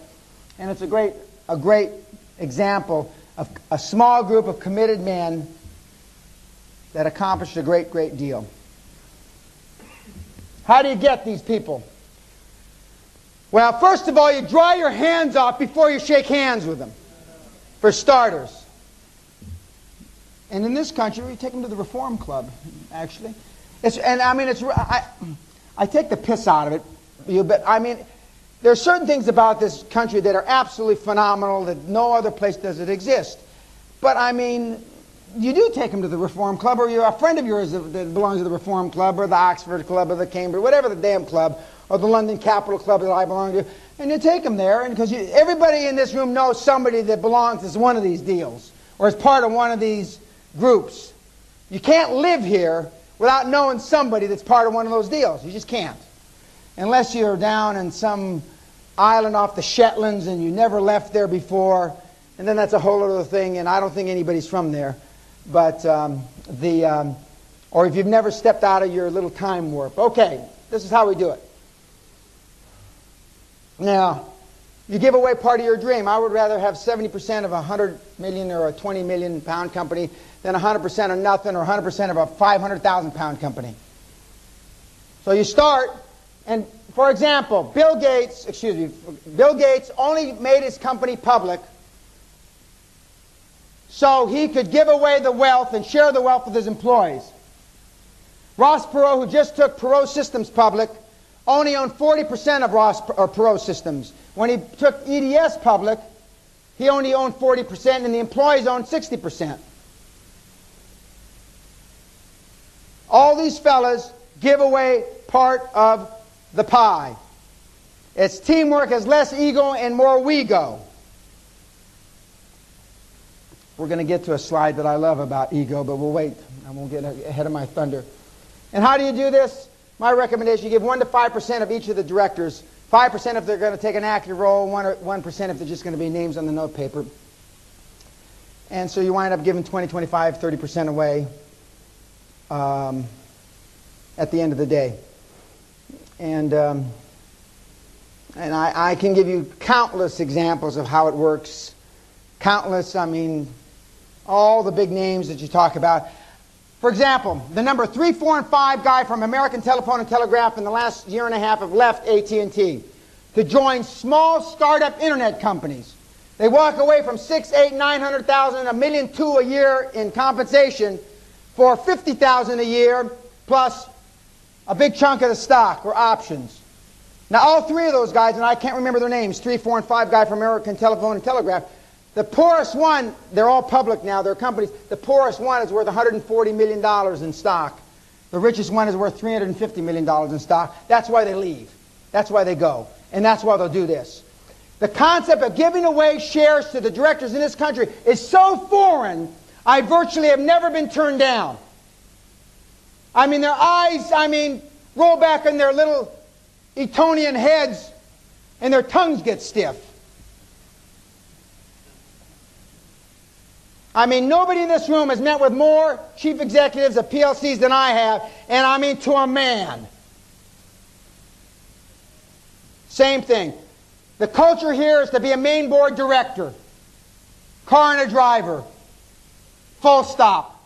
And it's a great example of a small group of committed men that accomplished a great, great deal. How do you get these people? Well, first of all, you dry your hands off before you shake hands with them, for starters. And in this country, we take them to the Reform Club, actually. I take the piss out of it, but there are certain things about this country that are absolutely phenomenal that no other place does it exist. But you do take them to the Reform Club, or you're a friend of yours that belongs to the Reform Club, or the Oxford Club, or the Cambridge, whatever the damn club, or the London Capital Club that I belong to, and you take them there, and because everybody in this room knows somebody that belongs to one of these deals, or is part of one of these groups. You can't live here without knowing somebody that's part of one of those deals. You just can't. Unless you're down in some island off the Shetlands and you never left there before, and then that's a whole other thing, and I don't think anybody's from there. But or if you've never stepped out of your little time warp. Okay, this is how we do it. Now, you give away part of your dream. I would rather have 70% of a 100 million or a 20 million pound company than 100% of nothing, or 100% of a 500,000 pound company. So you start, and for example, Bill Gates only made his company public so he could give away the wealth and share the wealth with his employees. Ross Perot, who just took Perot Systems public, only owned 40% of Perot Systems. When he took EDS public, he only owned 40%, and the employees owned 60%. All these fellas give away part of the pie. It's teamwork has less ego and more we-go. We're going to get to a slide that I love about ego, but we'll wait. I won't get ahead of my thunder. And how do you do this? my recommendation, you give 1 to 5% of each of the directors. 5% if they're going to take an active role, 1% if they're just going to be names on the note paper. And so you wind up giving 20, 25, 30% away at the end of the day. And I can give you countless examples of how it works. Countless, I mean, all the big names that you talk about. For example, the number 3, 4, and 5 guy from American Telephone and Telegraph in the last year and a half have left AT&T to join small startup internet companies. They walk away from 6, 8, 900,000, $1.2 million a year in compensation for 50,000 a year plus a big chunk of the stock or options. Now, all three of those guys, and I can't remember their names, 3, 4, and 5 guy from American Telephone and Telegraph. The poorest one, they're all public now, they're companies. The poorest one is worth $140 million in stock. The richest one is worth $350 million in stock. That's why they leave. That's why they go. And that's why they'll do this. The concept of giving away shares to the directors in this country is so foreign, I virtually have never been turned down. I mean, their eyes, roll back in their little Etonian heads, and their tongues get stiff. I mean, nobody in this room has met with more chief executives of PLCs than I have, and I mean to a man. Same thing. The culture here is to be a main board director, car and a driver, full stop.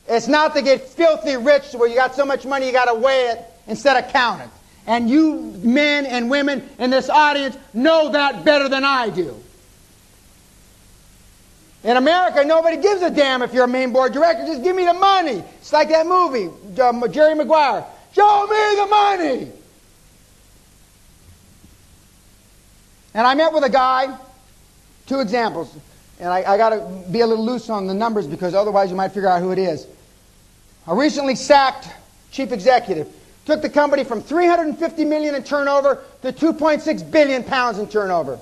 It's not to get filthy rich where you got so much money you got to weigh it instead of count it. And you men and women in this audience know that better than I do. In America, nobody gives a damn if you're a main board director. Just give me the money. It's like that movie, Jerry Maguire. Show me the money. And I met with a guy, 2 examples. And I got to be a little loose on the numbers because otherwise you might figure out who it is. A recently sacked chief executive took the company from $350 million in turnover to 2.6 billion pounds in turnover.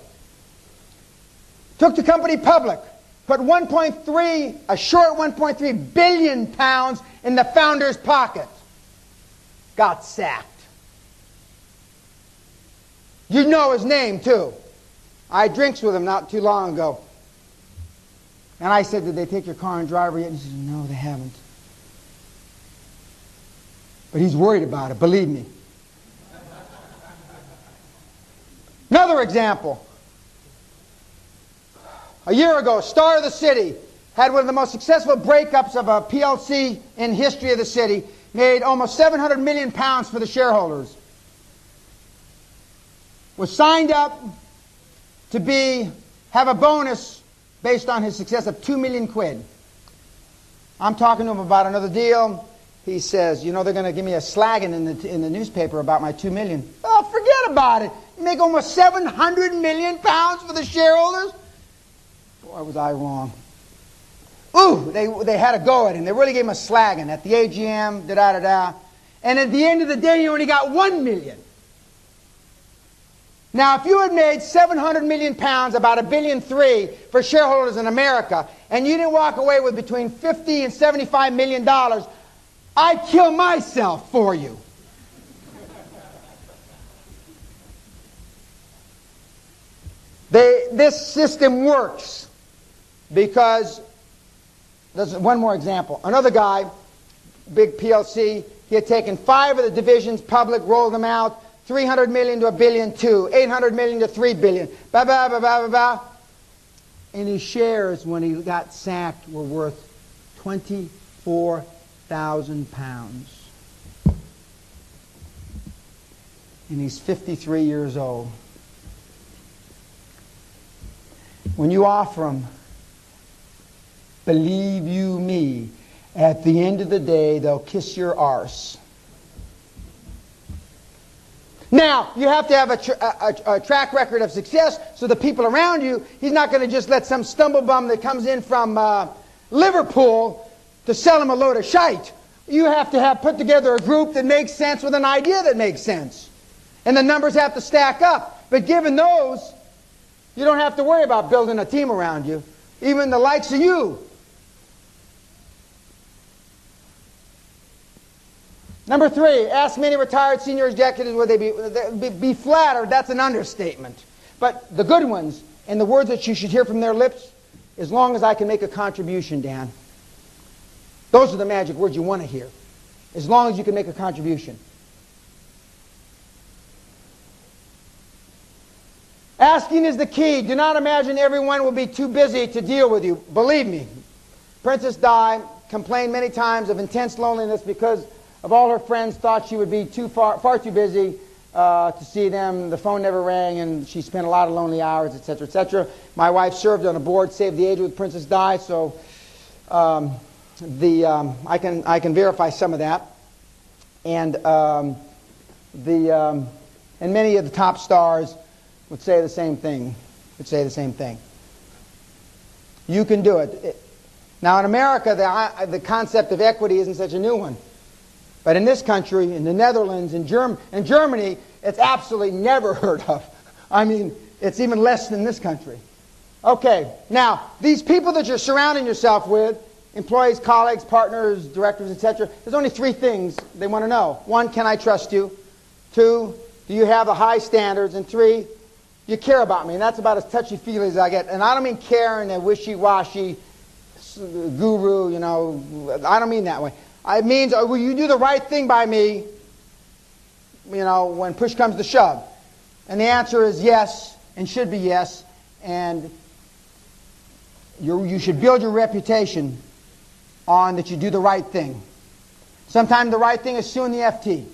Took the company public. Put a short 1.3 billion pounds in the founder's pocket. Got sacked. You know his name, too. I had drinks with him not too long ago. And I said, did they take your car and driver yet? And he said, no, they haven't. But he's worried about it, believe me. Another example. A year ago, Star of the City had one of the most successful breakups of a PLC in history of the city, made almost 700 million pounds for the shareholders. Was signed up to have a bonus based on his success of 2 million quid. I'm talking to him about another deal. He says, you know, they're going to give me a slagging in the newspaper about my 2 million. Oh, forget about it. You make almost 700 million pounds for the shareholders? Boy, was I wrong. Ooh, they had a go at him. They really gave him a slagging at the AGM, da-da-da-da. And at the end of the day, you only got 1 million. Now, if you had made 700 million pounds, about $1.3 billion for shareholders in America, and you didn't walk away with between $50 and $75 million, I'd kill myself for you. This system works because, there's one more example. Another guy, big PLC, he had taken 5 of the divisions public, rolled them out, 300 million to $1.2 billion, 800 million to $3 billion, ba ba ba ba ba ba. And his shares, when he got sacked, were worth 24,000 pounds. And he's 53 years old. When you offer them, believe you me, at the end of the day, they'll kiss your arse. Now, you have to have a track record of success so the people around you, he's not going to just let some stumblebum that comes in from Liverpool to sell him a load of shite. You have to have put together a group that makes sense with an idea that makes sense. And the numbers have to stack up. But given those, you don't have to worry about building a team around you. Even the likes of you. Number 3, ask many retired senior executives would they be flattered. That's an understatement. But the good ones, and the words that you should hear from their lips, as long as I can make a contribution, Dan. Those are the magic words you want to hear. As long as you can make a contribution. Asking is the key. Do not imagine everyone will be too busy to deal with you. Believe me, Princess Di complained many times of intense loneliness because of all her friends thought she would be far too busy to see them. The phone never rang, and she spent a lot of lonely hours, etc., etc. My wife served on a board, Save the Age with Princess Di, so I can verify some of that. And many of the top stars would say the same thing. You can do it. Now in America, the concept of equity isn't such a new one. But in this country, in the Netherlands, in Germany, it's absolutely never heard of. I mean, it's even less than this country. Okay, now, these people that you're surrounding yourself with, employees, colleagues, partners, directors, etc., there's only 3 things they want to know. 1, can I trust you? 2, do you have the high standards? And 3, you care about me. And that's about as touchy-feely as I get. And I don't mean care in a wishy-washy guru, you know. I don't mean that way. It means, will you do the right thing by me, you know, when push comes to shove? And the answer is yes, and should be yes. And you should build your reputation on that you do the right thing. Sometimes the right thing is suing the FT.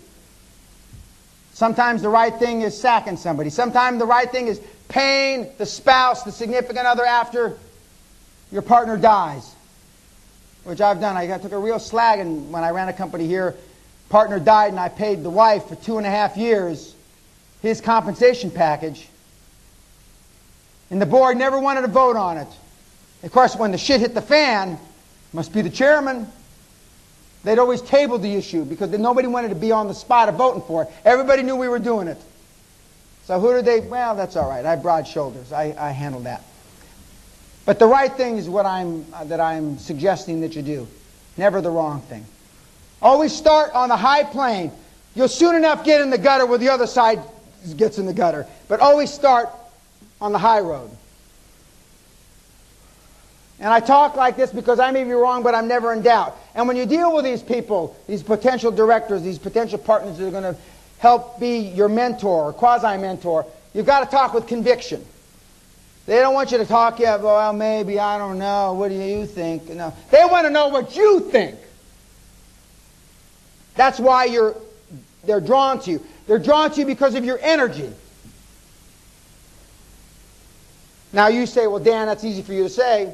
Sometimes the right thing is sacking somebody. Sometimes the right thing is paying the spouse, the significant other, after your partner dies, which I've done. I took a real slagging when I ran a company here. Partner died, and I paid the wife for 2.5 years his compensation package. And the board never wanted to vote on it. Of course, when the shit hit the fan, must be the chairman. They'd always tabled the issue because nobody wanted to be on the spot of voting for it. Everybody knew we were doing it. So who did they? Well, that's all right. I have broad shoulders. I handled that. But the right thing is what I'm suggesting that you do. Never the wrong thing. Always start on the high plane. You'll soon enough get in the gutter where the other side gets in the gutter. But always start on the high road. And I talk like this because I may be wrong, but I'm never in doubt. And when you deal with these people, these potential directors, these potential partners that are going to help be your mentor or quasi-mentor, you've got to talk with conviction. They don't want you to talk, yeah, well, maybe, I don't know, what do you think? No. They want to know what you think. That's why they're drawn to you. They're drawn to you because of your energy. Now you say, well, Dan, that's easy for you to say.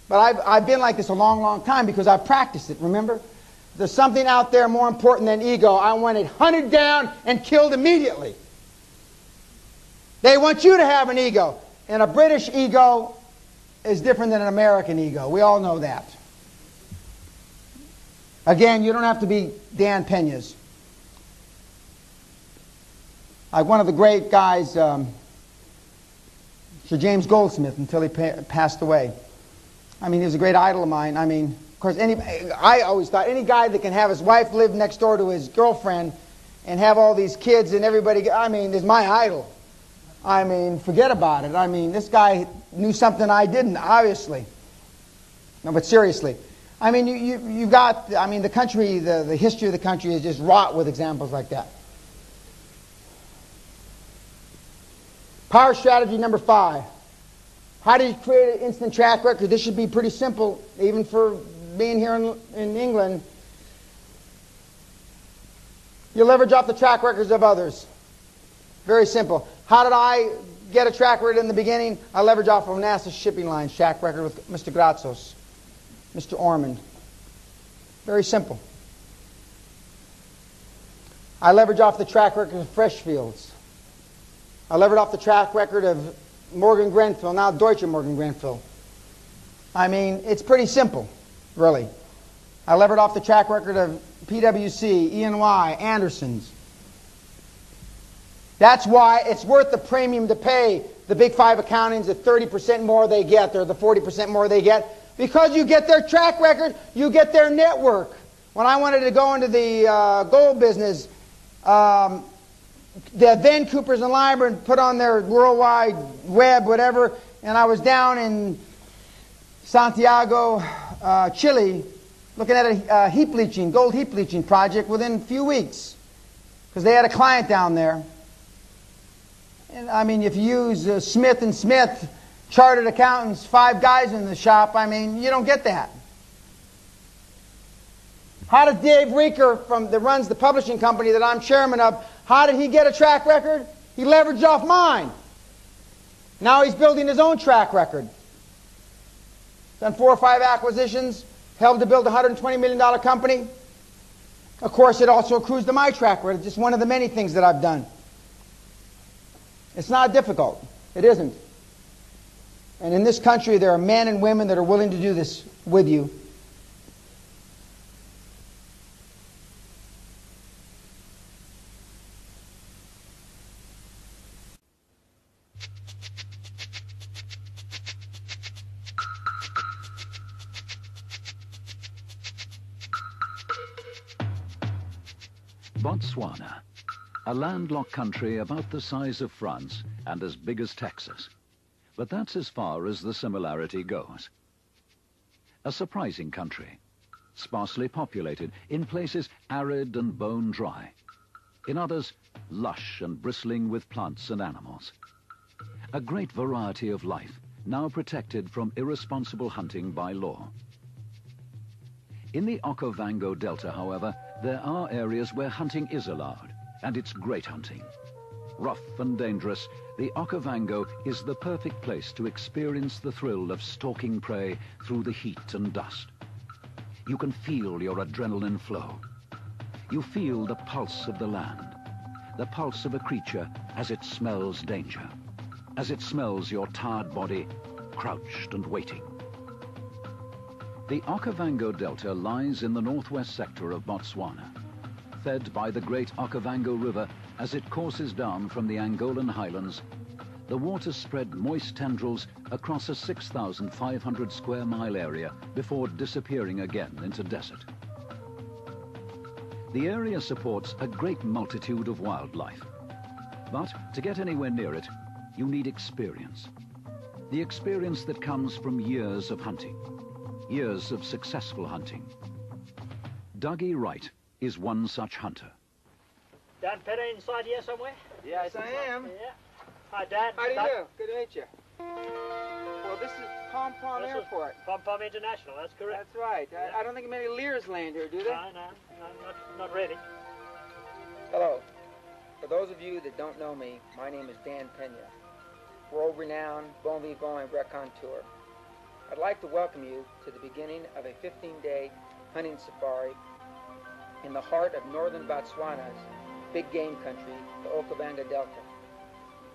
But I've been like this a long, long time because I've practiced it, remember? There's something out there more important than ego. I want it hunted down and killed immediately. They want you to have an ego. And a British ego is different than an American ego. We all know that. Again, you don't have to be Dan Pena's. Like one of the great guys, Sir James Goldsmith, until he passed away. I mean, he was a great idol of mine. I mean, of course, I always thought any guy that can have his wife live next door to his girlfriend and have all these kids and everybody, I mean, is my idol. I mean, forget about it. I mean, this guy knew something I didn't, obviously. No, but seriously. I mean, you've got, I mean, the country, the history of the country is just wrought with examples like that. Power strategy number 5. How do you create an instant track record? This should be pretty simple, even for being here in England. You leverage off the track records of others. Very simple. How did I get a track record in the beginning? I leverage off of NASA Shipping Line's track record with Mr. Gratsos, Mr. Ormond. Very simple. I leverage off the track record of Freshfields. I leverage off the track record of Morgan Grenfell, now Deutsche Morgan Grenfell. I mean, it's pretty simple, really. I levered off the track record of PwC, E&Y, Anderson's. That's why it's worth the premium to pay the big 5 accountings the 30% more they get, or the 40% more they get, because you get their track record, you get their network. When I wanted to go into the gold business, the then Coopers and Lyman put on their worldwide web, whatever, and I was down in Santiago, Chile, looking at a gold heap leaching project within a few weeks, because they had a client down there. And I mean, if you use Smith and Smith, chartered accountants, 5 guys in the shop, I mean, you don't get that. How did Dave Reeker, that runs the publishing company that I'm chairman of, how did he get a track record? He leveraged off mine. Now he's building his own track record. Done 4 or 5 acquisitions, helped to build a $120 million company. Of course, it also accrues to my track record. It's just one of the many things that I've done. It's not difficult. It isn't. And in this country, there are men and women that are willing to do this with you. Botswana, a landlocked country about the size of France and as big as Texas. But that's as far as the similarity goes. A surprising country, sparsely populated, in places arid and bone dry, in others lush and bristling with plants and animals. A great variety of life, now protected from irresponsible hunting by law. In the Okavango Delta, however, there are areas where hunting is allowed, and it's great hunting. Rough and dangerous, the Okavango is the perfect place to experience the thrill of stalking prey through the heat and dust. You can feel your adrenaline flow. You feel the pulse of the land, the pulse of a creature as it smells danger, as it smells your tired body, crouched and waiting. The Okavango Delta lies in the northwest sector of Botswana, fed by the great Okavango River as it courses down from the Angolan highlands. The water spread moist tendrils across a 6,500 square mile area before disappearing again into desert. The area supports a great multitude of wildlife, but to get anywhere near it, you need experience. The experience that comes from years of hunting. Years of successful hunting. Dougie Wright is one such hunter. Dan Pena inside here somewhere? Yes, I am. Yeah. Hi, Dan. How do you do? Good to meet you. Well, this is Pom Pom Airport. Pom Pom International, that's correct. That's right. Yeah. I don't think many Lears land here, do they? No, not really. Hello. For those of you that don't know me, my name is Dan Pena, world-renowned bon vivant and raconteur. I'd like to welcome you to the beginning of a 15-day hunting safari in the heart of northern Botswana's big game country, the Okavango Delta.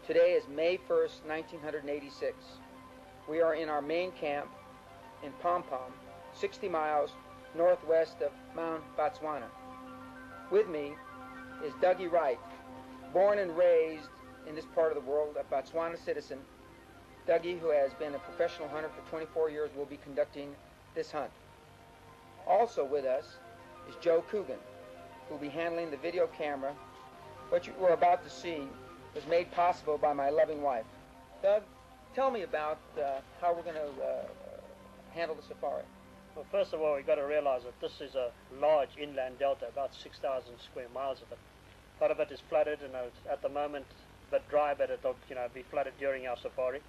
Today is May 1st, 1986. We are in our main camp in Pom Pom, 60 miles northwest of Mount Botswana. With me is Dougie Wright, born and raised in this part of the world, a Botswana citizen. Dougie, who has been a professional hunter for 24 years, will be conducting this hunt. Also with us is Joe Coogan, who will be handling the video camera. What you were about to see was made possible by my loving wife. Doug, tell me about how we're going to handle the safari. Well, first of all, we've got to realize that this is a large inland delta, about 6,000 square miles of it. A lot of it is flooded, and it's at the moment a bit dry, but it'll be flooded during our safari.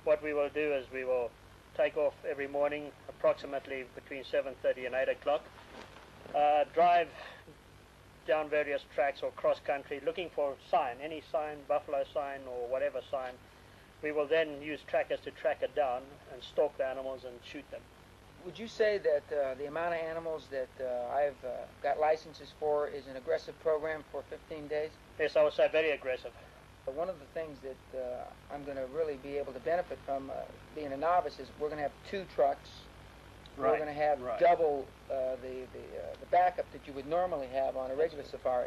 What we will do is we will take off every morning approximately between 7:30 and 8 o'clock, drive down various tracks or cross country looking for sign, any sign, buffalo sign or whatever sign. We will then use trackers to track it down and stalk the animals and shoot them. Would you say that the amount of animals that I've got licenses for is an aggressive program for 15 days? Yes, I would say very aggressive. But one of the things that I'm going to really be able to benefit from being a novice is we're going to have 2 trucks. Right. We're going to have double the backup that you would normally have on a regular safari.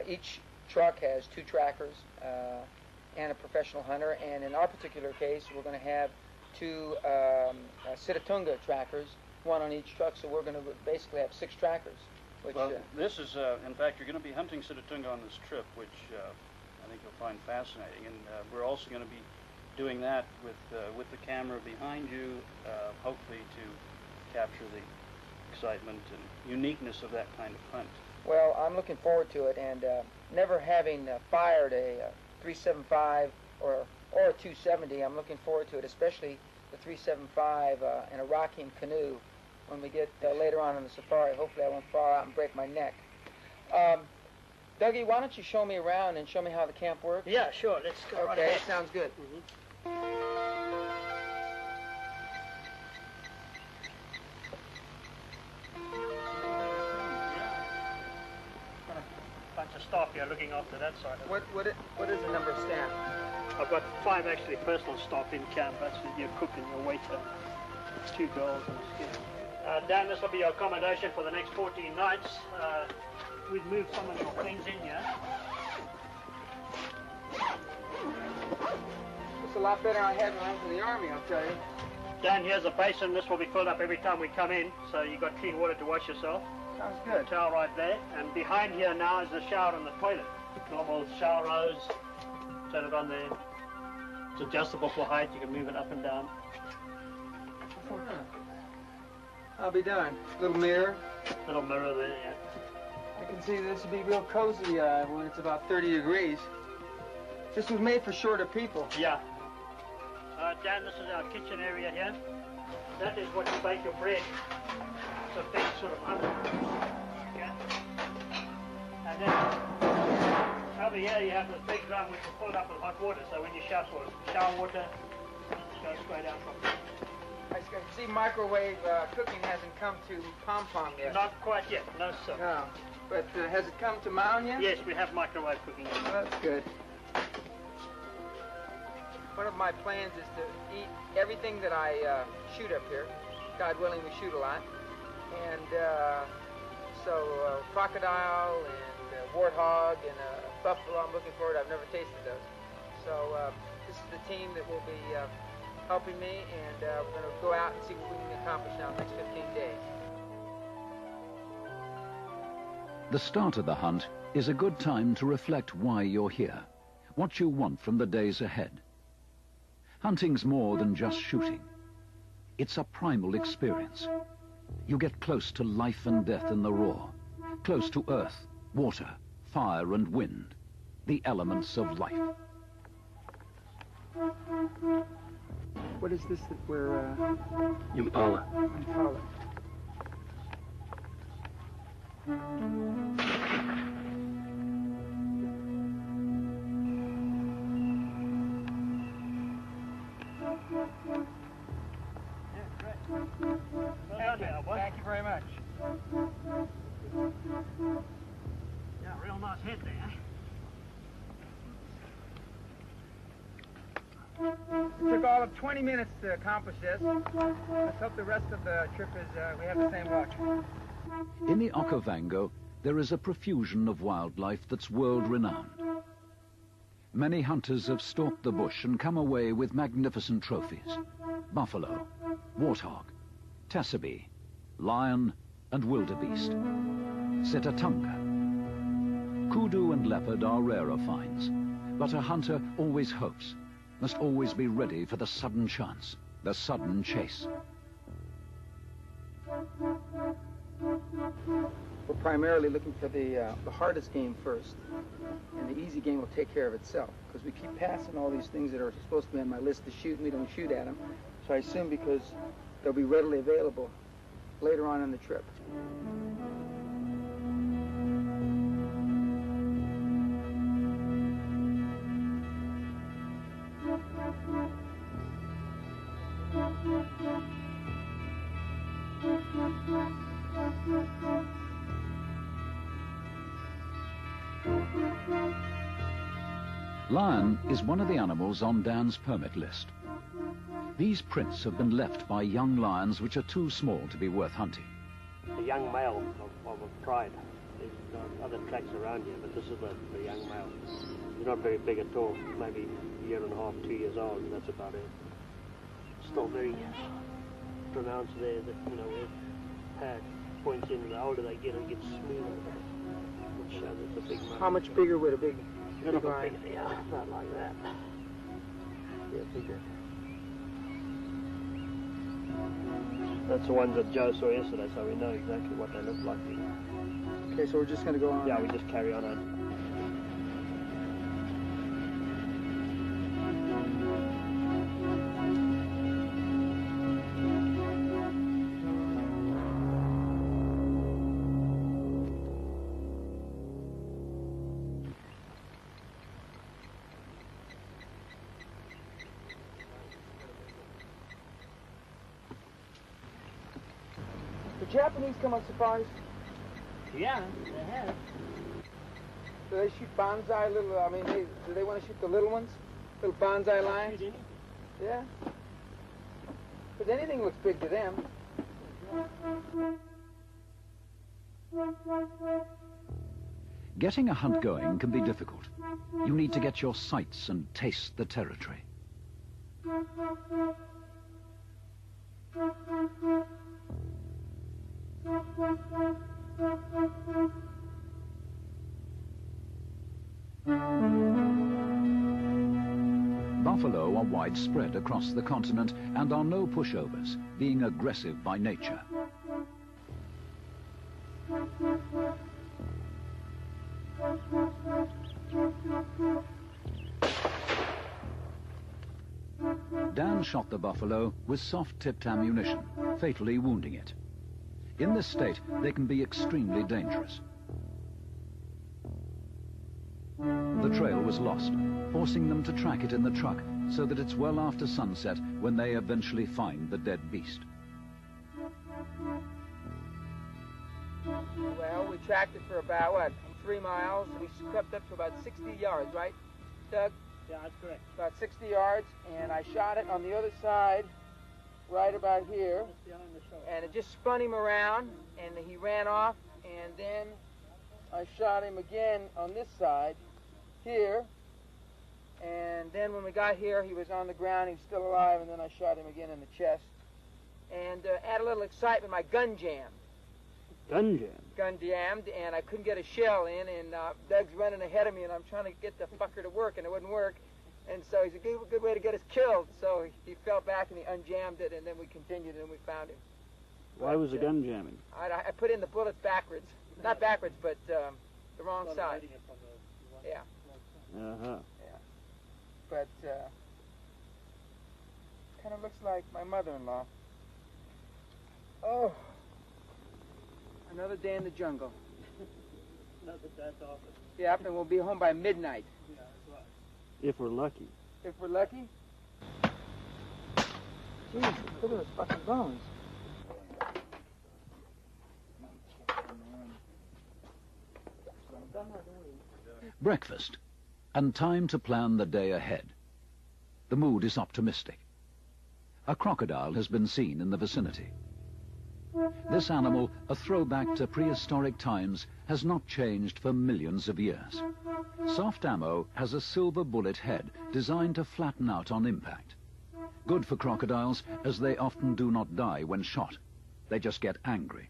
Each truck has 2 trackers and a professional hunter, and in our particular case, we're going to have 2 Sitatunga trackers one on each truck, so we're going to basically have 6 trackers. Which, well, this is, in fact, you're going to be hunting Sitatunga on this trip, which I think you'll find fascinating. And we're also going to be doing that with the camera behind you, hopefully to capture the excitement and uniqueness of that kind of hunt. Well, I'm looking forward to it, and never having fired a 375 or a 270, I'm looking forward to it, especially the 375 in a rocking canoe when we get later on in the safari. Hopefully I won't fall out and break my neck. Dougie, why don't you show me around and show me how the camp works? Yeah, sure. Let's go. Okay, right sounds good. Bunch of staff here looking after that side. What is the number of staff? I've got 5 actually personal staff in camp. That's your cook and your waiter. 2 girls and a skipper. Dan, this will be your accommodation for the next 14 nights. We've moved some of your things in here. It's a lot better than I had when I was in the Army, I'll tell you. Dan, here's a basin. This will be filled up every time we come in, so you've got clean water to wash yourself. Sounds good. Towel right there. And behind here now is the shower and the toilet. Normal shower hose. Turn it on there. It's adjustable for height. You can move it up and down. I'll be done. Little mirror. Little mirror there, yeah. I can see this will be real cozy when it's about 30 degrees. This was made for shorter people. Yeah. Dan, this is our kitchen area here. That is what you bake your bread. It's a big sort of oven. Yeah. And then over here you have this big drum which is filled up with hot water. So when you shower water, it goes straight out from there. I see microwave cooking hasn't come to Pom Pom yet. Not quite yet, no sir. No. But has it come to Mound yet? Yes, we have microwave cooking. Well, that's good. One of my plans is to eat everything that I shoot up here. God willing, we shoot a lot. And so crocodile and warthog and buffalo, I'm looking forward. I've never tasted those. So this is the team that will be helping me, and we're going to go out and see what we can accomplish now in the next 15 days. The start of the hunt is a good time to reflect why you're here, what you want from the days ahead. Hunting's more than just shooting. It's a primal experience. You get close to life and death in the raw, close to earth, water, fire and wind, the elements of life. What is this that we're... Impala. Impala. Thank you very much. Yeah, real nice head there. It took all of 20 minutes to accomplish this. Let's hope the rest of the trip is we have the same luck. In the Okavango, there is a profusion of wildlife that's world-renowned. Many hunters have stalked the bush and come away with magnificent trophies. Buffalo, warthog, tassabee, lion and wildebeest, Sitatunga. Kudu and leopard are rarer finds, but a hunter always hopes, must always be ready for the sudden chance, the sudden chase. We're primarily looking for the hardest game first, and the easy game will take care of itself, because we keep passing all these things that are supposed to be on my list to shoot, and we don't shoot at them. So I assume because they'll be readily available later on in the trip. Lion is one of the animals on Dan's permit list. These prints have been left by young lions which are too small to be worth hunting. The young male of a pride. There's other tracks around here, but this is the young male. He's not very big at all, maybe a year and a half, 2 years old, and that's about it. Still very pronounced there. That where pad points in, and the older they get, it gets smoother. Which shows it's a big muscle. How much bigger would a big line? Yeah, not like that. Yeah, bigger. That's the ones that Joe saw yesterday, so we know exactly what they look like. Okay, so we're just going to go on. Yeah, we just carry on. The Japanese come on safaris. Yeah, they have. Do they shoot bonsai little? I mean, do they want to shoot the little ones? Little bonsai lions? Yeah. Because anything looks big to them. Getting a hunt going can be difficult. You need to get your sights and taste the territory. Buffalo are widespread across the continent and are no pushovers, being aggressive by nature. Dan shot the buffalo with soft-tipped ammunition, fatally wounding it. In this state, they can be extremely dangerous. The trail was lost, forcing them to track it in the truck so that it's well after sunset when they eventually find the dead beast. Well, we tracked it for about, 3 miles. We crept up to about 60 yards, right, Doug? Yeah, that's correct. About 60 yards, and I shot it on the other side, right about here. Just behind the shoulder. And it just spun him around, and he ran off, and then I shot him again on this side, here, and then when we got here, he was on the ground, he was still alive, and then I shot him again in the chest. And add a little excitement, my gun jammed. Gun jam? Gun jammed, and I couldn't get a shell in, and Doug's running ahead of me, and I'm trying to get the fucker to work, and it wouldn't work. And so he's a good way to get us killed. So he fell back, and he unjammed it, and then we continued, and we found him. Why was the gun jamming? I put in the bullets backwards. Not backwards, but the wrong side. Yeah. Uh-huh. Yeah. But kind of looks like my mother-in-law. Oh. Another day in the jungle. Not that that's often. Yeah, and we'll be home by midnight. Yeah, that's right. If we're lucky. If we're lucky? Jeez, look at those fucking bones. Breakfast, and time to plan the day ahead. The mood is optimistic. A crocodile has been seen in the vicinity. This animal, a throwback to prehistoric times, has not changed for millions of years. Soft ammo has a silver bullet head designed to flatten out on impact. Good for crocodiles, as they often do not die when shot. They just get angry.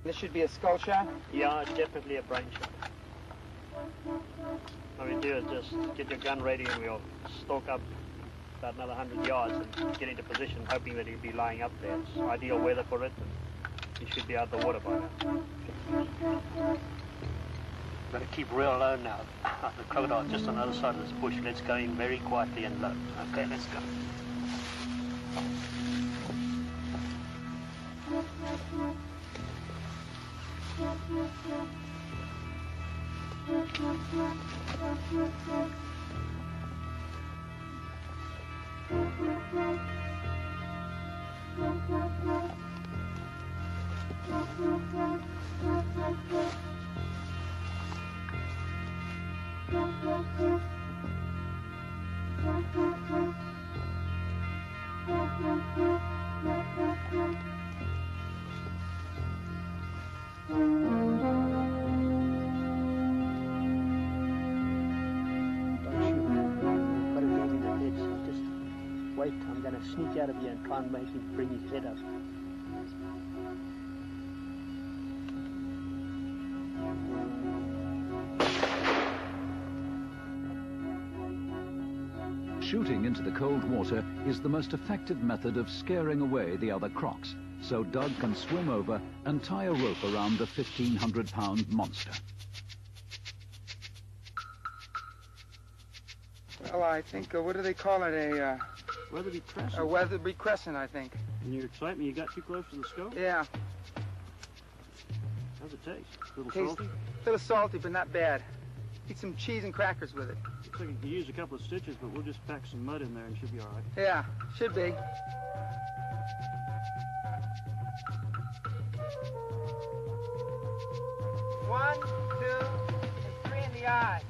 This should be a skull shot? Yeah, it's definitely a brain shot. What we do is just get your gun ready and we'll stalk up about another 100 yards and get into position, hoping that he'll be lying up there. It's ideal weather for it, and he should be out of the water by now. Got to keep real low now. The crocodile's just on the other side of this bush. Let's go in very quietly and low. Okay, let's go. to sneak out of here and try and make him bring his head up. Shooting into the cold water is the most effective method of scaring away the other crocs, so Doug can swim over and tie a rope around the 1,500-pound monster. Well, I think, what do they call it? A Weatherby Crescent. a Weatherby Crescent, I think. In your excitement, you got too close to the scope? Yeah. How's it taste? A little Tasty. salty? A little salty, but not bad. Eat some cheese and crackers with it. Looks like you can use a couple of stitches, but we'll just pack some mud in there and it should be all right. Yeah, should be. One, two, and three in the eye.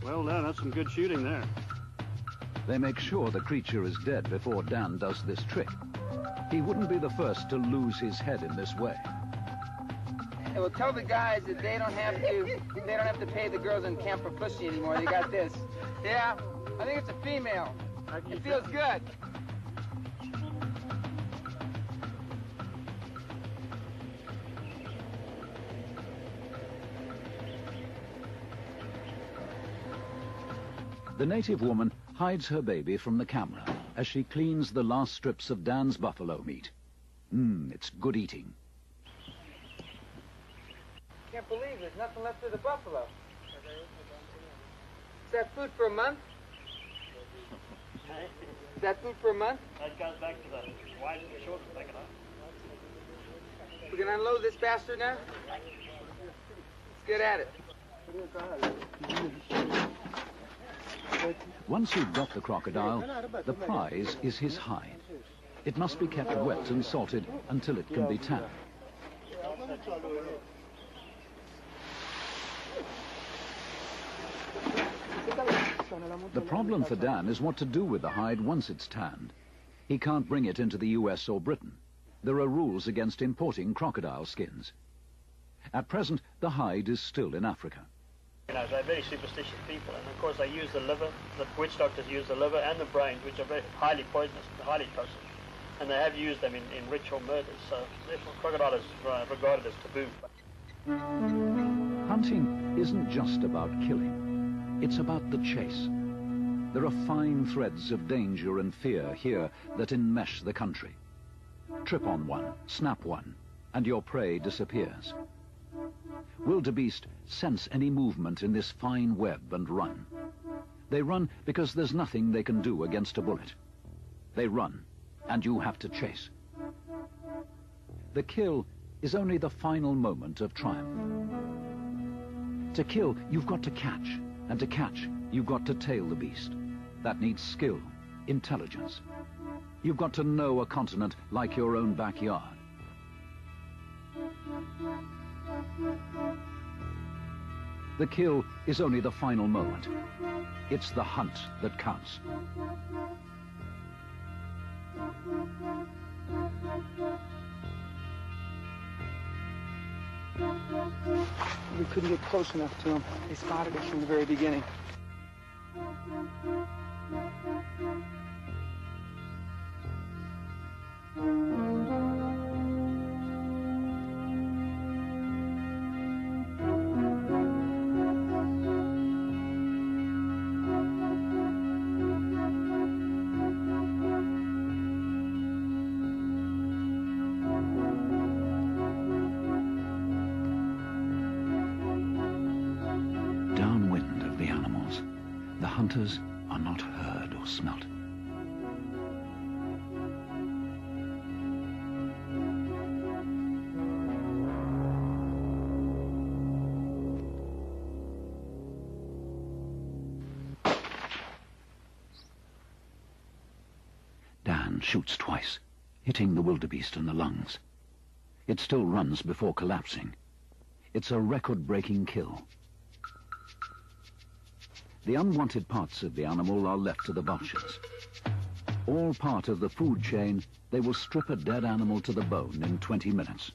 Well done, that's some good shooting there. They make sure the creature is dead before Dan does this trick. He wouldn't be the first to lose his head in this way. It will tell the guys that they don't have to pay the girls in camp for pussy anymore. They got this. Yeah, I think it's a female. It feels good. The native woman hides her baby from the camera as she cleans the last strips of Dan's buffalo meat. It's good eating. Can't believe there's nothing left of the buffalo. Is that food for a month? Is that food for a month? That goes back to the wide and short back it up. We're gonna unload this bastard now? Let's get at it. Once you've got the crocodile, the prize is his hide. It must be kept wet and salted until it can be tanned. The problem for Dan is what to do with the hide once it's tanned. He can't bring it into the US or Britain. There are rules against importing crocodile skins. At present, the hide is still in Africa. You know, they're very superstitious people, and of course they use the liver, the witch doctors use the liver and the brains, which are very highly poisonous, highly toxic, and they have used them in ritual murders, so therefore crocodile is regarded as taboo. Hunting isn't just about killing, it's about the chase. There are fine threads of danger and fear here that enmesh the country. Trip on one, snap one, and your prey disappears. Wildebeest sense any movement in this fine web and run. They run because there's nothing they can do against a bullet. They run, and you have to chase. The kill is only the final moment of triumph. To kill, you've got to catch, and to catch, you've got to tail the beast. That needs skill, intelligence. You've got to know a continent like your own backyard. The kill is only the final moment. It's the hunt that counts. We couldn't get close enough to them. They spotted us from the very beginning. Downwind of the animals, the hunters are not heard or smelt. Dan shoots twice, hitting the wildebeest in the lungs. It still runs before collapsing. It's a record-breaking kill. The unwanted parts of the animal are left to the vultures. All part of the food chain, they will strip a dead animal to the bone in 20 minutes.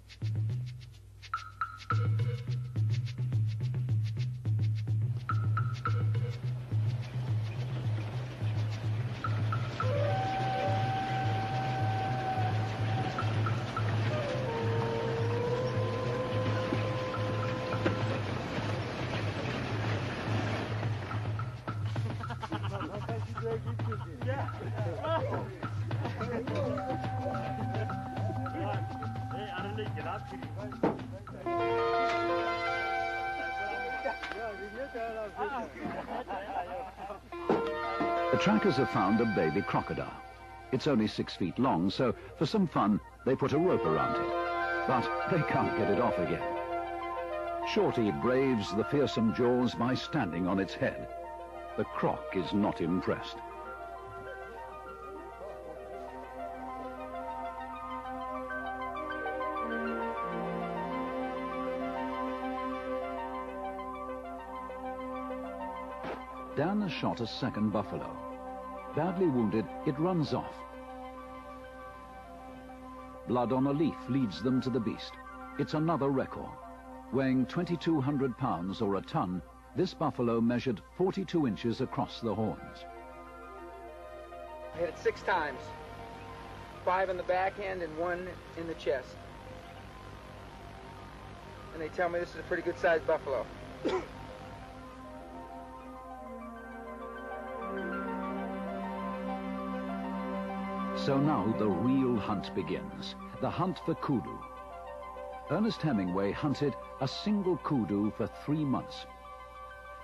The trackers have found a baby crocodile. It's only 6 feet long, so for some fun, they put a rope around it. But they can't get it off again. Shorty braves the fearsome jaws by standing on its head. The croc is not impressed. Dan has shot a second buffalo. Badly wounded, it runs off. Blood on a leaf leads them to the beast. It's another record. Weighing 2,200 pounds or a ton, this buffalo measured 42 inches across the horns. I hit it 6 times. 5 in the backhand and 1 in the chest. And they tell me this is a pretty good sized buffalo. So now the real hunt begins, the hunt for kudu. Ernest Hemingway hunted a single kudu for 3 months.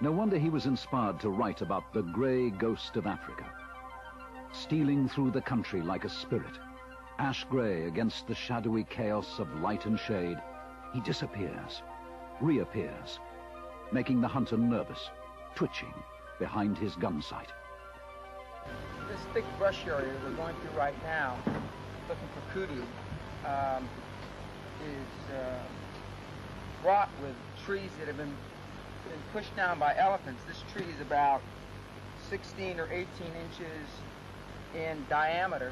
No wonder he was inspired to write about the grey ghost of Africa. Stealing through the country like a spirit, ash grey against the shadowy chaos of light and shade, he disappears, reappears, making the hunter nervous, twitching behind his gun sight. This thick brush area we're going through right now, looking for kudu, is wrought with trees that have been pushed down by elephants. This tree is about 16 or 18 inches in diameter,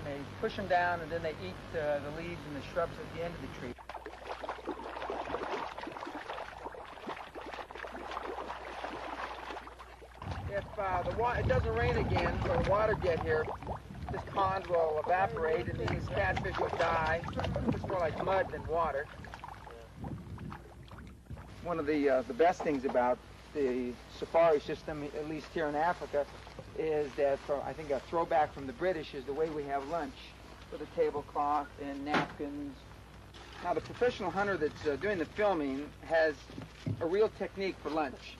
and they push them down and then they eat the leaves and the shrubs at the end of the tree. If it doesn't rain again, or the water get here, this pond will evaporate and these catfish will die. It's more like mud than water. One of the best things about the safari system, at least here in Africa, is that I think a throwback from the British is the way we have lunch with a tablecloth and napkins. Now the professional hunter that's doing the filming has a real technique for lunch.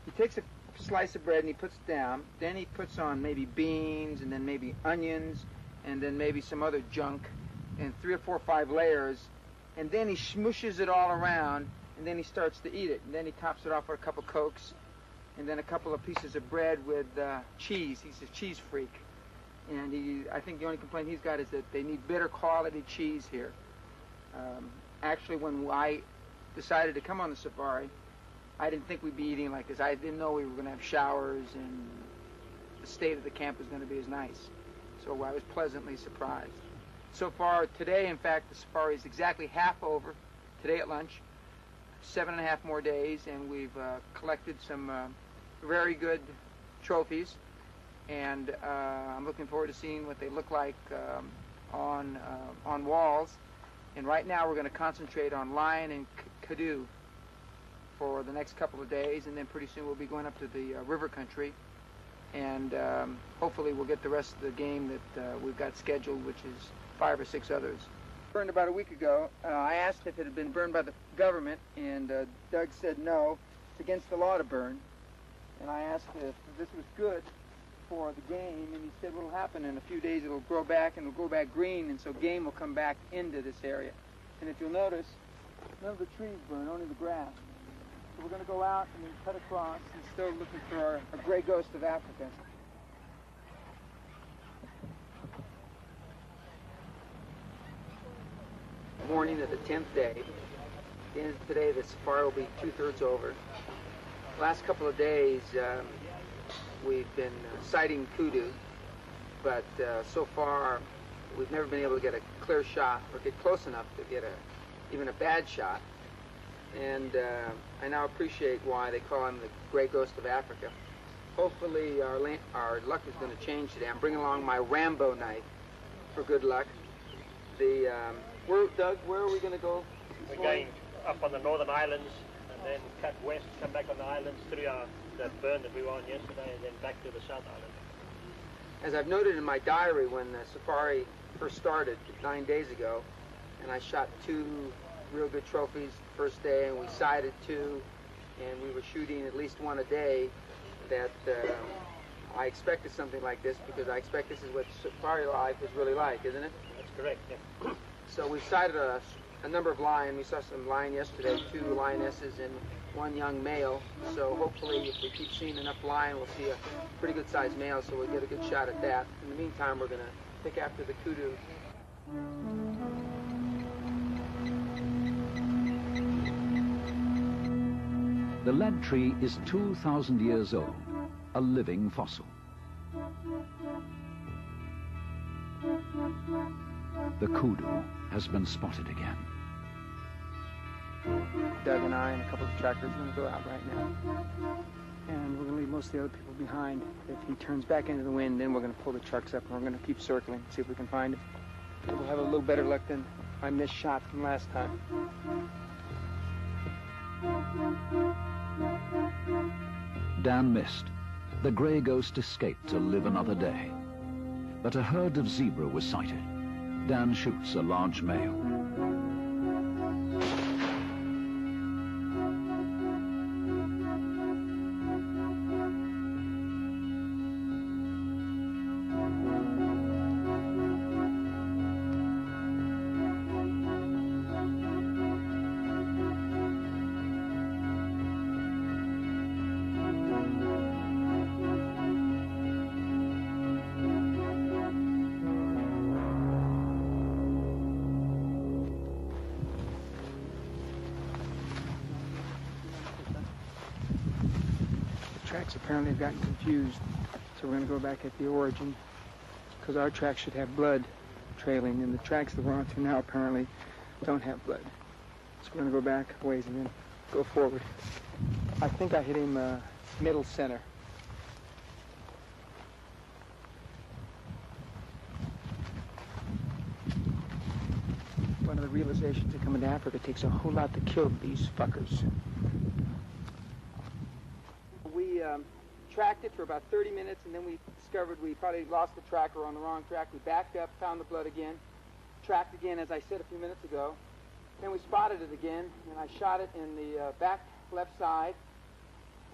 He takes a slice of bread and he puts it down, then he puts on maybe beans and then maybe onions and then maybe some other junk and 3 or 4 or 5 layers, and then he smooshes it all around and then he starts to eat it, and then he tops it off with a couple of Cokes and then a couple of pieces of bread with cheese. He's a cheese freak, and I think the only complaint he's got is that they need better quality cheese here. Actually, when I decided to come on the safari, I didn't think we'd be eating like this. I didn't know we were going to have showers and the state of the camp was going to be as nice. So I was pleasantly surprised. So far today, in fact, the safari is exactly half over. Today at lunch, 7.5 more days, and we've collected some very good trophies. And I'm looking forward to seeing what they look like on walls. And right now we're going to concentrate on lion and kudu for the next couple of days, and then pretty soon we'll be going up to the river country, and hopefully we'll get the rest of the game that we've got scheduled, which is 5 or 6 others. Burned about a week ago. I asked if it had been burned by the government, and Doug said no, it's against the law to burn. And I asked if this was good for the game, and he said what'll happen in a few days, it'll grow back and it'll go back green, and so game will come back into this area. And if you'll notice, none of the trees burn, only the grass. So we're going to go out and then cut across and still looking for our gray ghost of Africa. Morning of the 10th day. At the end of today, the safari will be 2/3 over. The last couple of days, we've been sighting kudu, but so far we've never been able to get a clear shot or get close enough to get even a bad shot. And I now appreciate why they call him the Grey Ghost of Africa. Hopefully our luck is going to change today. I'm bringing along my Rambo knife for good luck. Doug, where are we going to go? We're going up on the Northern Islands and then cut west, come back on the islands through that burn that we were on yesterday, and then back to the South Island. As I've noted in my diary, when the safari first started 9 days ago, and I shot 2 real good trophies the first day, and we sighted 2, and we were shooting at least 1 a day, that I expected something like this, because I expect this is what safari life is really like, isn't it? That's correct, yeah. So we sighted a number of lion. We saw some lion yesterday, 2 lionesses and 1 young male. So hopefully, if we keep seeing enough lion, we'll see a pretty good sized male, so we'll get a good shot at that. In the meantime, we're going to pick after the kudu. The lead tree is 2,000 years old, a living fossil. The kudu has been spotted again. Doug and I and a couple of trackers are going to go out right now. And we're going to leave most of the other people behind. If he turns back into the wind, then we're going to pull the trucks up and we're going to keep circling, see if we can find him. We'll have a little better luck than my missed shot from last time. Dan missed. The grey ghost escaped to live another day. But a herd of zebra was sighted. Dan shoots a large male. Tracks apparently have gotten confused, so we're going to go back at the origin, because our tracks should have blood trailing, and the tracks that we're on to now apparently don't have blood. So we're going to go back a ways and then go forward. I think I hit him middle center. One of the realizations of coming to Africa, it takes a whole lot to kill these fuckers. We tracked it for about 30 minutes, and then we discovered we probably lost the tracker on the wrong track. We backed up, found the blood again, tracked again, as I said a few minutes ago. Then we spotted it again, and I shot it in the back left side,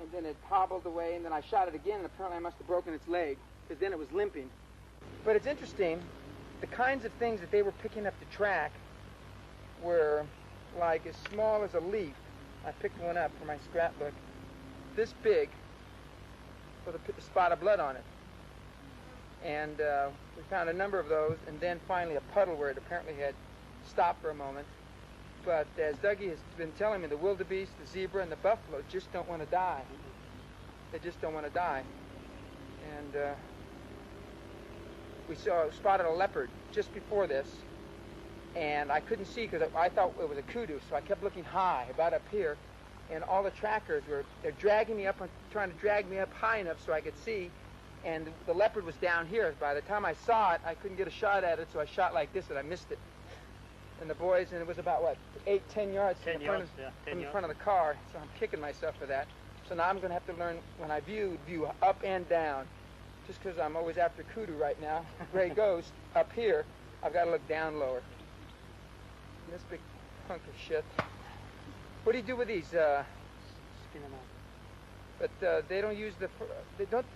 and then it hobbled away, and then I shot it again, and apparently I must have broken its leg, because then it was limping. But it's interesting, the kinds of things that they were picking up to track were like as small as a leaf. I picked one up for my scrapbook, this big, with a spot of blood on it. And we found a number of those, and then finally a puddle where it apparently had stopped for a moment. But as Dougie has been telling me, the wildebeest, the zebra, and the buffalo just don't want to die. They just don't want to die. And we spotted a leopard just before this, and I couldn't see because I thought it was a kudu, so I kept looking high, about up here, and all the trackers they're dragging me up, trying to drag me up high enough so I could see, and the leopard was down here. By the time I saw it, I couldn't get a shot at it, so I shot like this, and I missed it. And the boys, and it was about, what, 8-10 yards from the front of the car, so I'm kicking myself for that. So now I'm going to have to learn, when I view up and down, just because I'm always after kudu right now, gray ghost, up here, I've got to look down lower. And this big hunk of shit. What do you do with these? Skin them out. But they don't use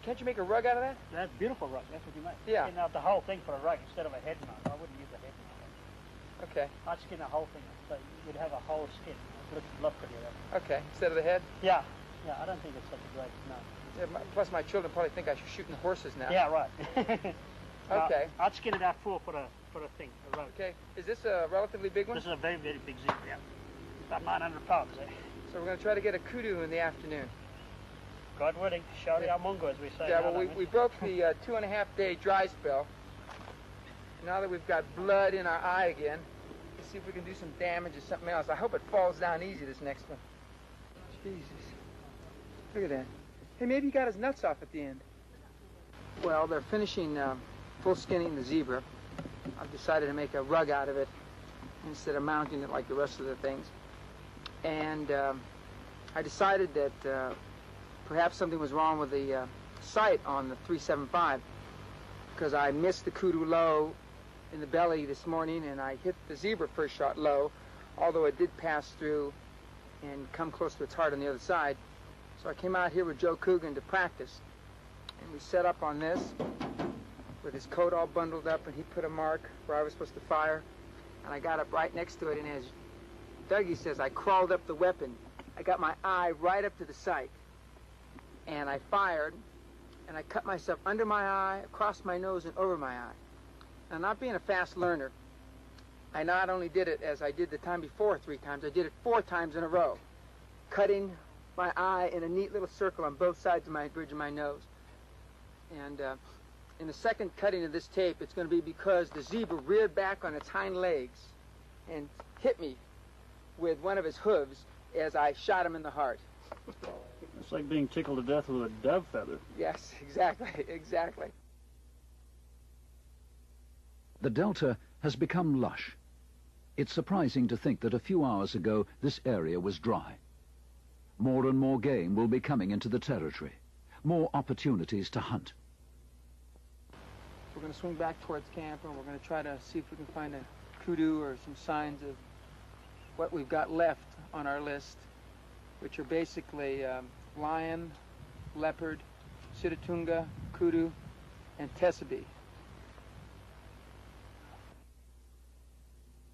can't you make a rug out of that? That's beautiful rug, that's what you make. Yeah. Skin out the whole thing for a rug instead of a head mount. I wouldn't use a head mount. Okay. I'd skin the whole thing, so you'd have a whole skin. It would look pretty. Okay, instead of the head? Yeah, I don't think it's such a great, no. Yeah, plus my children probably think I should shoot in the horses now. Yeah, right. Okay. I'd skin it out for a thing, a rug. Okay, is this a relatively big one? This is a very, very big zebra, yeah. About 900 pounds, eh? So we're going to try to get a kudu in the afternoon. God willing, shari a mungo, as we say. Yeah, well, we broke the 2.5-day dry spell. Now that we've got blood in our eye again, let's see if we can do some damage or something else. I hope it falls down easy, this next one. Jesus. Look at that. Hey, maybe he got his nuts off at the end. Well, they're finishing full skinning the zebra. I've decided to make a rug out of it instead of mounting it like the rest of the things. And I decided that perhaps something was wrong with the sight on the 375. because I missed the kudu low in the belly this morning, and I hit the zebra first shot low, although it did pass through and come close to its heart on the other side. So I came out here with Joe Coogan to practice, and we set up on this with his coat all bundled up, and he put a mark where I was supposed to fire, and I got up right next to it, and as Dougie says, I crawled up the weapon. I got my eye right up to the sight, and I fired, and I cut myself under my eye, across my nose, and over my eye. Now, not being a fast learner, I not only did it as I did the time before 3 times, I did it 4 times in a row, cutting my eye in a neat little circle on both sides of my bridge of my nose. And in the second cutting of this tape, it's going to be because the zebra reared back on its hind legs and hit me with one of his hooves as I shot him in the heart. It's like being tickled to death with a dove feather. Yes, exactly, exactly. The delta has become lush. It's surprising to think that a few hours ago this area was dry. More and more game will be coming into the territory, more opportunities to hunt. We're going to swing back towards camp, and we're going to try to see if we can find a kudu or some signs of what we've got left on our list, which are basically lion, leopard, sitatunga, kudu, and tesabe.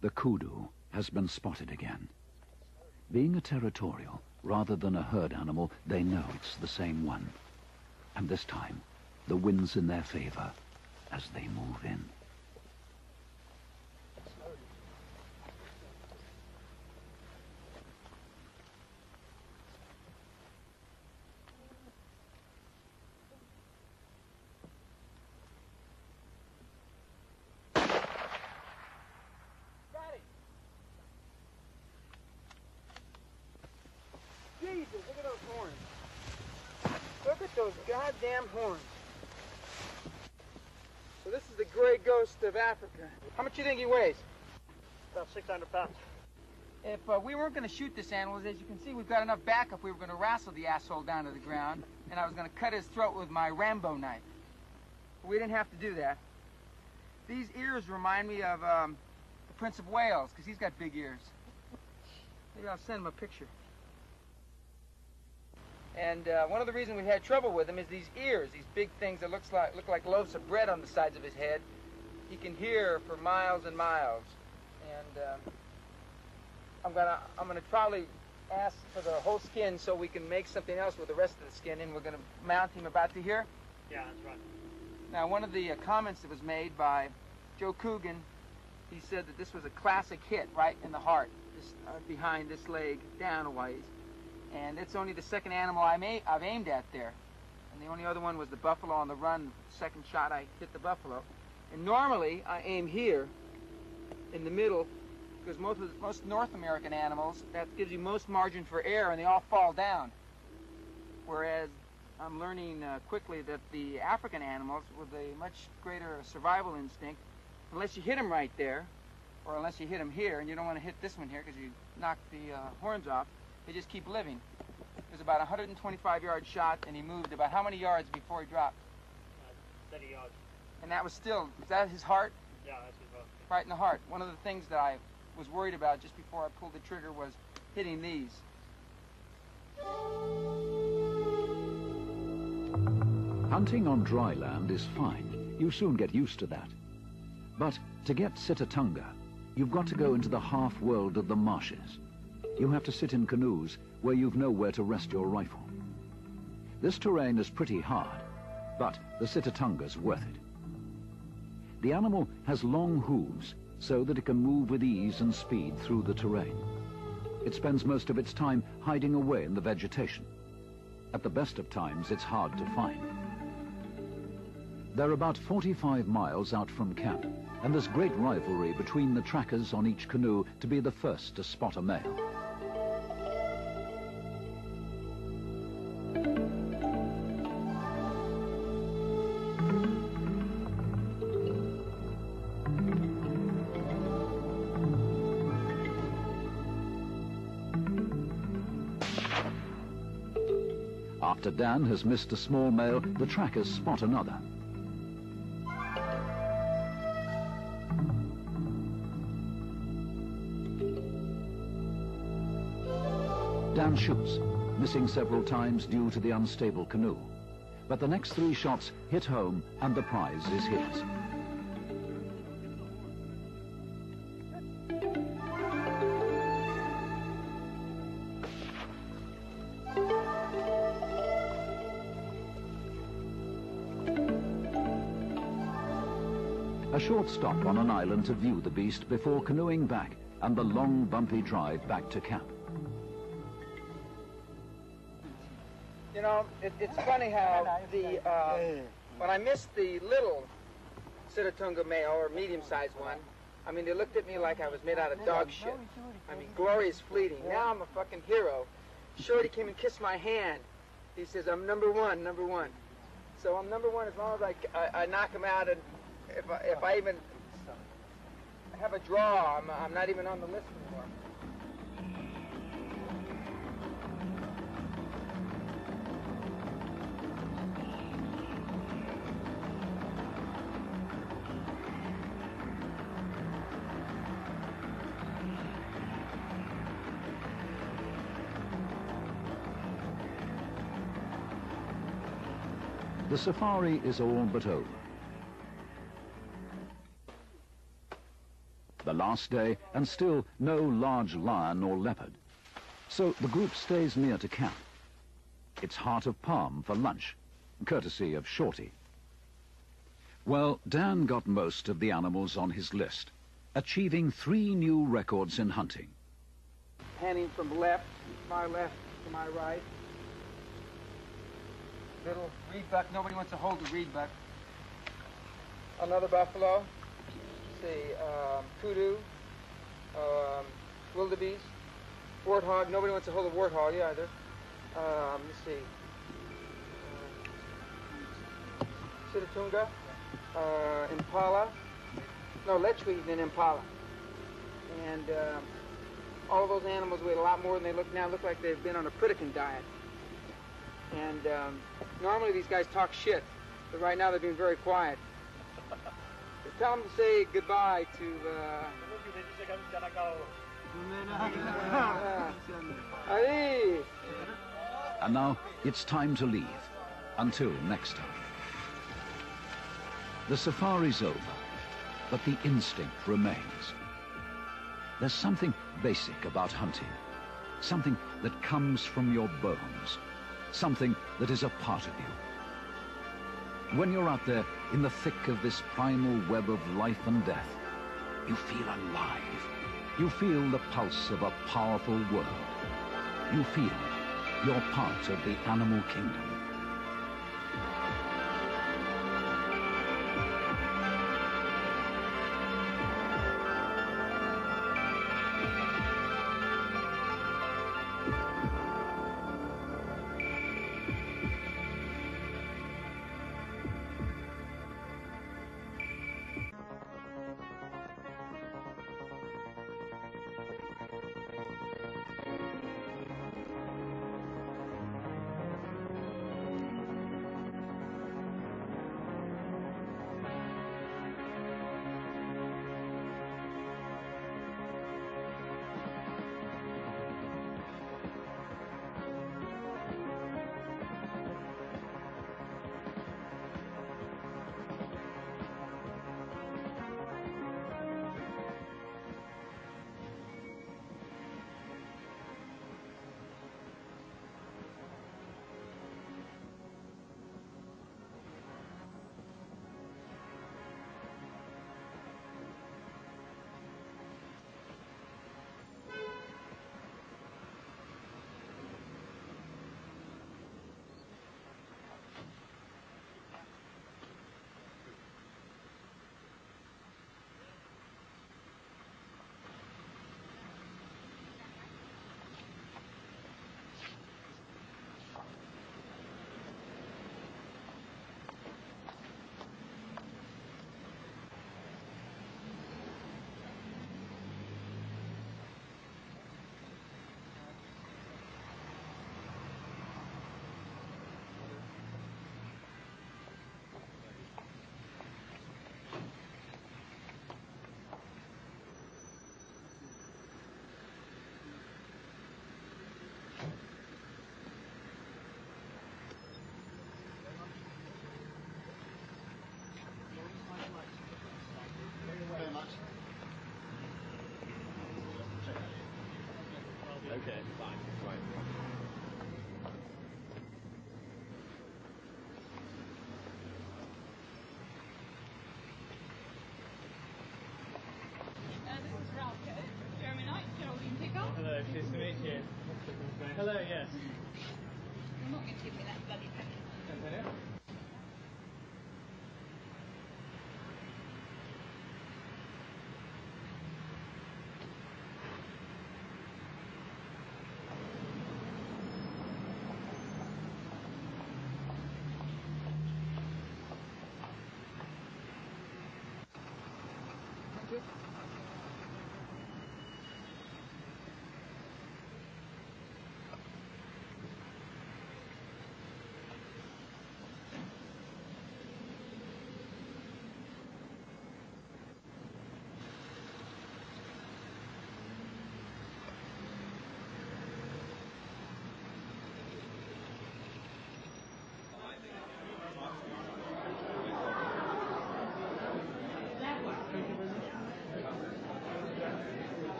The kudu has been spotted again. Being a territorial rather than a herd animal, they know it's the same one. And this time, the wind's in their favor as they move in. Jesus, look at those horns. Look at those goddamn horns. So this is the gray ghost of Africa. How much do you think he weighs? About 600 pounds. If we weren't going to shoot this animal, as you can see, we've got enough backup. We were going to wrestle the asshole down to the ground, and I was going to cut his throat with my Rambo knife. But we didn't have to do that. These ears remind me of the Prince of Wales, because he's got big ears. Maybe I'll send him a picture. And one of the reasons we had trouble with him is these ears, these big things that look like loaves of bread on the sides of his head. He can hear for miles and miles. And I'm gonna probably ask for the whole skin so we can make something else with the rest of the skin, and we're gonna mount him about to here. Yeah, that's right. Now, one of the comments that was made by Joe Coogan, he said that this was a classic hit right in the heart, this, behind this leg, down a ways. And it's only the second animal I've aimed at there. And the only other one was the buffalo on the run. Second shot, I hit the buffalo. And normally, I aim here, in the middle, because most North American animals, that gives you most margin for error, and they all fall down. Whereas I'm learning quickly that the African animals, with a much greater survival instinct, unless you hit them right there, or unless you hit them here, and you don't want to hit this one here because you knock the horns off, they just keep living. It was about a 125-yard shot, and he moved about how many yards before he dropped? 30 yards. And that was still, is that his heart? Yeah, that's his heart. Right in the heart. One of the things that I was worried about just before I pulled the trigger was hitting these. Hunting on dry land is fine. You soon get used to that. But to get sitatunga, you've got to go into the half-world of the marshes. You have to sit in canoes where you've nowhere to rest your rifle. This terrain is pretty hard, but the sitatunga's worth it. The animal has long hooves so that it can move with ease and speed through the terrain. It spends most of its time hiding away in the vegetation. At the best of times, it's hard to find. They're about 45 miles out from camp, and there's great rivalry between the trackers on each canoe to be the first to spot a male. After Dan has missed a small male, the trackers spot another. Dan shoots, missing several times due to the unstable canoe. But the next 3 shots hit home and the prize is his. A short stop on an island to view the beast before canoeing back and the long bumpy drive back to camp. You know, it's funny how when I missed the little Sitatunga male, or medium-sized one, I mean, they looked at me like I was made out of dog shit. I mean, glory is fleeting. Now I'm a fucking hero. Shorty came and kissed my hand. He says, I'm number one. So I'm number one as long as I knock him out, and if I even have a draw, I'm not even on the list anymore. The safari is all but over. The last day, and still no large lion or leopard. So the group stays near to camp. It's heart of palm for lunch, courtesy of Shorty. Well, Dan got most of the animals on his list, achieving 3 new records in hunting. Panning from left to my right. Little reed buck. Nobody wants to hold the reed buck. Another buffalo. Let's see, kudu, wildebeest, warthog. Nobody wants to hold a warthog either. Let's see, Sitatunga, impala. No, lechwe than impala. And all of those animals weigh a lot more than they look now. Look like they've been on a Pritikin diet. And normally these guys talk shit, but right now they're being very quiet. Tell them to say goodbye to Ali. And now it's time to leave. Until next time. The safari's over, but the instinct remains. There's something basic about hunting. Something that comes from your bones. Something that is a part of you. When you're out there in the thick of this primal web of life and death, you feel alive. You feel the pulse of a powerful world. You feel you're part of the animal kingdom. it's fine. It's fine. This is Ralph Jeremy Knight, Geraldine Pickard. Hello, nice to meet you. Hello, yes. You're not going to give me that bloody penny.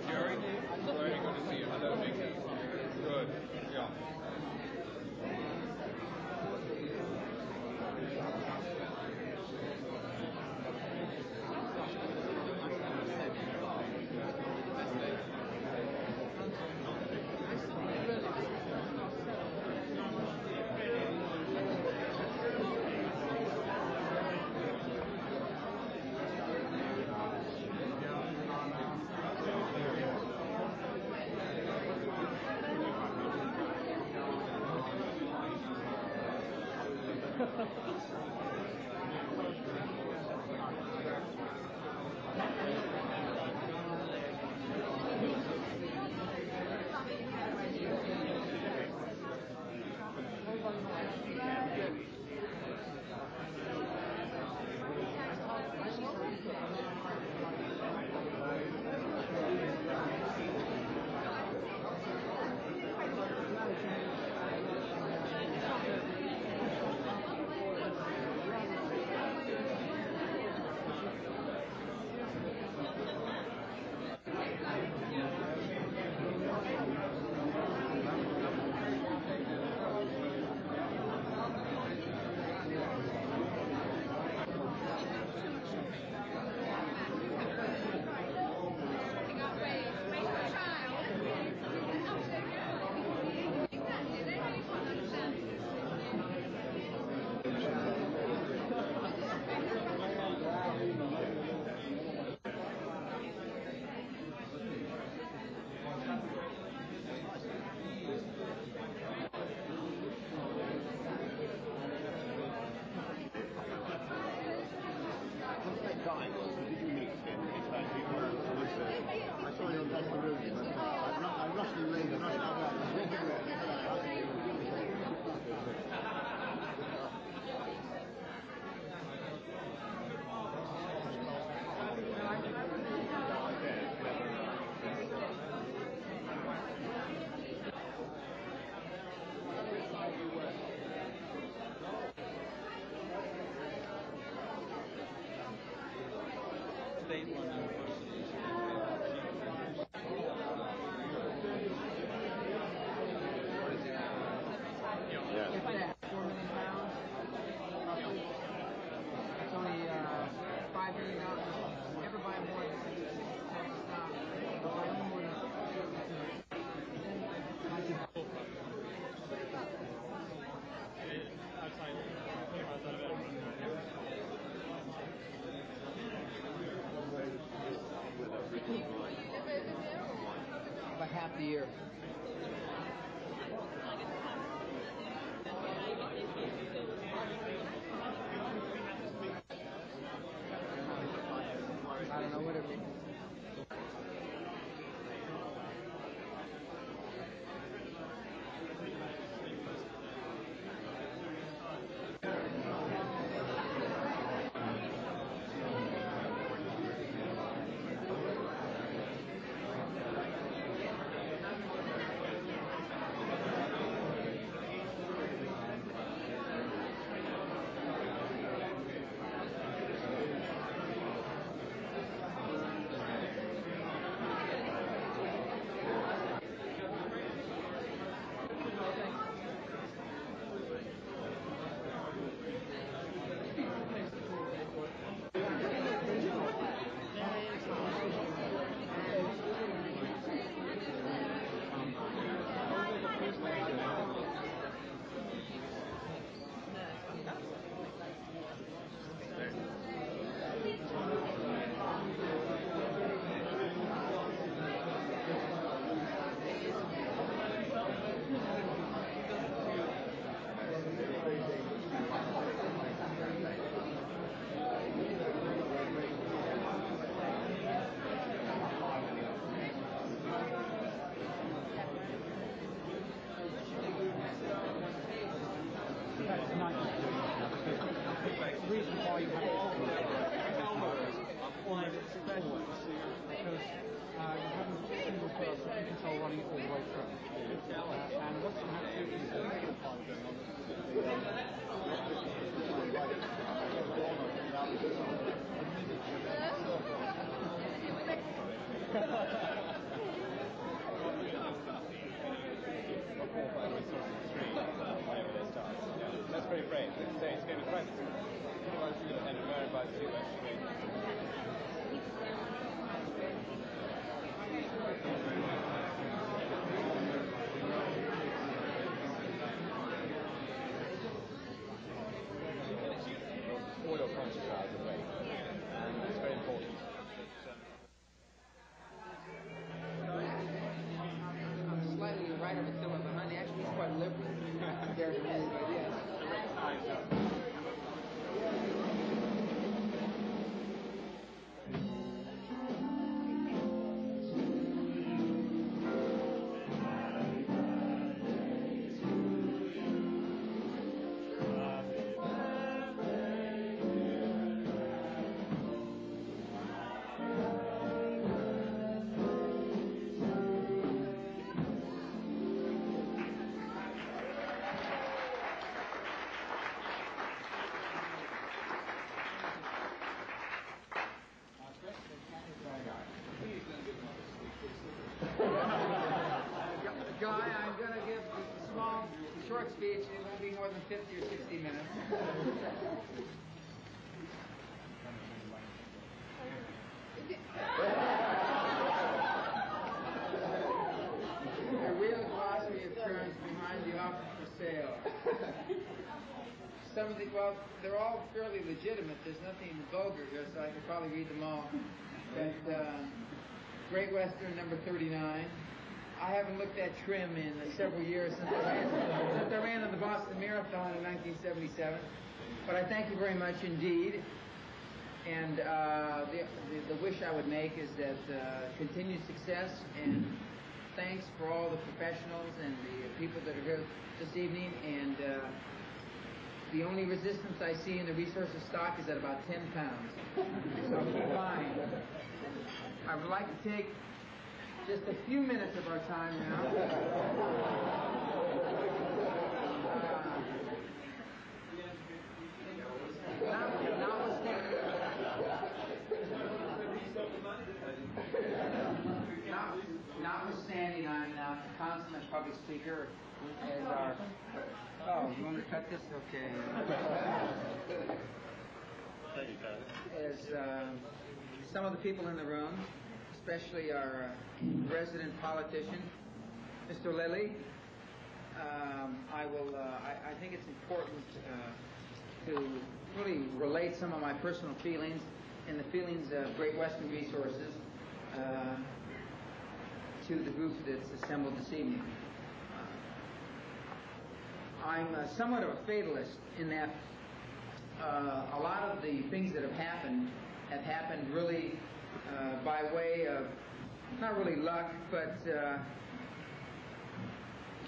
Jerry, very good to see you. Hello, Mickey. Good. Yeah. I saw you across the room, but I roughly laid it. State universities. If that, 4 million pounds, roughly. It's only $5 million. Never buy more than 10 stock. Buy only more than 2. About half the year. I don't know, whatever. reason why you have almost special because you have a single person you control running it all the way through. And what's going to happen is the negative part going on. Whenever they start. Yeah. That's very brave. It's going to be quite and admired by the two actually. Oil concentrate away. And it's very important. I'm slightly right of a killer behind. Actually, he's quite liberal. Compared to me, but yes. Guy, I'm going to give a small, short speech. It won't be more than 50 or 60 minutes. The real glossary of terms behind the offer for sale. Some of the, well, they're all fairly legitimate. There's nothing vulgar here, so I could probably read them all. But Great Western, number 39. I haven't looked at trim in several years since I ran on the Boston Marathon in 1977. But I thank you very much indeed. And the wish I would make is that continued success and thanks for all the professionals and the people that are here this evening. And the only resistance I see in the resources stock is at about 10 pounds. So keep buying. I would like to take just a few minutes of our time now. Notwithstanding, I'm a consummate public speaker as our... Oh, you want me to cut this? Okay. As some of the people in the room, especially our resident politician, Mr. Lilly, I think it's important to really relate some of my personal feelings and the feelings of Great Western Resources to the group that's assembled this evening. I'm somewhat of a fatalist in that a lot of the things that have happened really by way of, not really luck, but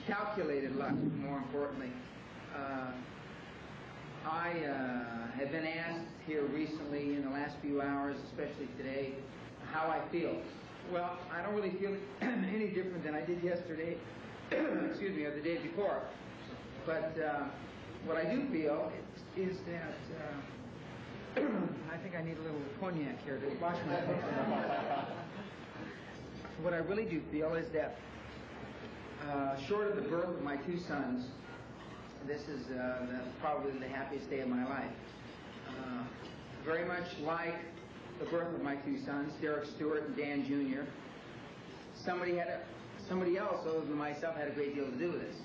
calculated luck, more importantly. I have been asked here recently in the last few hours, especially today, how I feel. Well, I don't really feel any different than I did yesterday, excuse me, or the day before. But what I do feel is that I think I need a little cognac here to wash my face. What I really do feel is that short of the birth of my two sons, this is probably the happiest day of my life. Very much like the birth of my two sons, Derek Stewart and Dan Jr. Somebody else other than myself had a great deal to do with this.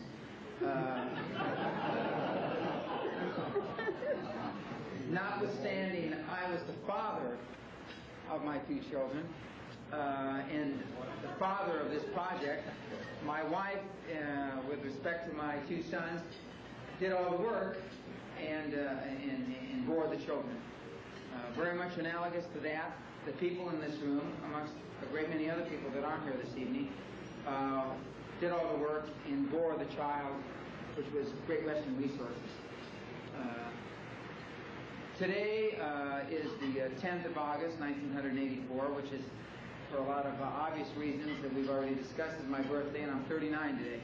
Notwithstanding, I was the father of my two children and the father of this project. My wife, with respect to my two sons, did all the work and bore the children. Very much analogous to that, the people in this room, amongst a great many other people that aren't here this evening, did all the work and bore the child, which was Great Western Resources. Today is the 10th of August, 1984, which is, for a lot of obvious reasons that we've already discussed, is my birthday, and I'm 39 today.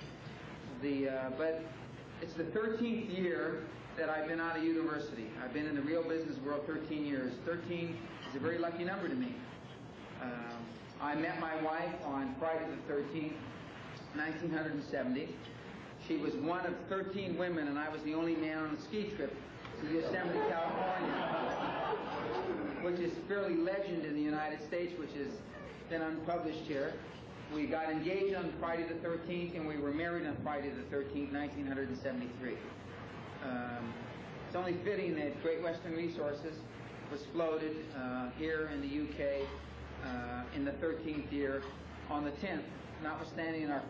But it's the 13th year that I've been out of university. I've been in the real business world 13 years. 13 is a very lucky number to me. I met my wife on Friday the 13th, 1970. She was one of 13 women, and I was the only man on a ski trip to Yosemite, California, which is fairly legend in the United States, which has been unpublished here. We got engaged on Friday the 13th, and we were married on Friday the 13th, 1973. It's only fitting that Great Western Resources was floated here in the UK in the 13th year on the 10th, notwithstanding our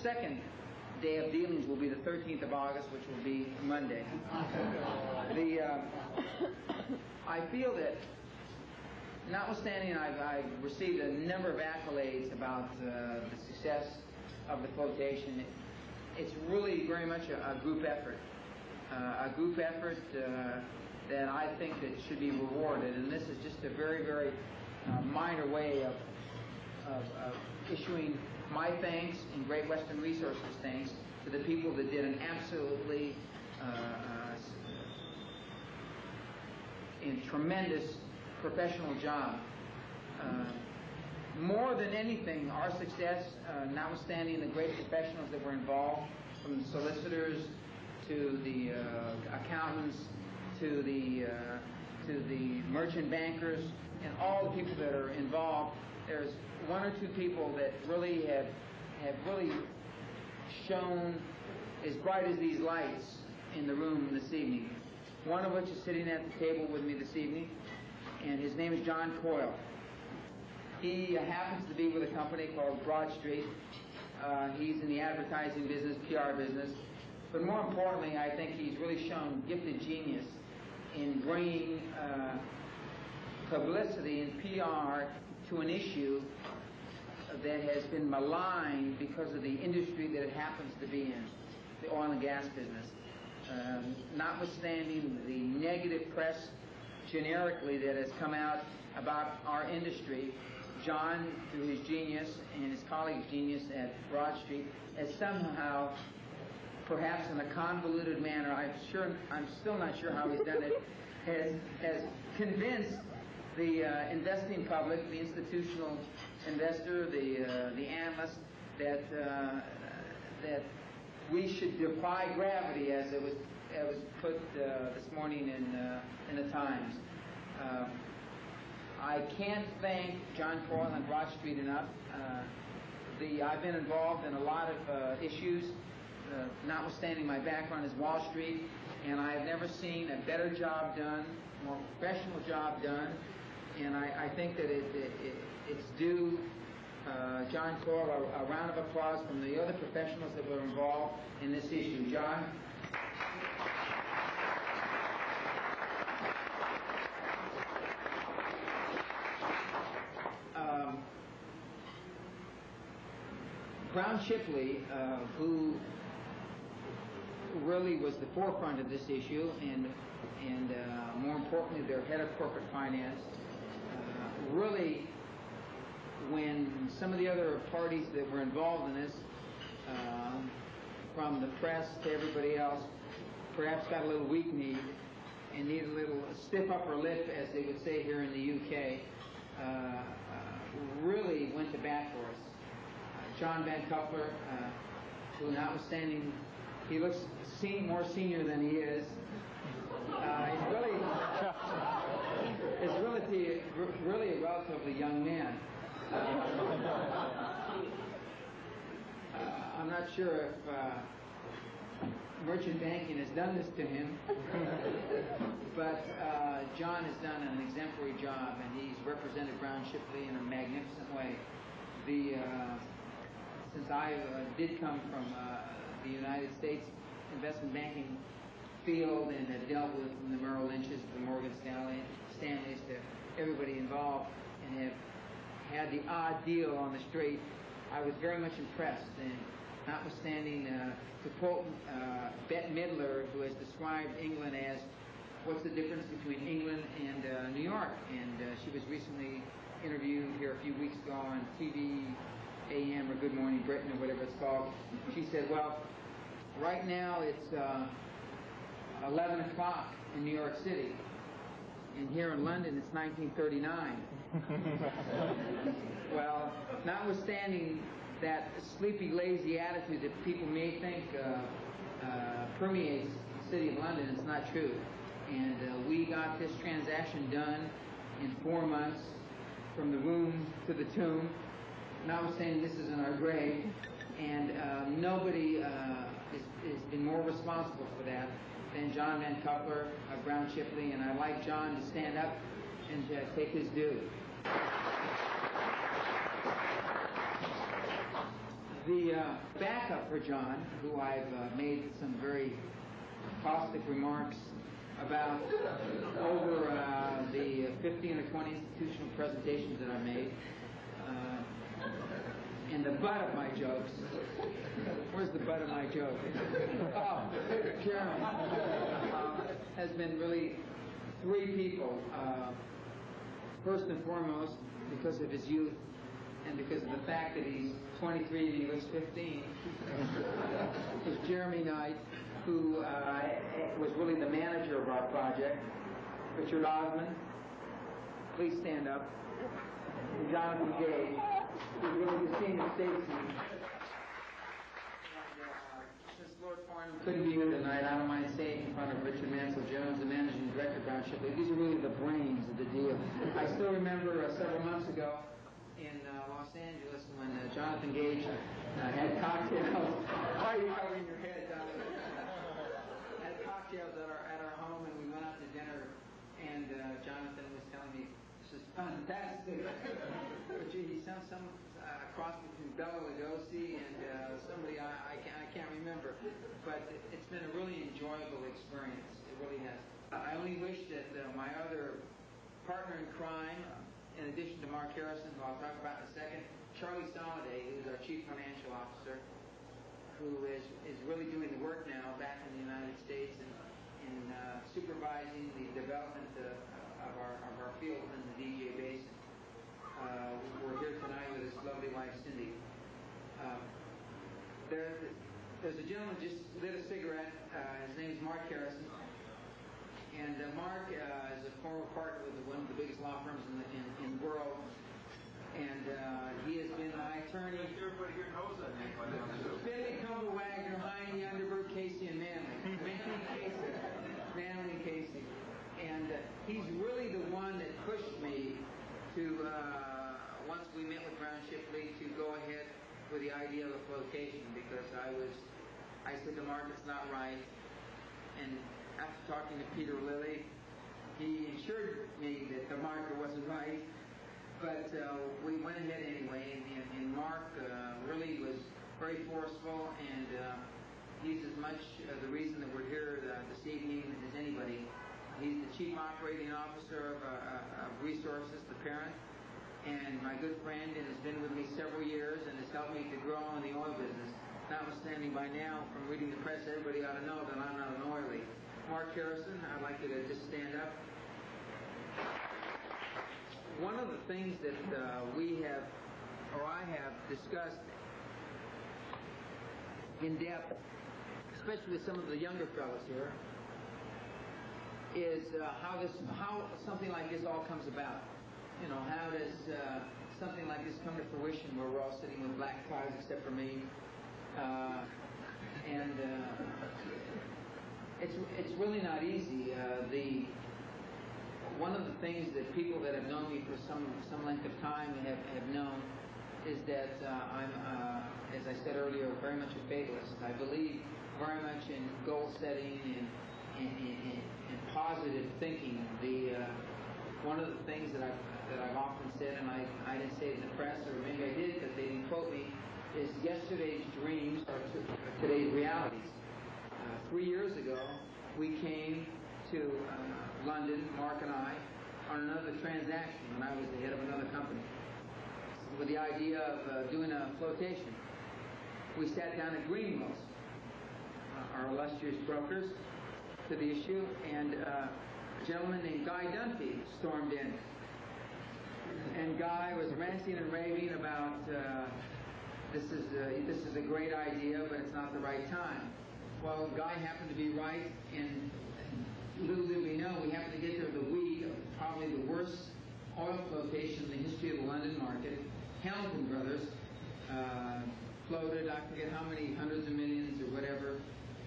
second day of dealings will be the 13th of August, which will be Monday. I feel that, notwithstanding I've received a number of accolades about the success of the flotation, it's really very much a group effort. A group effort that I think that should be rewarded, and this is just a very, very minor way of issuing my thanks and Great Western Resources thanks to the people that did an absolutely tremendous professional job. More than anything, our success, notwithstanding the great professionals that were involved, from the solicitors to the accountants to the merchant bankers and all the people that are involved, there's one or two people that really have really shone as bright as these lights in the room this evening. One of which is sitting at the table with me this evening, and his name is John Coyle. He happens to be with a company called Broad Street. He's in the advertising business, PR business, but more importantly, I think he's really shown gifted genius in bringing publicity and PR to an issue that has been maligned because of the industry that it happens to be in, the oil and gas business. Notwithstanding the negative press generically that has come out about our industry, John, through his genius and his colleague's genius at Broad Street, has somehow, perhaps in a convoluted manner, I'm still not sure how he's done it, has convinced the investing public, the institutional investor, the analyst, that we should defy gravity, as it was put this morning in the Times. I can't thank John Coyle and Broad Street enough. I've been involved in a lot of issues, notwithstanding my background is Wall Street, and I've never seen a better job done, more professional job done, and I think that it's due John Coyle a round of applause from the other professionals that were involved in this issue. John? Brown Shipley, who really was the forefront of this issue, and more importantly, their head of corporate finance, really, when some of the other parties that were involved in this, from the press to everybody else, perhaps got a little weak-kneed and needed a little stiff upper lip, as they would say here in the UK, really went to bat for us. John Van Kuffler, who, notwithstanding he looks more senior than he is, is really a relatively young man. I'm not sure if merchant banking has done this to him, but John has done an exemplary job, and he's represented Brown Shipley in a magnificent way. Since I did come from the United States investment banking field and have dealt with from the Merrill Lynch's to the Morgan Stanley's to everybody involved, and have had the odd deal on the street, I was very much impressed. notwithstanding, to quote Bette Midler, who has described England as what's the difference between England and New York, and she was recently interviewed here a few weeks ago on TV AM or Good Morning Britain or whatever it's called. She said, well, right now it's 11 o'clock in New York City, and here in London it's 1939. Well, notwithstanding that sleepy, lazy attitude that people may think permeates the city of London, it's not true. And we got this transaction done in 4 months, from the womb to the tomb. Notwithstanding this is in our grave, and nobody has been more responsible for that than John Van Kuppler of Brown Shipley, and I'd like John to stand up and take his due. The backup for John, who I've made some very caustic remarks about over the 15 or 20 institutional presentations that I've made, and the butt of my jokes. Where's the butt of my joke? Oh, Jeremy has been really 3 people. First and foremost, because of his youth and because of the fact that he's 23 and he was 15, is Jeremy Knight, who was really the manager of our project. Richard Osmond, please stand up. And Jonathan Gage, who's really the senior statesman. Since Lord Farnham couldn't be here tonight, I don't mind saying in front of Richard Mansell Jones, the managing director of Brown Shipley, these are really the brains of the deal. I still remember several months ago in Los Angeles when Jonathan Gage had cocktails. Why are you covering your head, Jonathan? Had cocktails at our home, and we went out to dinner, and Jonathan was telling me, this is fantastic. But gee, he sounds some cross between Bela Lugosi and somebody I can't remember. But it's been a really enjoyable experience. It really has. I only wish that my other partner in crime, in addition to Mark Harrison, who I'll talk about in a second, Charlie Soliday, who's our chief financial officer, who is really doing the work now back in the United States and supervising the development of our field in the DJ Basin. We're here tonight with his lovely wife, Cindy. There's a gentleman who just lit a cigarette. His name is Mark Harrison. And Mark is a former partner with one of the biggest law firms in the world. And he has been my attorney. Everybody here knows that name by now. Billy Cumber Wagner, Heine, Underberg, Casey, and Manley. Manley and Casey. And he's really the one that pushed me to, once we met with Brown Shipley, to go ahead with the idea of a flotation, because I said the market's not right. And after talking to Peter Lilly, he assured me that the market wasn't right. But we went ahead anyway, and Mark really was very forceful, and he's as much the reason that we're here this evening as anybody. He's the chief operating officer of Resources, the parent, and my good friend, and has been with me several years and has helped me to grow in the oil business. Notwithstanding, by now, from reading the press, everybody ought to know that I'm not an oilie. Mark Harrison, I'd like you to just stand up. One of the things that I have discussed in depth, especially with some of the younger fellows here, is how something like this all comes about. You know, how does something like this come to fruition where we're all sitting with black ties except for me? It's really not easy. One of the things that people that have known me for some length of time have known is that I'm, as I said earlier, very much a fatalist. I believe very much in goal setting and positive thinking. One of the things that I've often said, and I didn't say it in the press, or maybe I did, but they didn't quote me, is yesterday's dreams are today's realities. 3 years ago, we came to London, Mark and I, on another transaction when I was the head of another company, with the idea of doing a flotation. we sat down at Greenwell's, our illustrious brokers, to the issue, and a gentleman named Guy Dunphy stormed in. And Guy was ranting and raving about this is a great idea, but it's not the right time. Well, Guy happened to be right, and little did we know, we happened to get there the week of probably the worst oil flotation in the history of the London market. Hamilton Brothers floated, I forget how many hundreds of millions or whatever,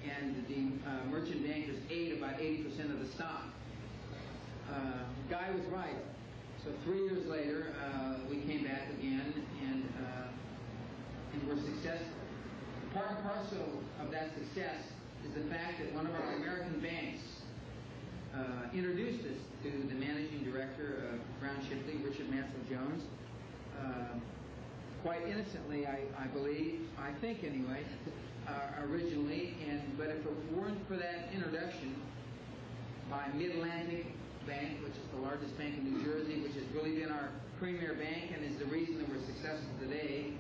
and the merchant bankers ate about 80% of the stock. Guy was right. So 3 years later, we came back again, and were successful. Part and parcel of that success is the fact that one of our American banks introduced us to the managing director of Brown Shipley, Richard Mansell Jones, quite innocently, I believe, I think anyway, originally. But if it weren't for that introduction by Mid-Atlantic Bank, which is the largest bank in New Jersey, which has really been our premier bank and is the reason that we're successful today,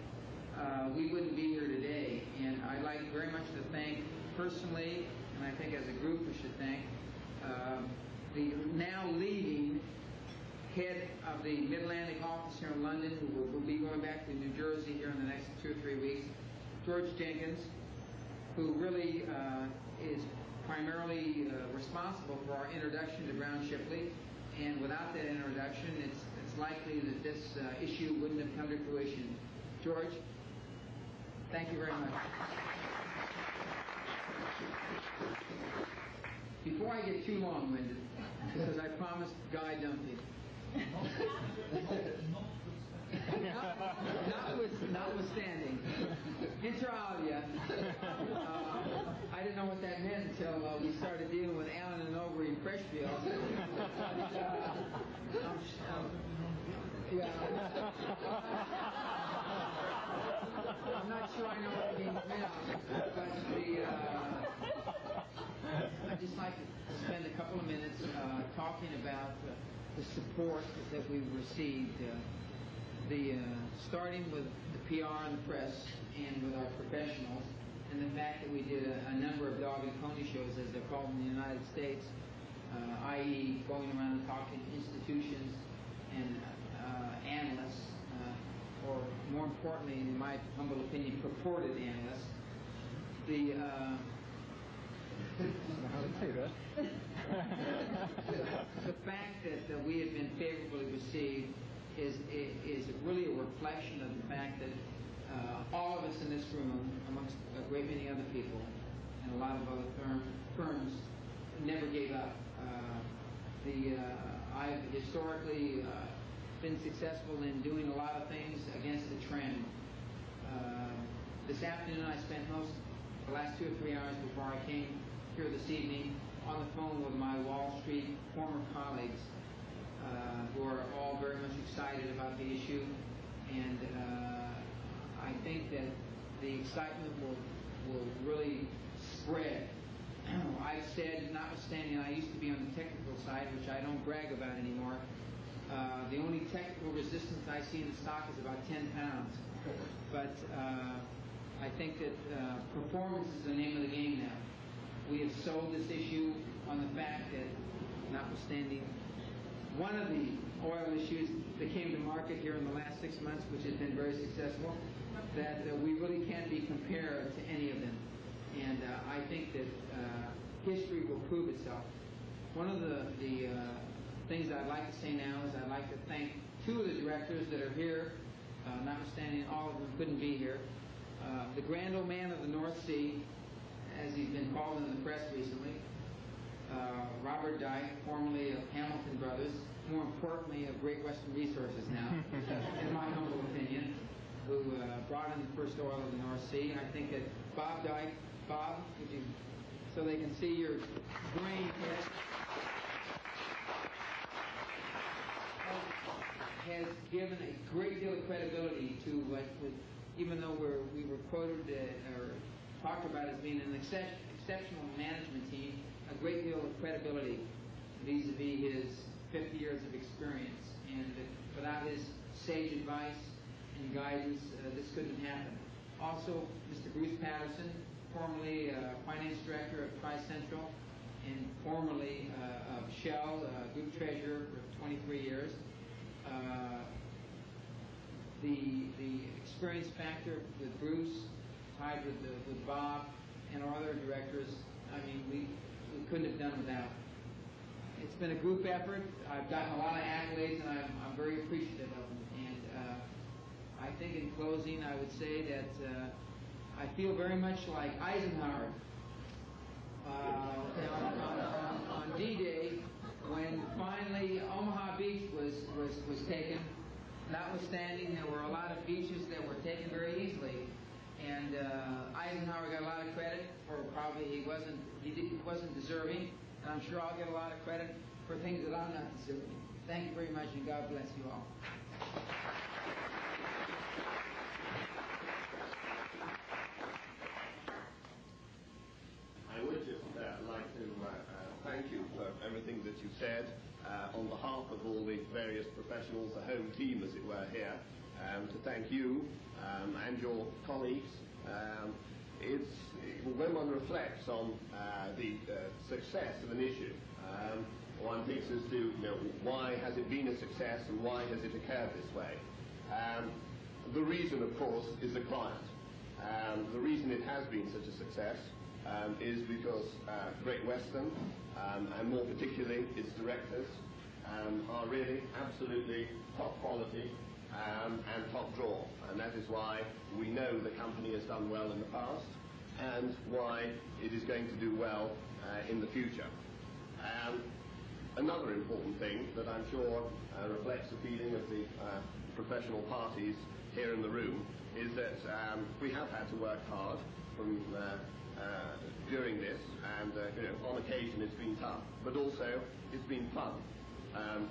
we wouldn't be here today. And I'd like very much to thank personally, and I think as a group we should thank, the now leading head of the Mid-Atlantic office here in London, who will be going back to New Jersey here in the next 2 or 3 weeks, George Jenkins, who really is primarily responsible for our introduction to Brown Shipley. And without that introduction, it's likely that this issue wouldn't have come to fruition. George, thank you very much. Before I get too long-winded, because I promised Guy Dunphy, notwithstanding, inter alia, I didn't know what that meant until we started dealing with Allen and Overy and Freshfields. I'm not sure I know what it means now, but I'd just like to spend a couple of minutes talking about the support that we've received, starting with the PR and the press and with our professionals, and the fact that we did a number of dog and pony shows, as they're called in the United States, i.e. going around and talking to institutions and analysts, or more importantly, in my humble opinion, purported analysts. The fact that we have been favorably received is really a reflection of the fact that all of us in this room, amongst a great many other people, and a lot of other firms, never gave up. I've historically been successful in doing a lot of things against the trend. This afternoon I spent the last 2 or 3 hours before I came here this evening on the phone with my Wall Street former colleagues, who are all very much excited about the issue, and I think that the excitement will really spread. I've said, notwithstanding I used to be on the technical side, which I don't brag about anymore, the only technical resistance I see in the stock is about 10 pounds. But I think that performance is the name of the game now. We have sold this issue on the fact that, notwithstanding one of the oil issues that came to market here in the last 6 months, which has been very successful, that we really can't be compared to any of them. And I think that history will prove itself. One of the things I'd like to say now is I'd like to thank 2 of the directors that are here, notwithstanding all of them couldn't be here. The grand old man of the North Sea, as he's been called in the press recently, Robert Dyke, formerly of Hamilton Brothers, more importantly of Great Western Resources now, in my humble opinion, who brought in the first oil of the North Sea. And I think that Bob Dyke, Bob, would you, so they can see your brain here, has given a great deal of credibility to what, even though we were quoted or talked about as being an exceptional management team, a great deal of credibility vis-a-vis his 50 years of experience. And without his sage advice and guidance, this couldn't happen. Also, Mr. Bruce Patterson, formerly finance director of Tri-Central and formerly of Shell, group treasurer for 23 years. The experience factor with Bruce, tied with Bob and our other directors, I mean, we couldn't have done without. It's been a group effort. I've gotten a lot of accolades, and I'm very appreciative of them. And I think in closing, I would say that I feel very much like Eisenhower on D-Day, when finally Omaha Beach was taken. Notwithstanding, there were a lot of beaches that were taken very easily, and Eisenhower got a lot of credit for probably he wasn't deserving, and I'm sure I'll get a lot of credit for things that I'm not deserving. Thank you very much, and God bless you all. I would just like to thank you for everything that you said on behalf of all the various professionals, the home team as it were here, to thank you and your colleagues. When one reflects on the success of an issue, one thinks as to why has it been a success and why has it occurred this way. The reason, of course, is the client. The reason it has been such a success is because Great Western, and more particularly its directors, are really absolutely top quality and top draw. And that is why we know the company has done well in the past and why it is going to do well in the future. Another important thing that I'm sure reflects the feeling of the professional parties here in the room is that we have had to work hard from during this, and on occasion it's been tough, but also it's been fun.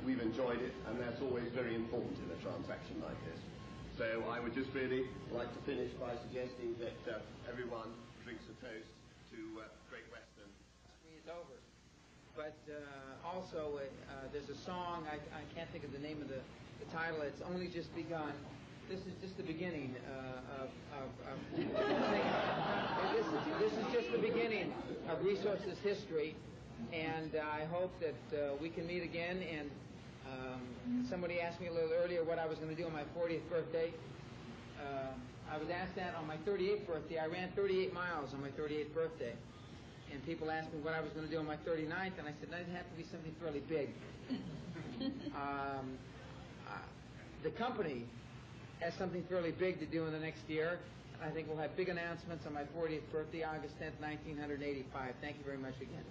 We've enjoyed it, and that's always very important in a transaction like this. So I would just really like to finish by suggesting that everyone drinks a toast to Great Western. It's over. But also, there's a song, I can't think of the name of the title, It's Only Just Begun. This is just the beginning this is just the beginning of Resources history, and I hope that we can meet again. And somebody asked me a little earlier what I was going to do on my 40th birthday. I was asked that on my 38th birthday. I ran 38 miles on my 38th birthday. And people asked me what I was going to do on my 39th, and I said, it'd have to be something fairly big. The company has something fairly big to do in the next year. I think we'll have big announcements on my 40th birthday, August 10th, 1985. Thank you very much again.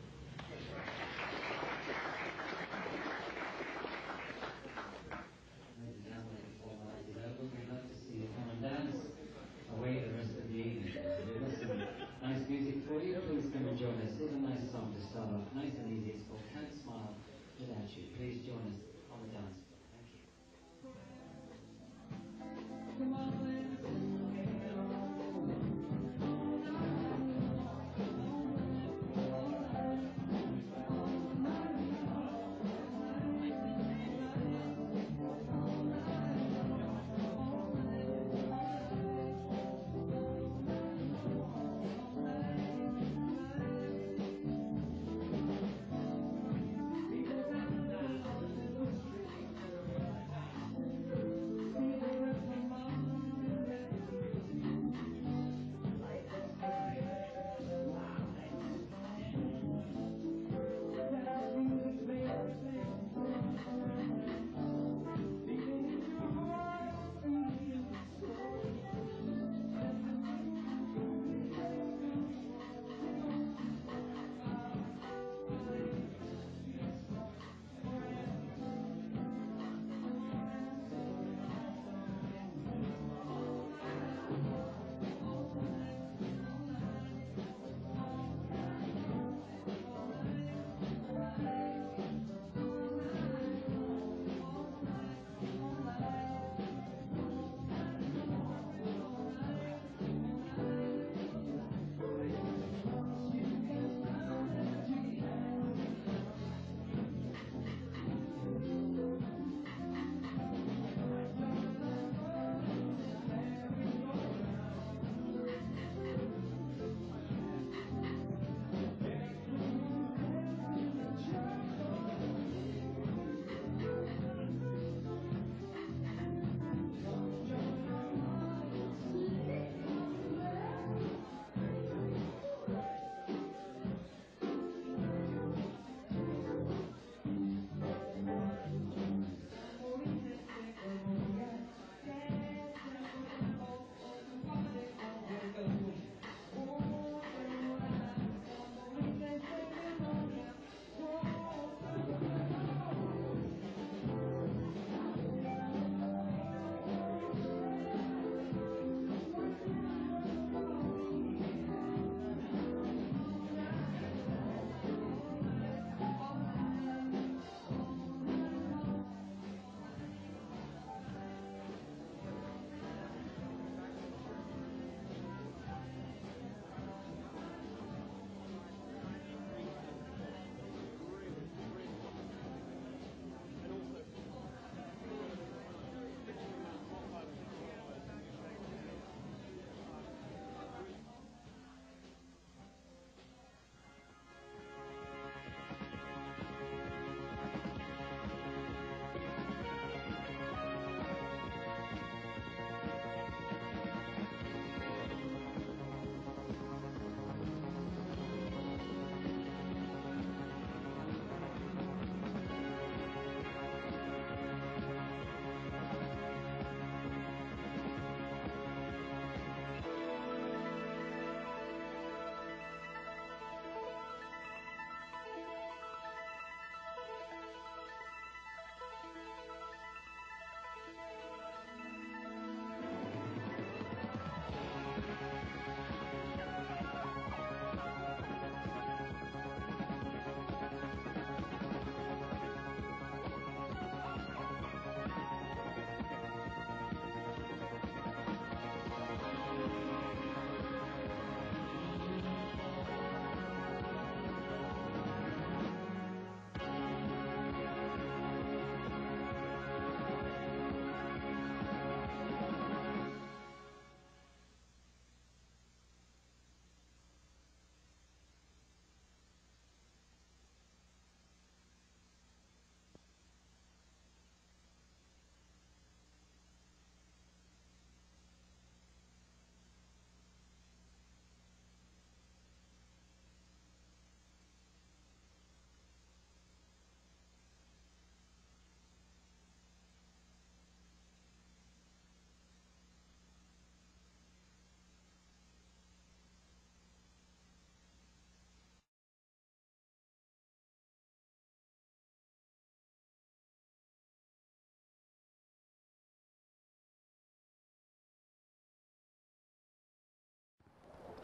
Ladies and gentlemen, before light is over, we'd love to see you come and dance away the rest of the evening. We've got some nice music for you. Please come and join us. Here's a nice song to start off. Nice and easy. It's called Can't Smile Without You. Please join us on the dance floor. Thank you. Come on, let's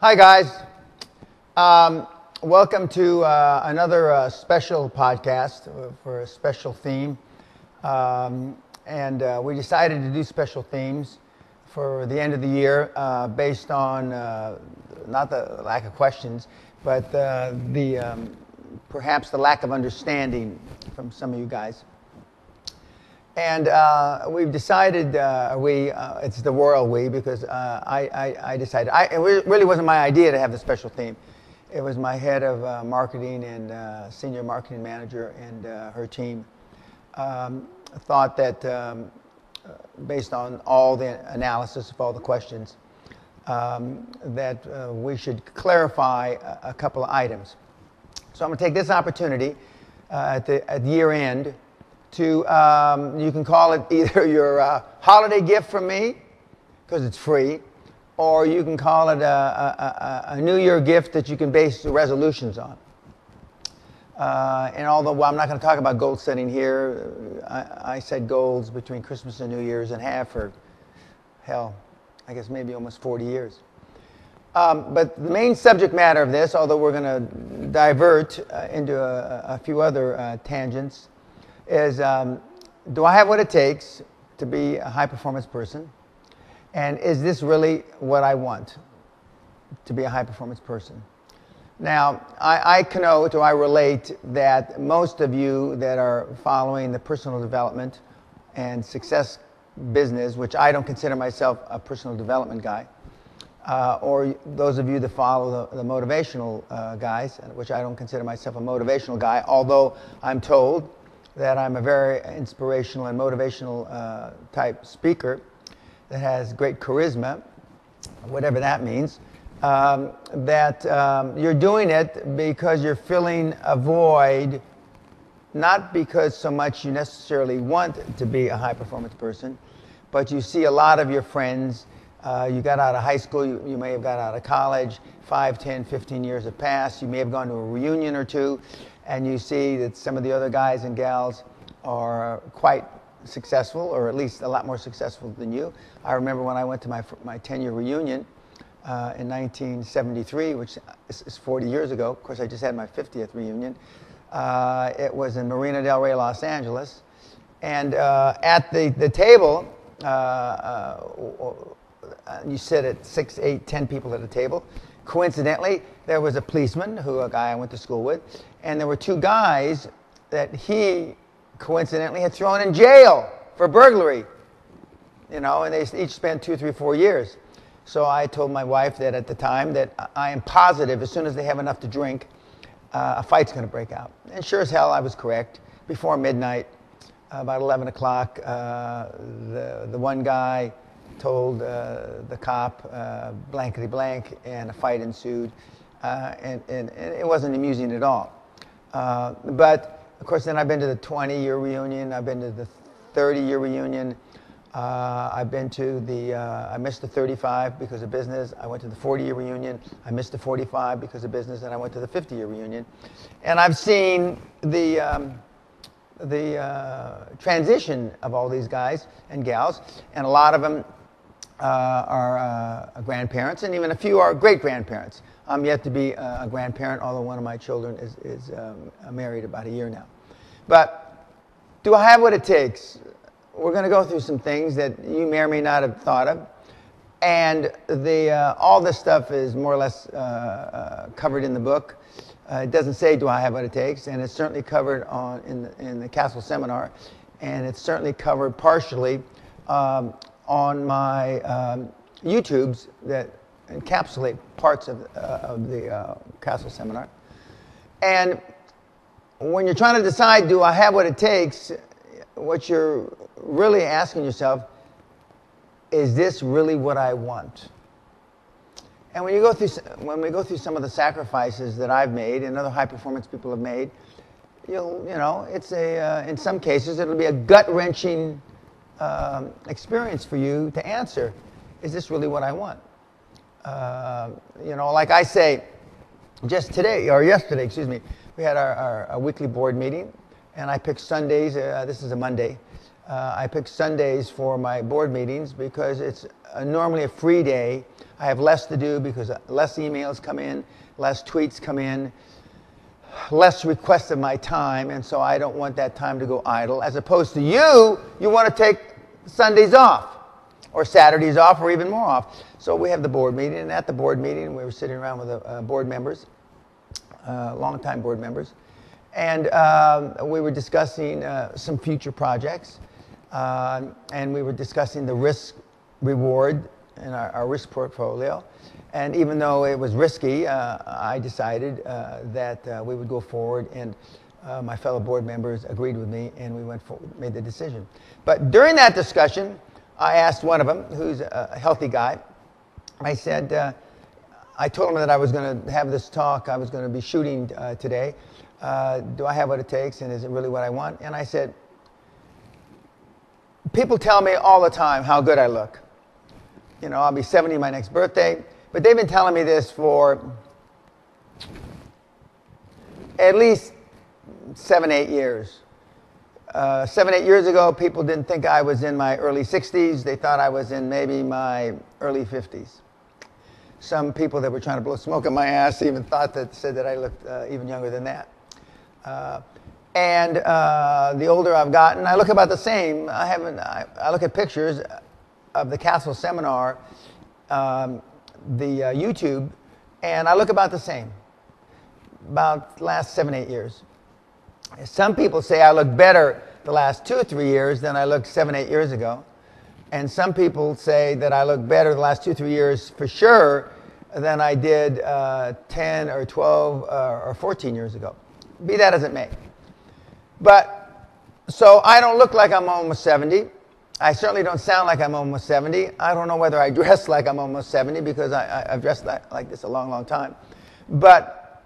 Hi, guys. Welcome to another special podcast for a special theme. We decided to do special themes for the end of the year based on not the lack of questions, but perhaps the lack of understanding from some of you guys. And we've decided, it's the royal we, because I decided, it really wasn't my idea to have the special theme. It was my head of marketing and senior marketing manager and her team thought that based on all the analysis of all the questions, that we should clarify a couple of items. So I'm going to take this opportunity at year end to, you can call it either your holiday gift from me, because it's free, or you can call it a New Year gift that you can base your resolutions on. And although I'm not going to talk about goal setting here, I set goals between Christmas and New Year's and have for, hell, I guess maybe almost 40 years. But the main subject matter of this, although we're going to divert into a few other tangents, is do I have what it takes to be a high-performance person? And is this really what I want, to be a high-performance person? Now, I connote, or I relate, that most of you that are following the personal development and success business, which I don't consider myself a personal development guy, or those of you that follow the motivational guys, which I don't consider myself a motivational guy, although I'm told that I'm a very inspirational and motivational type speaker that has great charisma, whatever that means, that you're doing it because you're filling a void, not because so much you necessarily want to be a high-performance person, but you see a lot of your friends, you got out of high school, you may have got out of college, 5, 10, 15 years have passed, you may have gone to a reunion or two, and you see that some of the other guys and gals are quite successful, or at least a lot more successful than you. I remember when I went to my 10-year reunion in 1973, which is 40 years ago. Of course, I just had my 50th reunion. It was in Marina del Rey, Los Angeles. And at the table, you sit at 6, 8, 10 people at a table. Coincidentally, there was a policeman, a guy I went to school with, and there were 2 guys that he coincidentally had thrown in jail for burglary, and they each spent 2, 3, 4 years. So I told my wife that at the time that I am positive as soon as they have enough to drink, a fight's going to break out. And sure as hell, I was correct. Before midnight, about 11 o'clock, the one guy told the cop blankety blank, and a fight ensued, and it wasn't amusing at all. But of course, then I've been to the 20-year reunion, I've been to the 30-year reunion, I've been to I missed the 35 because of business, I went to the 40-year reunion, I missed the 45 because of business, and I went to the 50-year reunion. And I've seen the transition of all these guys and gals, and a lot of them are grandparents, and even a few are great-grandparents. I'm yet to be a grandparent, although one of my children is married about a year now. But do I have what it takes? We're going to go through some things that you may or may not have thought of. And all this stuff is more or less covered in the book. It doesn't say, do I have what it takes? And it's certainly covered in the Castle Seminar. And it's certainly covered partially on my YouTubes that encapsulate parts of the Castle Seminar. And when you're trying to decide, do I have what it takes, what you're really asking yourself, is this really what I want? And when we go through some of the sacrifices that I've made and other high-performance people have made, it's in some cases it'll be a gut-wrenching experience for you to answer, is this really what I want? Like I say, just today, or yesterday, excuse me, we had our weekly board meeting, and I picked Sundays, this is a Monday, I pick Sundays for my board meetings because it's normally a free day. I have less to do because less emails come in, less tweets come in, less requests of my time, and so I don't want that time to go idle. As opposed to you want to take Sundays off, or Saturdays off, or even more off. So we have the board meeting, and at the board meeting, we were sitting around with the board members, long-time board members, and we were discussing some future projects, and we were discussing the risk-reward in our risk portfolio. And even though it was risky, I decided that we would go forward, and my fellow board members agreed with me, and we went forward, made the decision. But during that discussion, I asked one of them, who's a healthy guy, I said, I told him that I was going to have this talk, I was going to be shooting today. Do I have what it takes, and is it really what I want? And I said, people tell me all the time how good I look. You know, I'll be 70 my next birthday. But they've been telling me this for at least 7, 8 years. 7, 8 years ago, people didn't think I was in my early 60s. They thought I was in maybe my early 50s. Some people that were trying to blow smoke up my ass even said that I looked even younger than that. And the older I've gotten, I look about the same. I look at pictures of the Castle Seminar, the YouTube, and I look about the same, about the last 7, 8 years. Some people say I look better the last 2 or 3 years than I looked 7, 8 years ago. And some people say that I look better the last 2 or 3 years for sure than I did 10 or 12 or 14 years ago. Be that as it may. But, so I don't look like I'm almost 70. I certainly don't sound like I'm almost 70. I don't know whether I dress like I'm almost 70 because I've dressed like this a long, long time. But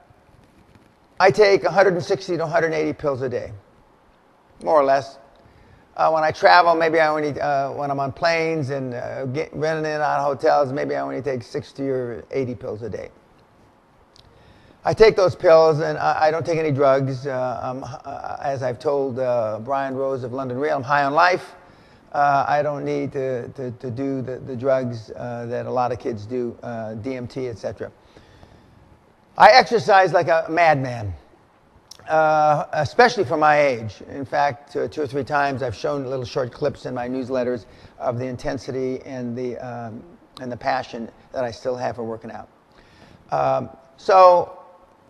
I take 160 to 180 pills a day, more or less. When I travel, maybe I only, when I'm on planes and renting in on hotels, maybe I only take 60 or 80 pills a day. I take those pills, and I don't take any drugs. As I've told Brian Rose of London Real, I'm high on life. I don't need to do the drugs that a lot of kids do, DMT, etc. I exercise like a madman, especially for my age. In fact, 2 or 3 times I've shown little short clips in my newsletters of the intensity and the passion that I still have for working out. So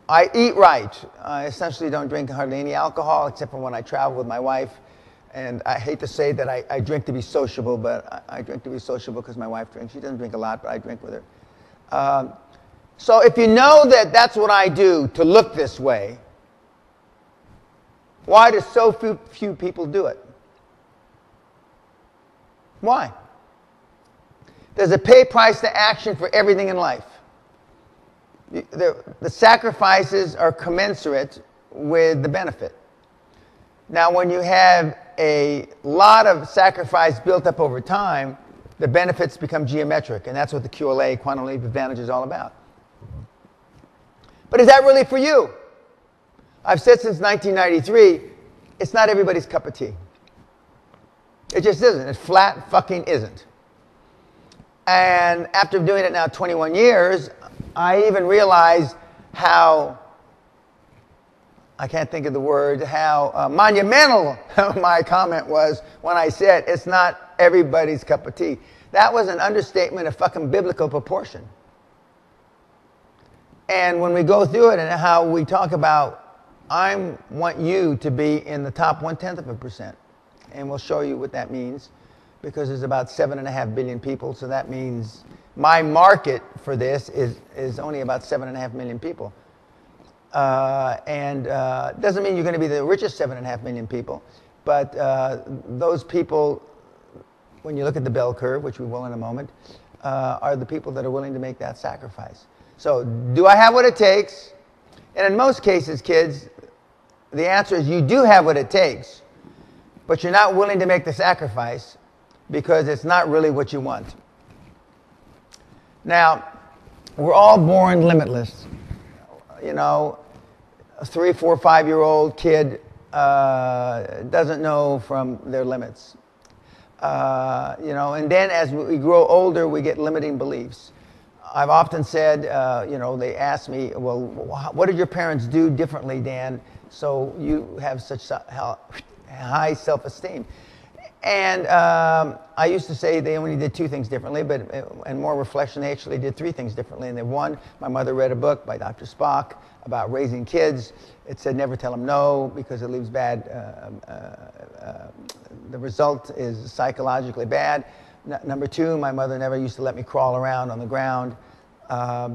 I eat right. I essentially don't drink hardly any alcohol except for when I travel with my wife. And I hate to say that I drink to be sociable, but I drink to be sociable because my wife drinks. She doesn't drink a lot, but I drink with her. So if you know that that's what I do to look this way, why do so few people do it? Why? There's a pay price to action for everything in life. The sacrifices are commensurate with the benefit. Now, when you have a lot of sacrifice built up over time, the benefits become geometric, and that's what the QLA, quantum leap advantage, is all about. But is that really for you? I've said since 1993, it's not everybody's cup of tea. It just isn't. It flat fucking isn't. And after doing it now 21 years, I even realized how, I can't think of the word, how monumental my comment was when I said it's not everybody's cup of tea. That was an understatement of fucking biblical proportion. And when we go through it and how we talk about, I want you to be in the top 0.1%. And we'll show you what that means, because there's about 7.5 billion people, so that means my market for this is only about 7.5 million people. And doesn't mean you're going to be the richest 7.5 million people, but those people, when you look at the bell curve, which we will in a moment, are the people that are willing to make that sacrifice. So, do I have what it takes? And in most cases, kids, the answer is you do have what it takes, but you're not willing to make the sacrifice because it's not really what you want. Now, we're all born limitless. You know, a 3, 4, 5-year-old kid doesn't know from their limits. And then as we grow older, we get limiting beliefs. I've often said, they ask me, well, what did your parents do differently, Dan, so you have such high self-esteem? And I used to say they only did 2 things differently, and more reflection, they actually did 3 things differently. And then one, my mother read a book by Dr. Spock about raising kids. It said never tell them no because it leaves bad, the result is psychologically bad. Number 2, my mother never used to let me crawl around on the ground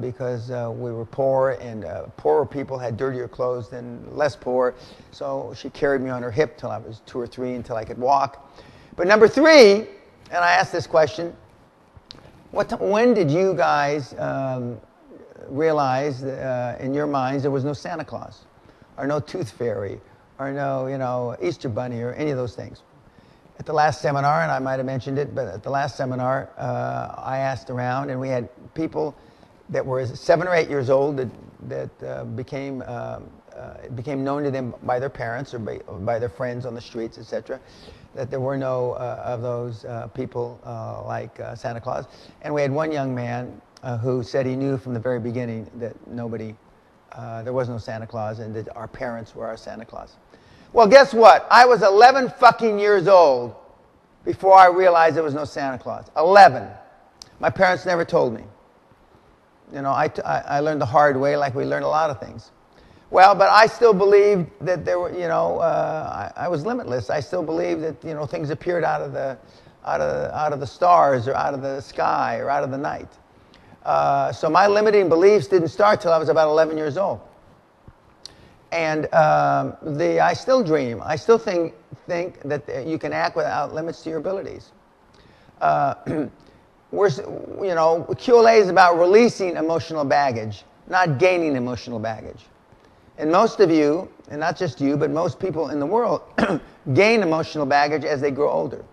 because we were poor, and poorer people had dirtier clothes than less poor. So she carried me on her hip till I was 2 or 3 until I could walk. But number 3, and I asked this question, when did you guys realize that, in your minds there was no Santa Claus, or no Tooth Fairy, or no, Easter Bunny, or any of those things? At the last seminar, and I might have mentioned it, but at the last seminar, I asked around, and we had people that were 7 or 8 years old that became known to them by their parents or by their friends on the streets, etc., that there were no of those people like Santa Claus. And we had one young man who said he knew from the very beginning that there was no Santa Claus, and that our parents were our Santa Claus. Well, guess what? I was 11 fucking years old before I realized there was no Santa Claus. 11. My parents never told me. I learned the hard way, like we learn a lot of things. Well, but I still believed that there were, I was limitless. I still believed that, things appeared out of the stars, or out of the sky, or out of the night. So my limiting beliefs didn't start till I was about 11 years old. And I still dream. I still think that you can act without limits to your abilities. QLA is about releasing emotional baggage, not gaining emotional baggage. And most of you, and not just you, but most people in the world gain emotional baggage as they grow older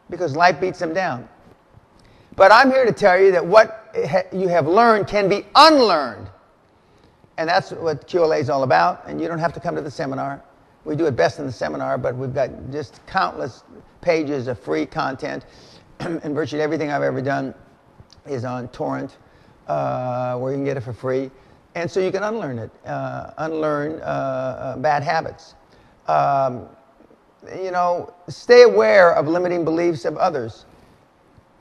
because life beats them down. But I'm here to tell you that what you have learned can be unlearned. And that's what QLA is all about. And you don't have to come to the seminar. We do it best in the seminar, but we've got just countless pages of free content. And virtually everything I've ever done is on torrent, where you can get it for free. And so you can unlearn it, unlearn bad habits. Stay aware of limiting beliefs of others.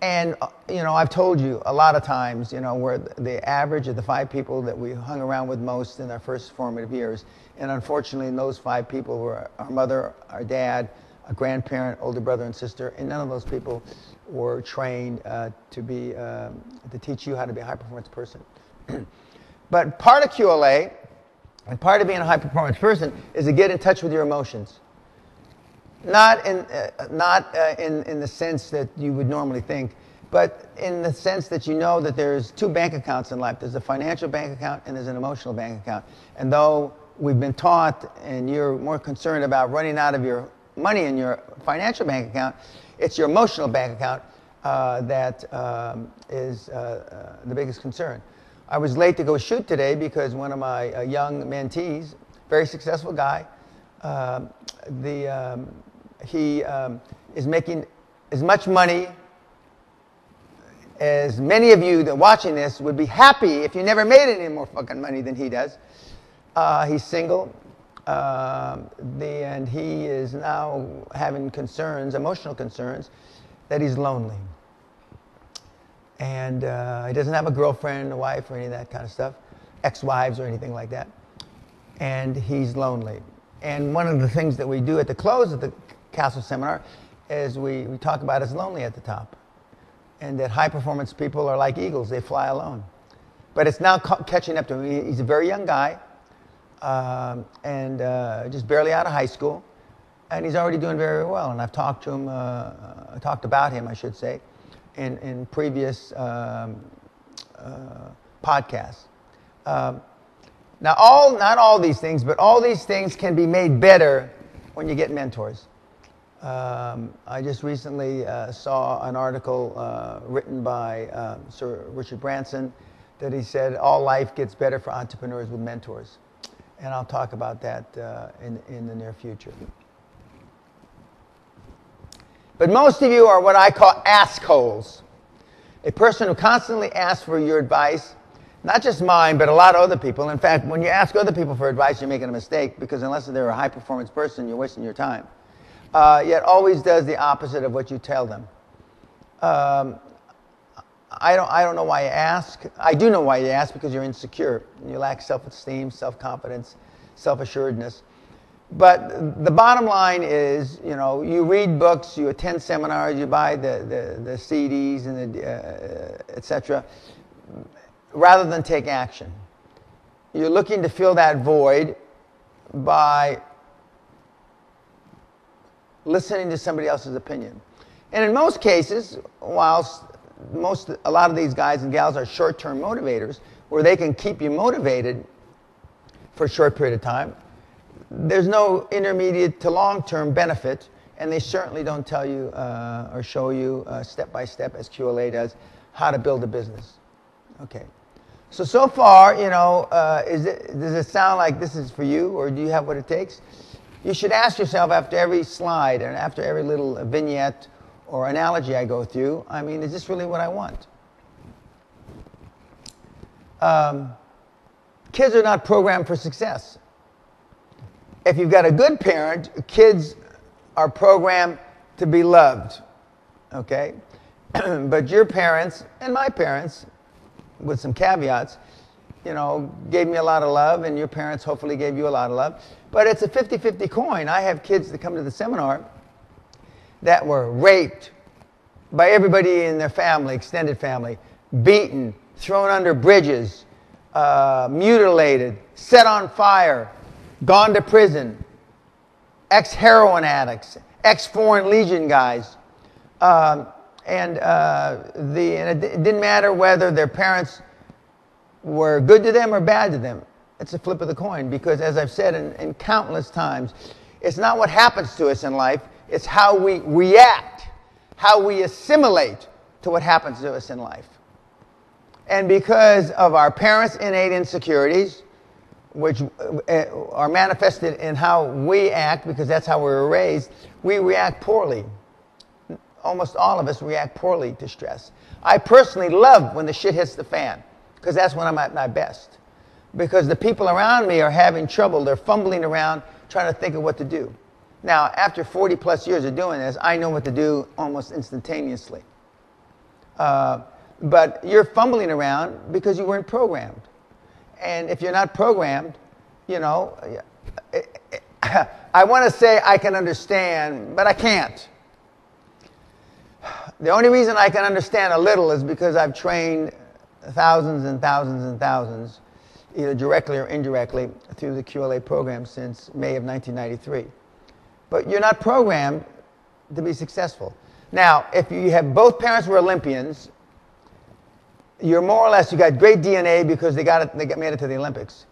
And, I've told you a lot of times, we're the average of the 5 people that we hung around with most in our first formative years. And unfortunately, those 5 people were our mother, our dad, a grandparent, older brother and sister, and none of those people were trained to teach you how to be a high-performance person. But part of QLA, and part of being a high-performance person, is to get in touch with your emotions. Not in the sense that you would normally think, but in the sense that you know that there's 2 bank accounts in life. There's a financial bank account and there's an emotional bank account. And though we've been taught, and you're more concerned about running out of your money in your financial bank account, it's your emotional bank account that is the biggest concern. I was late to go shoot today because one of my young mentees, very successful guy, he is making as much money as many of you that are watching this would be happy if you never made any more fucking money than he does. He's single, and he is now having concerns, emotional concerns, that he's lonely. And he doesn't have a girlfriend, a wife, or any of that kind of stuff, ex-wives or anything like that. And he's lonely. And one of the things that we do at the close of the Castle Seminar is we talk about his lonely at the top. And that high-performance people are like eagles. They fly alone. But it's now catching up to him. He's a very young guy, and just barely out of high school. And he's already doing very well. And I've talked to him, talked about him, I should say, in previous podcasts. Now, not all these things, but all these things can be made better when you get mentors. I just recently saw an article written by Sir Richard Branson that he said all life gets better for entrepreneurs with mentors. And I'll talk about that in the near future. But most of you are what I call assholes. A person who constantly asks for your advice, not just mine, but a lot of other people. In fact, when you ask other people for advice, you're making a mistake, because unless they're a high-performance person, you're wasting your time. Yet always does the opposite of what you tell them. I don't know why you ask. I do know why you ask, because you're insecure. You lack self-esteem, self-confidence, self-assuredness. But the bottom line is, you read books, you attend seminars, you buy the CDs and etc., rather than take action. You're looking to fill that void by listening to somebody else's opinion. And in most cases, whilst a lot of these guys and gals are short-term motivators, where they can keep you motivated for a short period of time, there's no intermediate to long-term benefit, and they certainly don't tell you or show you step by step, as QLA does, how to build a business. Okay. So far, does it sound like this is for you, or do you have what it takes? You should ask yourself after every slide and after every little vignette or analogy I go through, is this really what I want? Kids are not programmed for success. If you've got a good parent, kids are programmed to be loved, okay? But your parents and my parents, with some caveats, gave me a lot of love, and your parents hopefully gave you a lot of love. But it's a 50-50 coin. I have kids that come to the seminar that were raped by everybody in their family, extended family, beaten, thrown under bridges, mutilated, set on fire, gone to prison, ex-heroin addicts, ex-Foreign Legion guys. And it didn't matter whether their parents were good to them or bad to them. It's a flip of the coin, because as I've said in countless times, it's not what happens to us in life, it's how we react, how we assimilate to what happens to us in life. And because of our parents' innate insecurities, which are manifested in how we act, because that's how we were raised, we react poorly. Almost all of us react poorly to stress. I personally love when the shit hits the fan, because that's when I'm at my best. Because the people around me are having trouble. They're fumbling around trying to think of what to do. Now, after 40 plus years of doing this, I know what to do almost instantaneously. But you're fumbling around because you weren't programmed. And if you're not programmed, I want to say I can understand, but I can't. The only reason I can understand a little is because I've trained thousands and thousands and thousands, either directly or indirectly, through the QLA program since May of 1993. But you're not programmed to be successful. Now, if you have both parents were Olympians, you're more or less, you got great DNA because they made it to the Olympics.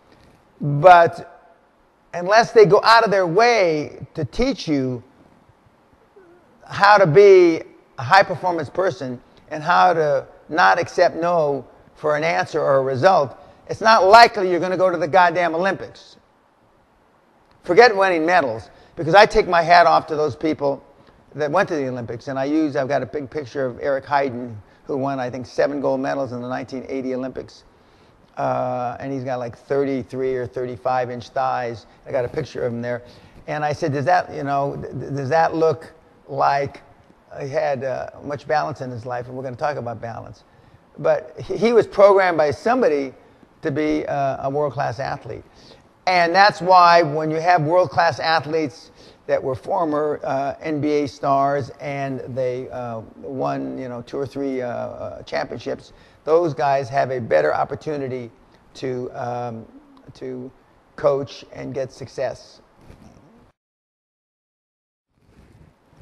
But unless they go out of their way to teach you how to be a high-performance person and how to not accept no for an answer or a result, it's not likely you're going to go to the goddamn Olympics. Forget winning medals, because I take my hat off to those people that went to the Olympics, and I've got a big picture of Eric Heiden, who won, I think, 7 gold medals in the 1980 Olympics. And he's got like 33 or 35-inch thighs. I got a picture of him there. And I said, does that look like he had much balance in his life? And we're going to talk about balance. But he was programmed by somebody to be a world-class athlete. And that's why when you have world-class athletes that were former NBA stars and they won 2 or 3 championships, those guys have a better opportunity to coach and get success.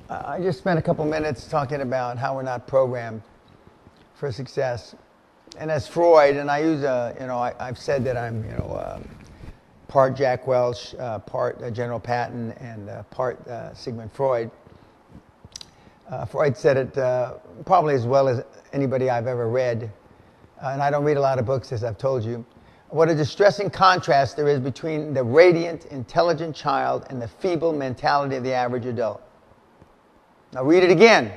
I just spent a couple minutes talking about how we're not programmed for success. And as Freud, and I use I've said that I'm part Jack Welch, part General Patton, and part Sigmund Freud. Freud said it probably as well as anybody I've ever read, and I don't read a lot of books, as I've told you. What a distressing contrast there is between the radiant, intelligent child and the feeble mentality of the average adult. Now read it again.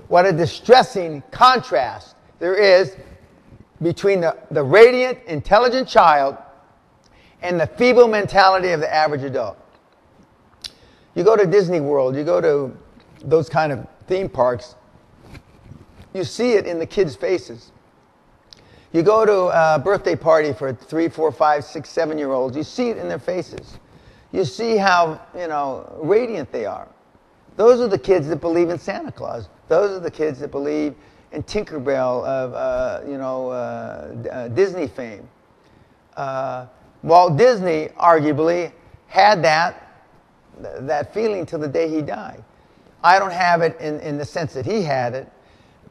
What a distressing contrast there is between the radiant, intelligent child and the feeble mentality of the average adult. You go to Disney World, you go to those kind of theme parks, you see it in the kids' faces. You go to a birthday party for 3, 4, 5, 6, 7-year-olds, you see it in their faces. You see how, radiant they are. Those are the kids that believe in Santa Claus. Those are the kids that believe in Tinkerbell of, Disney fame. Walt Disney arguably had that feeling till the day he died. I don't have it in the sense that he had it,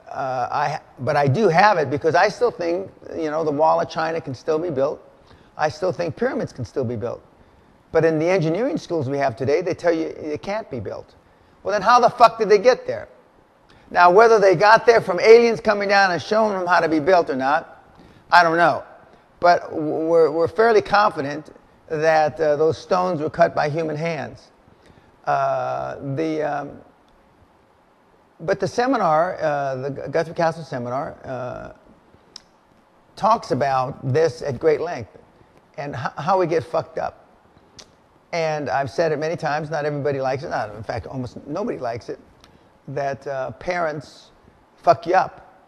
but I do have it because I still think, the Wall of China can still be built. I still think pyramids can still be built. But in the engineering schools we have today, they tell you it can't be built. Well, then how the fuck did they get there? Now, whether they got there from aliens coming down and showing them how to be built or not, I don't know. But we're fairly confident that those stones were cut by human hands. But the seminar, the Guthrie Castle seminar, talks about this at great length and how we get fucked up. And I've said it many times, not everybody likes it, in fact, almost nobody likes it, that parents fuck you up.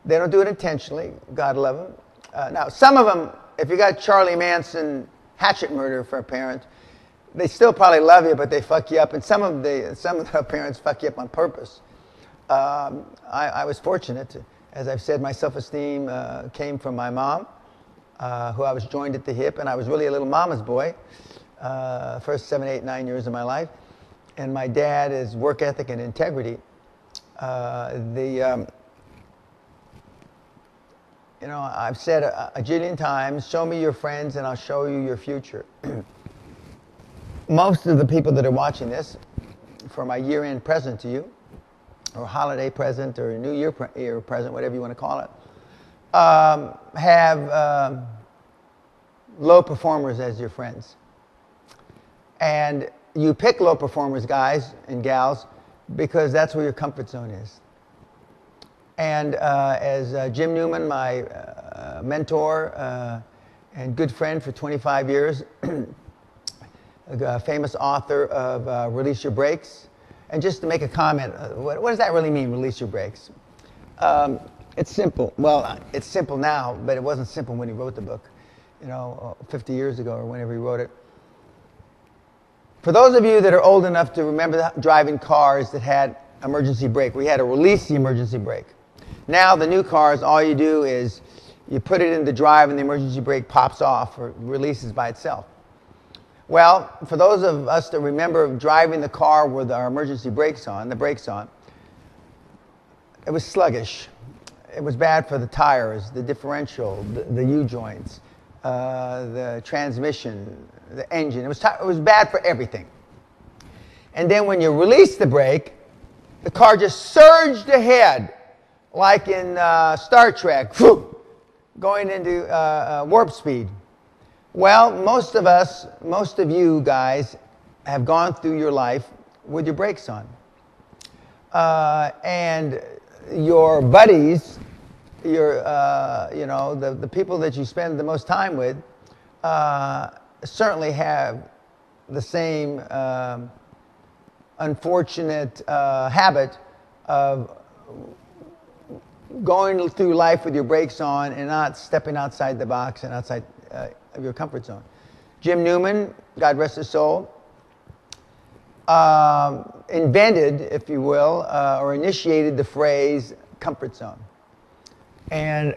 They don't do it intentionally, God love them. Now, some of them, if you got Charlie Manson hatchet murder for a parent, they still probably love you, but they fuck you up. And some of the parents fuck you up on purpose. I was fortunate, as I've said, my self-esteem came from my mom, who I was joined at the hip, and I was really a little mama's boy. First 7, 8, 9 years of my life, and my dad is work ethic and integrity. I've said a jillion times, show me your friends and I'll show you your future. Most of the people that are watching this, for my year-end present to you, or holiday present, or New Year present, whatever you want to call it, have low performers as your friends. And you pick low performers, guys and gals, because that's where your comfort zone is. And as Jim Newman, my mentor and good friend for 25 years, a famous author of Release Your Brakes, and just to make a comment, what does that really mean, release your brakes? It's simple. Well, it's simple now, but it wasn't simple when he wrote the book, 50 years ago or whenever he wrote it. For those of you that are old enough to remember driving cars that had emergency brake, we had to release the emergency brake. Now the new cars, all you do is you put it into drive and the emergency brake pops off or releases by itself. Well, for those of us that remember driving the car with our emergency brakes on, the brakes on, it was sluggish. It was bad for the tires, the differential, the U-joints, the transmission, the engine. It was bad for everything. And then when you release the brake, the car just surged ahead, like in Star Trek, going into warp speed. Well, most of you guys have gone through your life with your brakes on. And your buddies, the people that you spend the most time with, certainly have the same unfortunate habit of going through life with your brakes on and not stepping outside the box and outside of your comfort zone. Jim Newman, God rest his soul, invented, if you will, or initiated the phrase comfort zone. And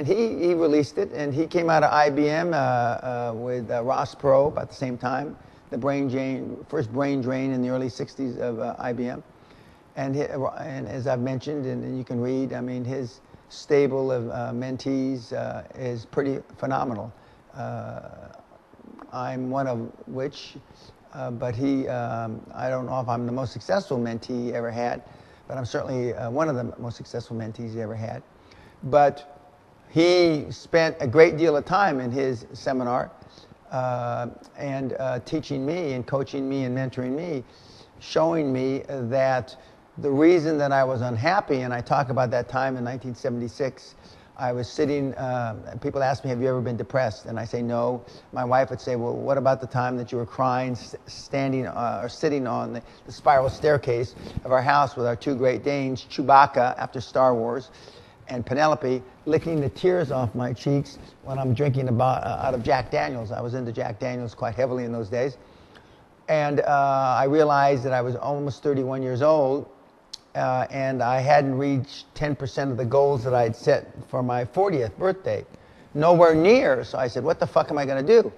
he released it, and he came out of IBM with Ross Perot about the same time, the first brain drain in the early 60s of IBM. And as I've mentioned, and you can read, his stable of mentees is pretty phenomenal. I'm one of which, but I don't know if I'm the most successful mentee he ever had, but I'm certainly one of the most successful mentees he ever had. But he spent a great deal of time in his seminar and teaching me and coaching me and mentoring me showing me that the reason that I was unhappy, and I talk about that time in 1976, I was sitting, people ask me, have you ever been depressed? And I say, no. My wife would say, well, what about the time that you were crying, standing or sitting on the spiral staircase of our house with our two Great Danes, Chewbacca after Star Wars, and Penelope, licking the tears off my cheeks when I'm drinking out of Jack Daniels. I was into Jack Daniels quite heavily in those days. And I realized that I was almost 31 years old, and I hadn't reached 10% of the goals that I had set for my 40th birthday. Nowhere near. So I said, what the fuck am I going to do?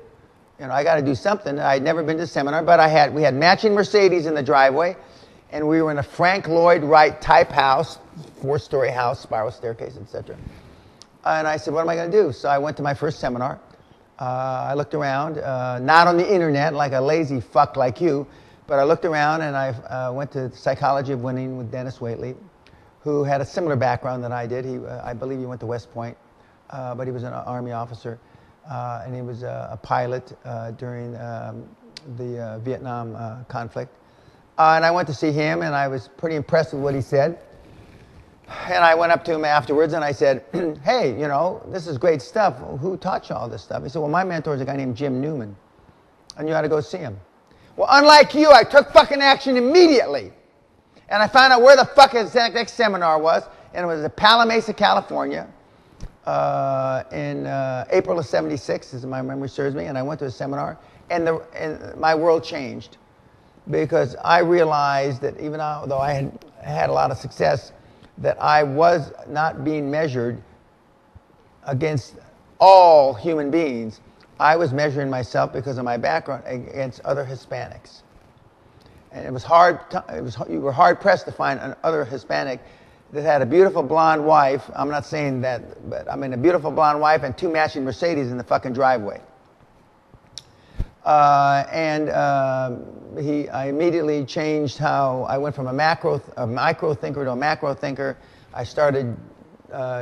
You know, I got to do something. I'd never been to a seminar, but we had matching Mercedes in the driveway, and we were in a Frank Lloyd Wright type house, 4-story house, spiral staircase, etc. And I said, what am I going to do? So I went to my first seminar. I looked around, not on the internet like a lazy fuck like you, but I looked around and I went to Psychology of Winning with Dennis Waitley, who had a similar background than I did. I believe he went to West Point, but he was an Army officer, and he was a pilot during the Vietnam conflict. And I went to see him, and I was pretty impressed with what he said. And I went up to him afterwards and I said, hey, you know, this is great stuff. Who taught you all this stuff? He said, well, my mentor is a guy named Jim Newman, and you ought to go see him. Well, unlike you, I took fucking action immediately. And I found out where the fuck his next seminar was, and it was in Palamesa, California, in April of '76, as my memory serves me, and I went to a seminar, and my world changed. Because I realized that even though I had a lot of success, that I was not being measured against all human beings. I was measuring myself because of my background against other Hispanics. And it was you were hard pressed to find another Hispanic that had a beautiful blonde wife. I'm not saying that, but I mean a beautiful blonde wife and 2 matching Mercedes in the fucking driveway. I immediately changed how I went from a micro thinker to a macro thinker. I started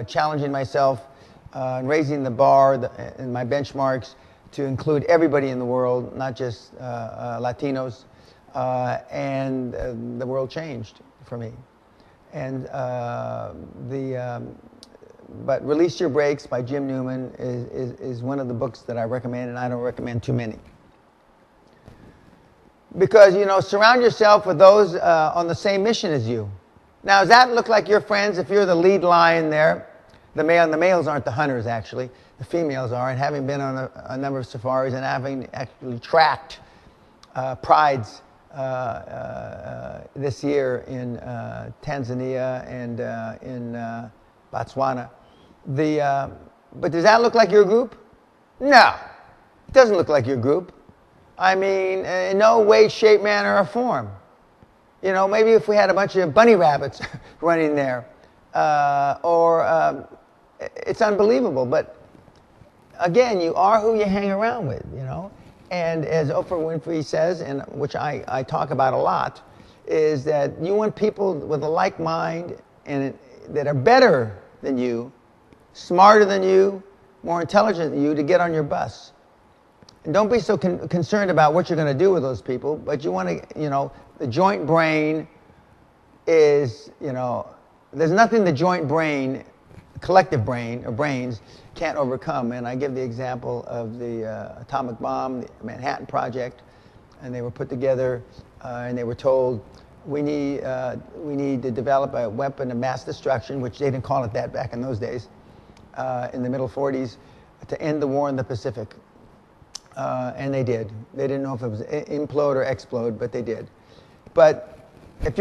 challenging myself and raising the bar in my benchmarks to include everybody in the world, not just Latinos. And the world changed for me. And but Release Your Brakes by Jim Newman is one of the books that I recommend, and I don't recommend too many. Because, you know, surround yourself with those on the same mission as you. Now, does that look like your friends? If you're the lead lion there, the males aren't the hunters, actually. The females are. And having been on a number of safaris and having actually tracked prides this year in Tanzania and in Botswana. But does that look like your group? No, it doesn't look like your group. I mean, in no way, shape, manner, or form. You know, maybe if we had a bunch of bunny rabbits running there, it's unbelievable. But again, you are who you hang around with, you know. And as Oprah Winfrey says, and which I talk about a lot, is that you want people with a like mind and that are better than you, smarter than you, more intelligent than you to get on your bus. And don't be so concerned about what you're going to do with those people, but you want to, you know, the joint brain is, you know, there's nothing the joint brain, collective brain, or brains can't overcome. And I give the example of the atomic bomb, the Manhattan Project, and they were put together and they were told, we need to develop a weapon of mass destruction, which they didn't call it that back in those days, in the middle 40s, to end the war in the Pacific. And they did. They didn't know if it was implode or explode, but they did. But if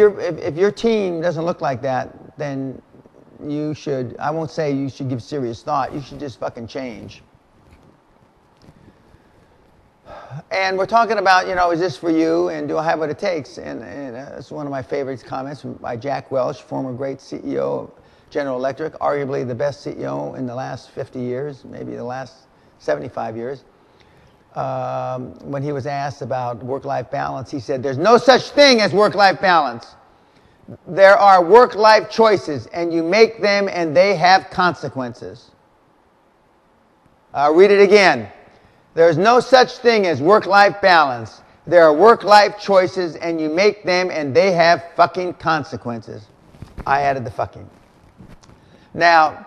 your team doesn't look like that, then you should, I won't say you should give serious thought, you should just fucking change. And we're talking about, you know, is this for you, and do I have what it takes? And it's one of my favorite comments by Jack Welch, former great CEO of General Electric, arguably the best CEO in the last 50 years, maybe the last 75 years. When he was asked about work-life balance, he said, there's no such thing as work-life balance. There are work-life choices, and you make them, and they have consequences. I'll read it again. There's no such thing as work-life balance. There are work-life choices, and you make them, and they have fucking consequences. I added the fucking. Now,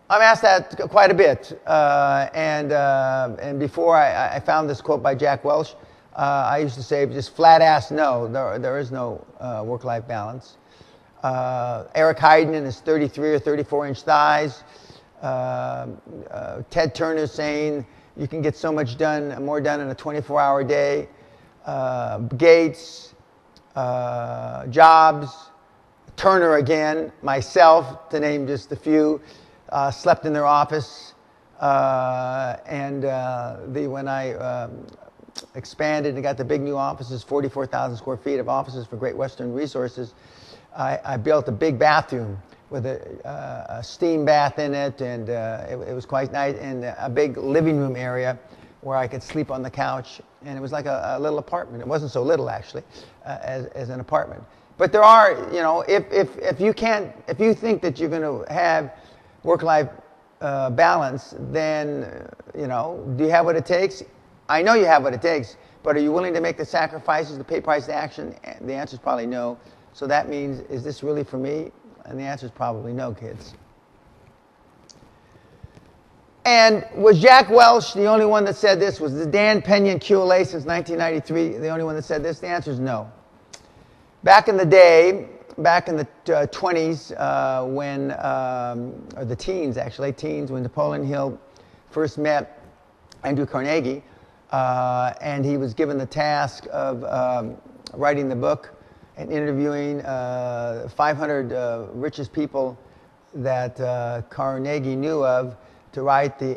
I'm asked that quite a bit, and before I found this quote by Jack Welch, I used to say just flat-ass no. There is no work-life balance. Eric Heiden and his 33 or 34-inch thighs. Ted Turner saying you can get so much done, more done in a 24-hour day. Gates, Jobs, Turner again, myself, to name just a few, slept in their office. When I expanded and got the big new offices, 44,000 square feet of offices for Great Western Resources, I built a big bathroom with a steam bath in it, and it was quite nice, and a big living room area where I could sleep on the couch, and it was like a little apartment. It wasn't so little, actually, as an apartment. But there are, if you think that you're going to have work-life balance, then, do you have what it takes? I know you have what it takes, but are you willing to make the sacrifices, to pay price to action? The answer is probably no. So that means, is this really for me? And the answer is probably no, kids. And was Jack Welch the only one that said this? Was Dan Pena and QLA since 1993 the only one that said this? The answer is no. Back in the day, back in the 20s, or the teens actually, when Napoleon Hill first met Andrew Carnegie, and he was given the task of writing the book and interviewing 500 richest people that Carnegie knew of to write the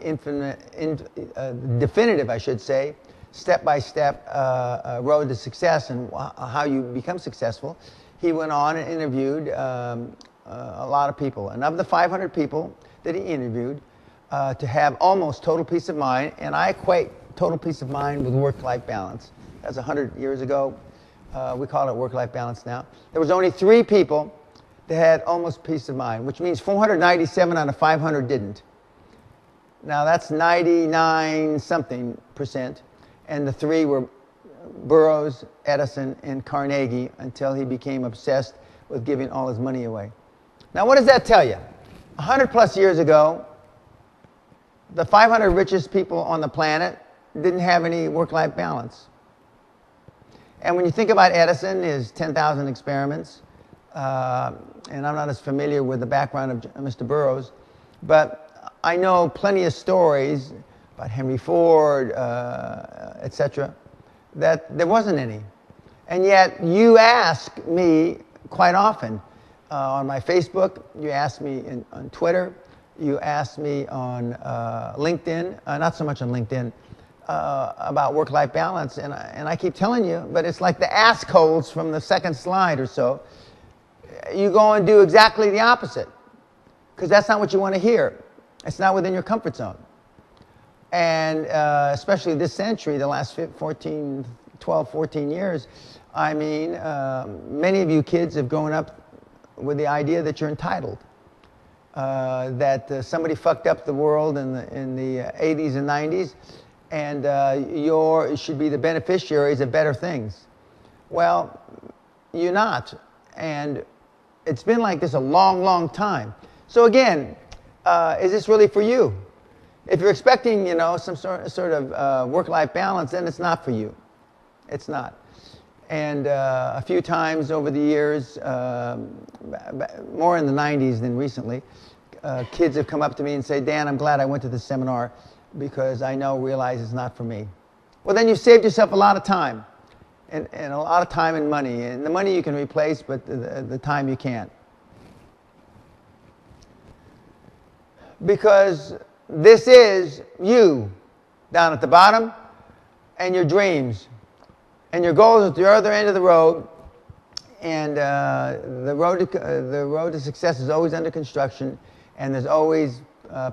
definitive, I should say, step-by-step road to success and how you become successful. He went on and interviewed a lot of people. And of the 500 people that he interviewed, to have almost total peace of mind, and I equate total peace of mind with work-life balance. That's 100 years ago. We call it work-life balance now. There was only 3 people that had almost peace of mind, which means 497 out of 500 didn't. Now that's 99-something%, and the 3 were Burroughs, Edison, and Carnegie until he became obsessed with giving all his money away. Now what does that tell you? 100 plus years ago, the 500 richest people on the planet didn't have any work-life balance. And when you think about Edison, his 10,000 experiments, and I'm not as familiar with the background of Mr. Burroughs, but I know plenty of stories about Henry Ford, etc., that there wasn't any. And yet you ask me quite often on my Facebook, you ask me on Twitter, you ask me on LinkedIn, not so much on LinkedIn, about work-life balance, and I keep telling you, but it's like the assholes from the second slide or so. You go and do exactly the opposite, because that's not what you want to hear. It's not within your comfort zone. And especially this century, the last 12, 14 years, I mean, many of you kids have grown up with the idea that you're entitled, that somebody fucked up the world in the 80s and 90s, and you should be the beneficiaries of better things. Well, you're not. And it's been like this a long, long time. So again, is this really for you? If you're expecting, some sort of work-life balance, then it's not for you. It's not. And a few times over the years, more in the 90s than recently, kids have come up to me and say, Dan, I'm glad I went to this seminar because I realize it's not for me. Well, then you've saved yourself a lot of time, and a lot of time and money. And the money you can replace, but the time you can't. Because this is you down at the bottom, and your dreams and your goals at the other end of the road. And the road to success is always under construction, and there's always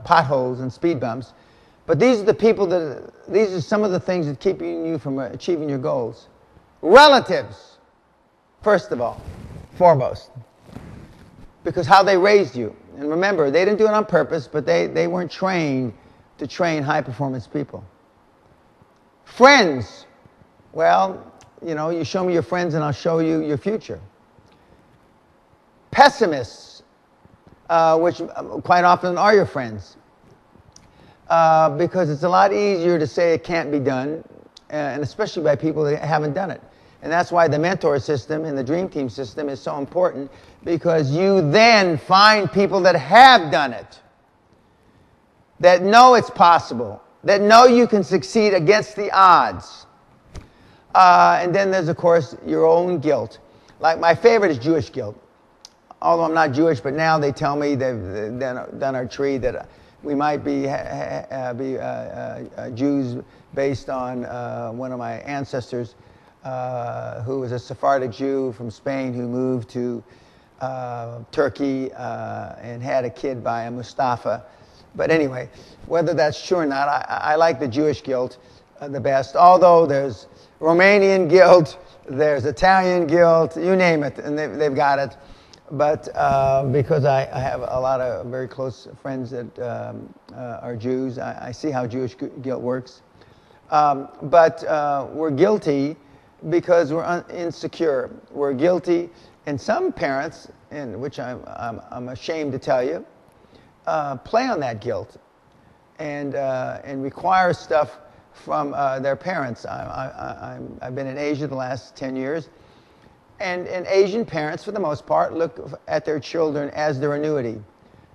potholes and speed bumps. But these are the people these are some of the things that keep you from achieving your goals. Relatives, first of all, foremost, because how they raised you. And remember, they didn't do it on purpose, but they weren't trained to train high-performance people. Friends, Well, you know, you show me your friends and I'll show you your future. Pessimists, which quite often are your friends, because it's a lot easier to say it can't be done, and especially by people that haven't done it. And that's why the mentor system and the dream team system is so important, because you then find people that have done it, that know it's possible, that know you can succeed against the odds. And then there's, of course, your own guilt. Like, my favorite is Jewish guilt. Although I'm not Jewish, but now they tell me they've done our tree that we might be Jews based on one of my ancestors who was a Sephardic Jew from Spain who moved to Turkey and had a kid by a Mustafa. But anyway, whether that's true or not, I like the Jewish guilt the best. Although there's Romanian guilt, there's Italian guilt, you name it, and they've got it. But because I have a lot of very close friends that are Jews, I see how Jewish guilt works. But we're guilty because we're insecure. We're guilty, and some parents, and which I'm ashamed to tell you, play on that guilt and require stuff from their parents. I've been in Asia the last 10 years, and Asian parents, for the most part, look at their children as their annuity.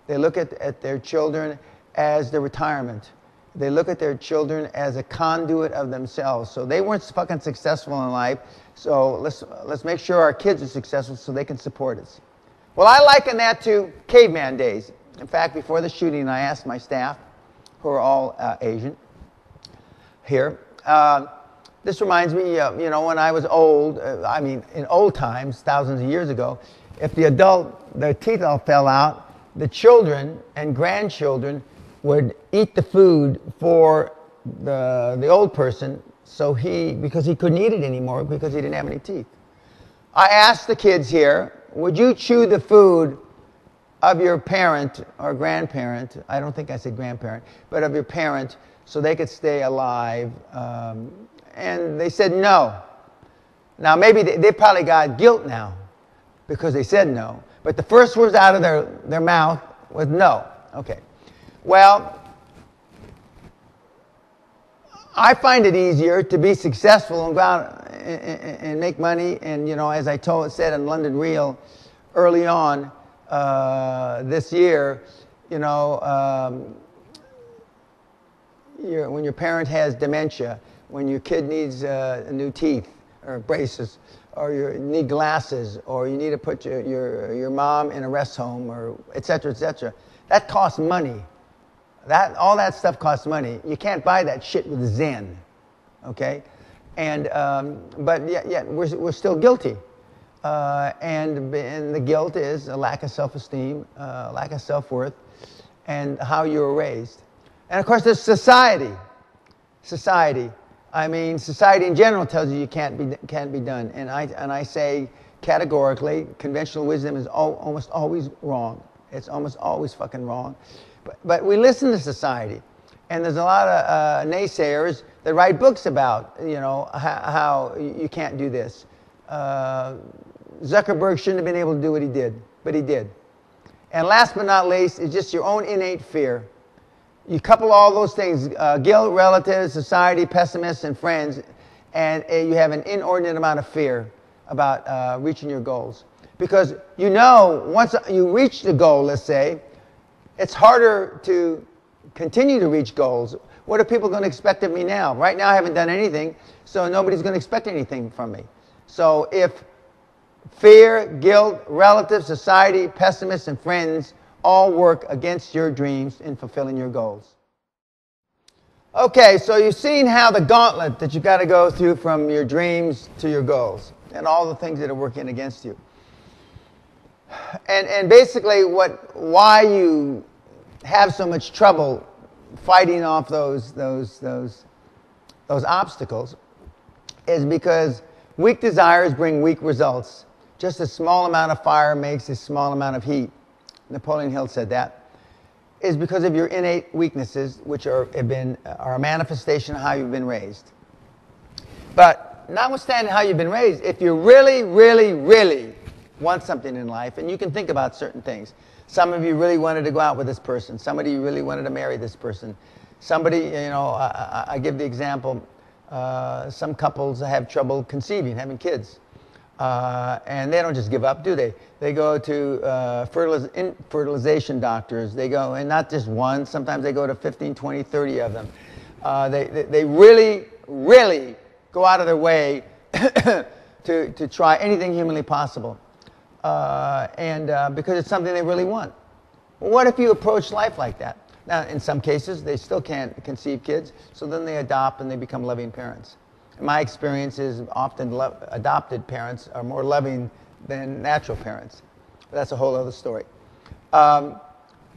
They look at their children as their retirement. They look at their children as a conduit of themselves. So they weren't fucking successful in life, so let's make sure our kids are successful so they can support us. Well, I liken that to caveman days. In fact, before the shooting, I asked my staff, who are all Asian here, this reminds me, you know, when I was old, I mean, in old times, thousands of years ago, if the adult, their teeth all fell out, the children and grandchildren would eat the food for the old person, so because he couldn't eat it anymore because he didn't have any teeth. I asked the kids here, would you chew the food of your parent or grandparent, I don't think I said grandparent, but of your parent, so they could stay alive? And they said no. Now maybe they probably got guilt now because they said no. But the first words out of their mouth was no. Okay. Well, I find it easier to be successful and go out and make money. And, you know, as I said in London Real early on this year, you know, when your parent has dementia, when your kid needs new teeth or braces, or you need glasses, or you need to put your mom in a rest home, or et cetera, that costs money. All that stuff costs money. You can't buy that shit with Zen, okay? And but yet we're still guilty, and the guilt is a lack of self-esteem, lack of self-worth, and how you were raised. And of course, there's society. I mean, society in general tells you can't be done, and I say categorically, conventional wisdom is almost always wrong. It's almost always fucking wrong. But we listen to society, and there's a lot of naysayers that write books about, you know, how you can't do this. Zuckerberg shouldn't have been able to do what he did, but he did. And last but not least is just your own innate fear. You couple all those things, guilt, relatives, society, pessimists, and friends, and you have an inordinate amount of fear about reaching your goals. Because you know, once you reach the goal, let's say, it's harder to continue to reach goals. What are people going to expect of me now? Right now I haven't done anything, so nobody's going to expect anything from me. So if fear, guilt, relatives, society, pessimists, and friends all work against your dreams in fulfilling your goals. Okay, so you've seen how the gauntlet that you've got to go through from your dreams to your goals and all the things that are working against you. And basically why you have so much trouble fighting off those obstacles is because weak desires bring weak results. Just a small amount of fire makes a small amount of heat. Napoleon Hill said that. Is because of your innate weaknesses, which are a manifestation of how you've been raised. But notwithstanding how you've been raised, if you really, really, really want something in life, and you can think about certain things. Some of you really wanted to go out with this person. Somebody you really wanted to marry this person. Somebody, you know, I give the example, some couples have trouble conceiving, having kids. And they don't just give up, do they? They go to fertilization doctors. They go, and not just one, sometimes they go to 15, 20, 30 of them. They really, really go out of their way to try anything humanly possible. Because it's something they really want. Well, what if you approach life like that? Now, in some cases, they still can't conceive kids, so then they adopt and they become loving parents. In my experience is often adopted parents are more loving than natural parents. That's a whole other story. But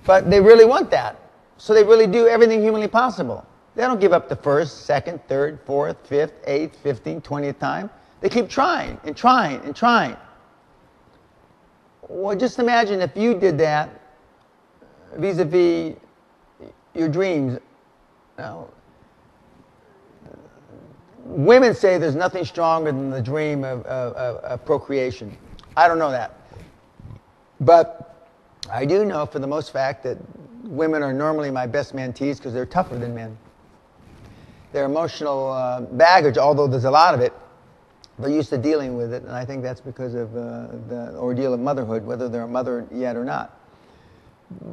they really want that. So they really do everything humanly possible. They don't give up the first, second, third, fourth, fifth, 8th, 15th, 20th time. They keep trying and trying and trying. Well, just imagine if you did that vis-a-vis your dreams. Now, women say there's nothing stronger than the dream of procreation. I don't know that. But I do know for the most fact that women are normally my best mentees because they're tougher than men. Their emotional baggage, although there's a lot of it, they're used to dealing with it, and I think that's because of the ordeal of motherhood, whether they're a mother yet or not.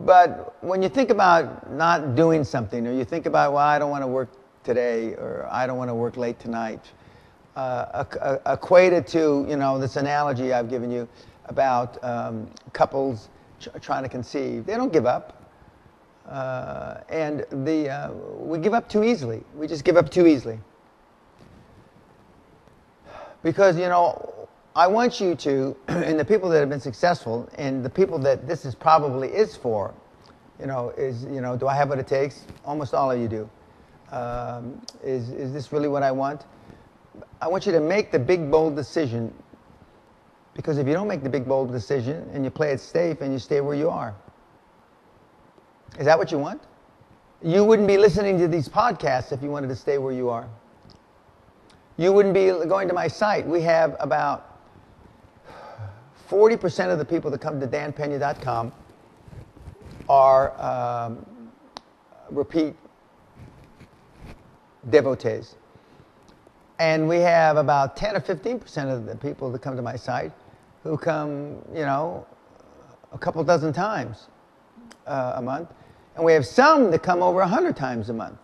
But when you think about not doing something, or you think about, well, I don't want to work today, or I don't want to work late tonight, equated to, you know, this analogy I've given you about couples trying to conceive. They don't give up. We give up too easily. We just give up too easily. Because, you know, I want you to, and the people that have been successful, and the people that this is probably is for, you know, is, you know, do I have what it takes? Almost all of you do. Is this really what I want? I want you to make the big, bold decision, because if you don't make the big, bold decision, and you play it safe, and you stay where you are. Is that what you want? You wouldn't be listening to these podcasts if you wanted to stay where you are. You wouldn't be going to my site. We have about 40% of the people that come to danpena.com are repeat devotees. And we have about 10 or 15% of the people that come to my site who come, you know, a couple dozen times a month. And we have some that come over 100 times a month.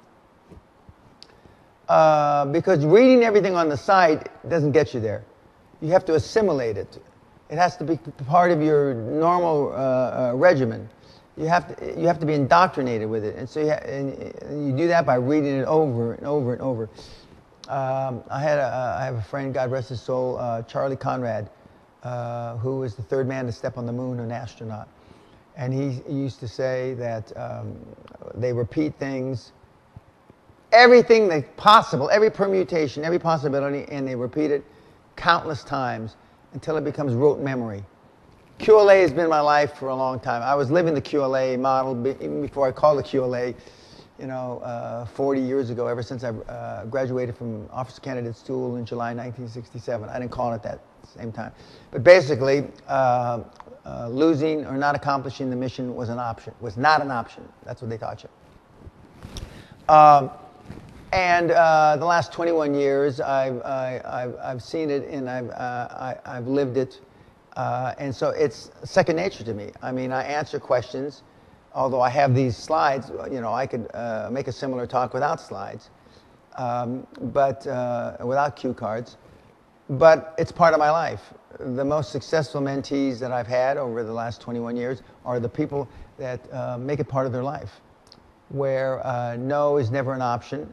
Because reading everything on the site doesn't get you there. You have to assimilate it. It has to be part of your normal regimen. You have to be indoctrinated with it, and so you do that by reading it over and over and over. I have a friend, God rest his soul, Charlie Conrad, who was the third man to step on the moon, an astronaut, and he used to say that they repeat things. Everything that's possible, every permutation, every possibility, and they repeat it countless times until it becomes rote memory. QLA has been my life for a long time. I was living the QLA model even before I called it QLA, you know, 40 years ago, ever since I graduated from Officer Candidate School in July 1967. I didn't call it that at the same time. But basically, losing or not accomplishing the mission was an option, was not an option. That's what they taught you. And the last 21 years, I've seen it and I've lived it, and so it's second nature to me. I mean, I answer questions, although I have these slides. You know, I could make a similar talk without slides, but without cue cards. But it's part of my life. The most successful mentees that I've had over the last 21 years are the people that make it part of their life, where no is never an option.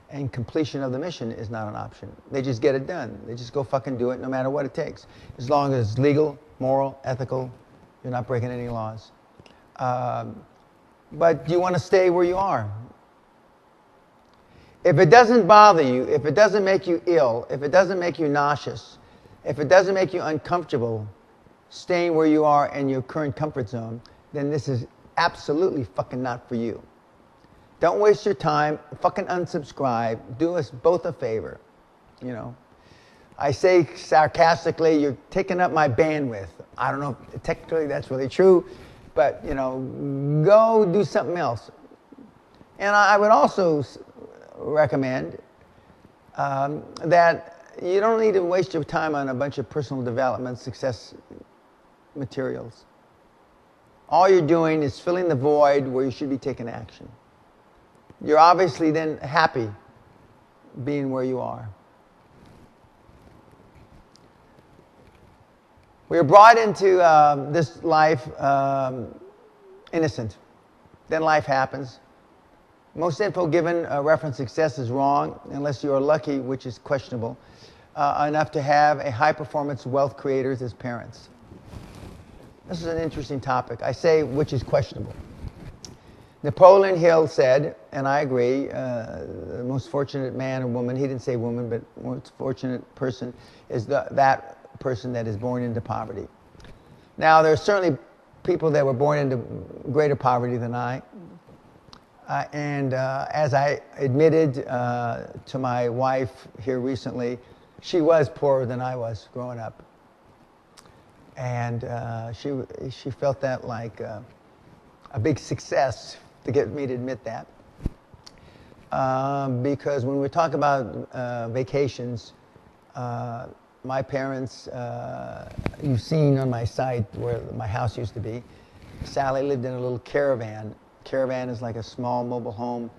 And completion of the mission is not an option. They just get it done. They just go fucking do it no matter what it takes. As long as it's legal, moral, ethical, you're not breaking any laws. But do you want to stay where you are? If it doesn't bother you, if it doesn't make you ill, if it doesn't make you nauseous, if it doesn't make you uncomfortable staying where you are in your current comfort zone, then this is absolutely fucking not for you. Don't waste your time. Fucking unsubscribe. Do us both a favor. You know. I say sarcastically, you're taking up my bandwidth. I don't know if technically that's really true, but, you know, go do something else. And I would also recommend that you don't need to waste your time on a bunch of personal development success materials. All you're doing is filling the void where you should be taking action. You're obviously then happy being where you are. We are brought into this life innocent. Then life happens. Most info given reference success is wrong unless you are lucky, which is questionable, enough to have a high-performance wealth creators as parents. This is an interesting topic. I say which is questionable. Napoleon Hill said, and I agree, the most fortunate man or woman, he didn't say woman, but most fortunate person is that person that is born into poverty. Now, there are certainly people that were born into greater poverty than I. And as I admitted to my wife here recently, she was poorer than I was growing up. And she felt that like a big success to get me to admit that. Because when we talk about vacations, my parents, you've seen on my site where my house used to be, Sally lived in a little caravan. Caravan is like a small mobile home,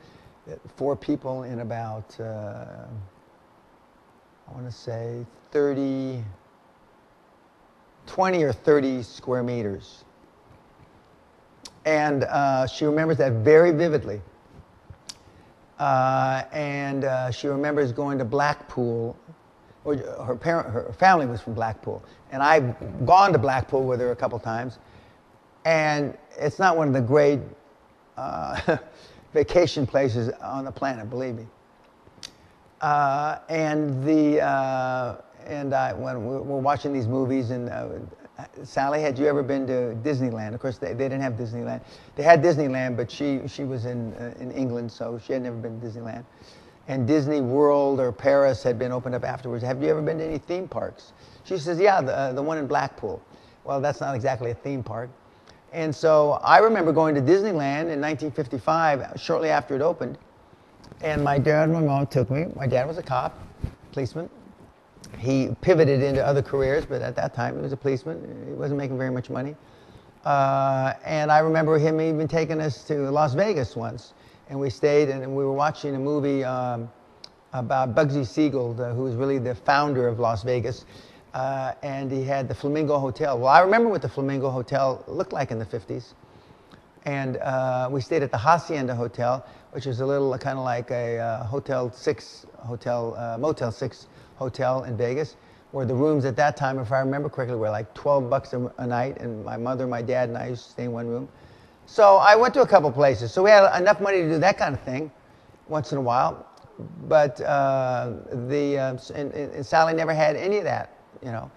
4 people in about, I want to say 20 or 30 square meters. And she remembers that very vividly. And she remembers going to Blackpool. Her family was from Blackpool. And I've gone to Blackpool with her a couple times. And it's not one of the great vacation places on the planet, believe me. When we're watching these movies, and Sally, had you ever been to Disneyland? Of course, they didn't have Disneyland. They had Disneyland, but she was in England, so she had never been to Disneyland. And Disney World or Paris had been opened up afterwards. Have you ever been to any theme parks? She says, yeah, the one in Blackpool. Well, that's not exactly a theme park. And so I remember going to Disneyland in 1955, shortly after it opened. And my dad and my mom took me. My dad was a cop, policeman. He pivoted into other careers, but at that time he was a policeman. He wasn't making very much money. And I remember him even taking us to Las Vegas once. And we stayed, and we were watching a movie about Bugsy Siegel, who was really the founder of Las Vegas. And he had the Flamingo Hotel. Well, I remember what the Flamingo Hotel looked like in the 50s. And we stayed at the Hacienda Hotel, which is a little kind of like a Motel 6 hotel in Vegas, where the rooms at that time, if I remember correctly, were like $12 a night. And my mother, my dad, and I used to stay in one room. So I went to a couple places. So we had enough money to do that kind of thing once in a while. But and Sally never had any of that. You know,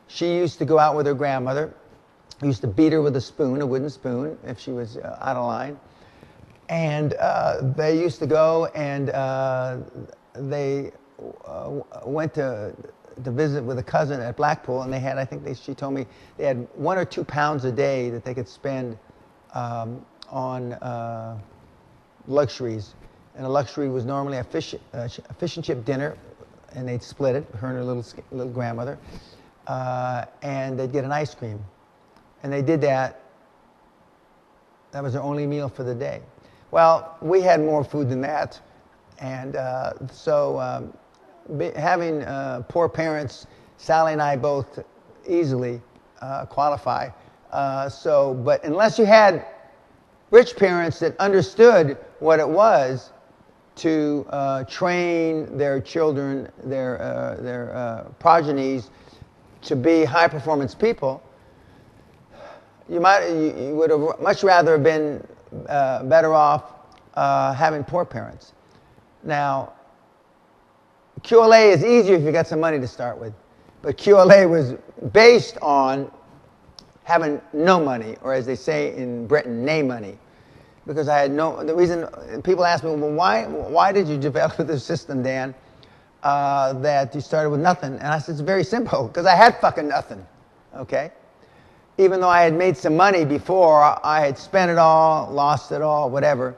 she used to go out with her grandmother, who used to beat her with a spoon, a wooden spoon, if she was out of line. And they used to go and they went to visit with a cousin at Blackpool, and they had, I think she told me, they had 1 or 2 pounds a day that they could spend on luxuries. And a luxury was normally a fish and chip dinner, and they'd split it, her and her little grandmother, and they'd get an ice cream. And they did that. That was their only meal for the day. Well, we had more food than that. And so having poor parents, Sally and I both easily qualify. But unless you had rich parents that understood what it was to train their children, their progenies, to be high-performance people, you would have much rather have been better off having poor parents. Now, QLA is easier if you got some money to start with, but QLA was based on having no money, or as they say in Britain, nay money. Because I had the reason, people ask me, well, why did you develop this system, Dan? that you started with nothing. And I said, it's very simple, because I had fucking nothing, okay? Even though I had made some money before, I had spent it all, lost it all, whatever.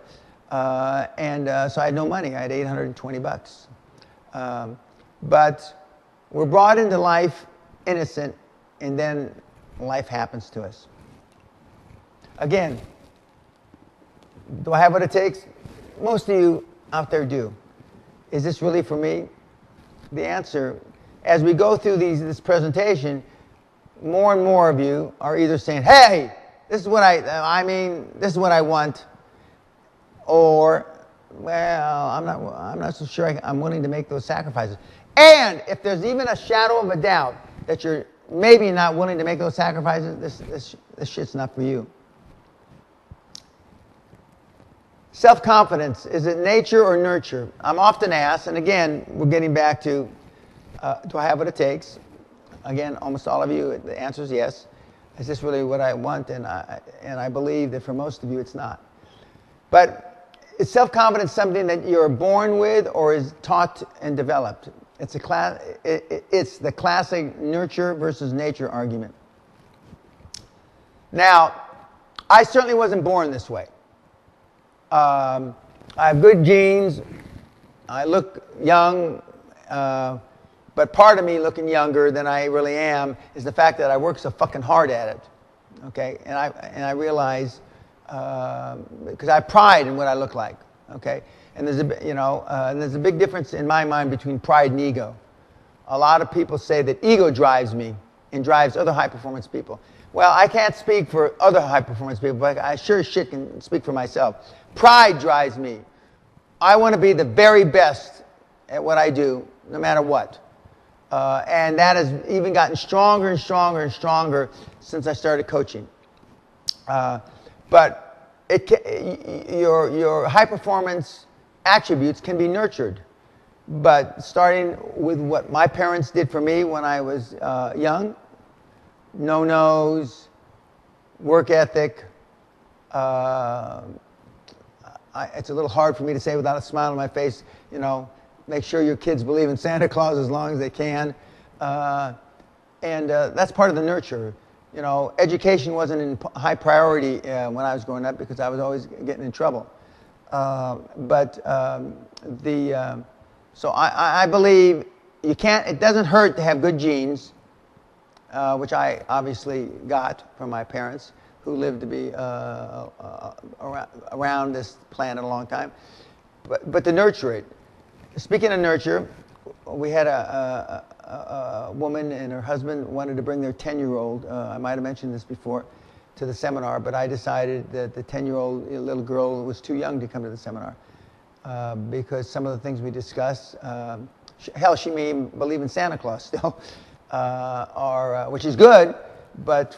So I had no money. I had $820. But we're brought into life innocent, and then life happens to us. Again, do I have what it takes? Most of you out there do. Is this really for me? The answer, as we go through this presentation, more and more of you are either saying, hey, this is what this is what I want, or, well, I'm not so sure I'm willing to make those sacrifices. And if there's even a shadow of a doubt that you're maybe not willing to make those sacrifices, this shit's not for you. Self-confidence, is it nature or nurture? I'm often asked, and again, we're getting back to, do I have what it takes? Again, almost all of you, the answer is yes. Is this really what I want? And I believe that for most of you, it's not. But is self-confidence something that you're born with or is taught and developed? It's the classic nurture versus nature argument. Now, I certainly wasn't born this way. I have good genes. I look young. But part of me looking younger than I really am is the fact that I work so fucking hard at it. Okay? And I realize, because I have pride in what I look like. Okay? And there's a big difference in my mind between pride and ego. A lot of people say that ego drives me and drives other high-performance people. Well, I can't speak for other high-performance people, but I sure as shit can speak for myself. Pride drives me. I want to be the very best at what I do, no matter what. And that has even gotten stronger and stronger and stronger since I started coaching. But your high-performance attributes can be nurtured. But starting with what my parents did for me when I was young, no-nos, work ethic. It's a little hard for me to say without a smile on my face, make sure your kids believe in Santa Claus as long as they can. And that's part of the nurture. Education wasn't in high priority when I was growing up because I was always getting in trouble. So I believe it doesn't hurt to have good genes, which I obviously got from my parents who lived to be around this planet a long time. But to nurture it. Speaking of nurture, we had a woman and her husband wanted to bring their 10-year-old, I might have mentioned this before, to the seminar, but I decided that the 10-year-old little girl was too young to come to the seminar because some of the things we discussed, hell, she may even believe in Santa Claus still, which is good, but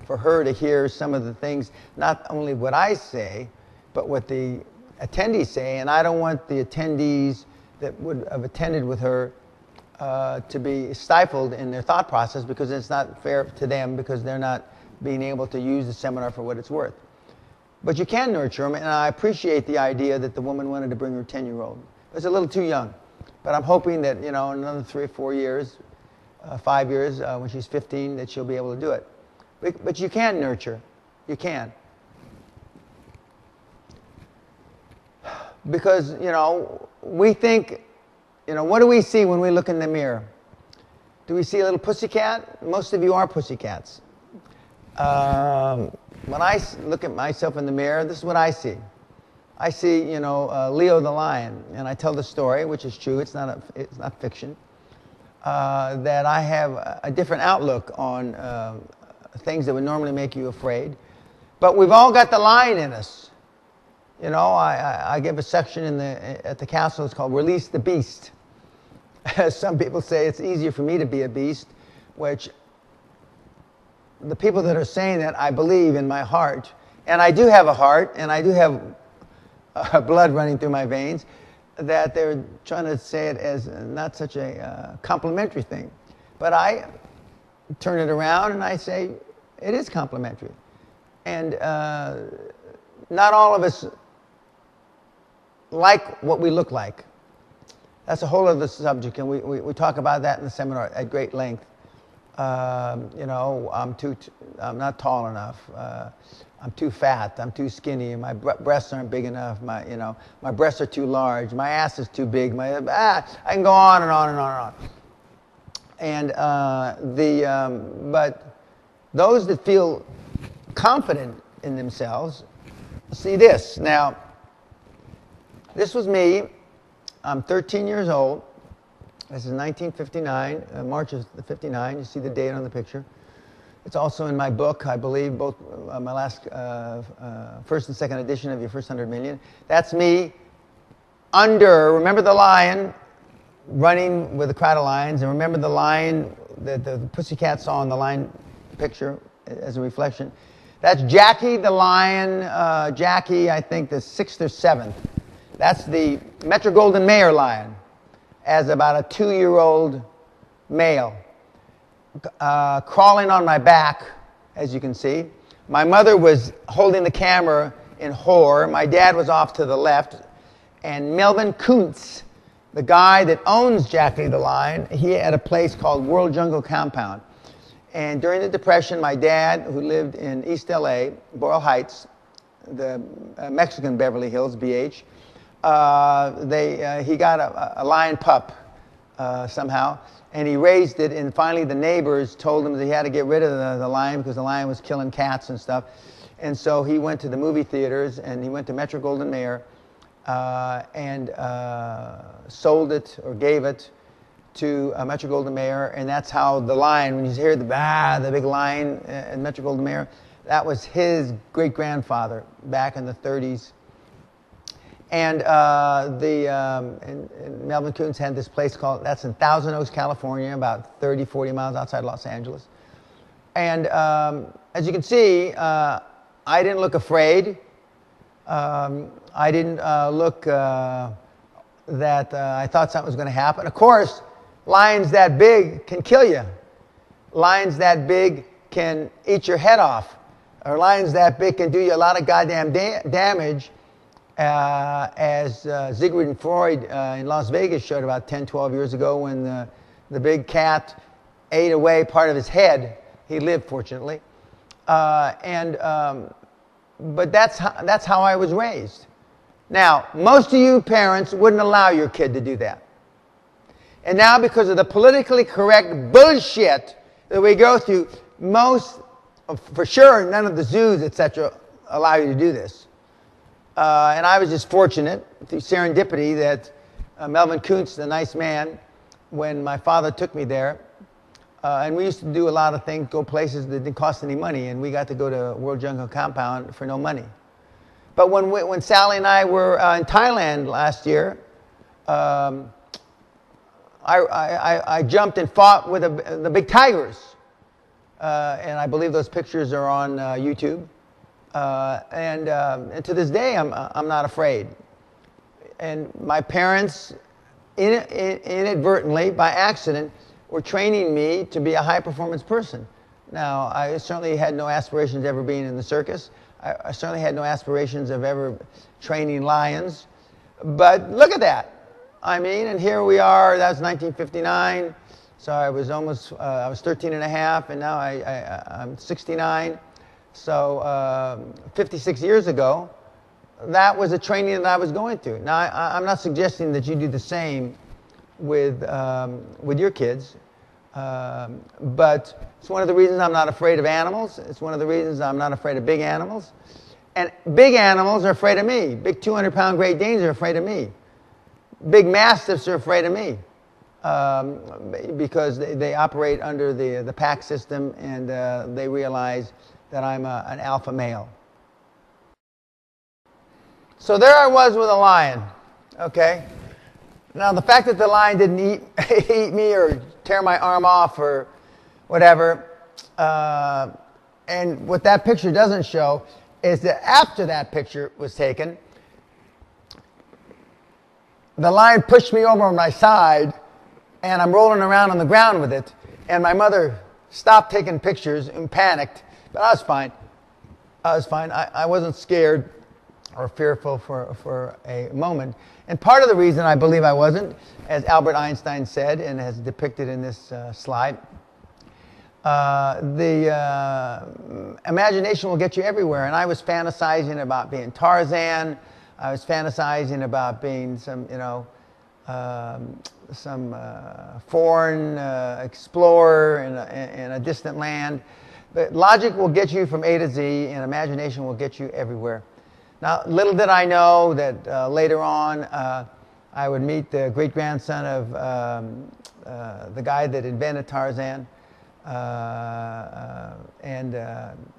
for her to hear some of the things, not only what I say, but what the attendees say, and I don't want the attendees that would have attended with her to be stifled in their thought process because it's not fair to them because they're not being able to use the seminar for what it's worth. But you can nurture them, and I appreciate the idea that the woman wanted to bring her 10-year-old. It's a little too young, but I'm hoping that in another 3 or 4 years, 5 years, when she's 15, that she'll be able to do it. But you can nurture. You can. Because, we think, what do we see when we look in the mirror? Do we see a little pussycat? Most of you are pussycats. When I look at myself in the mirror, this is what I see. I see, Leo the lion, and I tell the story, which is true. It's not fiction. That I have a different outlook on things that would normally make you afraid. But we've all got the lion in us. I give a section at the castle. It's called Release the Beast. Some people say it's easier for me to be a beast, which the people that are saying that, I believe in my heart. And I do have a heart, and I do have blood running through my veins, that they're trying to say it as not such a complimentary thing. But I turn it around and I say it is complimentary. And not all of us like what we look like. That's a whole other subject, and we talk about that in the seminar at great length. You know, I'm not tall enough. I'm too fat. I'm too skinny. My breasts aren't big enough. My breasts are too large. My ass is too big. I can go on and on and on and on. And but those that feel confident in themselves see this. Now, this was me. I'm 13 years old. This is 1959, March of 59. You see the date on the picture. It's also in my book, I believe, both my last first and second edition of Your First 100 Million. That's me under, remember the lion running with a crowd of lions, and remember the lion that the pussycat saw in the lion picture as a reflection. That's Jackie the lion, Jackie, I think the 6th or 7th. That's the Metro-Goldwyn-Mayer lion as about a 2-year-old male. Crawling on my back, as you can see. My mother was holding the camera in horror. My dad was off to the left. And Melvin Kuntz, the guy that owns Jackie the Lion, he had a place called World Jungle Compound. And during the Depression, my dad, who lived in East LA, Boyle Heights, the Mexican Beverly Hills, BH, he got a lion pup somehow. And he raised it, and finally the neighbors told him that he had to get rid of the lion because the lion was killing cats and stuff. And so he went to the movie theaters, and he went to Metro-Goldwyn-Mayer and sold it or gave it to Metro-Goldwyn-Mayer. And that's how the lion, when you hear the big lion at Metro-Goldwyn-Mayer, that was his great-grandfather back in the 30s. And Melvin Kuntz had this place called, that's in Thousand Oaks, California, about 30, 40 miles outside Los Angeles. And as you can see, I didn't look afraid. I didn't look that I thought something was going to happen. Of course, lions that big can kill you. Lions that big can eat your head off. Or lions that big can do you a lot of goddamn damage. As Siegfried and Freud in Las Vegas showed about 10, 12 years ago when the big cat ate away part of his head. He lived, fortunately. But that's how I was raised. Now, most of you parents wouldn't allow your kid to do that. And now, because of the politically correct bullshit that we go through, for sure, none of the zoos, etc., allow you to do this. And I was just fortunate, through serendipity, that Melvin Kuntz, the nice man, when my father took me there, and we used to do a lot of things, go places that didn't cost any money, and we got to go to World Jungle Compound for no money. But when Sally and I were in Thailand last year, I jumped and fought with the big tigers. And I believe those pictures are on YouTube. And to this day, I'm not afraid. And my parents, inadvertently, by accident, were training me to be a high-performance person. Now, I certainly had no aspirations of ever being in the circus. I certainly had no aspirations of ever training lions. But look at that. I mean, and here we are. That was 1959. So I was I was 13 and a half, and now I'm 69. So 56 years ago, that was a training that I was going through. Now, I'm not suggesting that you do the same with your kids, but it's one of the reasons I'm not afraid of animals. It's one of the reasons I'm not afraid of big animals. And big animals are afraid of me. Big 200-pound Great Danes are afraid of me. Big Mastiffs are afraid of me because they operate under the pack system, and they realize that I'm an alpha male. So there I was with a lion, okay? Now, the fact that the lion didn't eat me or tear my arm off or whatever, and what that picture doesn't show is that after that picture was taken, the lion pushed me over on my side, and I'm rolling around on the ground with it, and my mother stopped taking pictures and panicked, but I was fine. I was fine. I wasn't scared. or fearful for a moment. And part of the reason I believe I wasn't, as Albert Einstein said, and as depicted in this slide, the imagination will get you everywhere. And I was fantasizing about being Tarzan. I was fantasizing about being some, some foreign explorer in a distant land. But logic will get you from A to Z, and imagination will get you everywhere. Now, little did I know that later on I would meet the great-grandson of the guy that invented Tarzan, and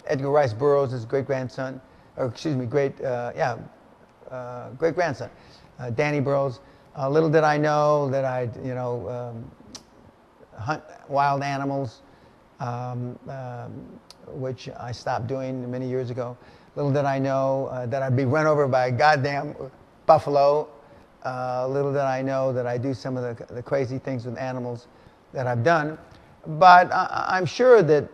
Edgar Rice Burroughs, his great-grandson, or excuse me, great-grandson, Danny Burroughs. Little did I know that I'd, hunt wild animals, which I stopped doing many years ago. Little did I know that I'd be run over by a goddamn buffalo. Little did I know that I do some of the crazy things with animals that I've done. But I'm sure that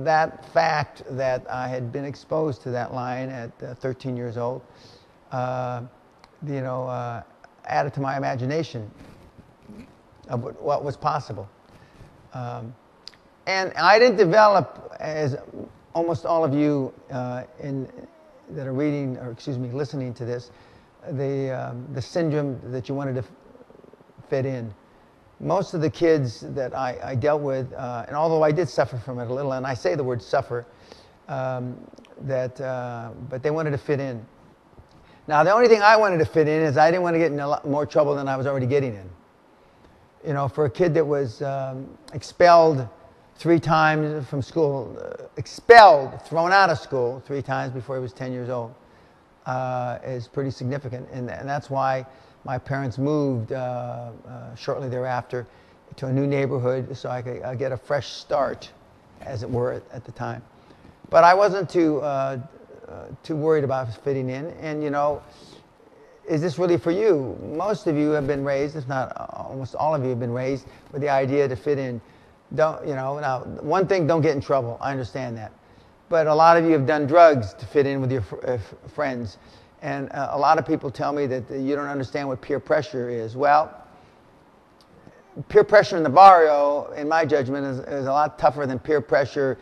that fact that I had been exposed to that lion at 13 years old, added to my imagination of what was possible. And I didn't develop, as almost all of you that are reading, or excuse me, listening to this, the syndrome that you wanted to fit in. Most of the kids that I dealt with, and although I did suffer from it a little, and I say the word suffer, but they wanted to fit in. Now, the only thing I wanted to fit in is I didn't want to get in a lot more trouble than I was already getting in. For a kid that was expelled 3 times from school, thrown out of school 3 times before he was 10 years old, is pretty significant. And that's why my parents moved shortly thereafter to a new neighborhood so I could get a fresh start, as it were, at the time. But I wasn't too worried about fitting in. And, is this really for you? Most of you have been raised, if not almost all of you have been raised with the idea to fit in. Now, one thing, don't get in trouble. I understand that. But a lot of you have done drugs to fit in with your friends. And a lot of people tell me that you don't understand what peer pressure is. Well, peer pressure in the barrio, in my judgment, is a lot tougher than peer pressure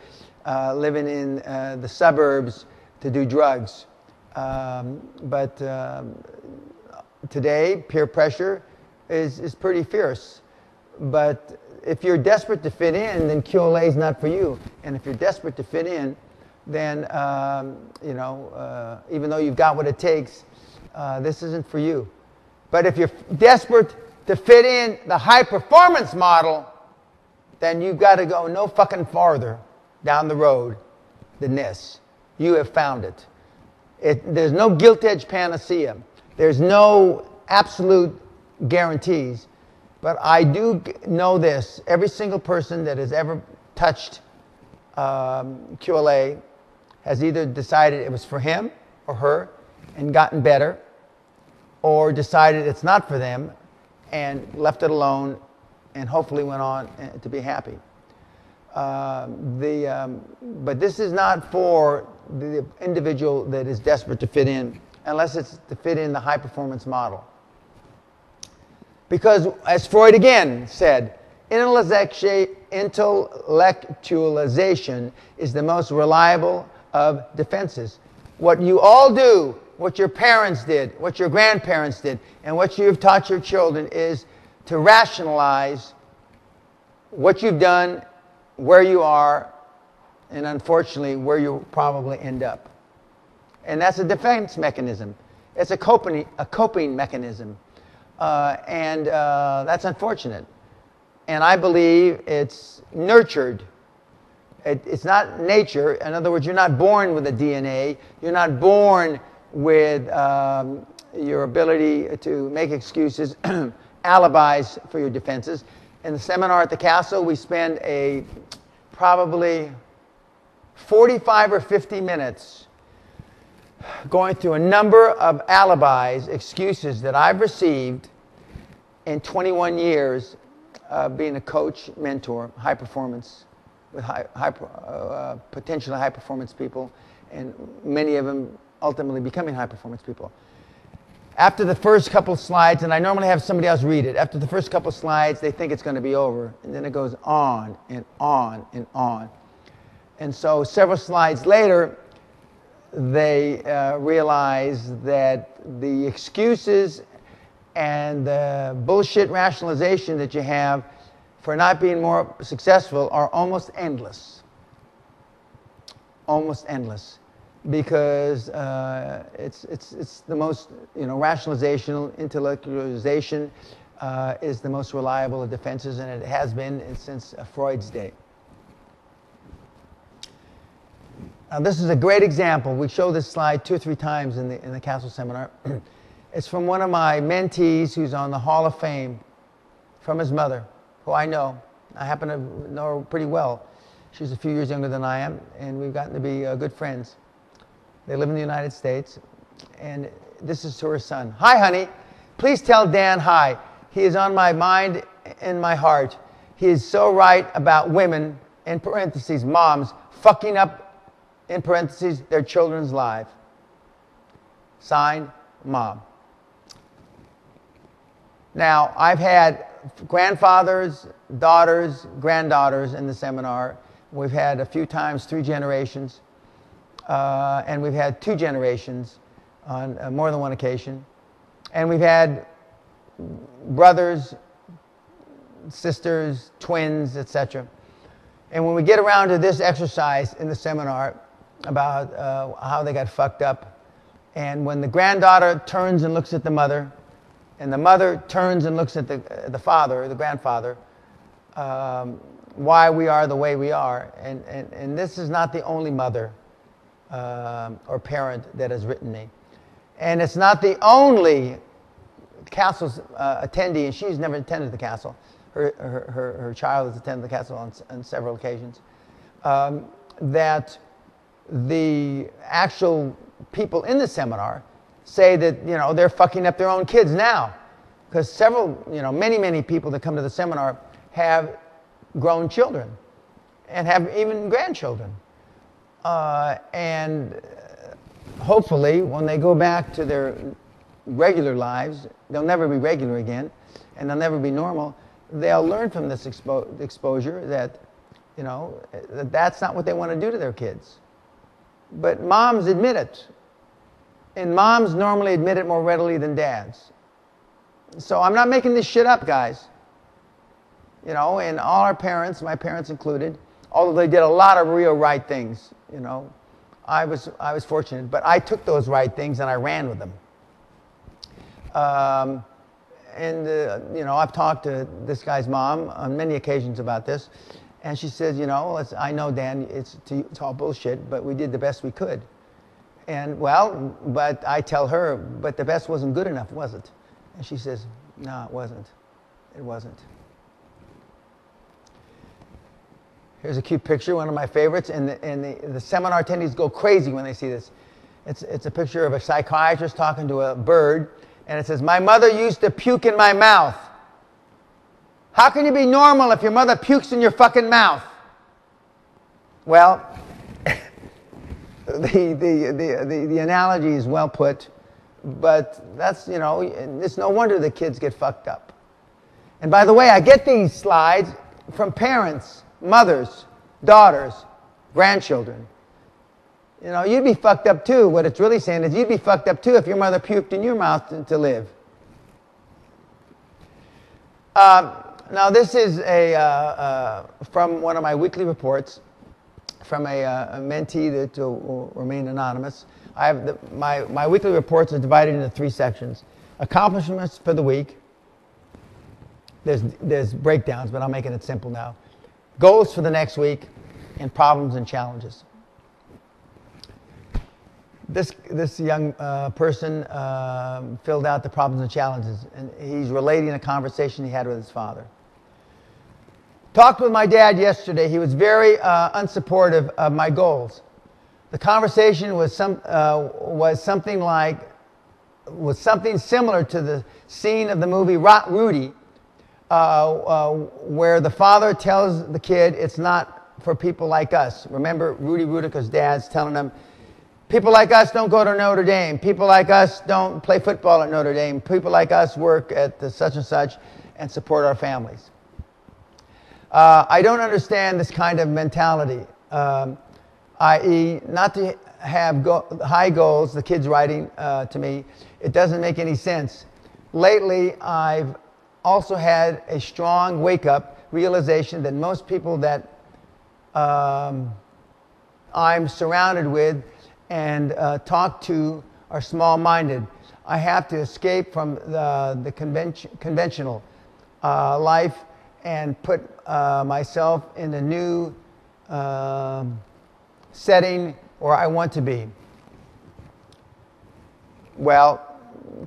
living in the suburbs to do drugs. But today, peer pressure is pretty fierce. But if you're desperate to fit in, then QLA is not for you. And if you're desperate to fit in, then, even though you've got what it takes, this isn't for you. But if you're desperate to fit in the high-performance model, then you've got to go no fucking farther down the road than this. You have found it. There's no gilt-edged panacea. There's no absolute guarantees. But I do know this. Every single person that has ever touched QLA has either decided it was for him or her and gotten better, or decided it's not for them and left it alone and hopefully went on to be happy. But this is not for the individual that is desperate to fit in, unless it's to fit in the high-performance model. Because, as Freud again said, intellectualization is the most reliable of defenses. What you all do, what your parents did, what your grandparents did, and what you've taught your children is to rationalize what you've done, where you are, and unfortunately where you'll probably end up. And that's a defense mechanism. It's a coping mechanism. And that's unfortunate. And I believe it's nurtured. It's not nature. In other words, you're not born with a DNA. You're not born with your ability to make excuses, alibis for your defenses. In the seminar at the castle, we spend probably 45 or 50 minutes going through a number of alibis, excuses that I've received in 21 years being a coach, mentor, high performance, with potentially high performance people, and many of them ultimately becoming high-performance people. After the first couple slides, and I normally have somebody else read it, after the first couple slides, they think it's going to be over. And then it goes on and on and on. And so several slides later, they realize that the excuses and the bullshit rationalization that you have for not being more successful are almost endless. Almost endless. Because it's the most, rationalization, intellectualization is the most reliable of defenses, and it has been since Freud's day. Now, this is a great example. We show this slide 2 or 3 times in the Castle seminar. It's from one of my mentees who's on the Hall of Fame, from his mother, who I know. I happen to know her pretty well. She's a few years younger than I am, and we've gotten to be good friends. They live in the United States, and this is to her son. Hi, honey. Please tell Dan hi. He is on my mind and my heart. He is so right about women, in parentheses, moms, fucking up, in parentheses, their children's lives. Signed, Mom. Now, I've had grandfathers, daughters, granddaughters in the seminar. We've had a few times 3 generations. And we've had 2 generations on more than one occasion. And we've had brothers, sisters, twins, etc. And when we get around to this exercise in the seminar about how they got fucked up, and when the granddaughter turns and looks at the mother, and the mother turns and looks at the father, the grandfather, why we are the way we are. And this is not the only mother or parent that has written me. And it's not the only Castle's attendee, and she's never attended the Castle. Her child has attended the Castle on several occasions. That the actual people in the seminar say that, they're fucking up their own kids now. Because many people that come to the seminar have grown children and have even grandchildren. And hopefully, when they go back to their regular lives, they'll never be regular again, and they'll never be normal. They'll learn from this exposure that, that's not what they want to do to their kids. But moms admit it. And moms normally admit it more readily than dads. So I'm not making this shit up, guys. And all our parents, my parents included, although they did a lot of real right things, I was fortunate, but I took those right things and I ran with them. I've talked to this guy's mom on many occasions about this, and she says, I know, Dan, it's all bullshit, but we did the best we could. And but I tell her, but the best wasn't good enough, was it? And she says, no, it wasn't. It wasn't. Here's a cute picture, one of my favorites, and the seminar attendees go crazy when they see this. It's a picture of a psychiatrist talking to a bird, and it says, my mother used to puke in my mouth. How can you be normal if your mother pukes in your fucking mouth? Well, the analogy is well put, but that's, it's no wonder the kids get fucked up. And by the way, I get these slides from parents, mothers, daughters, grandchildren. You'd be fucked up too. What it's really saying is you'd be fucked up too if your mother puked in your mouth to live. Now this is from one of my weekly reports from a mentee that will remain anonymous. I have my weekly reports are divided into 3 sections. Accomplishments for the week. There's breakdowns, but I'm making it simple now. Goals for the next week, and problems and challenges. This young person filled out the problems and challenges, and he's relating a conversation he had with his father. Talked with my dad yesterday. He was very unsupportive of my goals. The conversation was something similar to the scene of the movie Rudy, where the father tells the kid it's not for people like us. Remember Rudy Rudica's dad's telling him, People like us don't go to Notre Dame. People like us don't play football at Notre Dame. People like us work at the such and such and support our families. I don't understand this kind of mentality, i.e. not to have high goals, the kid's writing to me. It doesn't make any sense. Lately, I've also had a strong wake-up realization that most people that I'm surrounded with and talk to are small-minded. I have to escape from the conventional life and put myself in a new setting where I want to be. Well,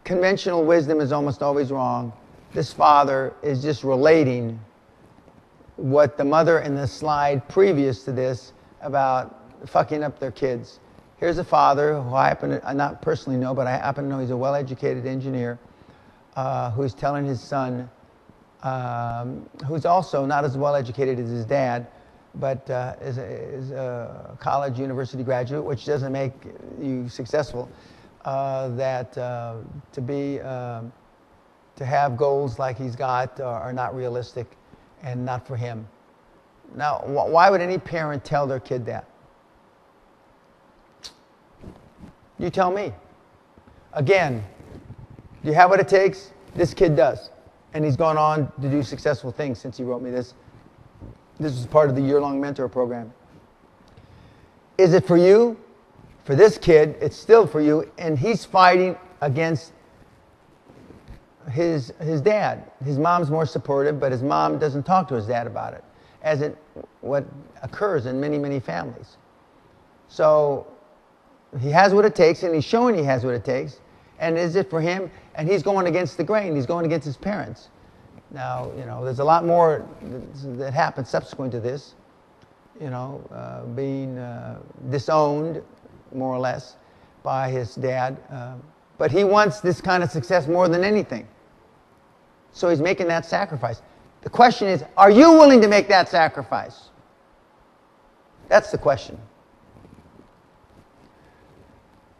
conventional wisdom is almost always wrong. This father is just relating what the mother in the slide previous to this about fucking up their kids. Here's a father who I happen to not personally know, but I happen to know he's a well-educated engineer who's telling his son, who's also not as well-educated as his dad, but is a college, university graduate, which doesn't make you successful, that to have goals like he's got are not realistic and not for him. Now, why would any parent tell their kid that? You tell me. Again, do you have what it takes? This kid does. And he's gone on to do successful things since he wrote me this. This was part of the year-long mentor program. Is it for you? For this kid, it's still for you, and he's fighting against his dad. His mom's more supportive, but his mom doesn't talk to his dad about it, as what occurs in many, many families. So he has what it takes, and he's showing he has what it takes. And is it for him? And he's going against the grain. He's going against his parents. Now, there's a lot more that happens subsequent to this. Being disowned, more or less, by his dad. But he wants this kind of success more than anything. So he's making that sacrifice. The question is, are you willing to make that sacrifice? That's the question.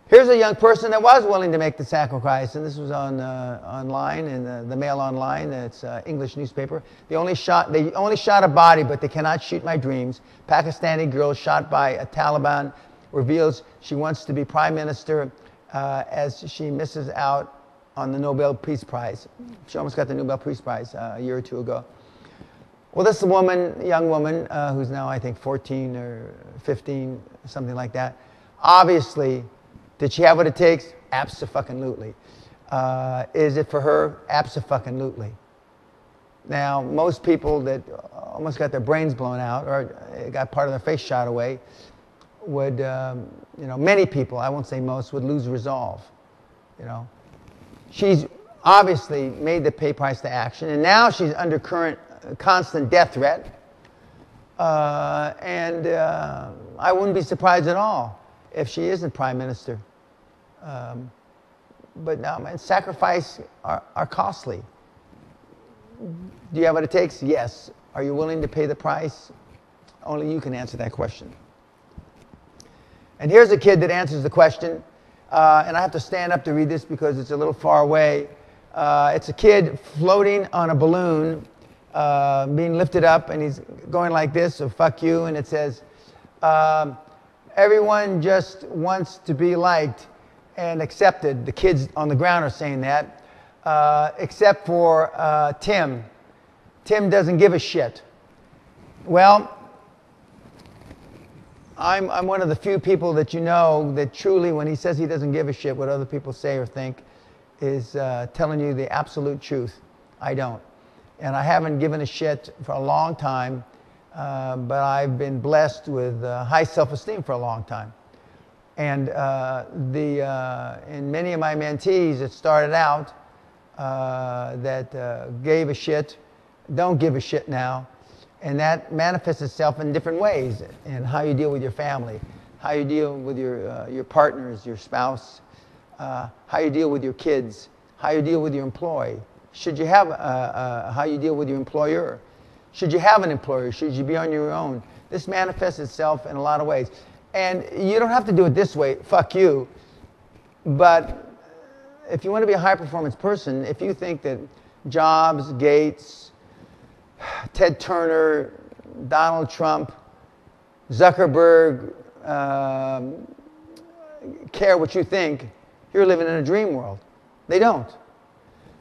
Here's a young person that was willing to make the sacrifice, and this was online, in the Mail Online. It's an English newspaper. They only shot a body, but they cannot shoot my dreams. Pakistani girl shot by a Taliban reveals she wants to be prime minister as she misses out on the Nobel Peace Prize. She almost got the Nobel Peace Prize a year or two ago. Well, this young woman, who's now I think 14 or 15, something like that. Obviously, did she have what it takes? Abso-fucking-lutely. Is it for her? Abso-fucking-lutely. Now, most people that almost got their brains blown out or got part of their face shot away would, many people, I won't say most, would lose resolve. She's obviously made the pay price to action, and now she's under constant death threat. And I wouldn't be surprised at all if she isn't prime minister. But now, man, sacrifice are costly. Do you have what it takes? Yes. Are you willing to pay the price? Only you can answer that question. And here's a kid that answers the question. And I have to stand up to read this because it's a little far away. It's a kid floating on a balloon, being lifted up, and he's going like this, so fuck you. And it says, everyone just wants to be liked and accepted. The kids on the ground are saying that, except for Tim. Tim doesn't give a shit. Well, I'm one of the few people that that truly, when he says he doesn't give a shit what other people say or think, is telling you the absolute truth. I don't. And I haven't given a shit for a long time, but I've been blessed with high self-esteem for a long time. And in many of my mentees, it started out that gave a shit, don't give a shit now. And that manifests itself in different ways, in how you deal with your family, how you deal with your partners, your spouse, how you deal with your kids, how you deal with your employee. Should you have how you deal with your employer? Should you have an employer? Should you be on your own? This manifests itself in a lot of ways. And you don't have to do it this way, fuck you. But if you want to be a high-performance person, if you think that Jobs, Gates, Ted Turner, Donald Trump, Zuckerberg care what you think, you're living in a dream world. They don't.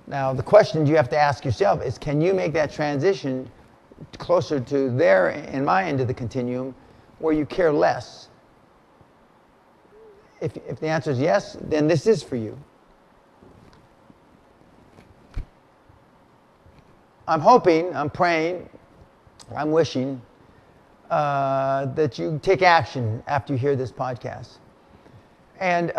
Now, the question you have to ask yourself is, can you make that transition closer to their, in my end of the continuum, where you care less? If the answer is yes, then this is for you. I'm hoping, I'm praying, I'm wishing that you take action after you hear this podcast. And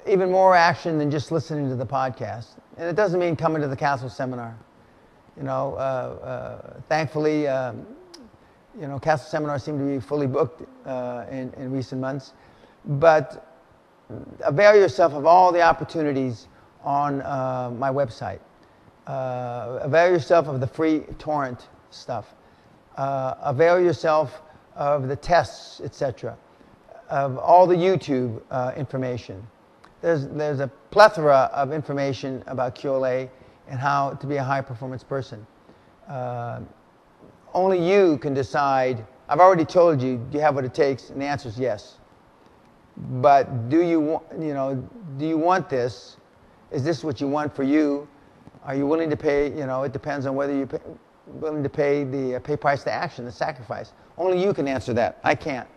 even more action than just listening to the podcast. And it doesn't mean coming to the Castle Seminar. You know, thankfully, you know, Castle Seminars seem to be fully booked in recent months. But avail yourself of all the opportunities on my website. Avail yourself of the free torrent stuff. Avail yourself of the tests, etc. Of all the YouTube information. There's a plethora of information about QLA and how to be a high-performance person. Only you can decide. I've already told you, do you have what it takes? And the answer is yes. But do you want this? Is this what you want for you? Are you willing to pay? You know, it depends on whether you're willing to pay the pay price to action, the sacrifice. Only you can answer that. I can't.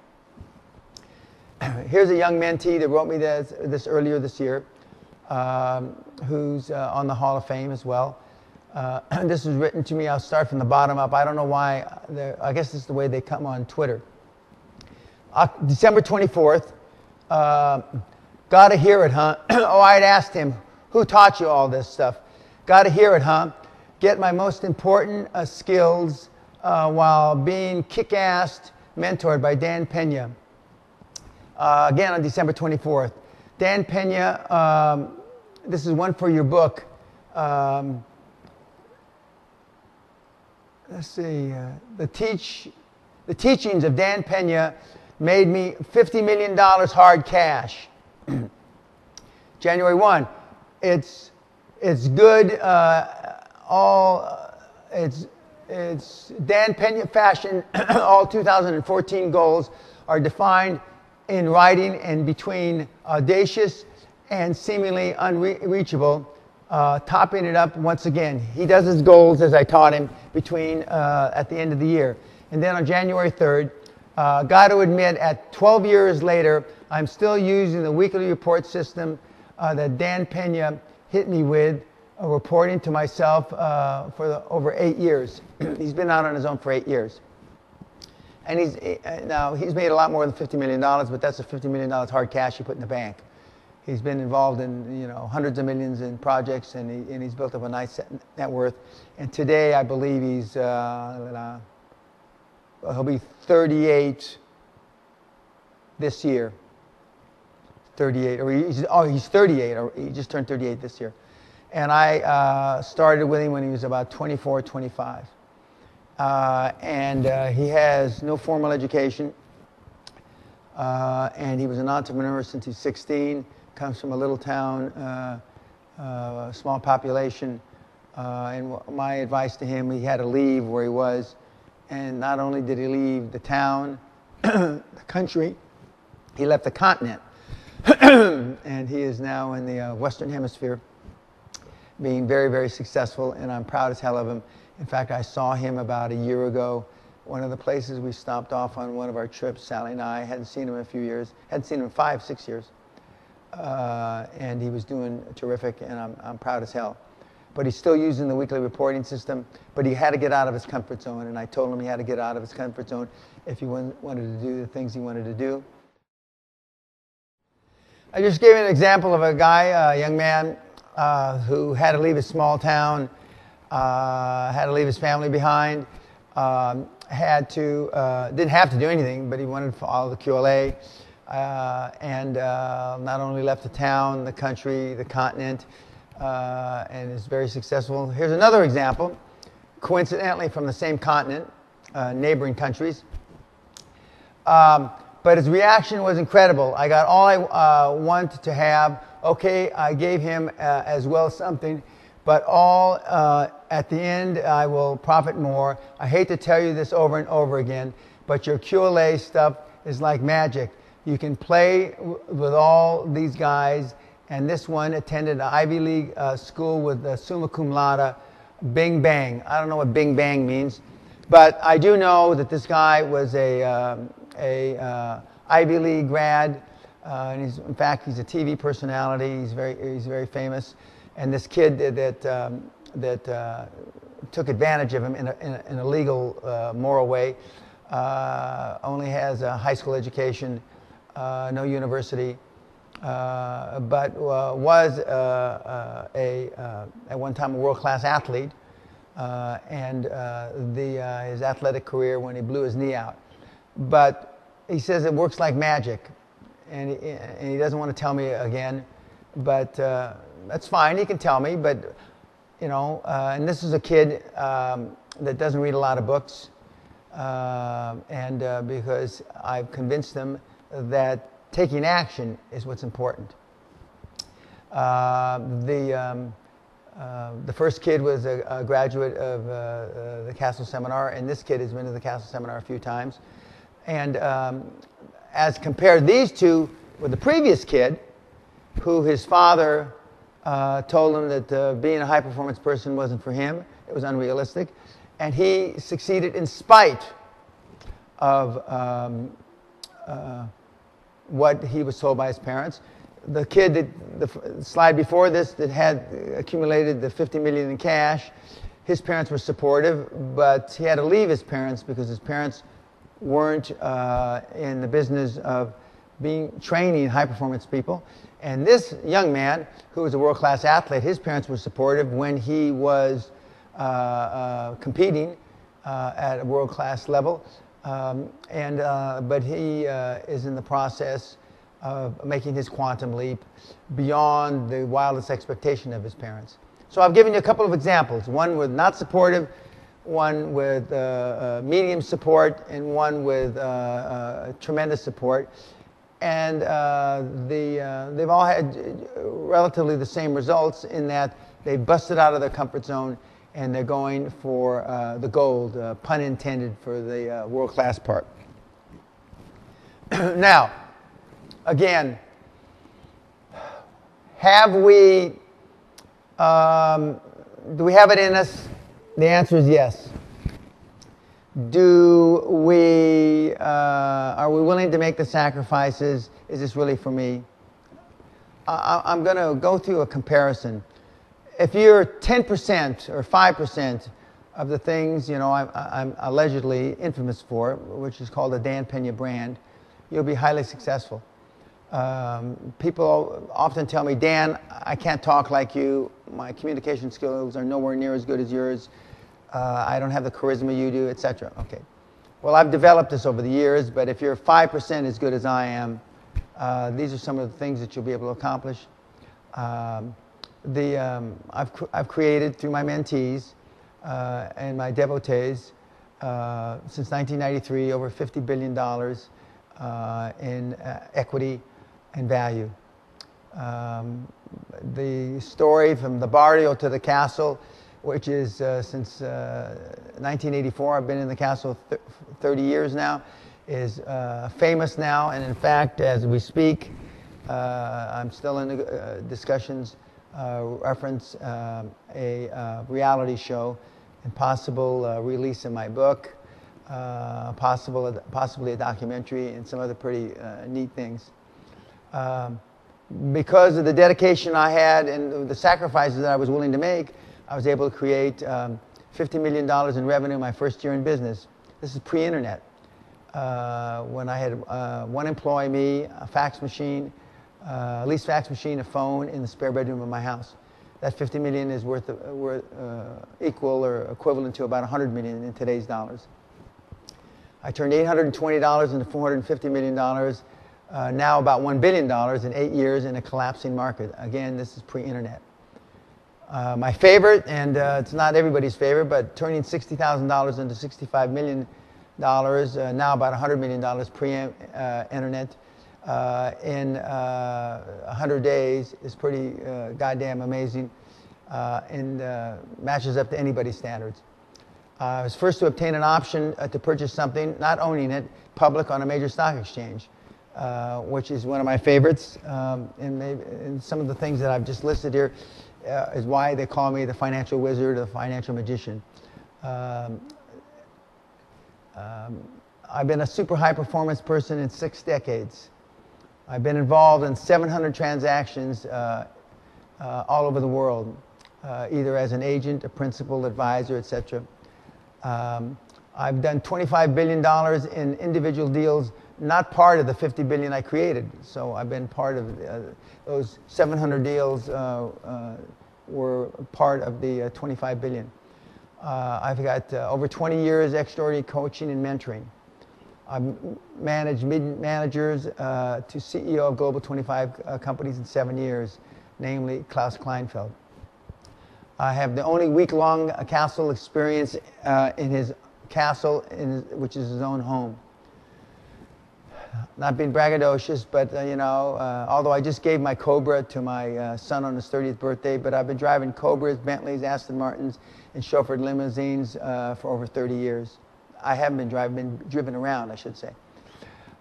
Here's a young mentee that wrote me this earlier this year, who's on the Hall of Fame as well. This was written to me. I'll start from the bottom up. I don't know why. I guess this is the way they come on Twitter. December 24th. Gotta hear it, huh? Oh, I'd asked him, who taught you all this stuff? Gotta hear it, huh? Get my most important skills while being kick-assed, mentored by Dan Pena. Again on December 24th. Dan Pena, this is one for your book. Let's see. The teachings of Dan Pena made me $50 million hard cash. January 1. It's good. It's Dan Pena fashion. All 2014 goals are defined in writing and between audacious and seemingly unreachable, topping it up once again. He does his goals as I taught him between at the end of the year. And then on January 3rd, got to admit, at 12 years later, I'm still using the weekly report system that Dan Pena hit me with, reporting to myself for over 8 years. He's been out on his own for 8 years. And he's made a lot more than $50 million, but that's the $50 million hard cash he put in the bank. He's been involved in hundreds of millions in projects, and he's built up a nice net worth. And today, I believe he's he'll be 38 this year. 38, or he's 38, or he just turned 38 this year. And I started with him when he was about 24, 25. And he has no formal education. And he was an entrepreneur since he's 16. Comes from a little town, small population. And my advice to him, he had to leave where he was. And not only did he leave the town, the country, he left the continent. And he is now in the Western Hemisphere, being very, very successful, and I'm proud as hell of him. In fact, I saw him about a year ago. One of the places we stopped off on one of our trips, Sally and I, hadn't seen him in a few years, hadn't seen him in 5, 6 years. And he was doing terrific, and I'm proud as hell. But he's still using the weekly reporting system, but he had to get out of his comfort zone, and I told him he had to get out of his comfort zone if he wanted to do the things he wanted to do. I just gave you an example of a guy, a young man, who had to leave his small town, had to leave his family behind, didn't have to do anything, but he wanted to follow the QLA, and not only left the town, the country, the continent, and is very successful. Here's another example, coincidentally from the same continent, neighboring countries. But his reaction was incredible. I got all I wanted to have. Okay, I gave him as well something, but all at the end I will profit more. I hate to tell you this over and over again, but your QLA stuff is like magic. You can play with all these guys, and this one attended an Ivy League school with summa cum laude, Bing Bang. I don't know what Bing Bang means, but I do know that this guy was a Ivy League grad, and in fact he's a TV personality. He's very famous, and this kid that took advantage of him in a legal, moral way only has a high school education, no university, but was at one time a world-class athlete, and his athletic career when he blew his knee out. But he says it works like magic, and he doesn't want to tell me again, but that's fine. He can tell me, but you know, and this is a kid that doesn't read a lot of books, and because I've convinced him that taking action is what's important. The first kid was a graduate of the Castle Seminar, and this kid has been to the Castle Seminar a few times. And as compared these two with the previous kid, who his father told him that being a high-performance person wasn't for him, it was unrealistic, and he succeeded in spite of what he was told by his parents. The kid, the slide before this, that had accumulated the $50 million in cash, his parents were supportive, but he had to leave his parents because his parents weren't in the business of training high-performance people. And this young man, who was a world-class athlete, his parents were supportive when he was competing at a world-class level. But he is in the process of making his quantum leap beyond the wildest expectation of his parents. So I've given you a couple of examples, one with not supportive, one with medium support, and one with tremendous support. And they've all had relatively the same results in that they've busted out of their comfort zone and they're going for the gold, pun intended, for the world-class part. Now, again, do we have it in us? The answer is yes. Are we willing to make the sacrifices? Is this really for me? I'm going to go through a comparison. If you're 10% or 5% of the things, you know, I'm allegedly infamous for, which is called the Dan Pena brand, you'll be highly successful. People often tell me, Dan, I can't talk like you. My communication skills are nowhere near as good as yours. I don't have the charisma you do, etc. Okay. Well, I've developed this over the years, but if you're 5% as good as I am, these are some of the things that you'll be able to accomplish. I've created through my mentees and my devotees since 1993 over $50 billion in equity and value. The story from the barrio to the castle, which is since 1984, I've been in the castle 30 years now, is famous now, and in fact, as we speak, I'm still in discussions reference a reality show and possible release of my book, possibly a documentary, and some other pretty neat things. Because of the dedication I had and the sacrifices that I was willing to make, I was able to create $50 million in revenue my first year in business. This is pre-internet. When I had one employee, me, a fax machine, a leased fax machine, a phone in the spare bedroom of my house. That $50 million is worth equal or equivalent to about $100 million in today's dollars. I turned $820 into $450 million, now about $1 billion in 8 years in a collapsing market. Again, this is pre-internet. My favorite, and it's not everybody's favorite, but turning $60,000 into $65 million now about $100 million pre-internet. In 100 days is pretty goddamn amazing, and matches up to anybody's standards. I was first to obtain an option to purchase something, not owning it, public on a major stock exchange, which is one of my favorites. And some of the things that I've just listed here is why they call me the financial wizard or the financial magician. I've been a super high performance person in 6 decades. I've been involved in 700 transactions all over the world, either as an agent, a principal, advisor, etc. I've done $25 billion in individual deals, not part of the 50 billion I created. So I've been part of those 700 deals were part of the 25 billion. I've got over 20 years extraordinary coaching and mentoring. I've managed mid-managers to CEO of Global 25 companies in 7 years, namely Klaus Kleinfeld. I have the only week-long castle experience in his castle, which is his own home. Not being braggadocious, but although I just gave my Cobra to my son on his 30th birthday, but I've been driving Cobras, Bentleys, Aston Martins, and chauffeured limousines for over 30 years. I haven't been driving, been driven around, I should say.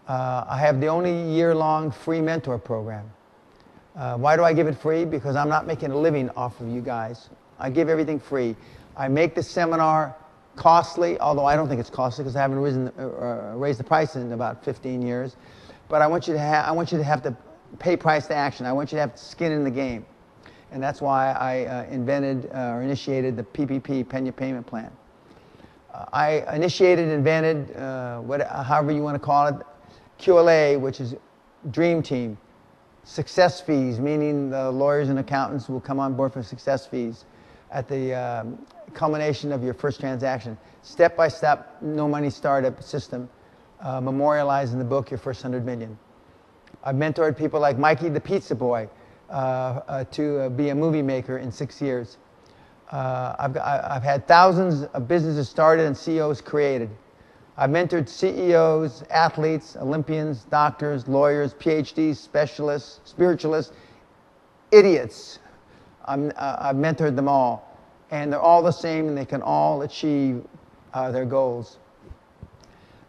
I have the only year-long free mentor program. Why do I give it free? Because I'm not making a living off of you guys. I give everything free. I make the seminar costly, although I don't think it's costly because I haven't raised the price in about 15 years. But I want you to have to pay price to action. I want you to have skin in the game. And that's why I invented or initiated the PPP, Pena Payment Plan. I initiated, invented, however you want to call it, QLA, which is Dream Team. Success fees, meaning the lawyers and accountants will come on board for success fees at the culmination of your first transaction. Step-by-step, no-money startup system, memorialized in the book, Your First 100 Million. I've mentored people like Mikey the Pizza Boy to be a movie maker in 6 years. I've had thousands of businesses started and CEOs created. I've mentored CEOs, athletes, Olympians, doctors, lawyers, PhDs, specialists, spiritualists, idiots. I've mentored them all. And they're all the same and they can all achieve their goals.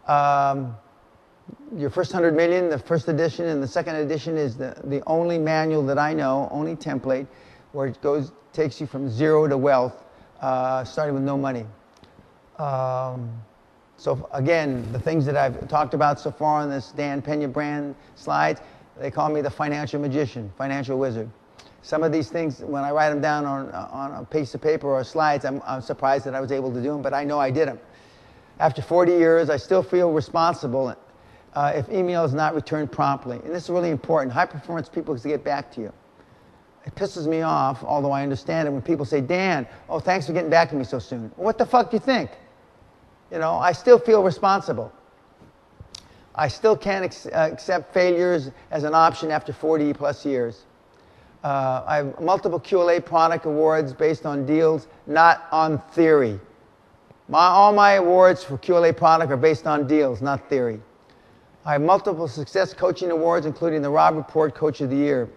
Your First 100 Million, the first edition, and the second edition is the only manual that I know, only template, where it takes you from zero to wealth, starting with no money. So again, the things that I've talked about so far on this Dan Pena brand slides, they call me the financial magician, financial wizard. Some of these things, when I write them down on a piece of paper or slides, I'm surprised that I was able to do them, but I know I did them. After 40 years, I still feel responsible if email is not returned promptly. And this is really important. High-performance people get back to you. It pisses me off, although I understand it, when people say, Dan, oh, thanks for getting back to me so soon. What the fuck do you think? I still feel responsible. I still can't accept failures as an option after 40 plus years. I have multiple QLA product awards based on deals, not on theory. All my awards for QLA product are based on deals, not theory. I have multiple success coaching awards, including the Robb Report Coach of the Year.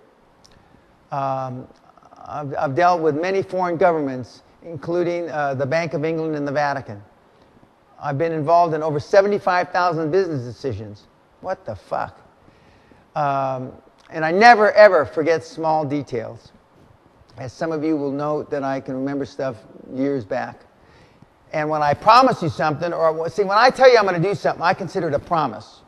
I've dealt with many foreign governments, including the Bank of England and the Vatican. I've been involved in over 75,000 business decisions. What the fuck? And I never, ever forget small details. As some of you will note that I can remember stuff years back. And when I promise you something, or see, when I tell you I'm going to do something, I consider it a promise.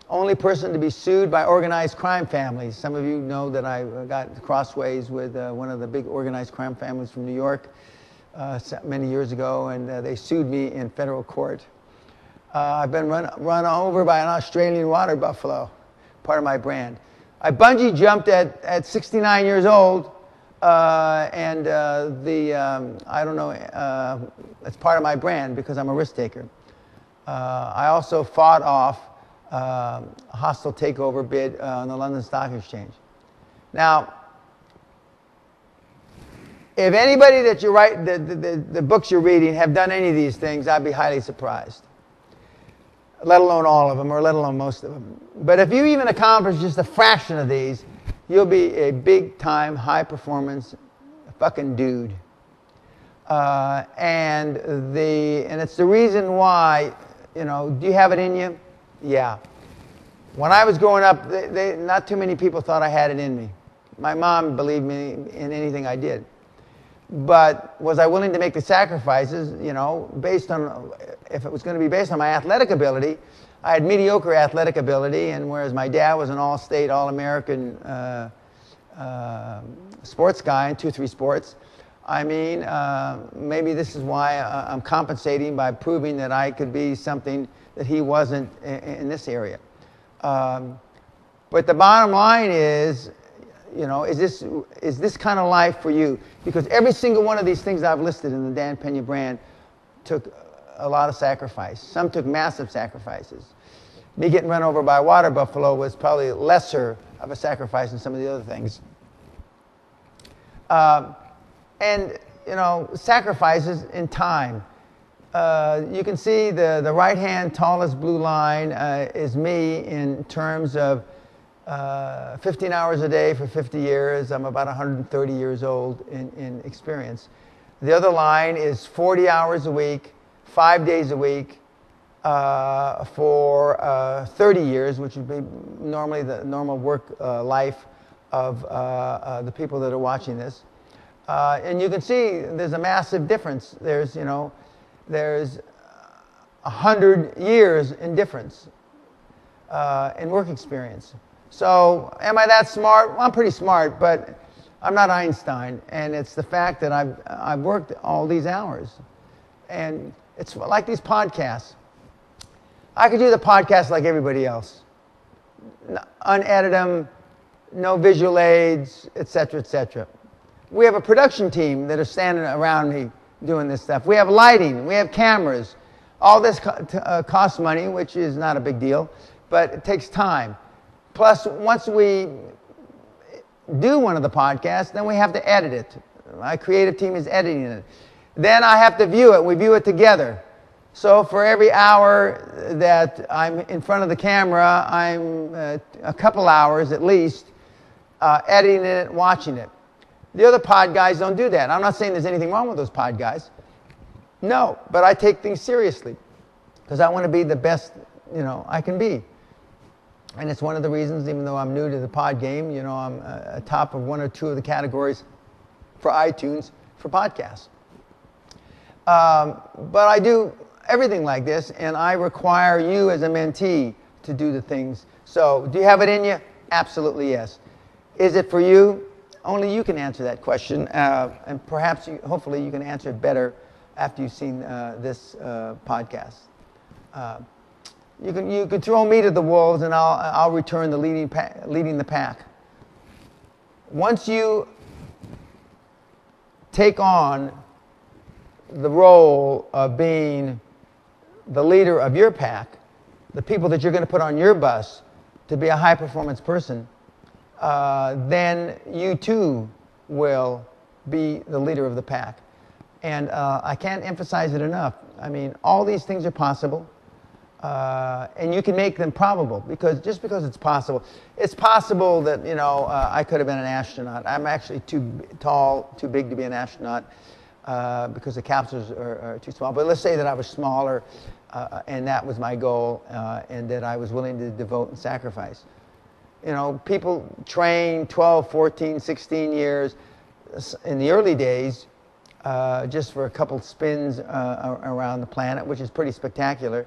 Only person to be sued by organized crime families. Some of you know that I got crossways with one of the big organized crime families from New York many years ago, and they sued me in federal court. I've been run over by an Australian water buffalo, part of my brand. I bungee jumped at 69 years old, and I don't know, it's part of my brand because I'm a risk taker. I also fought off a hostile takeover bid on the London Stock Exchange. Now, If anybody that you write, the books you're reading have done any of these things, I'd be highly surprised. Let alone all of them, or let alone most of them. But if you even accomplish just a fraction of these, you'll be a big-time, high-performance fucking dude. And it's the reason why, you know, do you have it in you? Yeah. When I was growing up, not too many people thought I had it in me. My mom believed me in anything I did. But was I willing to make the sacrifices, you know, based on, if it was going to be based on my athletic ability? I had mediocre athletic ability, and whereas my dad was an all-state, all-American sports guy in 2-3 sports, I mean, maybe this is why I'm compensating by proving that I could be something that he wasn't in this area. But the bottom line is, you know, is this kind of life for you? Because every single one of these things I've listed in the Dan Pena brand took a lot of sacrifice. Some took massive sacrifices. Me getting run over by a water buffalo was probably lesser of a sacrifice than some of the other things. And, you know, sacrifices in time. You can see the right-hand tallest blue line is me in terms of 15 hours a day for 50 years. I'm about 130 years old in experience. The other line is 40 hours a week, 5 days a week for 30 years, which would be normally the normal work life of the people that are watching this. And you can see there's a massive difference. There's 100 years in difference in work experience. So am I that smart? Well, I'm pretty smart, but I'm not Einstein. And it's the fact that I've worked all these hours. And it's like these podcasts. I could do the podcast like everybody else. Unedit them, no visual aids, etc., etc. We have a production team that are standing around me doing this stuff. We have lighting, we have cameras. All this costs money, which is not a big deal, but it takes time. Plus, once we do one of the podcasts, then we have to edit it. My creative team is editing it. Then I have to view it. We view it together. So for every hour that I'm in front of the camera, I'm a couple hours at least editing it, watching it. The other pod guys don't do that. I'm not saying there's anything wrong with those pod guys. No, but I take things seriously because I want to be the best, you know, I can be. And it's one of the reasons, even though I'm new to the pod game, you know, I'm top of 1 or 2 of the categories for iTunes for podcasts. But I do everything like this, and I require you as a mentee to do the things. So, do you have it in you? Absolutely yes. Is it for you? Only you can answer that question, and perhaps, hopefully, you can answer it better after you've seen this podcast. You can throw me to the wolves, and I'll return the leading the pack. Once you take on the role of being the leader of your pack, the people that you're going to put on your bus to be a high-performance person, then you too will be the leader of the pack. And I can't emphasize it enough. I mean, all these things are possible. And you can make them probable, because just because it's possible that, you know, I could have been an astronaut. I'm actually too tall, too big to be an astronaut because the capsules are too small. But let's say that I was smaller and that was my goal and that I was willing to devote and sacrifice. You know, people train 12, 14, 16 years in the early days just for a couple spins around the planet, which is pretty spectacular.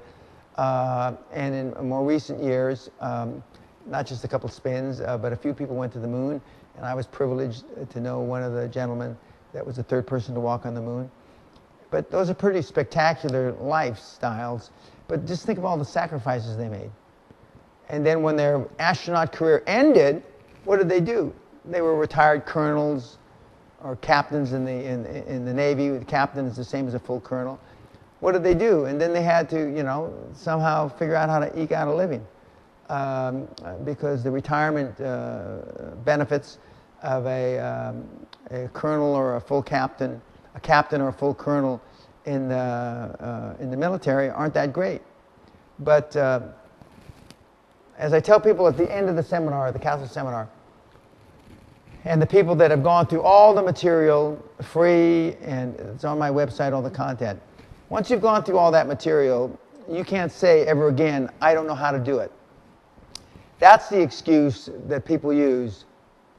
And in more recent years, not just a couple spins, but a few people went to the moon, and I was privileged to know one of the gentlemen that was the third person to walk on the moon. But those are pretty spectacular lifestyles, but just think of all the sacrifices they made. And then when their astronaut career ended, what did they do? They were retired colonels or captains in the Navy. The captain is the same as a full colonel. What did they do? And then they had to, you know, somehow figure out how to eke out a living because the retirement benefits a colonel or a full captain, a captain or a full colonel in the military aren't that great. But as I tell people at the end of the seminar, the Castle Seminar, and the people that have gone through all the material, free, and it's on my website, all the content. Once you've gone through all that material, you can't say ever again, I don't know how to do it. That's the excuse that people use,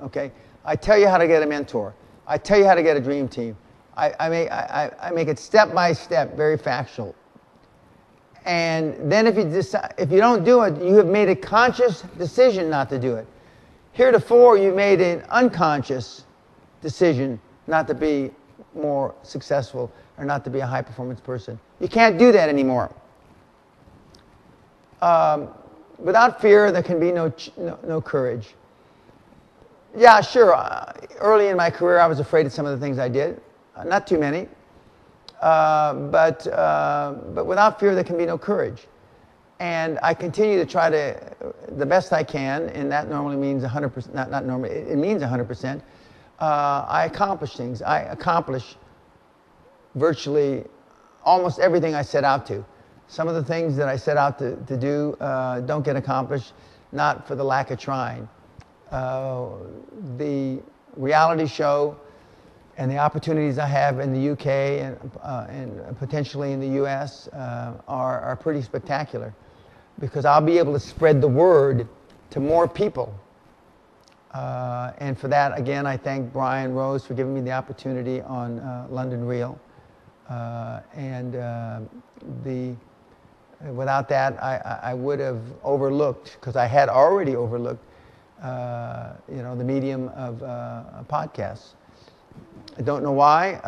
okay? I tell you how to get a mentor. I tell you how to get a dream team. I make it step by step, very factual. And then if you don't do it, you have made a conscious decision not to do it. Heretofore, you made an unconscious decision not to be more successful or not to be a high-performance person. You can't do that anymore. Without fear, there can be no courage. Yeah, sure. Early in my career, I was afraid of some of the things I did. Not too many. But without fear, there can be no courage. And I continue to try to, the best I can, and that normally means 100%, not normally, it means 100%. I accomplish things. I accomplish virtually almost everything I set out to. Some of the things that I set out to do don't get accomplished, not for the lack of trying. The reality show and the opportunities I have in the UK and potentially in the US are pretty spectacular, because I'll be able to spread the word to more people. And for that, again, I thank Brian Rose for giving me the opportunity on London Real. Without that, I would have overlooked, because I had already overlooked, the medium of podcasts. I don't know why.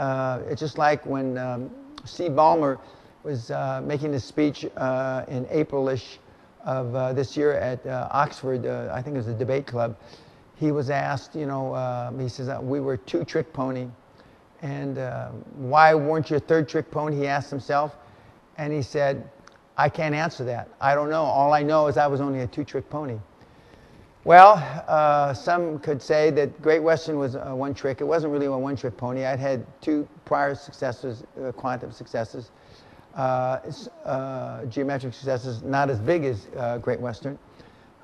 It's just like when Steve Ballmer was making this speech in April-ish of this year at Oxford, I think it was the debate club. He was asked, he says, we were two trick pony. And why weren't you a third trick pony? He asked himself. And he said, I can't answer that. I don't know. All I know is I was only a two trick pony. Well, some could say that Great Western was a one trick. It wasn't really a one trick pony. I'd had two prior successes, quantum successes, geometric successes, not as big as Great Western.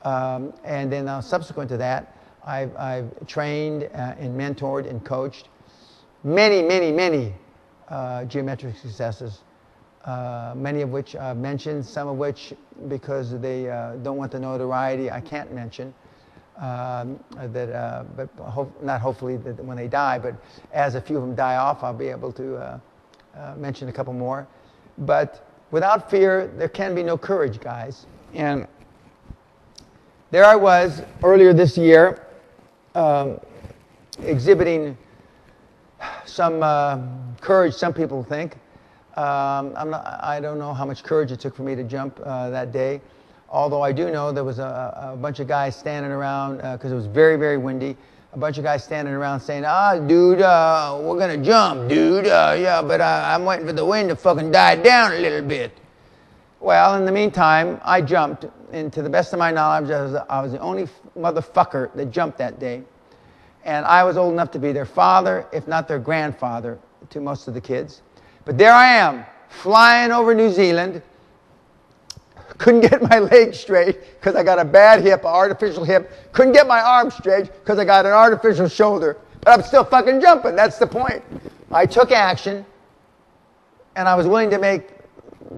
And then subsequent to that, I've trained and mentored and coached many geometric successes, many of which I've mentioned, some of which, because they don't want the notoriety, I can't mention. Not hopefully that when they die, but as a few of them die off, I'll be able to mention a couple more. But without fear, there can be no courage, guys. And there I was earlier this year, exhibiting some courage, some people think. I don't know how much courage it took for me to jump that day. Although I do know there was a bunch of guys standing around, because it was very, very windy, a bunch of guys standing around saying, dude, we're going to jump, dude. Yeah, but I'm waiting for the wind to fucking die down a little bit. Well, in the meantime, I jumped. And to the best of my knowledge, I was the only motherfucker that jumped that day. And I was old enough to be their father, if not their grandfather, to most of the kids. But there I am, flying over New Zealand. Couldn't get my leg straight because I got a bad hip, an artificial hip. Couldn't get my arm straight because I got an artificial shoulder. But I'm still fucking jumping. That's the point. I took action, and I was willing to make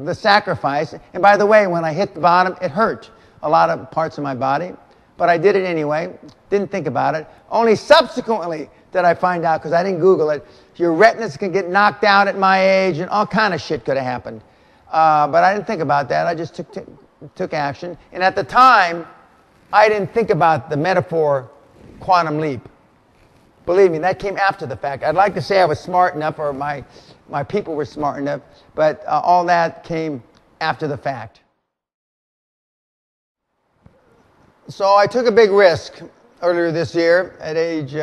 the sacrifice. And by the way, when I hit the bottom, it hurt a lot of parts of my body. But I did it anyway. Didn't think about it. Only subsequently did I find out, because I didn't Google it, your retinas can get knocked out at my age, and all kind of shit could have happened. But I didn't think about that. I just took action. And at the time, I didn't think about the metaphor quantum leap. Believe me, that came after the fact. I'd like to say I was smart enough, or my people were smart enough, but all that came after the fact. So I took a big risk earlier this year at age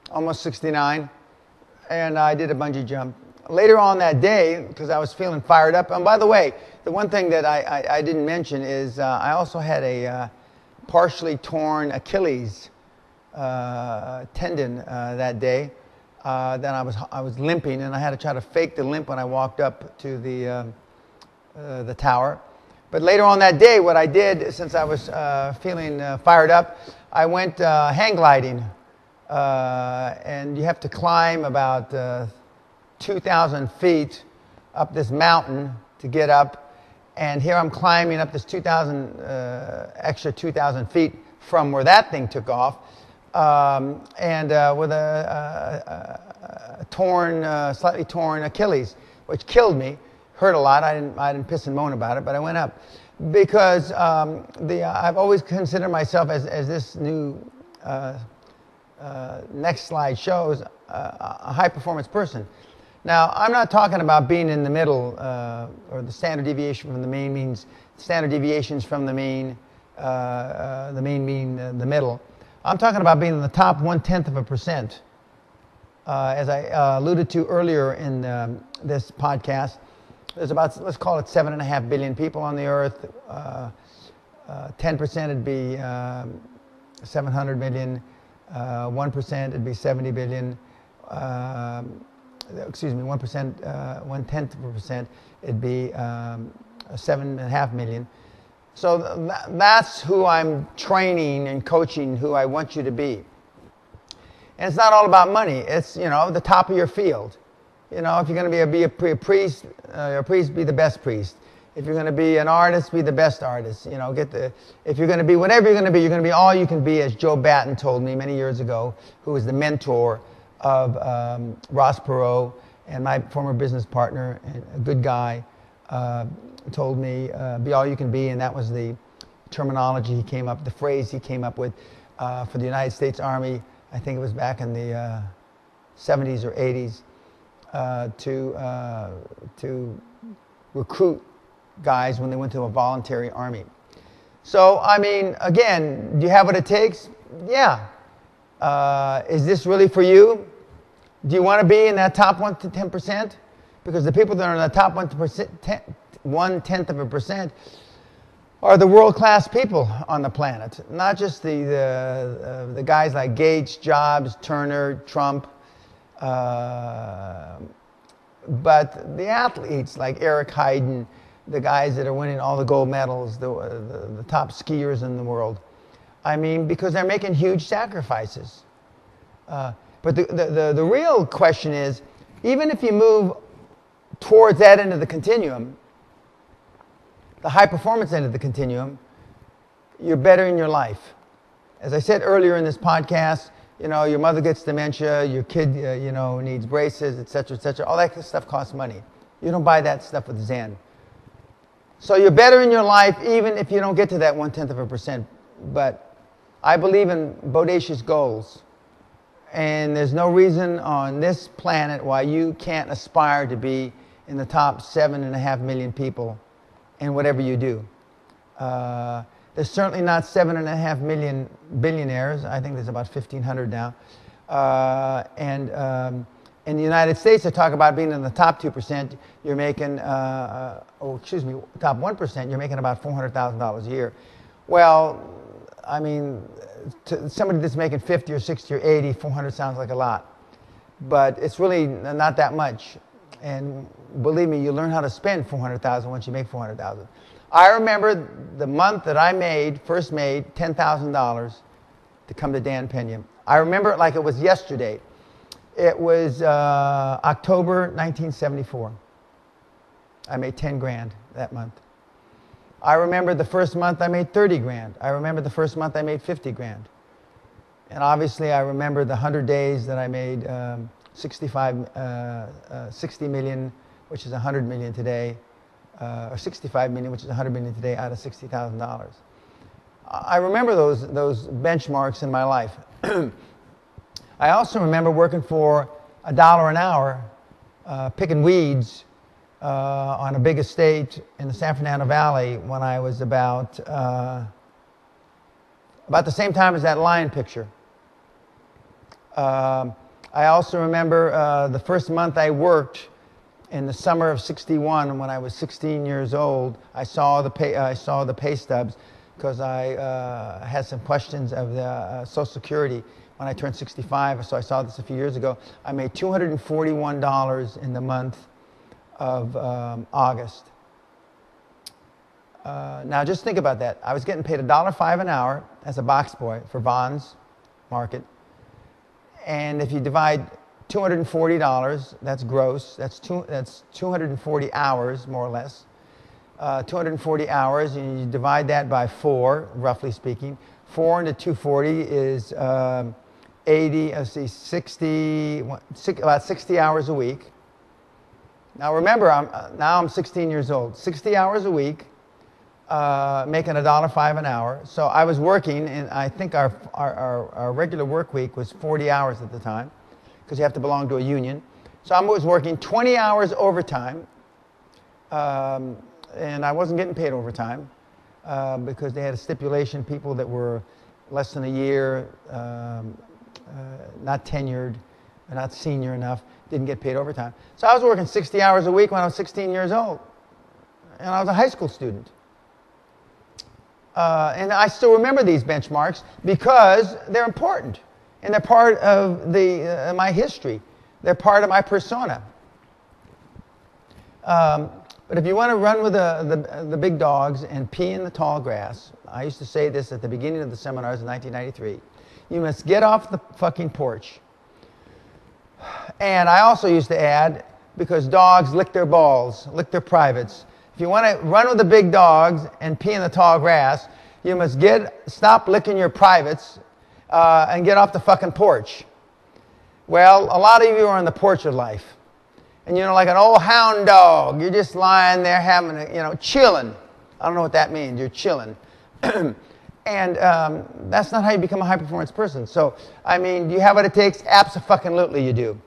almost 69, and I did a bungee jump. Later on that day, because I was feeling fired up, and by the way, the one thing that I didn't mention is I also had a partially torn Achilles tendon that day. Then I was limping, and I had to try to fake the limp when I walked up to the tower. But later on that day, what I did, since I was feeling fired up, I went hang gliding. And you have to climb about 2,000 feet up this mountain to get up. And here I'm climbing up this extra 2,000 feet from where that thing took off. And with a slightly torn Achilles, which killed me. Hurt a lot. I didn't piss and moan about it, but I went up because I've always considered myself as this new next slide shows a high performance person. Now, I'm not talking about being in the middle or the standard deviation from the mean means standard deviations from the mean mean the middle. I'm talking about being in the top 1/10%. As I alluded to earlier in this podcast, there's about, let's call it 7.5 billion people on the earth. 10% would be 700 million. 1% it'd be 70 billion. 1%, 1/10%, it'd be 7.5 million. So that's who I'm training and coaching, who I want you to be. And it's not all about money. It's, the top of your field. If you're going to be a priest, be the best priest. If you're going to be an artist, be the best artist. If you're going to be whatever you're going to be all you can be, as Joe Batten told me many years ago, who was the mentor of Ross Perot and my former business partner, and a good guy, told me, be all you can be, and that was the terminology the phrase he came up with for the United States Army. I think it was back in the 70s or 80s, to recruit guys when they went to a voluntary army. So, again, do you have what it takes? Yeah. Is this really for you? Do you want to be in that top 1 to 10%? Because the people that are in the top 1/10% are the world-class people on the planet. Not just the guys like Gates, Jobs, Turner, Trump, but the athletes like Eric Heiden, the guys that are winning all the gold medals, the top skiers in the world. Because they're making huge sacrifices. But the real question is, even if you move towards that end of the continuum, the high performance end of the continuum, you're better in your life. As I said earlier in this podcast, your mother gets dementia, your kid, needs braces, etc., etc. All that stuff costs money. You don't buy that stuff with Zen. So you're better in your life even if you don't get to that 1/10%. But I believe in bodacious goals. And there's no reason on this planet why you can't aspire to be in the top 7.5 million people in whatever you do. There's certainly not 7.5 million billionaires. I think there's about 1,500 now. And in the United States, they talk about being in the top 2%. You're making, top 1%, you're making about $400,000 a year. Well, to somebody that's making 50 or 60 or 80, 400 sounds like a lot. But it's really not that much. And believe me, you learn how to spend $400,000 once you make $400,000. I remember the month that I first made $10,000 to come to Dan Pena. I remember it like it was yesterday. It was October 1974. I made 10 grand that month. I remember the first month I made 30 grand. I remember the first month I made 50 grand. And obviously I remember the 100 days that I made 60 million, which is 100 million today, or 65 million, which is 100 million today, out of $60,000. I remember those benchmarks in my life. I also remember working for $1 an hour, picking weeds on a big estate in the San Fernando Valley when I was about the same time as that lion picture. I also remember the first month I worked in the summer of '61, when I was 16 years old. I saw the pay stubs. because I had some questions of the Social Security when I turned 65. So I saw this a few years ago. I made $241 in the month of August. Now just think about that. I was getting paid $1.05 an hour as a box boy for Vaughn's Market. And if you divide $240, that's gross, that's 240 hours, more or less. 240 hours, and you divide that by 4, roughly speaking. 4 into 240 is about 60 hours a week. Now remember, I'm 16 years old. 60 hours a week, making $1.05 an hour. So I was working, and I think our regular work week was 40 hours at the time, because you have to belong to a union. So I was working 20 hours overtime, and I wasn't getting paid overtime because they had a stipulation, people that were less than a year, not tenured, not senior enough, didn't get paid overtime. So I was working 60 hours a week when I was 16 years old, and I was a high school student. And I still remember these benchmarks because they're important, and they're part of my history. They're part of my persona. But if you want to run with the big dogs and pee in the tall grass, I used to say this at the beginning of the seminars in 1993, you must get off the fucking porch. And I also used to add, because dogs lick their balls, lick their privates. If you want to run with the big dogs and pee in the tall grass, you must stop licking your privates and get off the fucking porch. Well, a lot of you are on the porch of life. And like an old hound dog, you're just lying there having chilling. I don't know what that means. You're chilling. And that's not how you become a high-performance person. So, do you have what it takes? Abso-fucking-lutely you do.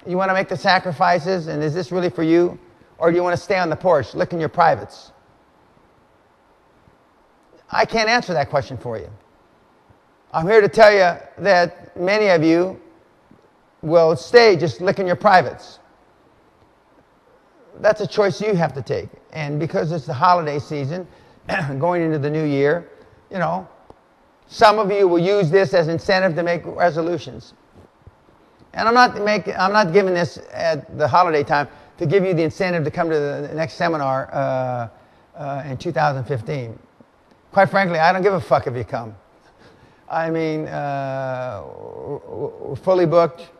You want to make the sacrifices, and is this really for you? Or do you want to stay on the porch, licking your privates? I can't answer that question for you. I'm here to tell you that many of you will stay just licking your privates. That's a choice you have to take. And because it's the holiday season, going into the new year, some of you will use this as incentive to make resolutions. And I'm not giving this at the holiday time to give you the incentive to come to the next seminar in 2015. Quite frankly, I don't give a fuck if you come. We're fully booked.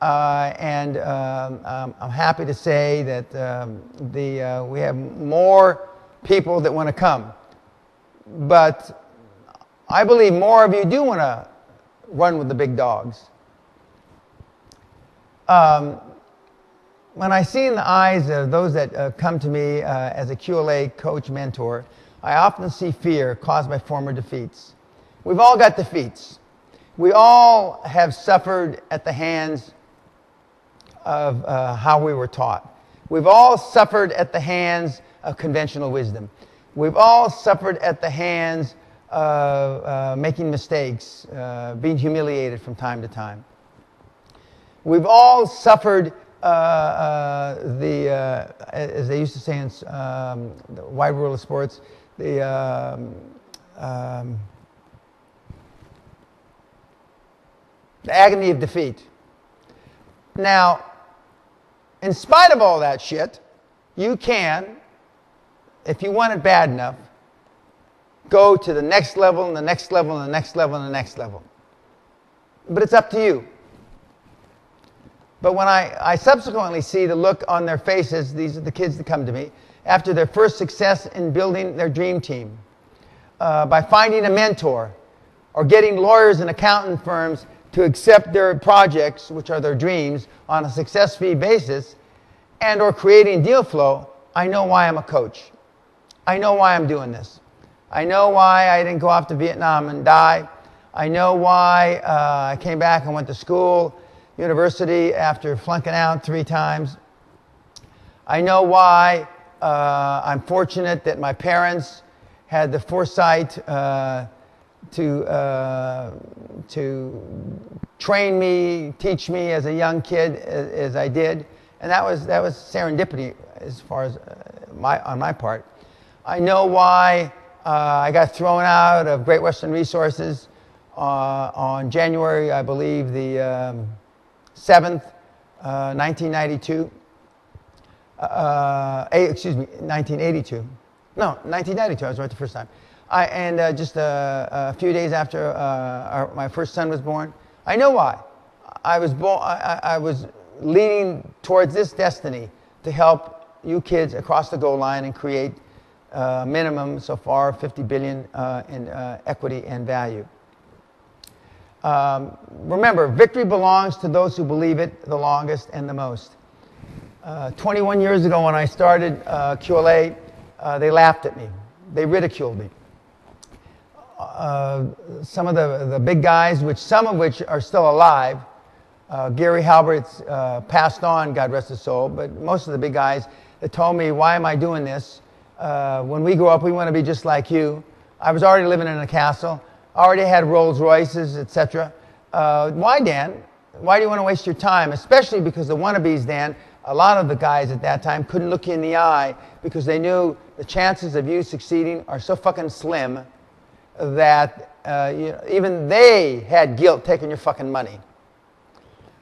And I'm happy to say that we have more people that want to come. But I believe more of you do want to run with the big dogs. When I see in the eyes of those that come to me as a QLA coach mentor, I often see fear caused by former defeats. We've all got defeats. We all have suffered at the hands of how we were taught. We've all suffered at the hands of conventional wisdom. We've all suffered at the hands of making mistakes, being humiliated from time to time. We've all suffered as they used to say in the wide world of sports, the agony of defeat. Now, in spite of all that shit, you can, if you want it bad enough, go to the next level and the next level and the next level and the next level. But it's up to you. But when I subsequently see the look on their faces, these are the kids that come to me, after their first success in building their dream team, by finding a mentor or getting lawyers and accountant firms to accept their projects, which are their dreams, on a success fee basis, and or creating deal flow, I know why I'm a coach. I know why I'm doing this. I know why I didn't go off to Vietnam and die. I know why I came back and went to school, university, after flunking out 3 times. I know why I'm fortunate that my parents had the foresight to train me, teach me as a young kid as I did, and that was serendipity as far as on my part. I know why I got thrown out of Great Western Resources on January, I believe, the 7th, 1992. 1982. No, 1992. I was right the first time. Just a few days after my first son was born. I know why. I was leaning towards this destiny to help you kids across the goal line and create minimum so far 50 billion in equity and value. Remember, victory belongs to those who believe it the longest and the most. 21 years ago when I started QLA, they laughed at me. They ridiculed me. Some of the big guys, some of which are still alive, Gary Halbert's passed on, God rest his soul, but most of the big guys that told me, why am I doing this? When we grow up, we want to be just like you. I was already living in a castle, already had Rolls Royces, etc. Why, Dan? Why do you want to waste your time? Especially because the wannabes, Dan, a lot of the guys at that time couldn't look you in the eye because they knew the chances of you succeeding are so fucking slim that even they had guilt taking your fucking money.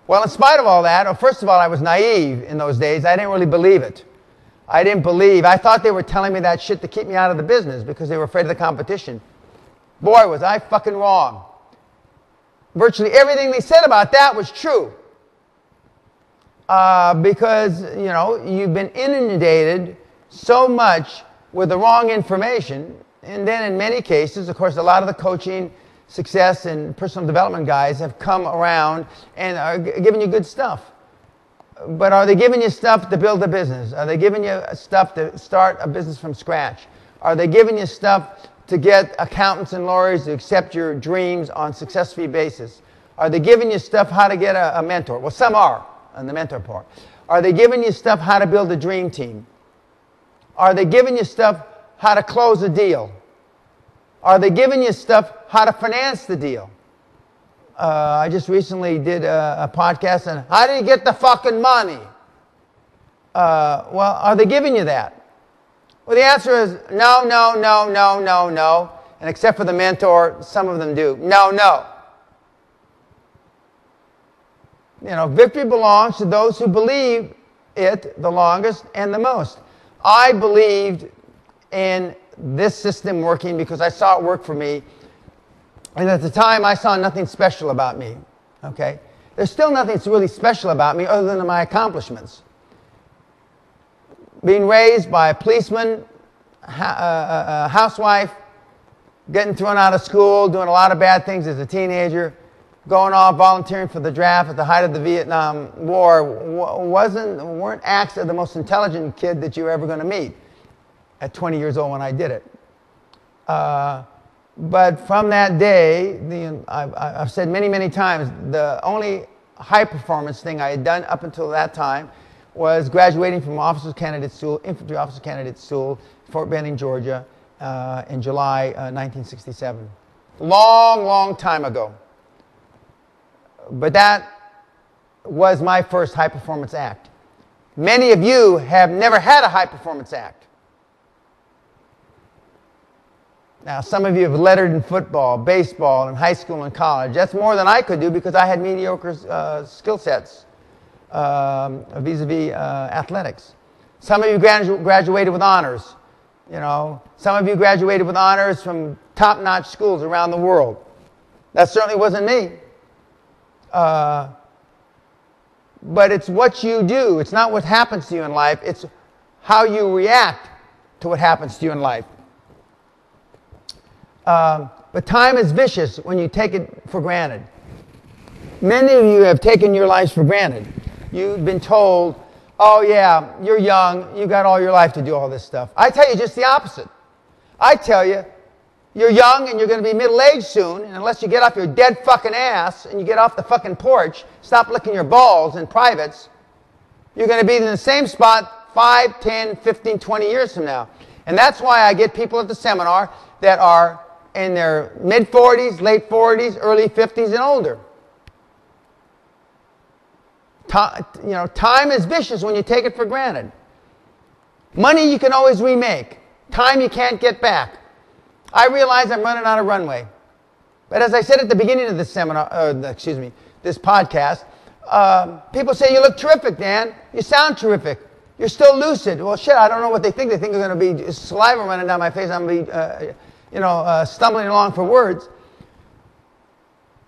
Well, in spite of all that, first of all, I was naive in those days. I didn't really believe it. I thought they were telling me that shit to keep me out of the business because they were afraid of the competition. Boy, was I fucking wrong. Virtually everything they said about that was true. Because, you've been inundated so much with the wrong information. And then in many cases, of course, a lot of the coaching, success, and personal development guys have come around and are giving you good stuff. But are they giving you stuff to build a business? Are they giving you stuff to start a business from scratch? Are they giving you stuff to get accountants and lawyers to accept your dreams on success fee basis? Are they giving you stuff how to get a mentor? Well, some are on the mentor part. Are they giving you stuff how to build a dream team? Are they giving you stuff how to close a deal? Are they giving you stuff how to finance the deal? I just recently did a podcast on how do you get the fucking money? Well, are they giving you that? Well, the answer is no, no, no, no, no, no. And except for the mentor, some of them do. No, no. Victory belongs to those who believe it the longest and the most. I believed in this system working because I saw it work for me. And at the time, I saw nothing special about me. Okay? There's still nothing really special about me other than my accomplishments. Being raised by a policeman, a housewife, getting thrown out of school, doing a lot of bad things as a teenager, going off volunteering for the draft at the height of the Vietnam War weren't acts of the most intelligent kid that you were ever going to meet at 20 years old when I did it. But from that day, I've said many, many times, the only high performance thing I had done up until that time was graduating from Officers Candidate School, Infantry Officer Candidate School, Fort Benning, Georgia, in July 1967. Long, long time ago. But that was my first high performance act. Many of you have never had a high performance act. Now, some of you have lettered in football, baseball, in high school and college. That's more than I could do because I had mediocre skill sets vis-a-vis athletics. Some of you graduated with honors. Some of you graduated with honors from top-notch schools around the world. That certainly wasn't me. But it's what you do. It's not what happens to you in life. It's how you react to what happens to you in life. But time is vicious when you take it for granted. Many of you have taken your lives for granted. You've been told, oh yeah, you're young, you got all your life to do all this stuff. I tell you just the opposite. I tell you, you're young and you're going to be middle-aged soon, and unless you get off your dead fucking ass and you get off the fucking porch, stop licking your balls in privates, you're going to be in the same spot 5, 10, 15, 20 years from now. And that's why I get people at the seminar that are in their mid-40s, late 40s, early 50s, and older. Time is vicious when you take it for granted. Money you can always remake. Time you can't get back. I realize I'm running out of runway. But as I said at the beginning of this seminar, this podcast, people say, you look terrific, Dan. You sound terrific. You're still lucid. Well, shit, I don't know what they think. They think there's going to be saliva running down my face. I'm going to be, stumbling along for words.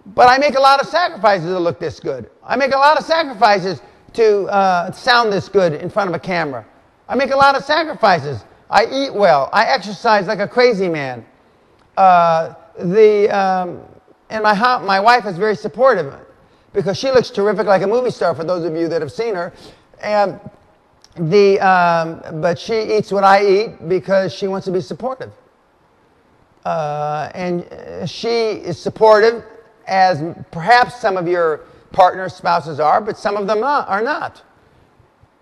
But I make a lot of sacrifices to look this good. I make a lot of sacrifices to sound this good in front of a camera. I make a lot of sacrifices. I eat well. I exercise like a crazy man. And my wife is very supportive because she looks terrific like a movie star, for those of you that have seen her. And but she eats what I eat because she wants to be supportive. And she is supportive, as perhaps some of your partners, spouses are, but some of them are not.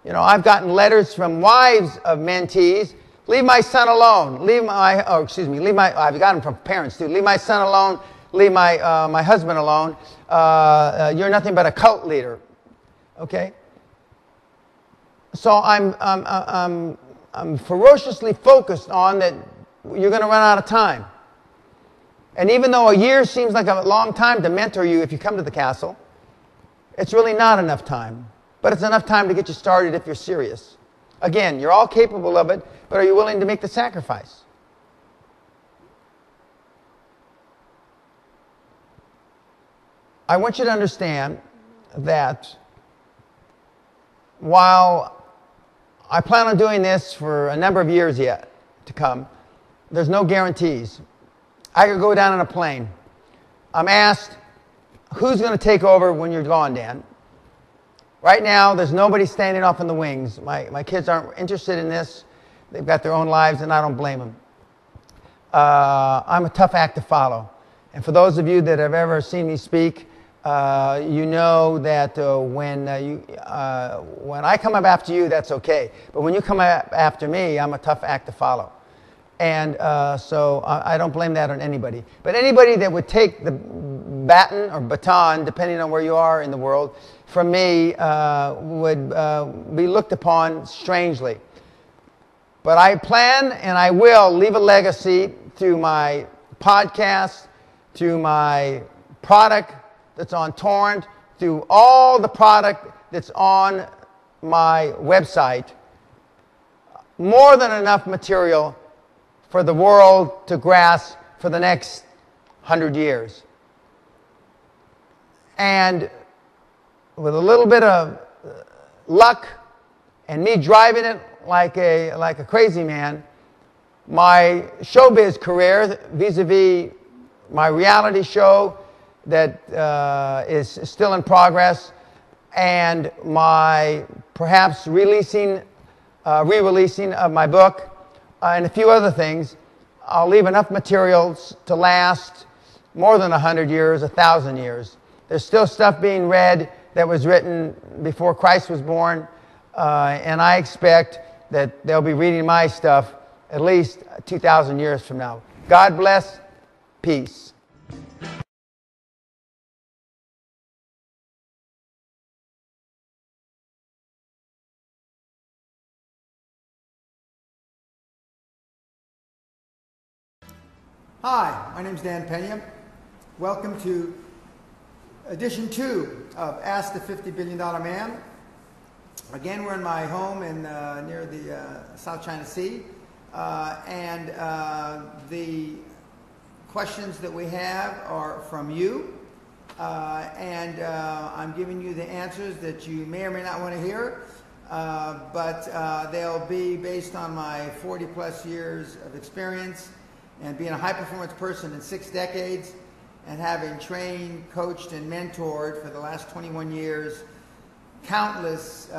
I've gotten letters from wives of mentees. Leave my son alone. I've gotten from parents too. Leave my son alone. Leave my husband alone. You're nothing but a cult leader. Okay. So I'm ferociously focused on that. You're going to run out of time. And even though a year seems like a long time to mentor you if you come to the castle, it's really not enough time. But it's enough time to get you started if you're serious. Again, you're all capable of it, but are you willing to make the sacrifice? I want you to understand that while I plan on doing this for a number of years yet to come, there's no guarantees. I could go down on a plane. I'm asked, who's going to take over when you're gone, Dan? Right now, there's nobody standing off in the wings. My kids aren't interested in this. They've got their own lives, and I don't blame them. I'm a tough act to follow. And for those of you that have ever seen me speak, you know that when I come up after you, that's okay. But when you come up after me, I'm a tough act to follow. And so I don't blame that on anybody. But anybody that would take the baton or baton, depending on where you are in the world, from me would be looked upon strangely. But I plan and I will leave a legacy through my podcast, through my product that's on torrent, through all the product that's on my website. More than enough material for the world to grasp for the next 100 years. And with a little bit of luck and me driving it like a crazy man, my showbiz career vis-a-vis my reality show that is still in progress, and my perhaps re-releasing of my book, and a few other things, I'll leave enough materials to last more than 100 years, 1,000 years. There's still stuff being read that was written before Christ was born, and I expect that they'll be reading my stuff at least 2,000 years from now. God bless. Peace. Hi, my name's Dan Pena. Welcome to edition 2 of Ask the $50 Billion Man. Again, we're in my home in near the South China Sea, and the questions that we have are from you, and I'm giving you the answers that you may or may not want to hear, but they'll be based on my 40 plus years of experience and being a high-performance person in 6 decades, and having trained, coached, and mentored for the last 21 years countless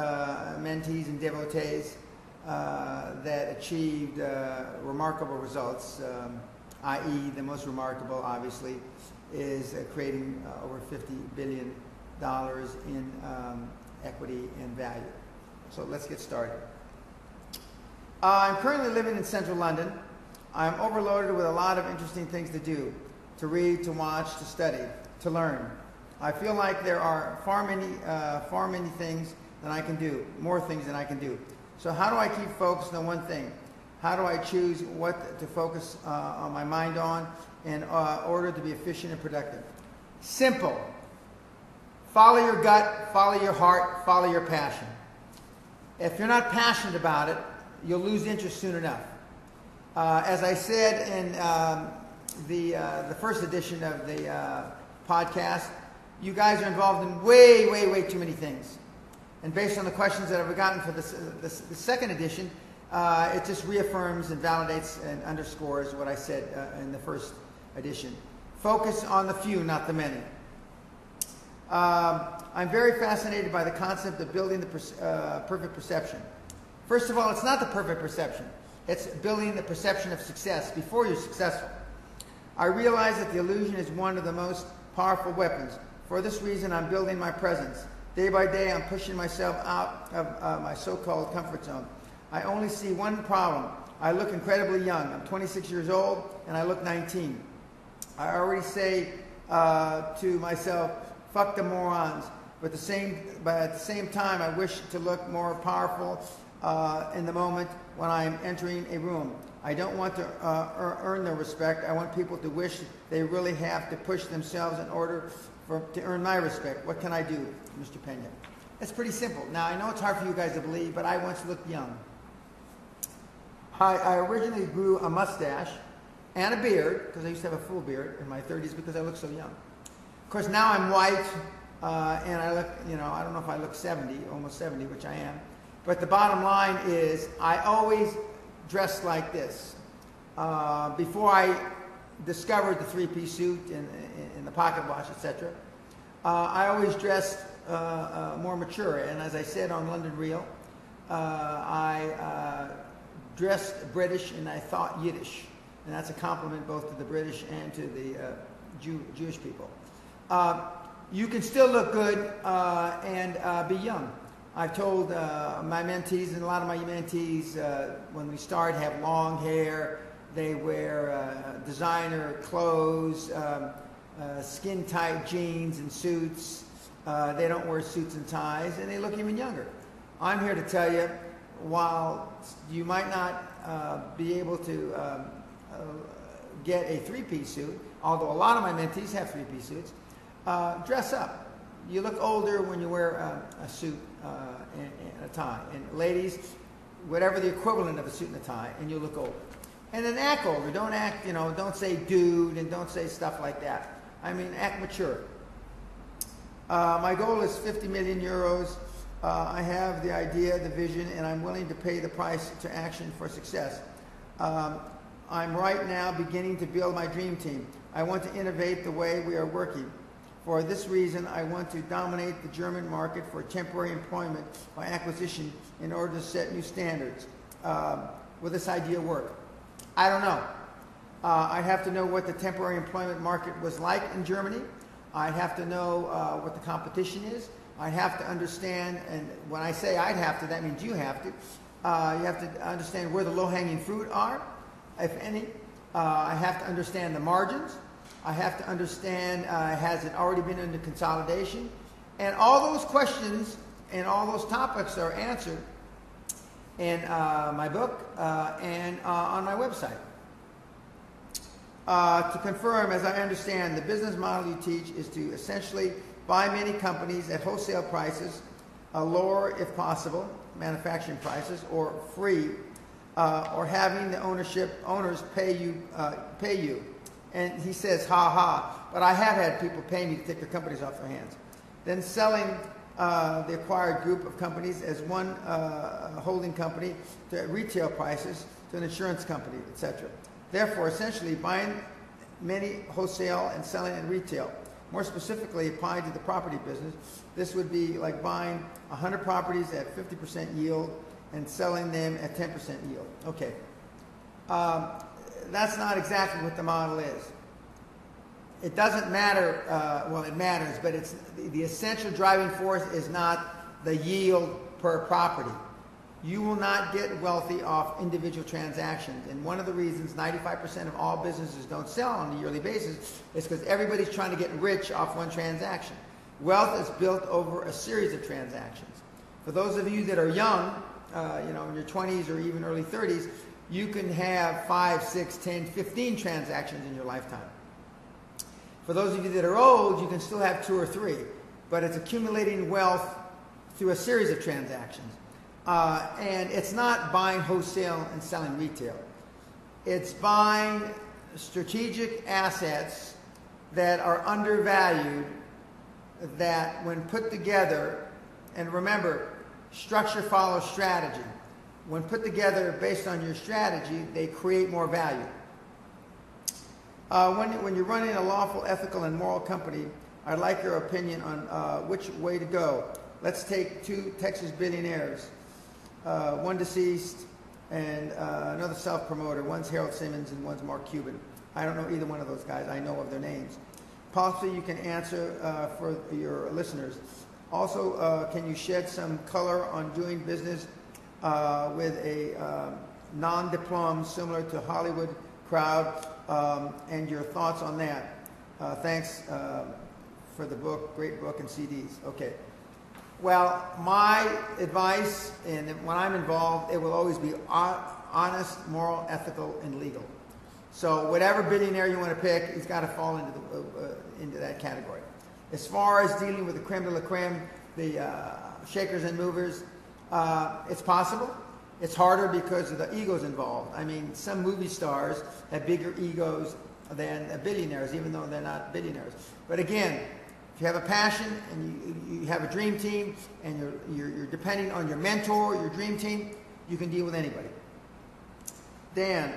mentees and devotees that achieved remarkable results, i.e. the most remarkable, obviously, is creating over $50 billion in equity and value. So let's get started. I'm currently living in central London. I'm overloaded with a lot of interesting things to do, to read, to watch, to study, to learn. I feel like there are far many things that I can do, more things than I can do. So how do I keep focused on one thing? How do I choose what to focus on my mind on in order to be efficient and productive? Simple. Follow your gut, follow your heart, follow your passion. If you're not passionate about it, you'll lose interest soon enough. As I said in the first edition of the podcast, you guys are involved in way, way, way too many things. And based on the questions that I've gotten for the second edition, it just reaffirms and validates and underscores what I said in the first edition. Focus on the few, not the many. I'm very fascinated by the concept of building the perfect perception. First of all, it's not the perfect perception. It's building the perception of success before you're successful. I realize that the illusion is one of the most powerful weapons. For this reason, I'm building my presence. Day by day, I'm pushing myself out of my so-called comfort zone. I only see one problem. I look incredibly young. I'm 26 years old, and I look 19. I already say to myself, fuck the morons. But at the same time, I wish to look more powerful in the moment when I'm entering a room. I don't want to earn their respect. I want people to wish they really have to push themselves in order to earn my respect. What can I do, Mr. Pena? It's pretty simple. Now, I know it's hard for you guys to believe, but I once looked young. I originally grew a mustache and a beard, because I used to have a full beard in my 30s because I looked so young. Of course, now I'm white, and I look, I don't know if I look 70, almost 70, which I am. But the bottom line is I always dressed like this. Before I discovered the three-piece suit and the pocket watch, etc., I always dressed more mature. And as I said on London Real, I dressed British and I thought Yiddish. And that's a compliment both to the British and to the Jewish people. You can still look good and be young. I've told my mentees, and a lot of my mentees, when we start, have long hair. They wear designer clothes, skin-tight jeans and suits. They don't wear suits and ties, and they look even younger. I'm here to tell you, while you might not be able to get a three-piece suit, although a lot of my mentees have three-piece suits, dress up. You look older when you wear a suit and a tie. And ladies, whatever the equivalent of a suit and a tie, and you look older. And then act older. Don't act, don't say dude and don't say stuff like that. I mean, act mature. My goal is 50 million euros. I have the idea, the vision, and I'm willing to pay the price to action for success. I'm right now beginning to build my dream team. I want to innovate the way we are working. For this reason, I want to dominate the German market for temporary employment by acquisition in order to set new standards. Will this idea work? I don't know. I'd have to know what the temporary employment market was like in Germany. I'd have to know what the competition is. I'd have to understand, and when I say I'd have to, that means you have to. You have to understand where the low-hanging fruit are, if any. I have to understand the margins. I have to understand, has it already been under consolidation? And all those questions and all those topics are answered in my book and on my website. To confirm, as I understand, the business model you teach is to essentially buy many companies at wholesale prices, lower, if possible, manufacturing prices, or free, or having the owners pay you. And he says, ha ha, but I have had people pay me to take their companies off their hands. Then selling the acquired group of companies as one holding company to retail prices to an insurance company, etc. Therefore, essentially buying many wholesale and selling in retail. More specifically, applied to the property business, this would be like buying 100 properties at 50% yield and selling them at 10% yield. Okay. That's not exactly what the model is. It doesn't matter, well, it matters, but it's the essential driving force is not the yield per property. You will not get wealthy off individual transactions. And one of the reasons 95% of all businesses don't sell on a yearly basis is because everybody's trying to get rich off one transaction. Wealth is built over a series of transactions. For those of you that are young, in your 20s or even early 30s, you can have 5, 6, 10, 15 transactions in your lifetime. For those of you that are old, you can still have 2 or 3, but it's accumulating wealth through a series of transactions. And it's not buying wholesale and selling retail. It's buying strategic assets that are undervalued, that when put together, and remember, structure follows strategy. When put together based on your strategy, they create more value. When you're running a lawful, ethical, and moral company, I'd like your opinion on which way to go. Let's take 2 Texas billionaires, one deceased and another self-promoter. One's Harold Simmons and one's Mark Cuban. I don't know either one of those guys. I know of their names. Possibly you can answer for your listeners. Also, can you shed some color on doing business with a non-diplom similar to Hollywood crowd, and your thoughts on that? Thanks for the book, great book, and CDs. Okay. Well, my advice, and when I'm involved, it will always be honest, moral, ethical, and legal. So whatever billionaire you want to pick, he's got to fall into that category. As far as dealing with the creme de la creme, the shakers and movers, it's possible. It's harder because of the egos involved. I mean, some movie stars have bigger egos than billionaires, even though they're not billionaires. But again, if you have a passion and you have a dream team and you're depending on your mentor, your dream team, you can deal with anybody. Dan,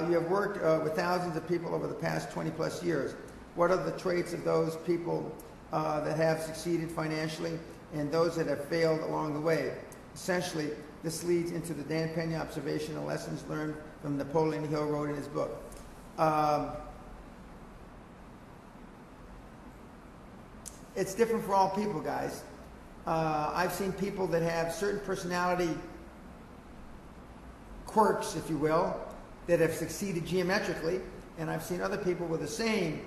you have worked with thousands of people over the past 20 plus years. What are the traits of those people that have succeeded financially and those that have failed along the way? Essentially, this leads into the Dan Pena observation and lessons learned from Napoleon Hill wrote in his book. It's different for all people, guys. I've seen people that have certain personality quirks, if you will, that have succeeded geometrically, and I've seen other people with the same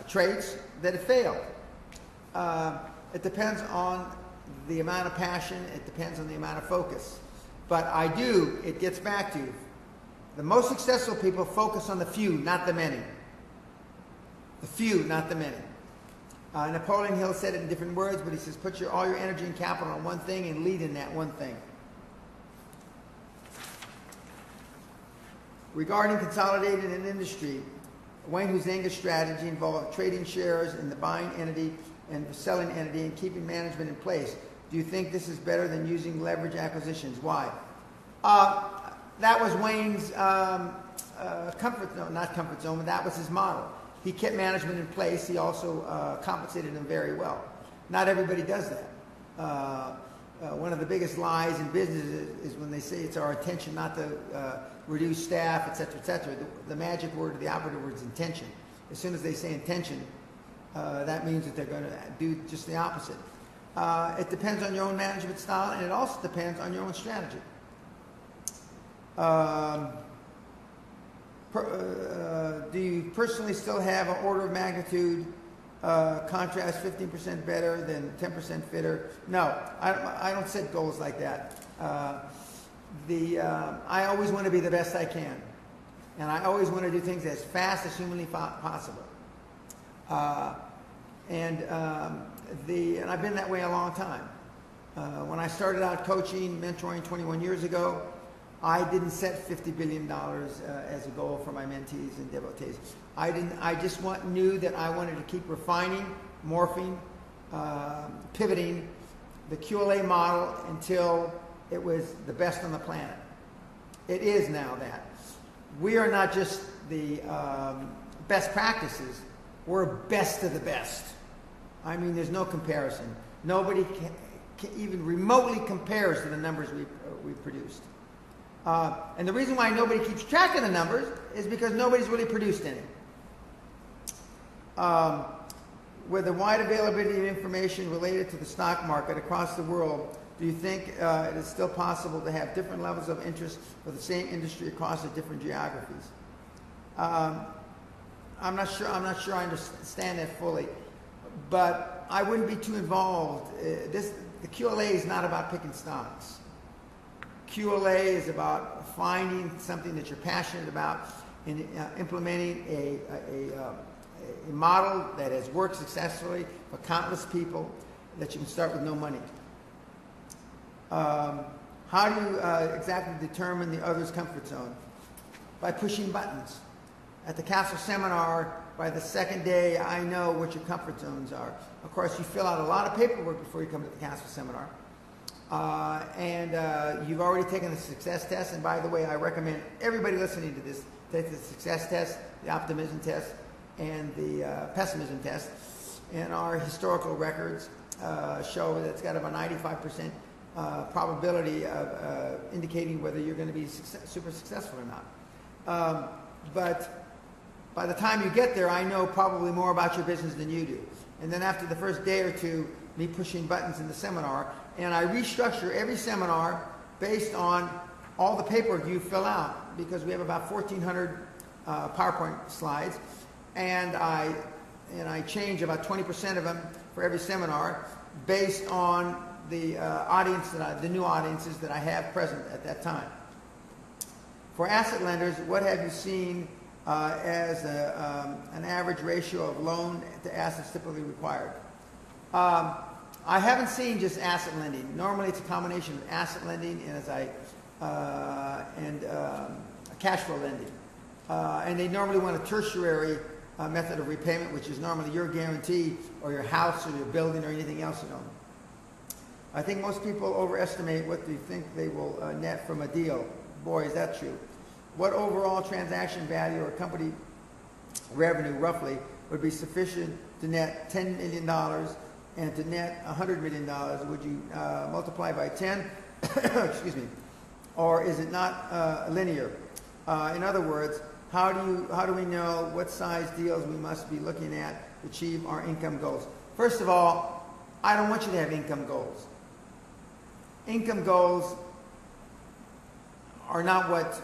traits that have failed. It depends on the amount of passion, it depends on the amount of focus. But it gets back to the most successful people focus on the few, not the many. The few, not the many. Napoleon Hill said it in different words, but he says, put all your energy and capital on one thing and lead in that one thing. Regarding consolidating an industry, Wayne Huizenga's strategy involved trading shares in the buying entity and the selling entity and keeping management in place. Do you think this is better than using leverage acquisitions? Why? That was Wayne's comfort zone, not comfort zone, but that was his model. He kept management in place. He also compensated them very well. Not everybody does that. One of the biggest lies in business is when they say it's our intention not to reduce staff, et cetera, et cetera. The magic word or the operative word is intention. As soon as they say intention, that means that they're going to do just the opposite. It depends on your own management style, and it also depends on your own strategy. Do you personally still have an order of magnitude contrast 15% better than 10% fitter? No, I don't set goals like that. I always want to be the best I can, and I always want to do things as fast as humanly possible. And I've been that way a long time. When I started out coaching, mentoring 21 years ago, I didn't set $50 billion as a goal for my mentees and devotees. I just knew that I wanted to keep refining, morphing, pivoting the QLA model until it was the best on the planet. It is now that. We are not just the best practices, we're best of the best. I mean, there's no comparison. Nobody can even remotely compares to the numbers we've produced. And the reason why nobody keeps track of the numbers is because nobody's really produced any. With the wide availability of information related to the stock market across the world, do you think it is still possible to have different levels of interest for the same industry across the different geographies? I'm not sure I understand that fully, but I wouldn't be too involved. The QLA is not about picking stocks. QLA is about finding something that you're passionate about and implementing a model that has worked successfully for countless people that you can start with no money. How do you exactly determine the other's comfort zone? By pushing buttons. At the Castle seminar, by the second day, I know what your comfort zones are. Of course, you fill out a lot of paperwork before you come to the Castle seminar. You've already taken the success test. And by the way, I recommend everybody listening to this take the success test, the optimism test, and the pessimism test. And our historical records show that it's got about 95% probability of indicating whether you're going to be super successful or not. But by the time you get there, I know probably more about your business than you do. And then after the first day or two, me pushing buttons in the seminar, and I restructure every seminar based on all the paperwork you fill out, because we have about 1,400 PowerPoint slides, and I change about 20% of them for every seminar based on the the new audiences that I have present at that time. For asset lenders, what have you seen as an average ratio of loan to assets typically required? I haven't seen just asset lending. Normally, it's a combination of asset lending and cash flow lending. And they normally want a tertiary method of repayment, which is normally your guarantee or your house or your building or anything else you own. I think most people overestimate what they think they will net from a deal. Boy, is that true. What overall transaction value or company revenue, roughly, would be sufficient to net $10 million and to net $100 million? Would you multiply by 10? Excuse me. Or is it not linear? In other words, how do we know what size deals we must be looking at to achieve our income goals? First of all, I don't want you to have income goals. Income goals are not what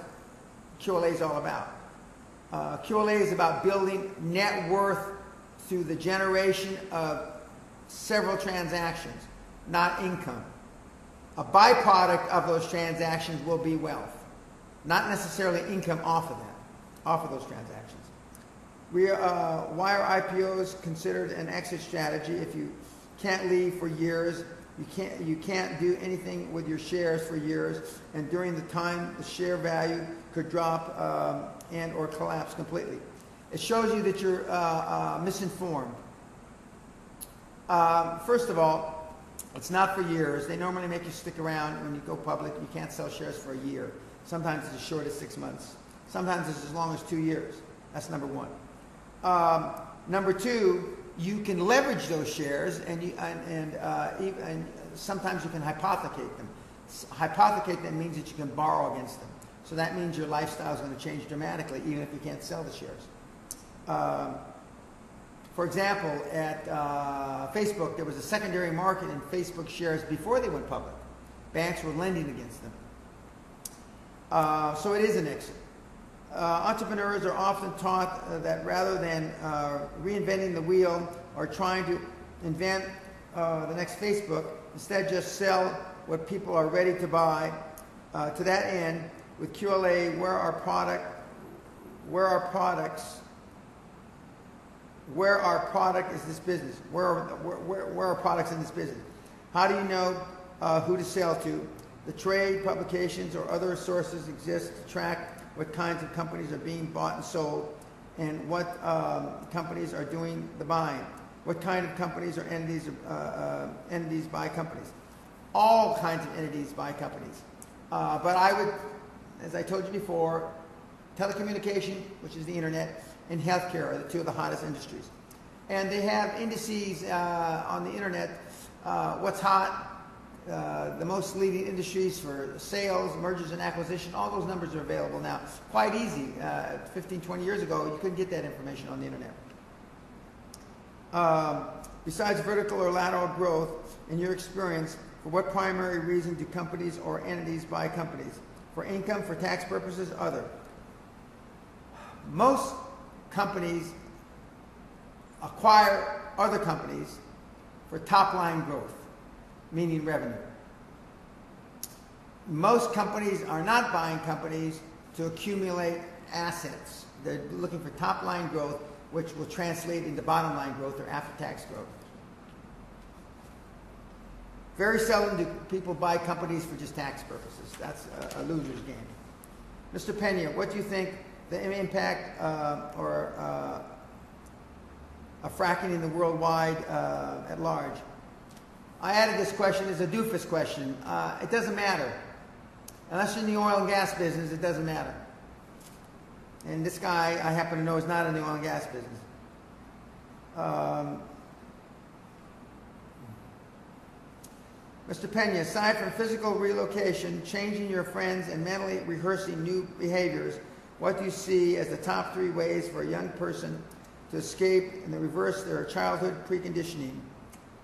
QLA is all about. QLA is about building net worth through the generation of several transactions, not income. A byproduct of those transactions will be wealth, not necessarily income off of that, off of those transactions. Why are IPOs considered an exit strategy? If you can't leave for years, you can't do anything with your shares for years, and during the time the share value could drop and or collapse completely. It shows you that you're misinformed. First of all, it's not for years. They normally make you stick around when you go public. You can't sell shares for a year. Sometimes it's as short as 6 months. Sometimes it's as long as 2 years. That's number one. Number two, you can leverage those shares, and sometimes you can hypothecate them. Hypothecate them means that you can borrow against them. So that means your lifestyle is going to change dramatically, even if you can't sell the shares. For example, at Facebook, there was a secondary market in Facebook shares before they went public. Banks were lending against them. So it is an exit. Entrepreneurs are often taught that rather than reinventing the wheel or trying to invent the next Facebook, instead just sell what people are ready to buy. To that end, with QLA, where are our products in this business? Where are products in this business? How do you know who to sell to? The trade, publications, or other sources exist to track what kinds of companies are being bought and sold, and what companies are doing the buying. What kind of companies or entities buy companies? All kinds of entities buy companies. But I would, as I told you before, telecommunication, which is the internet, and healthcare are the two of the hottest industries. And they have indices on the internet, what's hot, the most leading industries for sales, mergers and acquisition. All those numbers are available now. Quite easy. 15, 20 years ago, you couldn't get that information on the internet. Besides vertical or lateral growth, in your experience, for what primary reason do companies or entities buy companies? For income, for tax purposes, other. Most companies acquire other companies for top-line growth, meaning revenue. most companies are not buying companies to accumulate assets. They're looking for top-line growth, which will translate into bottom-line growth or after-tax growth. Very seldom do people buy companies for just tax purposes. That's a loser's game. Mr. Pena, what do you think the impact of fracking in the worldwide at large? I added this question as a doofus question. It doesn't matter. Unless you're in the oil and gas business, it doesn't matter. And this guy, I happen to know, is not in the oil and gas business. Mr. Pena, aside from physical relocation, changing your friends, and mentally rehearsing new behaviors, what do you see as the top 3 ways for a young person to escape and to reverse their childhood preconditioning?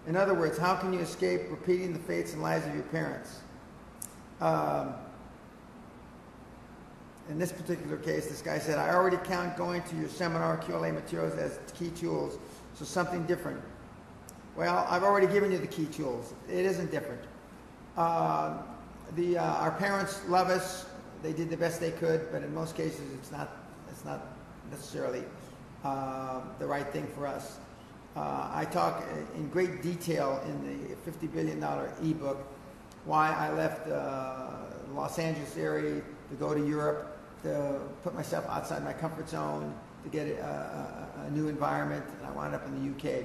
In other words, how can you escape repeating the fates and lives of your parents? In this particular case, this guy said, I already count going to your seminar QLA materials as key tools, so something different. Well, I've already given you the key tools. It isn't different. Our parents love us. They did the best they could, but in most cases, it's not necessarily the right thing for us. I talk in great detail in the $50 billion ebook why I left the Los Angeles area to go to Europe, to put myself outside my comfort zone, to get a new environment, and I wound up in the UK.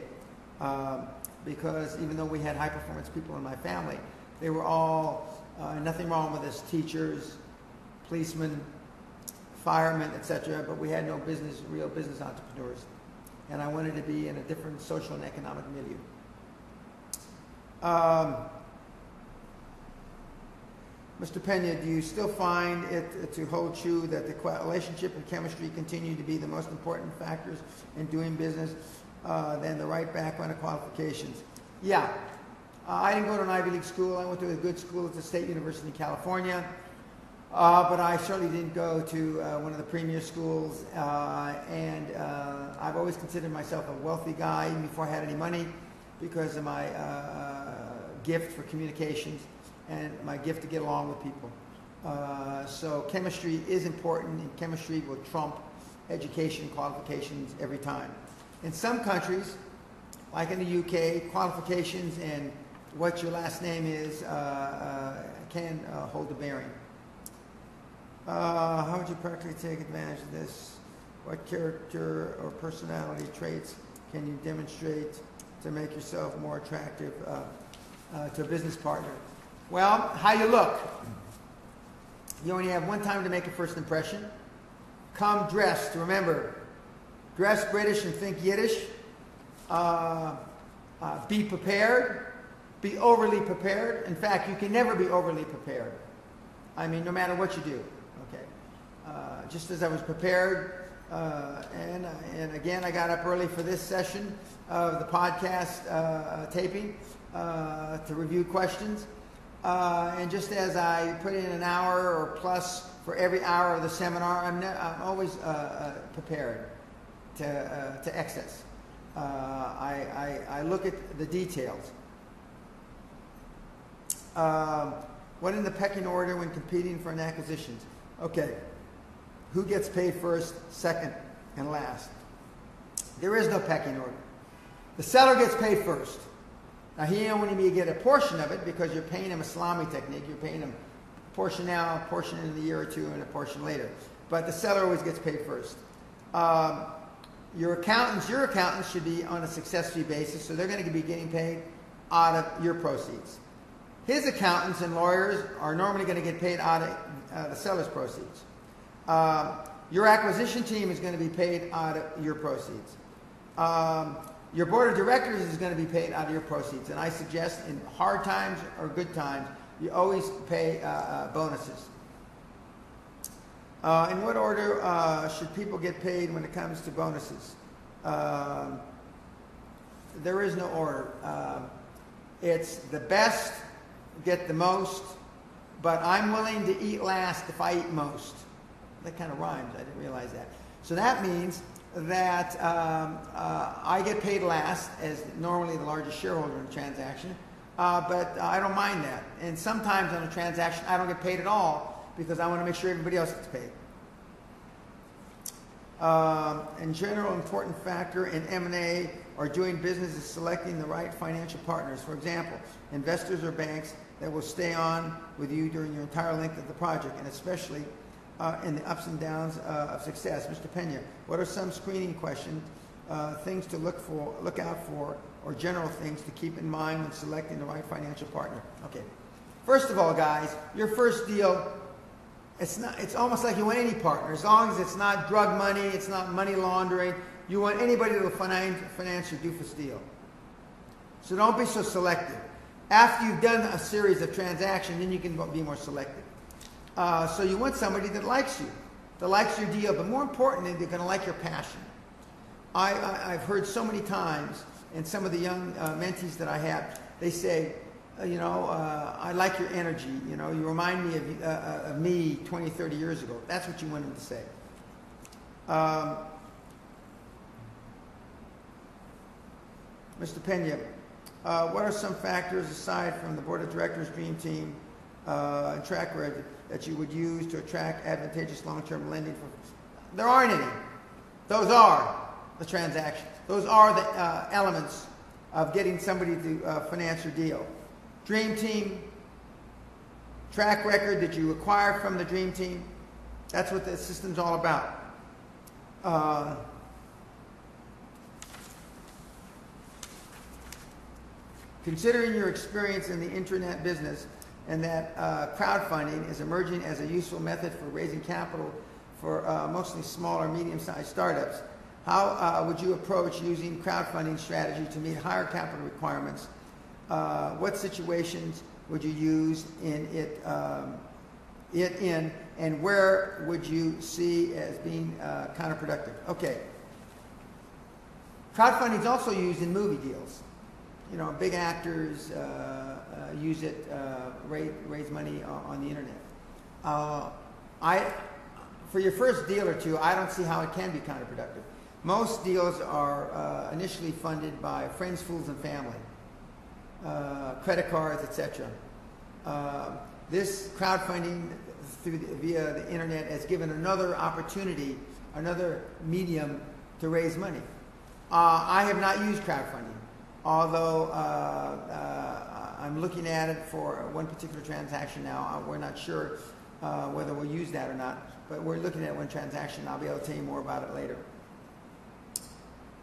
Because even though we had high-performance people in my family, they were all, nothing wrong with us, teachers, policemen, firemen, etc., but we had no business, real business entrepreneurs. And I wanted to be in a different social and economic milieu. Mr. Pena, do you still find it to hold true that the relationship and chemistry continue to be the most important factors in doing business than the right background and qualifications? Yeah. I didn't go to an Ivy League school. I went to a good school at the State University in California. But I certainly didn't go to one of the premier schools. And I've always considered myself a wealthy guy even before I had any money because of my gift for communications and my gift to get along with people. So chemistry is important, and chemistry will trump education qualifications every time. In some countries, like in the UK, qualifications and what your last name is can hold a bearing. How would you practically take advantage of this? What character or personality traits can you demonstrate to make yourself more attractive to a business partner? Well, how you look. You only have one time to make a first impression. Come dressed. Remember, dress British and think Yiddish. Be prepared. Be overly prepared. In fact, you can never be overly prepared. I mean, no matter what you do. Okay. Just as I was prepared, and again, I got up early for this session of the podcast taping to review questions. And just as I put in an hour or plus for every hour of the seminar, I'm always prepared to excess. I look at the details. What in the pecking order when competing for an acquisition? Okay, who gets paid first, second, and last? There is no pecking order. The seller gets paid first. Now, he only may get a portion of it because you're paying him a salami technique. You're paying him a portion now, a portion in a year or two, and a portion later. But the seller always gets paid first. Your accountants should be on a success fee basis, so they're going to be getting paid out of your proceeds. His accountants and lawyers are normally going to get paid out of the seller's proceeds. Your acquisition team is going to be paid out of your proceeds. Your board of directors is going to be paid out of your proceeds. And I suggest in hard times or good times, you always pay bonuses. In what order should people get paid when it comes to bonuses? There is no order. It's the best, get the most, but I'm willing to eat last if I eat most. That kind of rhymes. I didn't realize that. So that means that I get paid last as normally the largest shareholder in the transaction. but I don't mind that. And sometimes on a transaction, I don't get paid at all because I want to make sure everybody else gets paid. In general, important factor in M&A or doing business is selecting the right financial partners. For example, investors or banks that will stay on with you during your entire length of the project, and especially in the ups and downs of success. Mr. Pena, what are some screening questions, things to look out for, or general things to keep in mind when selecting the right financial partner? Okay. First of all, guys, your first deal, it's almost like you want any partner. As long as it's not drug money, it's not money laundering, you want anybody to finance your doofus deal. So don't be so selective. After you've done a series of transactions, then you can be more selective. So you want somebody that likes you, that likes your deal, but more importantly, they're going to like your passion. I've heard so many times, and some of the young mentees that I have, they say, I like your energy. You remind me of me 20, 30 years ago. That's what you want them to say. Mr. Pena, what are some factors aside from the board of directors, dream team, and track record that you would use to attract advantageous long-term lending? There aren't any. Those are the transactions. Those are the elements of getting somebody to finance your deal. Dream team, track record that you acquire from the dream team. That's what the system's all about. Considering your experience in the internet business and that crowdfunding is emerging as a useful method for raising capital for mostly small or medium-sized startups, how would you approach using crowdfunding strategy to meet higher capital requirements? What situations would you use it in, and where would you see as being counterproductive? Okay. Crowdfunding is also used in movie deals. Big actors use it, raise money on the internet. For your first deal or two, I don't see how it can be counterproductive. Most deals are initially funded by friends, fools, and family, credit cards, etc. This crowdfunding via the internet has given another opportunity, another medium to raise money. I have not used crowdfunding, although I'm looking at it for one particular transaction now. We're not sure whether we'll use that or not, but we're looking at one transaction. I'll be able to tell you more about it later.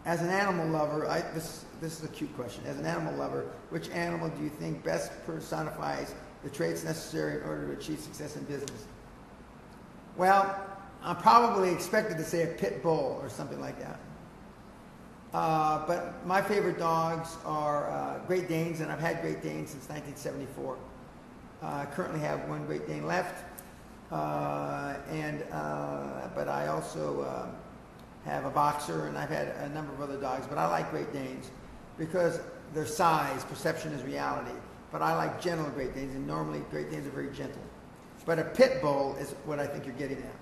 As an animal lover, this is a cute question. As an animal lover, which animal do you think best personifies the traits necessary in order to achieve success in business? Well, I'm probably expected to say a pit bull or something like that. But my favorite dogs are Great Danes, and I've had Great Danes since 1974. I currently have one Great Dane left, but I also have a boxer, and I've had a number of other dogs. But I like Great Danes because their size, perception is reality. But I like gentle Great Danes, and normally Great Danes are very gentle. But a pit bull is what I think you're getting at.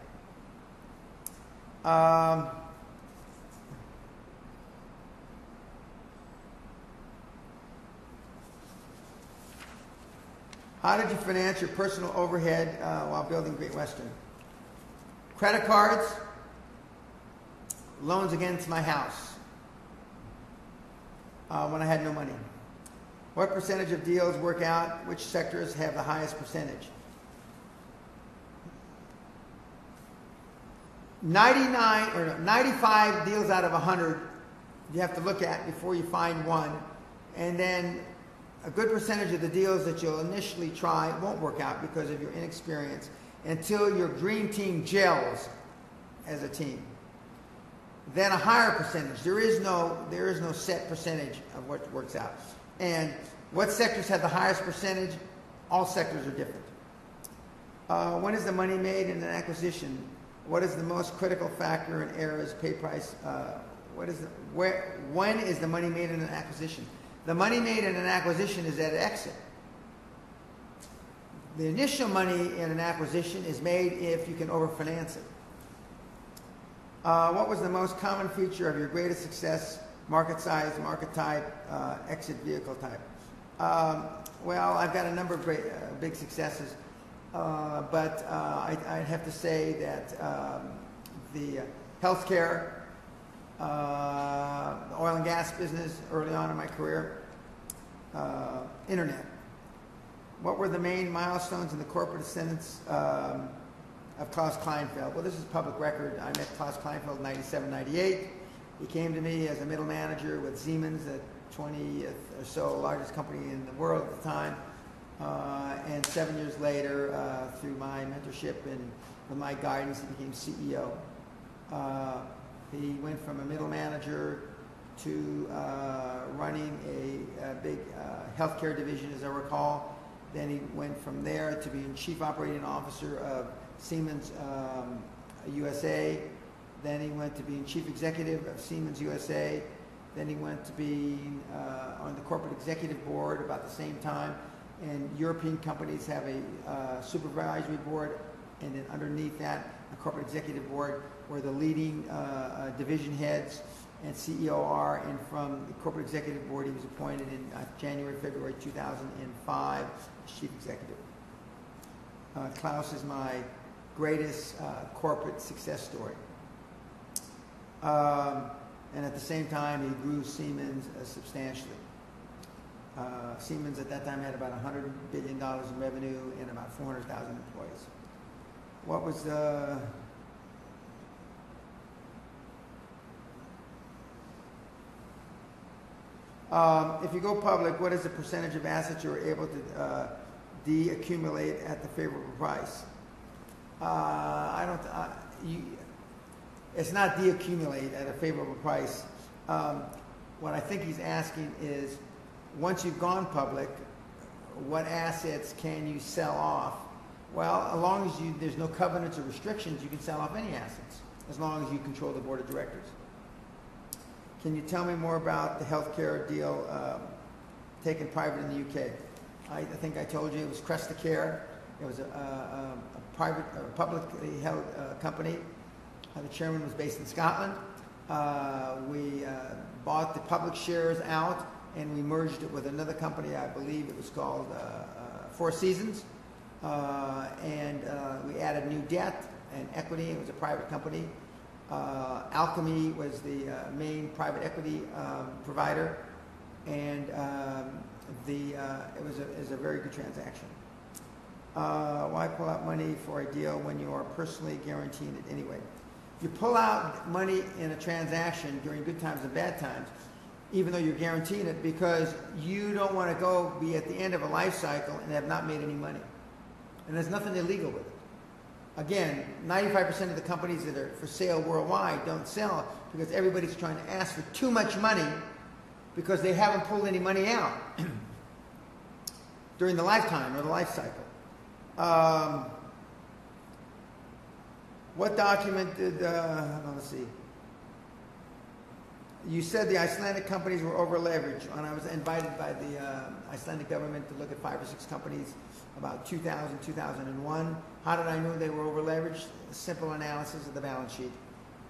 How did you finance your personal overhead while building Great Western? Credit cards, loans against my house when I had no money. What percentage of deals work out? Which sectors have the highest percentage? 95 deals out of 100 you have to look at before you find one, and then a good percentage of the deals that you'll initially try won't work out because of your inexperience until your dream team gels as a team. Then a higher percentage. There is no set percentage of what works out. And what sectors have the highest percentage? All sectors are different. When is the money made in an acquisition? What is the most critical factor in errors, pay price? When is the money made in an acquisition? The money made in an acquisition is at exit. The initial money in an acquisition is made if you can overfinance it. What was the most common feature of your greatest success? Market size, market type, exit vehicle type. Well, I've got a number of great, big successes, but I'd have to say that the healthcare, oil and gas business early on in my career, internet. What were the main milestones in the corporate ascendance of Klaus Kleinfeld? Well, this is public record. I met Klaus Kleinfeld in 97, 98. He came to me as a middle manager with Siemens, the 20th or so largest company in the world at the time. And 7 years later, through my mentorship and with my guidance, he became CEO. He went from a middle manager to running a big healthcare division, as I recall. Then he went from there to being chief operating officer of Siemens USA. Then he went to being chief executive of Siemens USA. Then he went to being on the corporate executive board about the same time. And European companies have a supervisory board, and then underneath that, a corporate executive board where the leading division heads and CEO are. And from the corporate executive board, he was appointed in January, February 2005 as chief executive. Klaus is my greatest corporate success story. And at the same time, he grew Siemens substantially. Siemens at that time had about $100 billion in revenue and about 400,000 employees. What was the... if you go public, what is the percentage of assets you're able to de-accumulate at the favorable price? It's not de-accumulate at a favorable price. What I think he's asking is, once you've gone public, what assets can you sell off? Well, as long as there's no covenants or restrictions, you can sell off any assets, as long as you control the board of directors. Can you tell me more about the healthcare deal taken private in the UK? I think I told you it was Crestacare. It was a publicly held company. The chairman was based in Scotland. We bought the public shares out and we merged it with another company. I believe it was called Four Seasons. And we added new debt and equity. It was a private company. Alchemy was the main private equity provider, and it was a very good transaction. Why pull out money for a deal when you are personally guaranteeing it anyway? You pull out money in a transaction during good times and bad times, even though you're guaranteeing it, because you don't want to be at the end of a life cycle and have not made any money. And there's nothing illegal with it. Again, 95% of the companies that are for sale worldwide don't sell because everybody's trying to ask for too much money because they haven't pulled any money out during the lifetime or the life cycle. What document did, let's see. You said the Icelandic companies were over-leveraged, and I was invited by the Icelandic government to look at 5 or 6 companies about 2000, 2001. How did I know they were over-leveraged? A simple analysis of the balance sheet.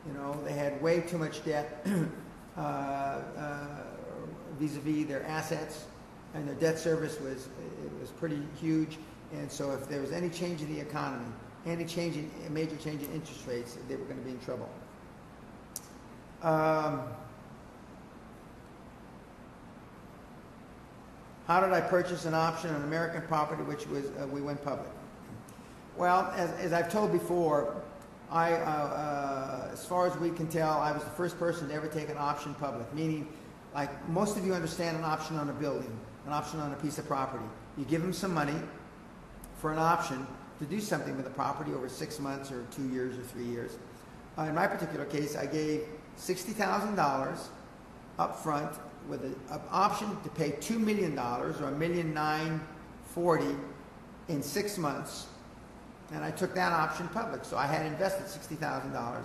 You know, they had way too much debt vis-a-vis their assets, and their debt service was pretty huge. And so if there was any change in the economy, any major change in interest rates, they were going to be in trouble. How did I purchase an option on American property, which was we went public? Well, as I've told before, as far as we can tell, I was the first person to ever take an option public, meaning, like most of you understand an option on a building, an option on a piece of property. You give them some money for an option to do something with the property over 6 months or 2 years or 3 years. In my particular case, I gave $60,000 up front with an option to pay $2 million or $1,940,000 in 6 months, and I took that option public. So I had invested $60,000.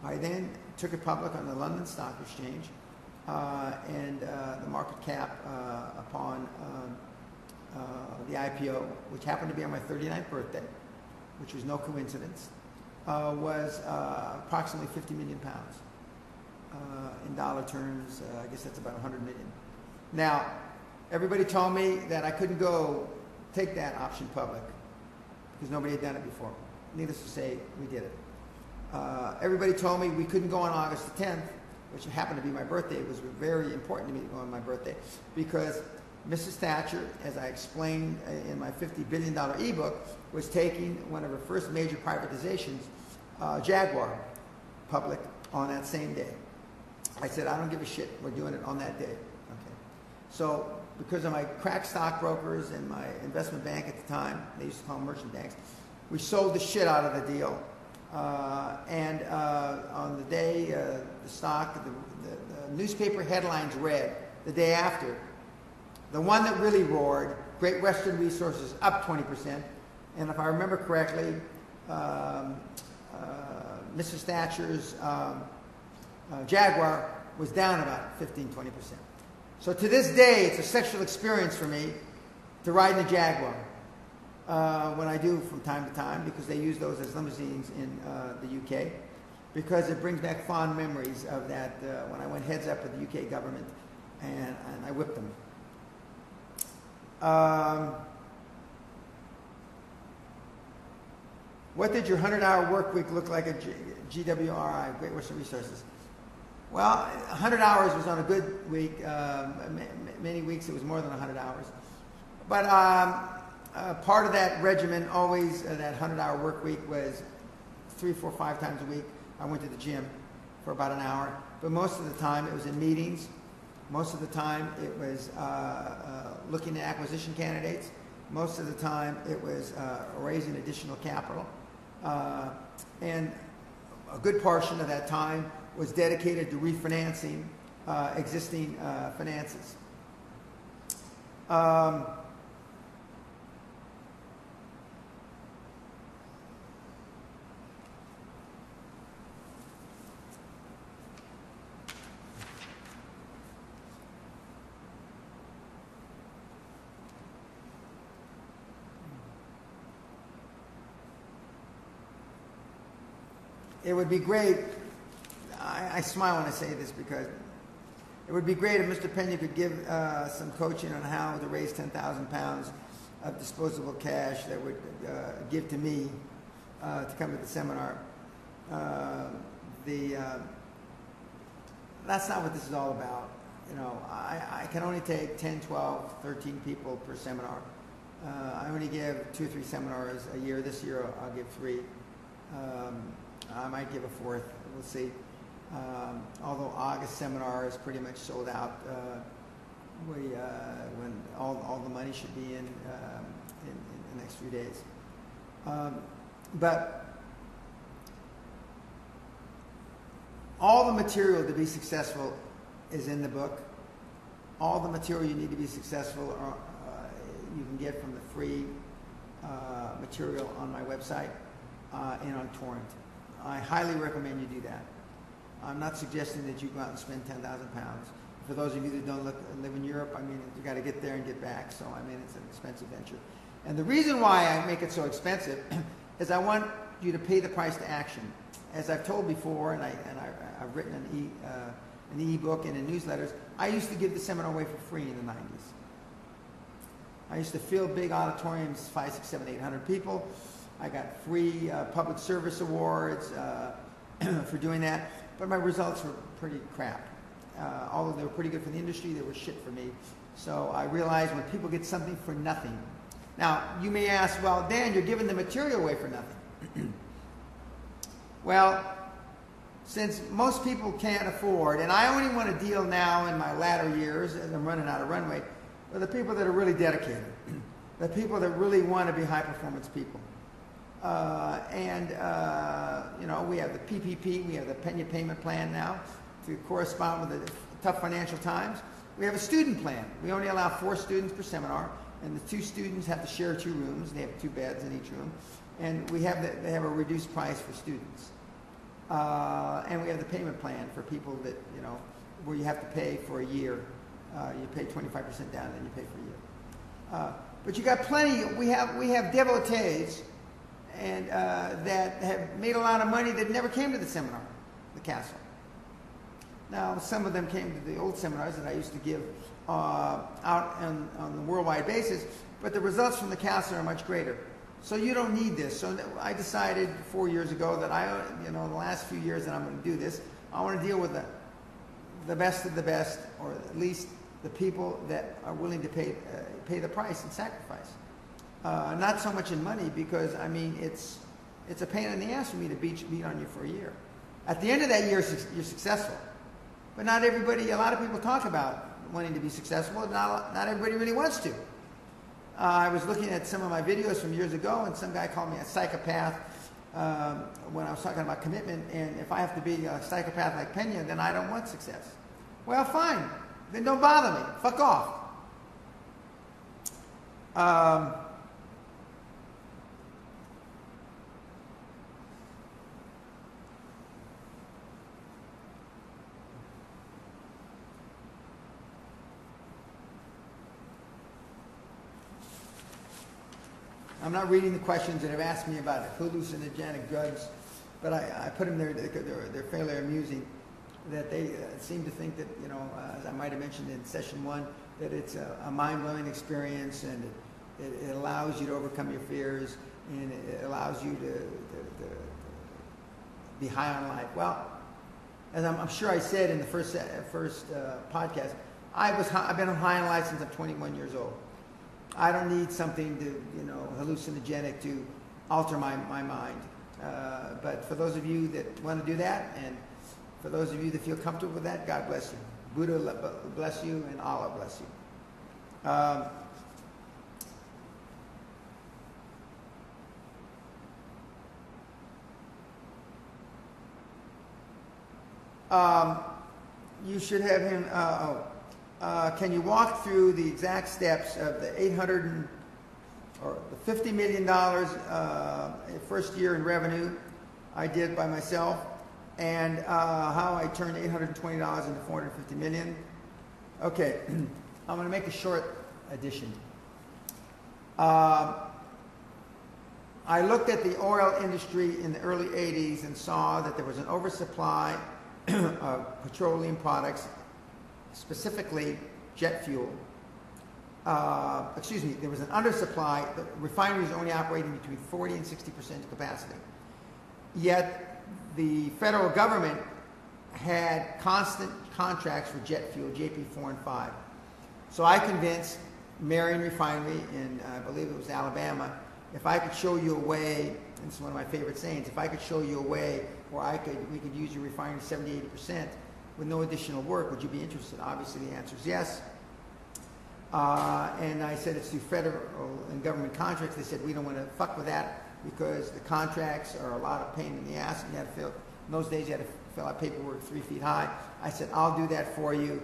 I then took it public on the London Stock Exchange, and the market cap upon the IPO, which happened to be on my 39th birthday, which was no coincidence, was approximately 50 million pounds. In dollar terms, I guess that's about 100 million. Now, Everybody told me that I couldn't go take that option public because nobody had done it before. Needless to say, we did it. Everybody told me we couldn't go on August the 10th, which happened to be my birthday. It was very important to me to go on my birthday because Mrs. Thatcher, as I explained in my $50 billion ebook, was taking one of her first major privatizations, Jaguar, public on that same day. I said, I don't give a shit. We're doing it on that day. Okay. So because of my crack stockbrokers and my investment bank at the time, they used to call them merchant banks, we sold the shit out of the deal. And on the day, the stock, the newspaper headlines read the day after, the one that really roared, Great Western Resources up 20%. And if I remember correctly, Mrs. Thatcher's Jaguar was down about 15-20%. So to this day, it's a sexual experience for me to ride in a Jaguar. When I do from time to time, because they use those as limousines in the UK, because it brings back fond memories of that when I went heads up with the UK government and I whipped them. What did your 100-hour work week look like at GWRI, Great Western Resources? Well, 100 hours was on a good week. Many weeks it was more than 100 hours. But part of that regimen, always that 100-hour work week, was 3, 4, 5 times a week. I went to the gym for about an hour. But most of the time it was in meetings. Most of the time it was looking at acquisition candidates. Most of the time it was raising additional capital. And a good portion of that time was dedicated to refinancing existing finances. It would be great, I smile when I say this because it would be great if Mr. Pena could give some coaching on how to raise 10,000 pounds of disposable cash that would give to me to come to the seminar. That's not what this is all about. You know, I can only take 10, 12, 13 people per seminar. I only give 2 or 3 seminars a year. This year I'll give 3. I might give a 4th. We'll see. Although August seminar is pretty much sold out, when all the money should be in the next few days. But all the material to be successful is in the book. All the material you need to be successful you can get from the free material on my website and on torrent. I highly recommend you do that. I'm not suggesting that you go out and spend 10,000 pounds. For those of you that don't live in Europe, I mean, you got to get there and get back. So, I mean, it's an expensive venture. And the reason why I make it so expensive is I want you to pay the price to action. As I've told before, and I've written an e-book and in newsletters, I used to give the seminar away for free in the 90s. I used to fill big auditoriums, 5, 6, 7, 800 people. I got free public service awards for doing that, but my results were pretty crap. Although they were pretty good for the industry, they were shit for me. So I realized when people get something for nothing. Now, you may ask, well, Dan, you're giving the material away for nothing. Well, since most people can't afford, and I only want to deal now in my latter years, as I'm running out of runway, with the people that are really dedicated, the people that really want to be high-performance people. You know, we have the PPP, we have the Pena payment plan now to correspond with the tough financial times. We have a student plan. We only allow 4 students per seminar, and the 2 students have to share 2 rooms. They have 2 beds in each room. And they have a reduced price for students. And we have the payment plan for people that, you know, where you have to pay for a year. You pay 25% down, and then you pay for a year. But you got plenty. We have devotees and that have made a lot of money that never came to the seminar, the castle. Now, some of them came to the old seminars that I used to give out on a worldwide basis, but the results from the castle are much greater. So you don't need this. So I decided 4 years ago that the last few years that I'm going to do this, I want to deal with the best of the best, or at least the people that are willing to pay the price and sacrifice. Not so much in money, because I mean it's a pain in the ass for me to beat on you for a year. At the end of that year, you're successful, but not everybody. A lot of people talk about wanting to be successful, and not everybody really wants to. I was looking at some of my videos from years ago, and some guy called me a psychopath when I was talking about commitment. And if I have to be a psychopath like Pena, then I don't want success. Well, fine. Then don't bother me. Fuck off. I'm not reading the questions that have asked me about hallucinogenic drugs, but I put them there. They're fairly amusing. That they seem to think that, as I might have mentioned in session 1, that it's a mind-blowing experience, and it allows you to overcome your fears, and it allows you to be high on life. Well, as I'm sure I said in the first podcast, I've been on high on life since I'm 21 years old. I don't need something to, hallucinogenic to alter my mind. But for those of you that want to do that, and for those of you that feel comfortable with that, God bless you. Buddha bless you, and Allah bless you. You should have him. Can you walk through the exact steps of the $50 million first year in revenue I did by myself, and how I turned $820 into $450 million? Okay, I'm going to make a short addition. I looked at the oil industry in the early 80s and saw that there was an oversupply of petroleum products, specifically jet fuel. There was an undersupply. The refineries only operating between 40 and 60% capacity. Yet the federal government had constant contracts for jet fuel, JP 4 and 5. So I convinced Marion Refinery in, I believe it was Alabama, if I could show you a way, and it's one of my favorite sayings, if I could show you a way where we could use your refinery 70-80% with no additional work, would you be interested? Obviously the answer is yes. And I said it's through federal and government contracts. They said we don't want to fuck with that because the contracts are a lot of pain in the ass, and you had to fill, in those days you had to fill out paperwork 3 feet high. I said, I'll do that for you.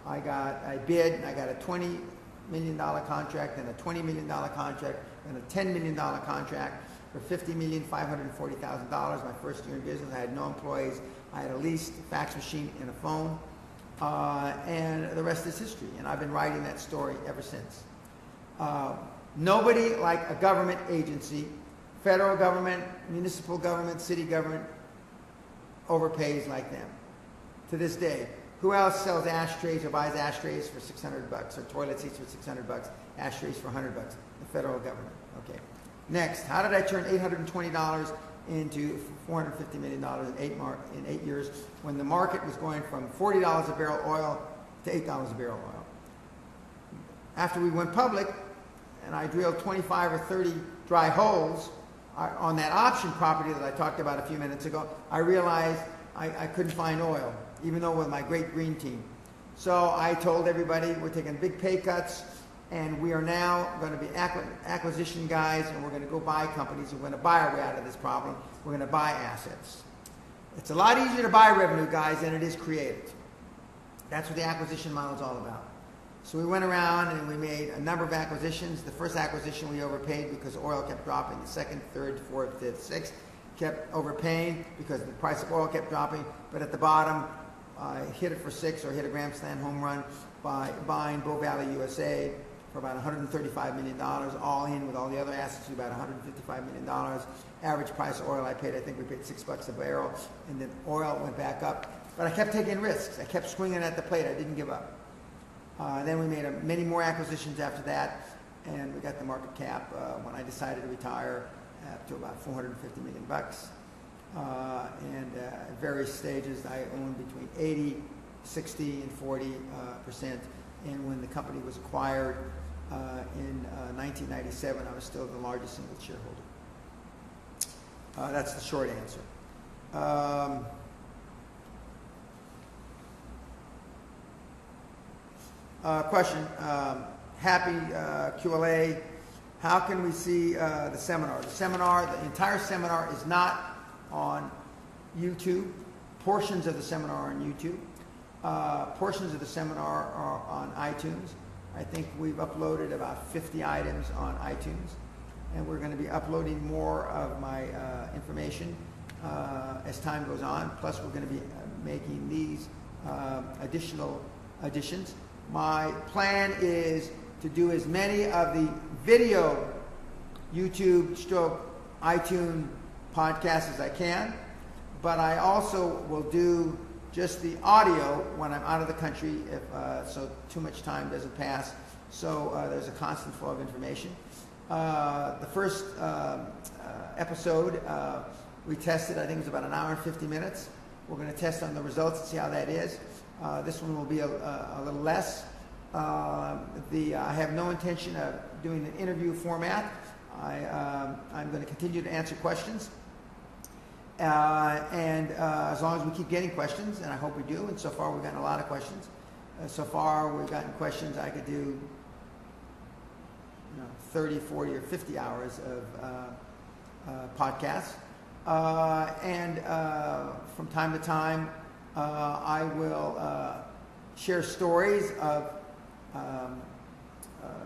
I bid, and I got a $20 million contract, and a $20 million contract, and a $10 million contract for $50,540,000. My first year in business, I had no employees. I had a leased fax machine and a phone, and the rest is history. And I've been writing that story ever since. Nobody like a government agency, federal government, municipal government, city government, overpays like them to this day. Who else sells ashtrays or buys ashtrays for $600 or toilet seats for $600, ashtrays for $100? The federal government. Okay. Next, how did I turn $820 into $450 million in 8 years when the market was going from $40 a barrel oil to $8 a barrel oil? After we went public, and I drilled 25 or 30 dry holes on that option property that I talked about a few minutes ago, I realized I couldn't find oil, even though with my great green team. So I told everybody we're taking big pay cuts, and we are now going to be acquisition guys, and we're going to go buy companies. We're going to buy our way out of this problem. We're going to buy assets. It's a lot easier to buy revenue, guys, than it is create it. That's what the acquisition model is all about. So we went around and we made a number of acquisitions. The first acquisition we overpaid because oil kept dropping. The second, third, fourth, fifth, sixth kept overpaying because the price of oil kept dropping. But at the bottom, I hit it for 6 or hit a grand slam home run by buying Bow Valley USA for about $135 million, all in with all the other assets, about $155 million. Average price of oil I think we paid $6 a barrel, and then oil went back up But I kept taking risks. I kept swinging at the plate. I didn't give up. Then we made many more acquisitions after that, and we got the market cap when I decided to retire up to about $450 million. And at various stages, I owned between 80, 60, and 40%. And when the company was acquired in 1997, I was still the largest single shareholder. That's the short answer. Question. Happy QLA. How can we see the seminar? The entire seminar is not on YouTube. Portions of the seminar are on YouTube. Portions of the seminar are on iTunes. I think we've uploaded about 50 items on iTunes, and we're going to be uploading more of my information as time goes on. Plus, we're going to be making these additional additions. My plan is to do as many of the video YouTube / iTunes podcasts as I can, but I also will do just the audio when I'm out of the country, so too much time doesn't pass. So there's a constant flow of information. The first episode we tested, I think it was about an hour and 50 minutes. We're going to test on the results and see how that is. This one will be a little less. I have no intention of doing an interview format. I'm going to continue to answer questions. And as long as we keep getting questions, and I hope we do, and so far we've gotten a lot of questions. So far we've gotten questions I could do 30, 40, or 50 hours of podcasts. And from time to time, I will share stories of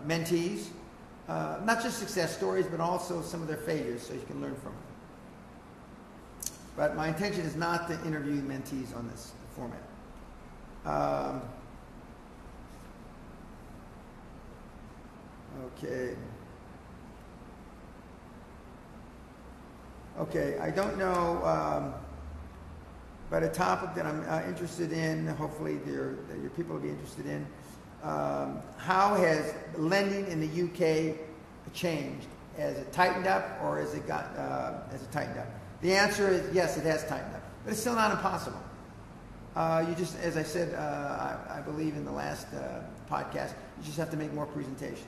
mentees, not just success stories, but also some of their failures, so you can learn from them. But my intention is not to interview mentees on this format. Okay, I don't know, but a topic that I'm interested in, hopefully your people will be interested in, how has lending in the UK changed? Has it tightened up, or has it tightened up? The answer is yes, it has tightened up, but it's still not impossible. You just, as I said, I believe in the last podcast, you just have to make more presentations.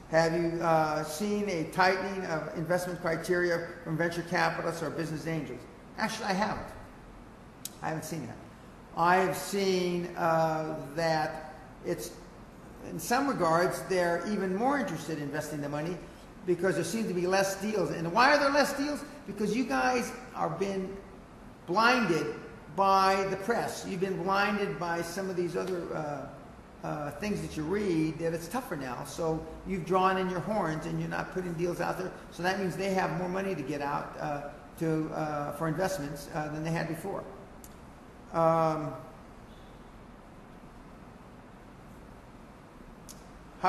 Have you seen a tightening of investment criteria from venture capitalists or business angels? Actually, I haven't. I haven't seen that. I have seen that it's, in some regards, they're even more interested in investing the money because there seems to be less deals. And why are there less deals? Because you guys are being blinded by the press. You've been blinded by some of these other things that you read, that it's tougher now. So you've drawn in your horns and you're not putting deals out there. So that means they have more money to get out for investments than they had before. How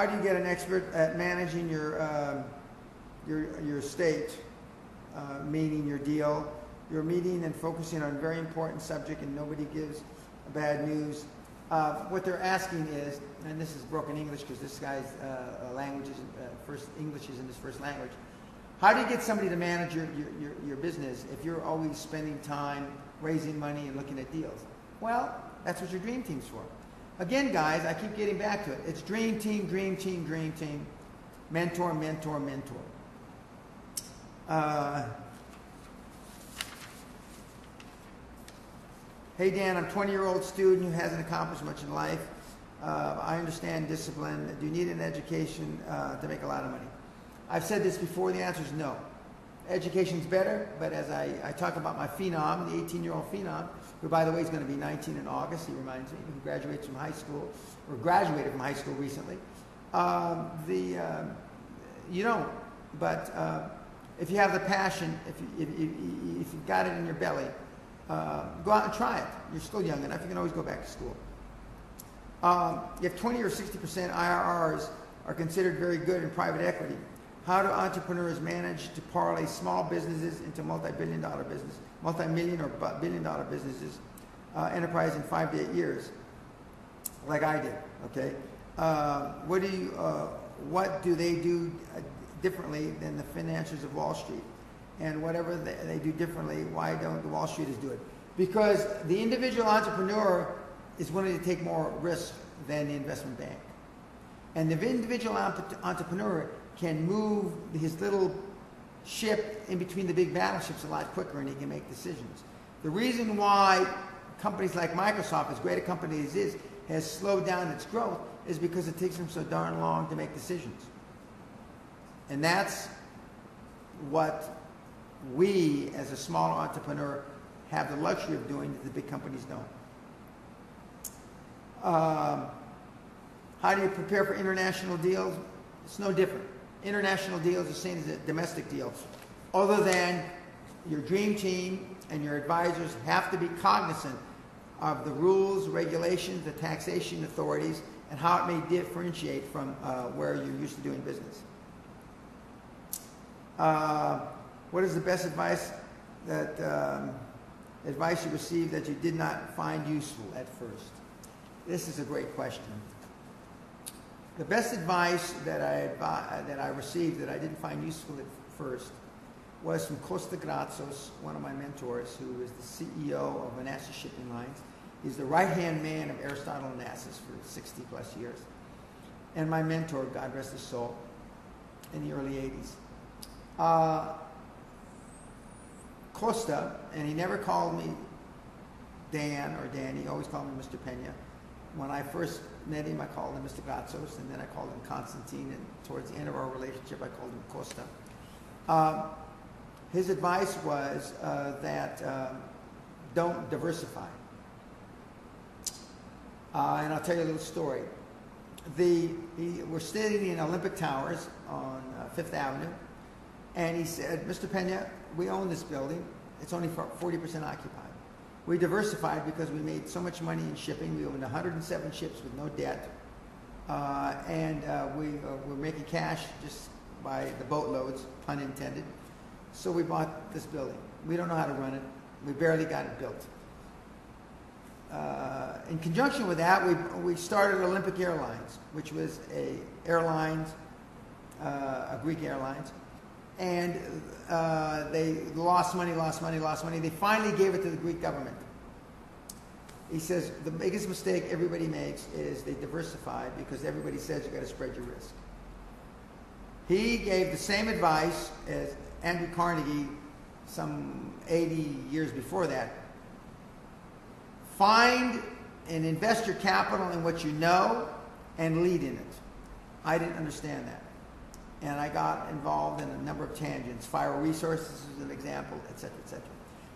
do you get an expert at managing your estate, meaning your deal? You're meeting and focusing on a very important subject and nobody gives bad news. What they're asking is, and this is broken English because this guy's language isn't English isn't his first language. How do you get somebody to manage your business if you're always spending time raising money and looking at deals? Well, that's what your dream team's for. Again, guys, I keep getting back to it. It's dream team, dream team, dream team. Mentor, mentor, mentor. Hey, Dan, I'm a 20-year-old student who hasn't accomplished much in life. I understand discipline. Do you need an education to make a lot of money? I've said this before. The answer is no. Education's better, but as I talk about my phenom, the 18-year-old phenom, who, by the way, is going to be 19 in August, he reminds me, who graduates from high school, or graduated from high school recently. You don't. But if you have the passion, if you've got it in your belly, go out and try it. You're still young enough. You can always go back to school. If 20 or 60% IRRs are considered very good in private equity, How do entrepreneurs manage to parlay small businesses into multi-billion-dollar business, multi-million or billion-dollar businesses, enterprise in 5 to 8 years, like I did? Okay. What do they do differently than the financiers of Wall Street? And whatever they do differently, why don't the Wall Streeters do it? Because the individual entrepreneur is willing to take more risk than the investment bank. And the individual entrepreneur can move his little ship in between the big battleships a lot quicker, and he can make decisions. The reason why companies like Microsoft, as great a company as it is, has slowed down its growth is because it takes them so darn long to make decisions. And that's what we, as a small entrepreneur, have the luxury of doing that the big companies don't. How do you prepare for international deals? It's no different. International deals are the same as domestic deals, other than your dream team and your advisors have to be cognizant of the rules, regulations, the taxation authorities, and how it may differentiate from where you're used to doing business. What is the best advice you received that you did not find useful at first? This is a great question. The best advice that I received that I didn't find useful at first was from Costa Gratsos, one of my mentors, who is the CEO of Onassis Shipping Lines. He's the right-hand man of Aristotle Onassis for 60 plus years. And my mentor, God rest his soul, in the early 80s. Costa, and he never called me Dan or Danny, he always called me Mr. Pena. When I first met him, I called him Mr. Gratsos, and then I called him Constantine, and towards the end of our relationship, I called him Costa. His advice was that don't diversify. And I'll tell you a little story. We're standing in Olympic Towers on Fifth Avenue, and he said, Mr. Pena, we own this building. It's only 40% occupied. We diversified because we made so much money in shipping. We owned 107 ships with no debt. And we were making cash just by the boatloads, pun intended. So we bought this building. We don't know how to run it. We barely got it built. In conjunction with that, we started Olympic Airlines, which was a Greek airlines. And they lost money. They finally gave it to the Greek government. He says the biggest mistake everybody makes is they diversify because everybody says you got to spread your risk. He gave the same advice as Andrew Carnegie some 80 years before that. Find and invest your capital in what you know and lead in it. I didn't understand that. And I got involved in a number of tangents. Fire resources is an example, et cetera, et cetera.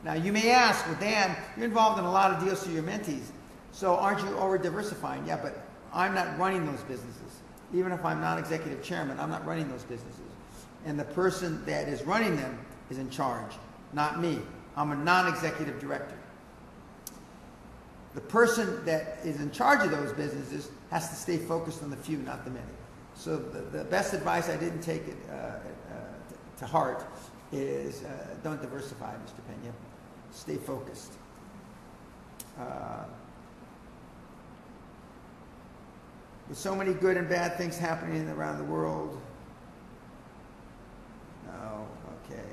Now, you may ask, well, Dan, you're involved in a lot of deals through your mentees, so aren't you over-diversifying? Yeah, but I'm not running those businesses. Even if I'm not executive chairman, I'm not running those businesses. And the person that is running them is in charge, not me. I'm a non-executive director. The person that is in charge of those businesses has to stay focused on the few, not the many. So the best advice, I didn't take it to heart, is don't diversify, Mr. Pena. Stay focused. With so many good and bad things happening around the world. No, okay.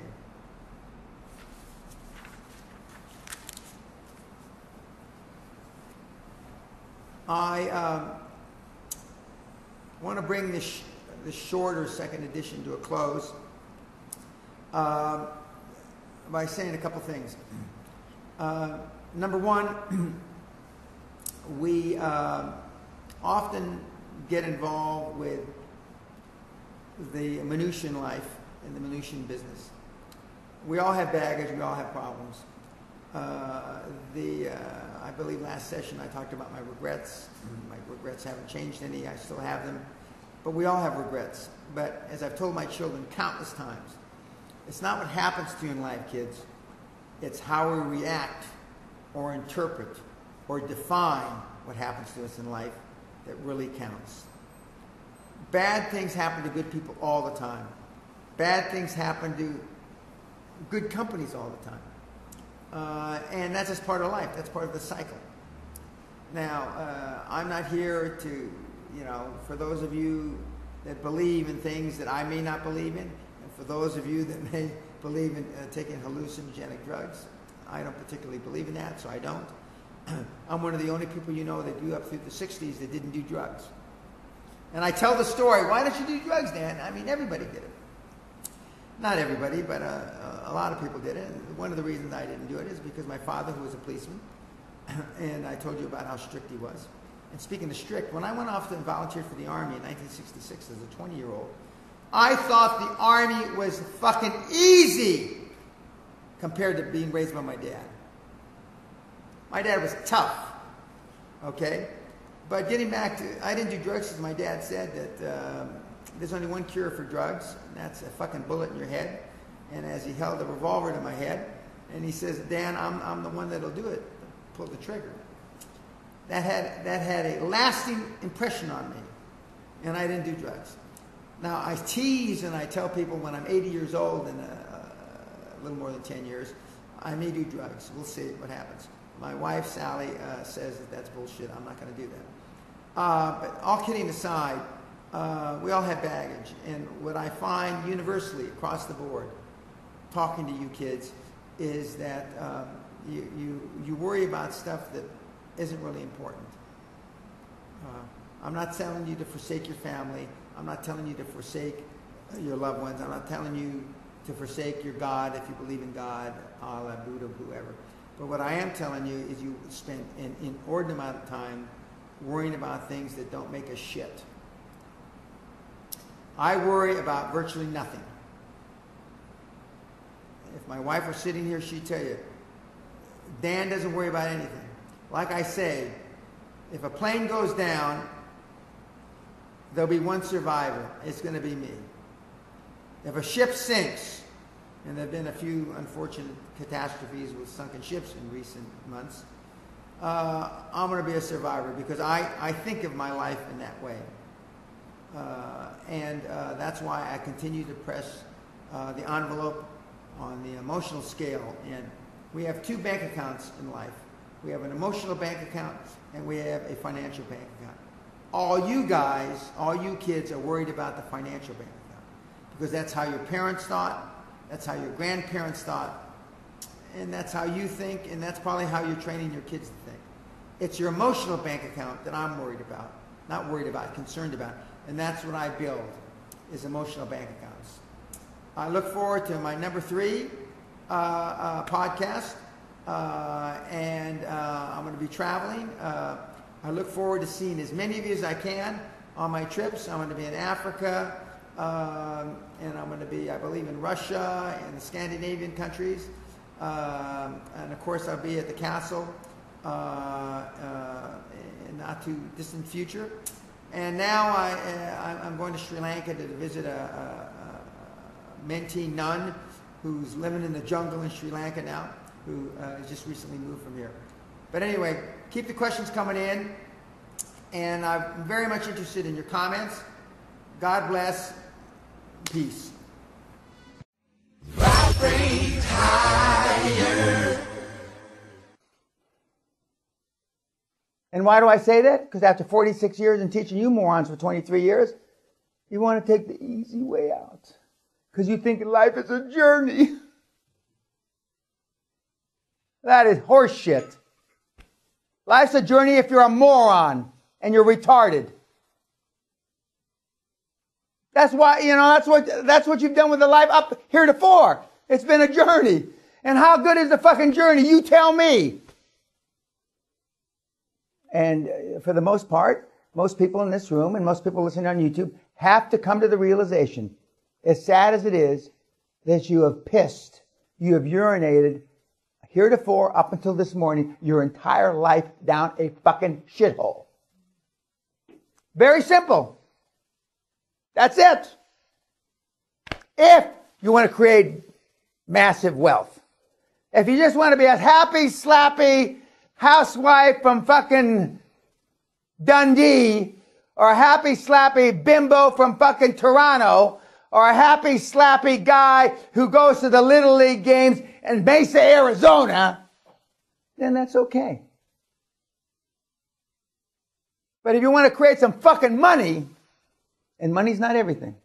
I want to bring this shorter second edition to a close by saying a couple things. Number one, we often get involved with the minutiae in life and the minutiae in business. We all have baggage. We all have problems. I believe last session I talked about my regrets. My regrets haven't changed any. I still have them. But we all have regrets. But as I've told my children countless times, it's not what happens to you in life, kids. It's how we react or interpret or define what happens to us in life that really counts. Bad things happen to good people all the time. bad things happen to good companies all the time. And that's just part of life. That's part of the cycle. Now, I'm not here to, for those of you that believe in things that I may not believe in, and for those of you that may believe in taking hallucinogenic drugs, I don't particularly believe in that, so I don't. I'm one of the only people that grew up through the 60s that didn't do drugs. And I tell the story, why don't you do drugs, Dan? I mean, everybody did it. Not everybody, but a lot of people did it. And one of the reasons I didn't do it is because my father, who was a policeman, and I told you about how strict he was. And speaking of strict, when I went off and volunteered for the Army in 1966 as a 20-year-old, I thought the Army was fucking easy compared to being raised by my dad. My dad was tough, okay? But getting back to, I didn't do drugs because my dad said that there's only one cure for drugs, and that's a fucking bullet in your head. And as he held a revolver to my head, and he says, Dan, I'm the one that'll do it. Pull the trigger. That had a lasting impression on me, and I didn't do drugs. Now, I tease and I tell people when I'm 80 years old in a little more than 10 years, I may do drugs. We'll see what happens. My wife, Sally, says that that's bullshit. I'm not going to do that. But all kidding aside, we all have baggage. And what I find universally across the board, talking to you kids, is that you worry about stuff that isn't really important. I'm not telling you to forsake your family. I'm not telling you to forsake your loved ones. I'm not telling you to forsake your God if you believe in God, Allah, Buddha, whoever. But what I am telling you is you spend an inordinate amount of time worrying about things that don't make a shit. I worry about virtually nothing. If my wife were sitting here, she'd tell you, Dan doesn't worry about anything. Like I say, if a plane goes down, there'll be one survivor. It's going to be me. If a ship sinks, and there have been a few unfortunate catastrophes with sunken ships in recent months, I'm going to be a survivor because I think of my life in that way. And that's why I continue to press the envelope on the emotional scale. And we have two bank accounts in life. We have an emotional bank account and we have a financial bank account. All you guys, all you kids are worried about the financial bank account because that's how your parents thought, that's how your grandparents thought, and that's how you think, and that's probably how you're training your kids to think. It's your emotional bank account that I'm worried about, not worried about, concerned about, and that's what I build, is emotional bank accounts. I look forward to my number 3 podcast, and I'm going to be traveling. I look forward to seeing as many of you as I can on my trips. I'm going to be in Africa, and I'm going to be, I believe, in Russia and the Scandinavian countries. And of course, I'll be at the castle in not too distant future. And now I'm going to Sri Lanka to visit a mentee nun who's living in the jungle in Sri Lanka now, who has just recently moved from here. But anyway, keep the questions coming in, and I'm very much interested in your comments. God bless. Peace. Vibrate higher. And why do I say that? Because after 46 years and teaching you morons for 23 years, you want to take the easy way out. Because you think life is a journey. That is horseshit. Life's a journey if you're a moron and you're retarded. That's why, that's what you've done with the life up heretofore. It's been a journey. And how good is the fucking journey? You tell me. And for the most part, most people in this room and most people listening on YouTube have to come to the realization, as sad as it is, that you have pissed, you have urinated heretofore up until this morning, your entire life down a fucking shithole. Very simple. That's it. If you want to create massive wealth. If you just want to be a happy, slappy housewife from fucking Dundee, or a happy, slappy bimbo from fucking Toronto, or a happy, slappy guy who goes to the Little League games in Mesa, Arizona, then that's okay. But if you want to create some fucking money, and money's not everything.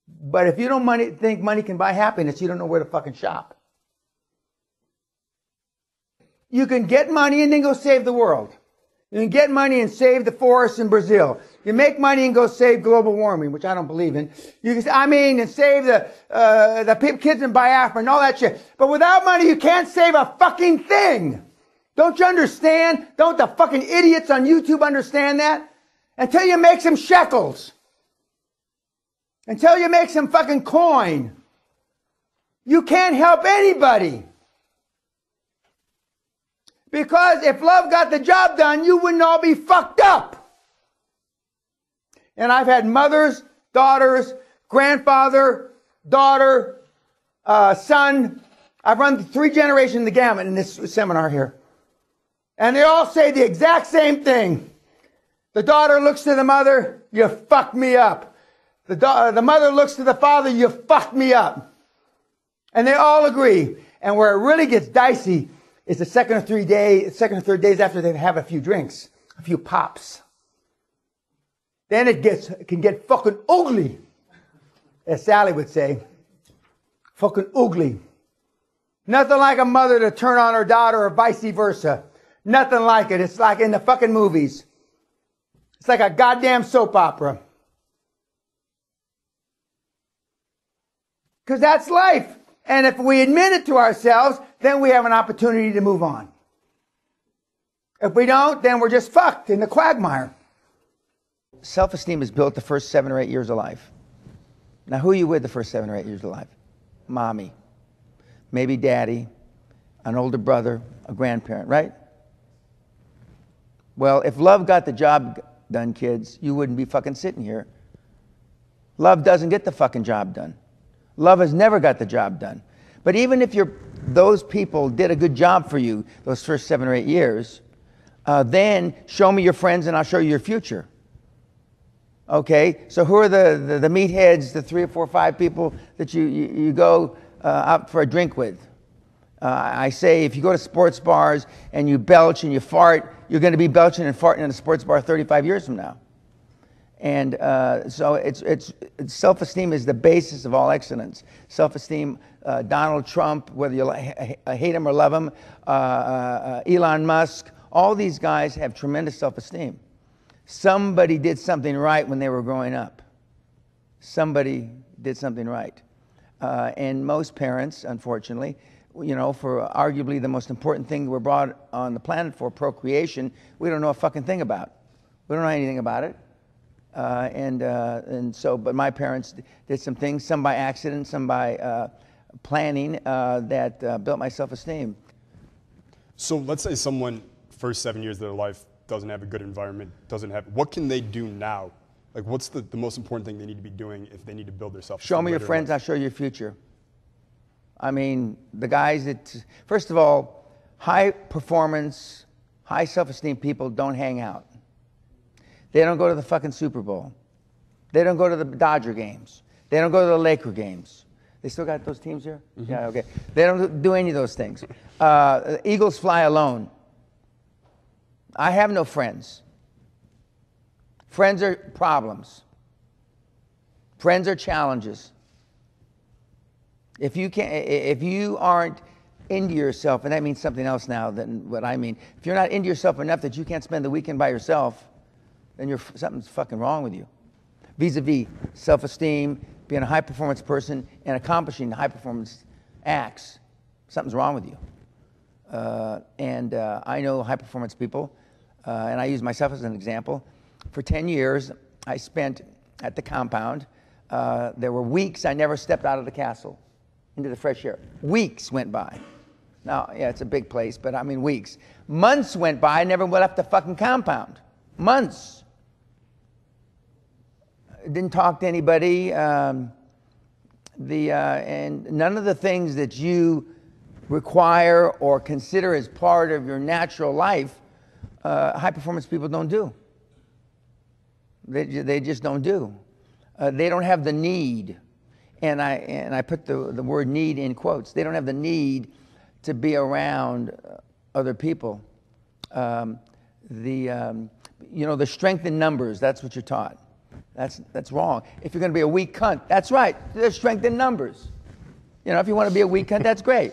But if you don't think money can buy happiness, you don't know where to fucking shop. You can get money and then go save the world. You can get money and save the forests in Brazil. You make money and go save global warming, which I don't believe in. You can, and save the kids in Biafra and all that shit. But without money, you can't save a fucking thing. Don't you understand? Don't the fucking idiots on YouTube understand that? Until you make some shekels. Until you make some fucking coin. You can't help anybody. Because if love got the job done, you wouldn't all be fucked up. And I've had mothers, daughters, grandfather, daughter, son. I've run 3 generations the gamut in this seminar here. And they all say the exact same thing. The daughter looks to the mother, you fucked me up. The mother looks to the father, you fucked me up. And they all agree. And where it really gets dicey is the second or third days after they have a few drinks, a few pops. Then it can get fucking ugly, as Sally would say. Fucking ugly. Nothing like a mother to turn on her daughter or vice versa. Nothing like it. It's like in the fucking movies. It's like a goddamn soap opera. Because that's life. And if we admit it to ourselves, then we have an opportunity to move on. If we don't, then we're just fucked in the quagmire. Self-esteem is built the first 7 or 8 years of life. Now, who are you with the first 7 or 8 years of life? Mommy. Maybe daddy, an older brother, a grandparent, right? Well, if love got the job done, kids, you wouldn't be fucking sitting here. Love doesn't get the fucking job done. Love has never got the job done. But even if those people did a good job for you those first 7 or 8 years, then show me your friends and I'll show you your future. Okay? So who are the meatheads, the 3 or 4 or 5 people that you go out for a drink with? I say if you go to sports bars and you belch and you fart, you're going to be belching and farting in a sports bar 35 years from now. And so it's self-esteem is the basis of all excellence. Self-esteem, Donald Trump, whether you hate him or love him, Elon Musk, all these guys have tremendous self-esteem. Somebody did something right when they were growing up. Somebody did something right. And most parents, unfortunately, for arguably the most important thing we're brought on the planet for, procreation, we don't know a fucking thing about. We don't know anything about it. But my parents did some things, some by accident, some by planning, that built my self-esteem. So let's say someone, first 7 years of their life, doesn't have a good environment, what can they do now? Like, what's the most important thing they need to be doing if they need to build their self-esteem? Show me your friends, I'll show you your future. I mean, the guys that, first of all, high performance, high self-esteem people don't hang out. They don't go to the fucking Super Bowl. They don't go to the Dodger games. They don't go to the Laker games. They still got those teams here? Mm-hmm. Yeah, okay. They don't do any of those things. Eagles fly alone. I have no friends. Friends are problems. Friends are challenges. If you aren't into yourself, and that means something else now than what I mean. If you're not into yourself enough that you can't spend the weekend by yourself, then something's fucking wrong with you. Vis-a-vis self-esteem, being a high-performance person, and accomplishing high-performance acts, something's wrong with you. I know high-performance people, and I use myself as an example. For 10 years, I spent at the compound. There were weeks I never stepped out of the castle into the fresh air. Weeks went by. Now, yeah, it's a big place, but I mean weeks. Months went by, I never left the fucking compound. Months. Didn't talk to anybody. And none of the things that you require or consider as part of your natural life, high performance people don't do. They just don't do. They don't have the need, and I put the word need in quotes. They don't have the need to be around other people. The strength in numbers, that's what you're taught. That's wrong. If you're going to be a weak cunt, that's right. There's strength in numbers. If you want to be a weak cunt, that's great.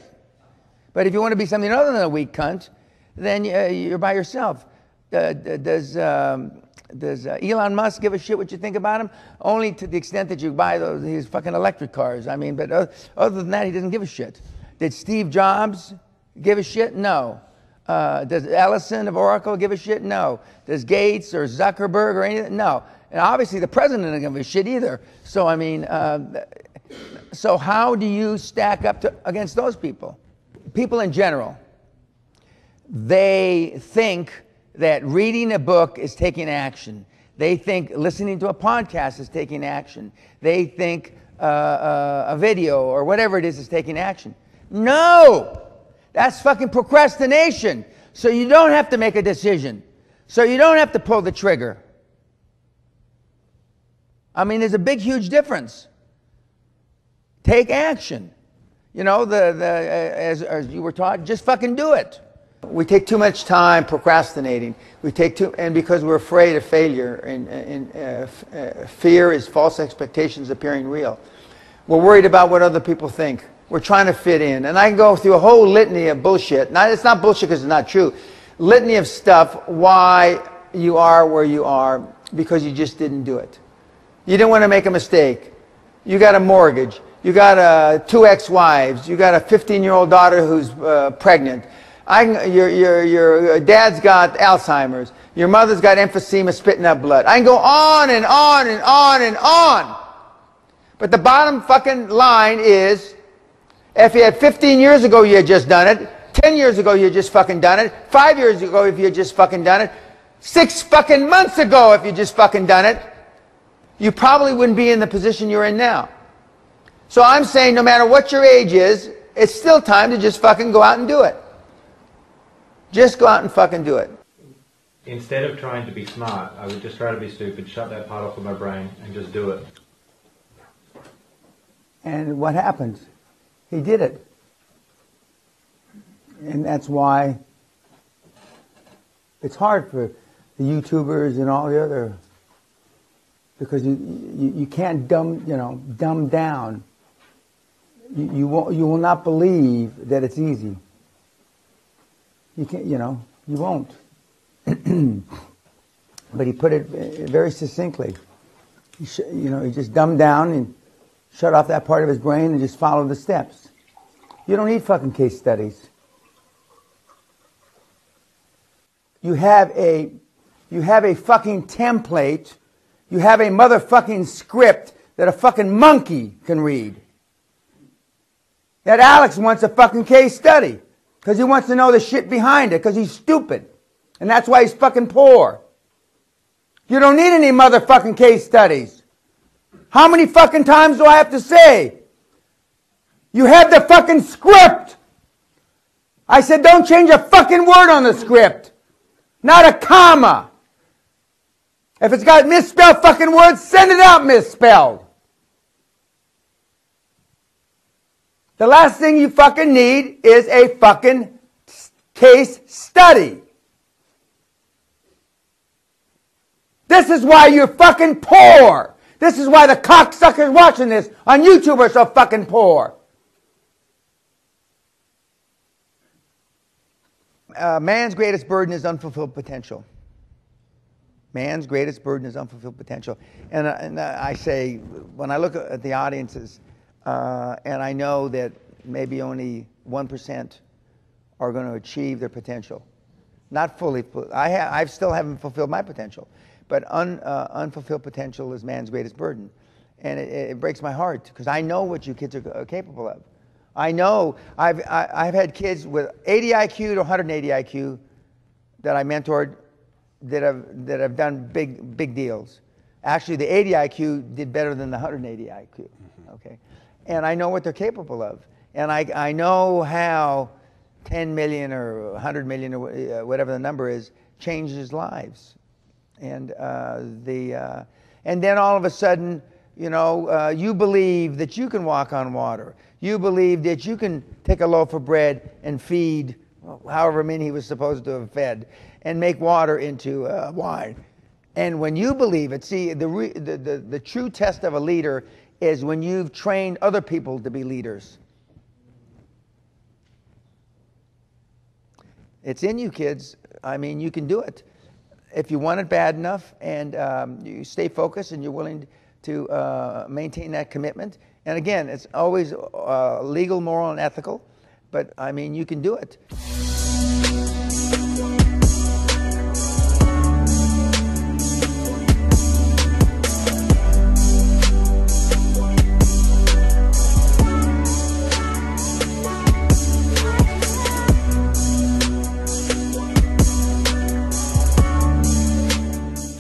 But if you want to be something other than a weak cunt, then you're by yourself. Does Elon Musk give a shit what you think about him? Only to the extent that you buy his fucking electric cars. I mean, but other than that, he doesn't give a shit. Did Steve Jobs give a shit? No. Does Ellison of Oracle give a shit? No. Does Gates or Zuckerberg or anything? No. And obviously the president doesn't give a shit either. So, I mean, so how do you stack up against those people? People in general, they think that reading a book is taking action. They think listening to a podcast is taking action. They think a video or whatever it is taking action. No! That's fucking procrastination. So you don't have to make a decision. So you don't have to pull the trigger. I mean, there's a big, huge difference. Take action. As you were taught, just fucking do it. We take too much time procrastinating. And because we're afraid of failure, and fear is false expectations appearing real. We're worried about what other people think. We're trying to fit in. And I can go through a whole litany of bullshit. Now, it's not bullshit because it's not true. Litany of stuff why you are where you are because you just didn't do it. You didn't want to make a mistake. You got a mortgage. You got 2 ex-wives. You got a 15-year-old daughter who's pregnant. Your dad's got Alzheimer's. Your mother's got emphysema, spitting up blood. I can go on and on and on and on. But the bottom fucking line is, if you had 15 years ago you had just done it, 10 years ago you had just fucking done it, 5 years ago if you had just fucking done it, 6 fucking months ago if you just fucking done it, you probably wouldn't be in the position you're in now. So I'm saying no matter what your age is, it's still time to just fucking go out and do it. Just go out and fucking do it. Instead of trying to be smart, I would just try to be stupid, shut that part off of my brain, and just do it. And what happened? He did it. And that's why it's hard for the YouTubers and all the other, because you can't dumb down. You will not believe that it's easy. You can't, you won't. But he put it very succinctly. He just dumbed down and shut off that part of his brain and just follow the steps. You don't need fucking case studies. You have a fucking template. You have a motherfucking script that a fucking monkey can read. That Alex wants a fucking case study because he wants to know the shit behind it because he's stupid. And that's why he's fucking poor. You don't need any motherfucking case studies. How many fucking times do I have to say? You have the fucking script. I said don't change a fucking word on the script. Not a comma. If it's got misspelled fucking words, send it out misspelled. The last thing you fucking need is a fucking case study. This is why you're fucking poor. This is why the cocksuckers watching this on YouTube are so fucking poor. Man's greatest burden is unfulfilled potential. Man's greatest burden is unfulfilled potential. And I say, when I look at the audiences, and I know that maybe only 1% are going to achieve their potential. Not fully. I still haven't fulfilled my potential. But unfulfilled potential is man's greatest burden. And it breaks my heart because I know what you kids are capable of. I know I've had kids with 80 IQ to 180 IQ that I mentored that have done big deals. Actually, the 80 IQ did better than the 180 IQ. Okay, and I know what they're capable of, and I know how 10 million or 100 million or whatever the number is changes lives, and then all of a sudden you know, you believe that you can walk on water. You believe that you can take a loaf of bread and feed however many he was supposed to have fed and make water into wine. And when you believe it, see, the true test of a leader is when you've trained other people to be leaders. It's in you, kids. I mean, you can do it. If you want it bad enough and you stay focused and you're willing to maintain that commitment. And again, it's always legal, moral, and ethical. But, I mean, you can do it.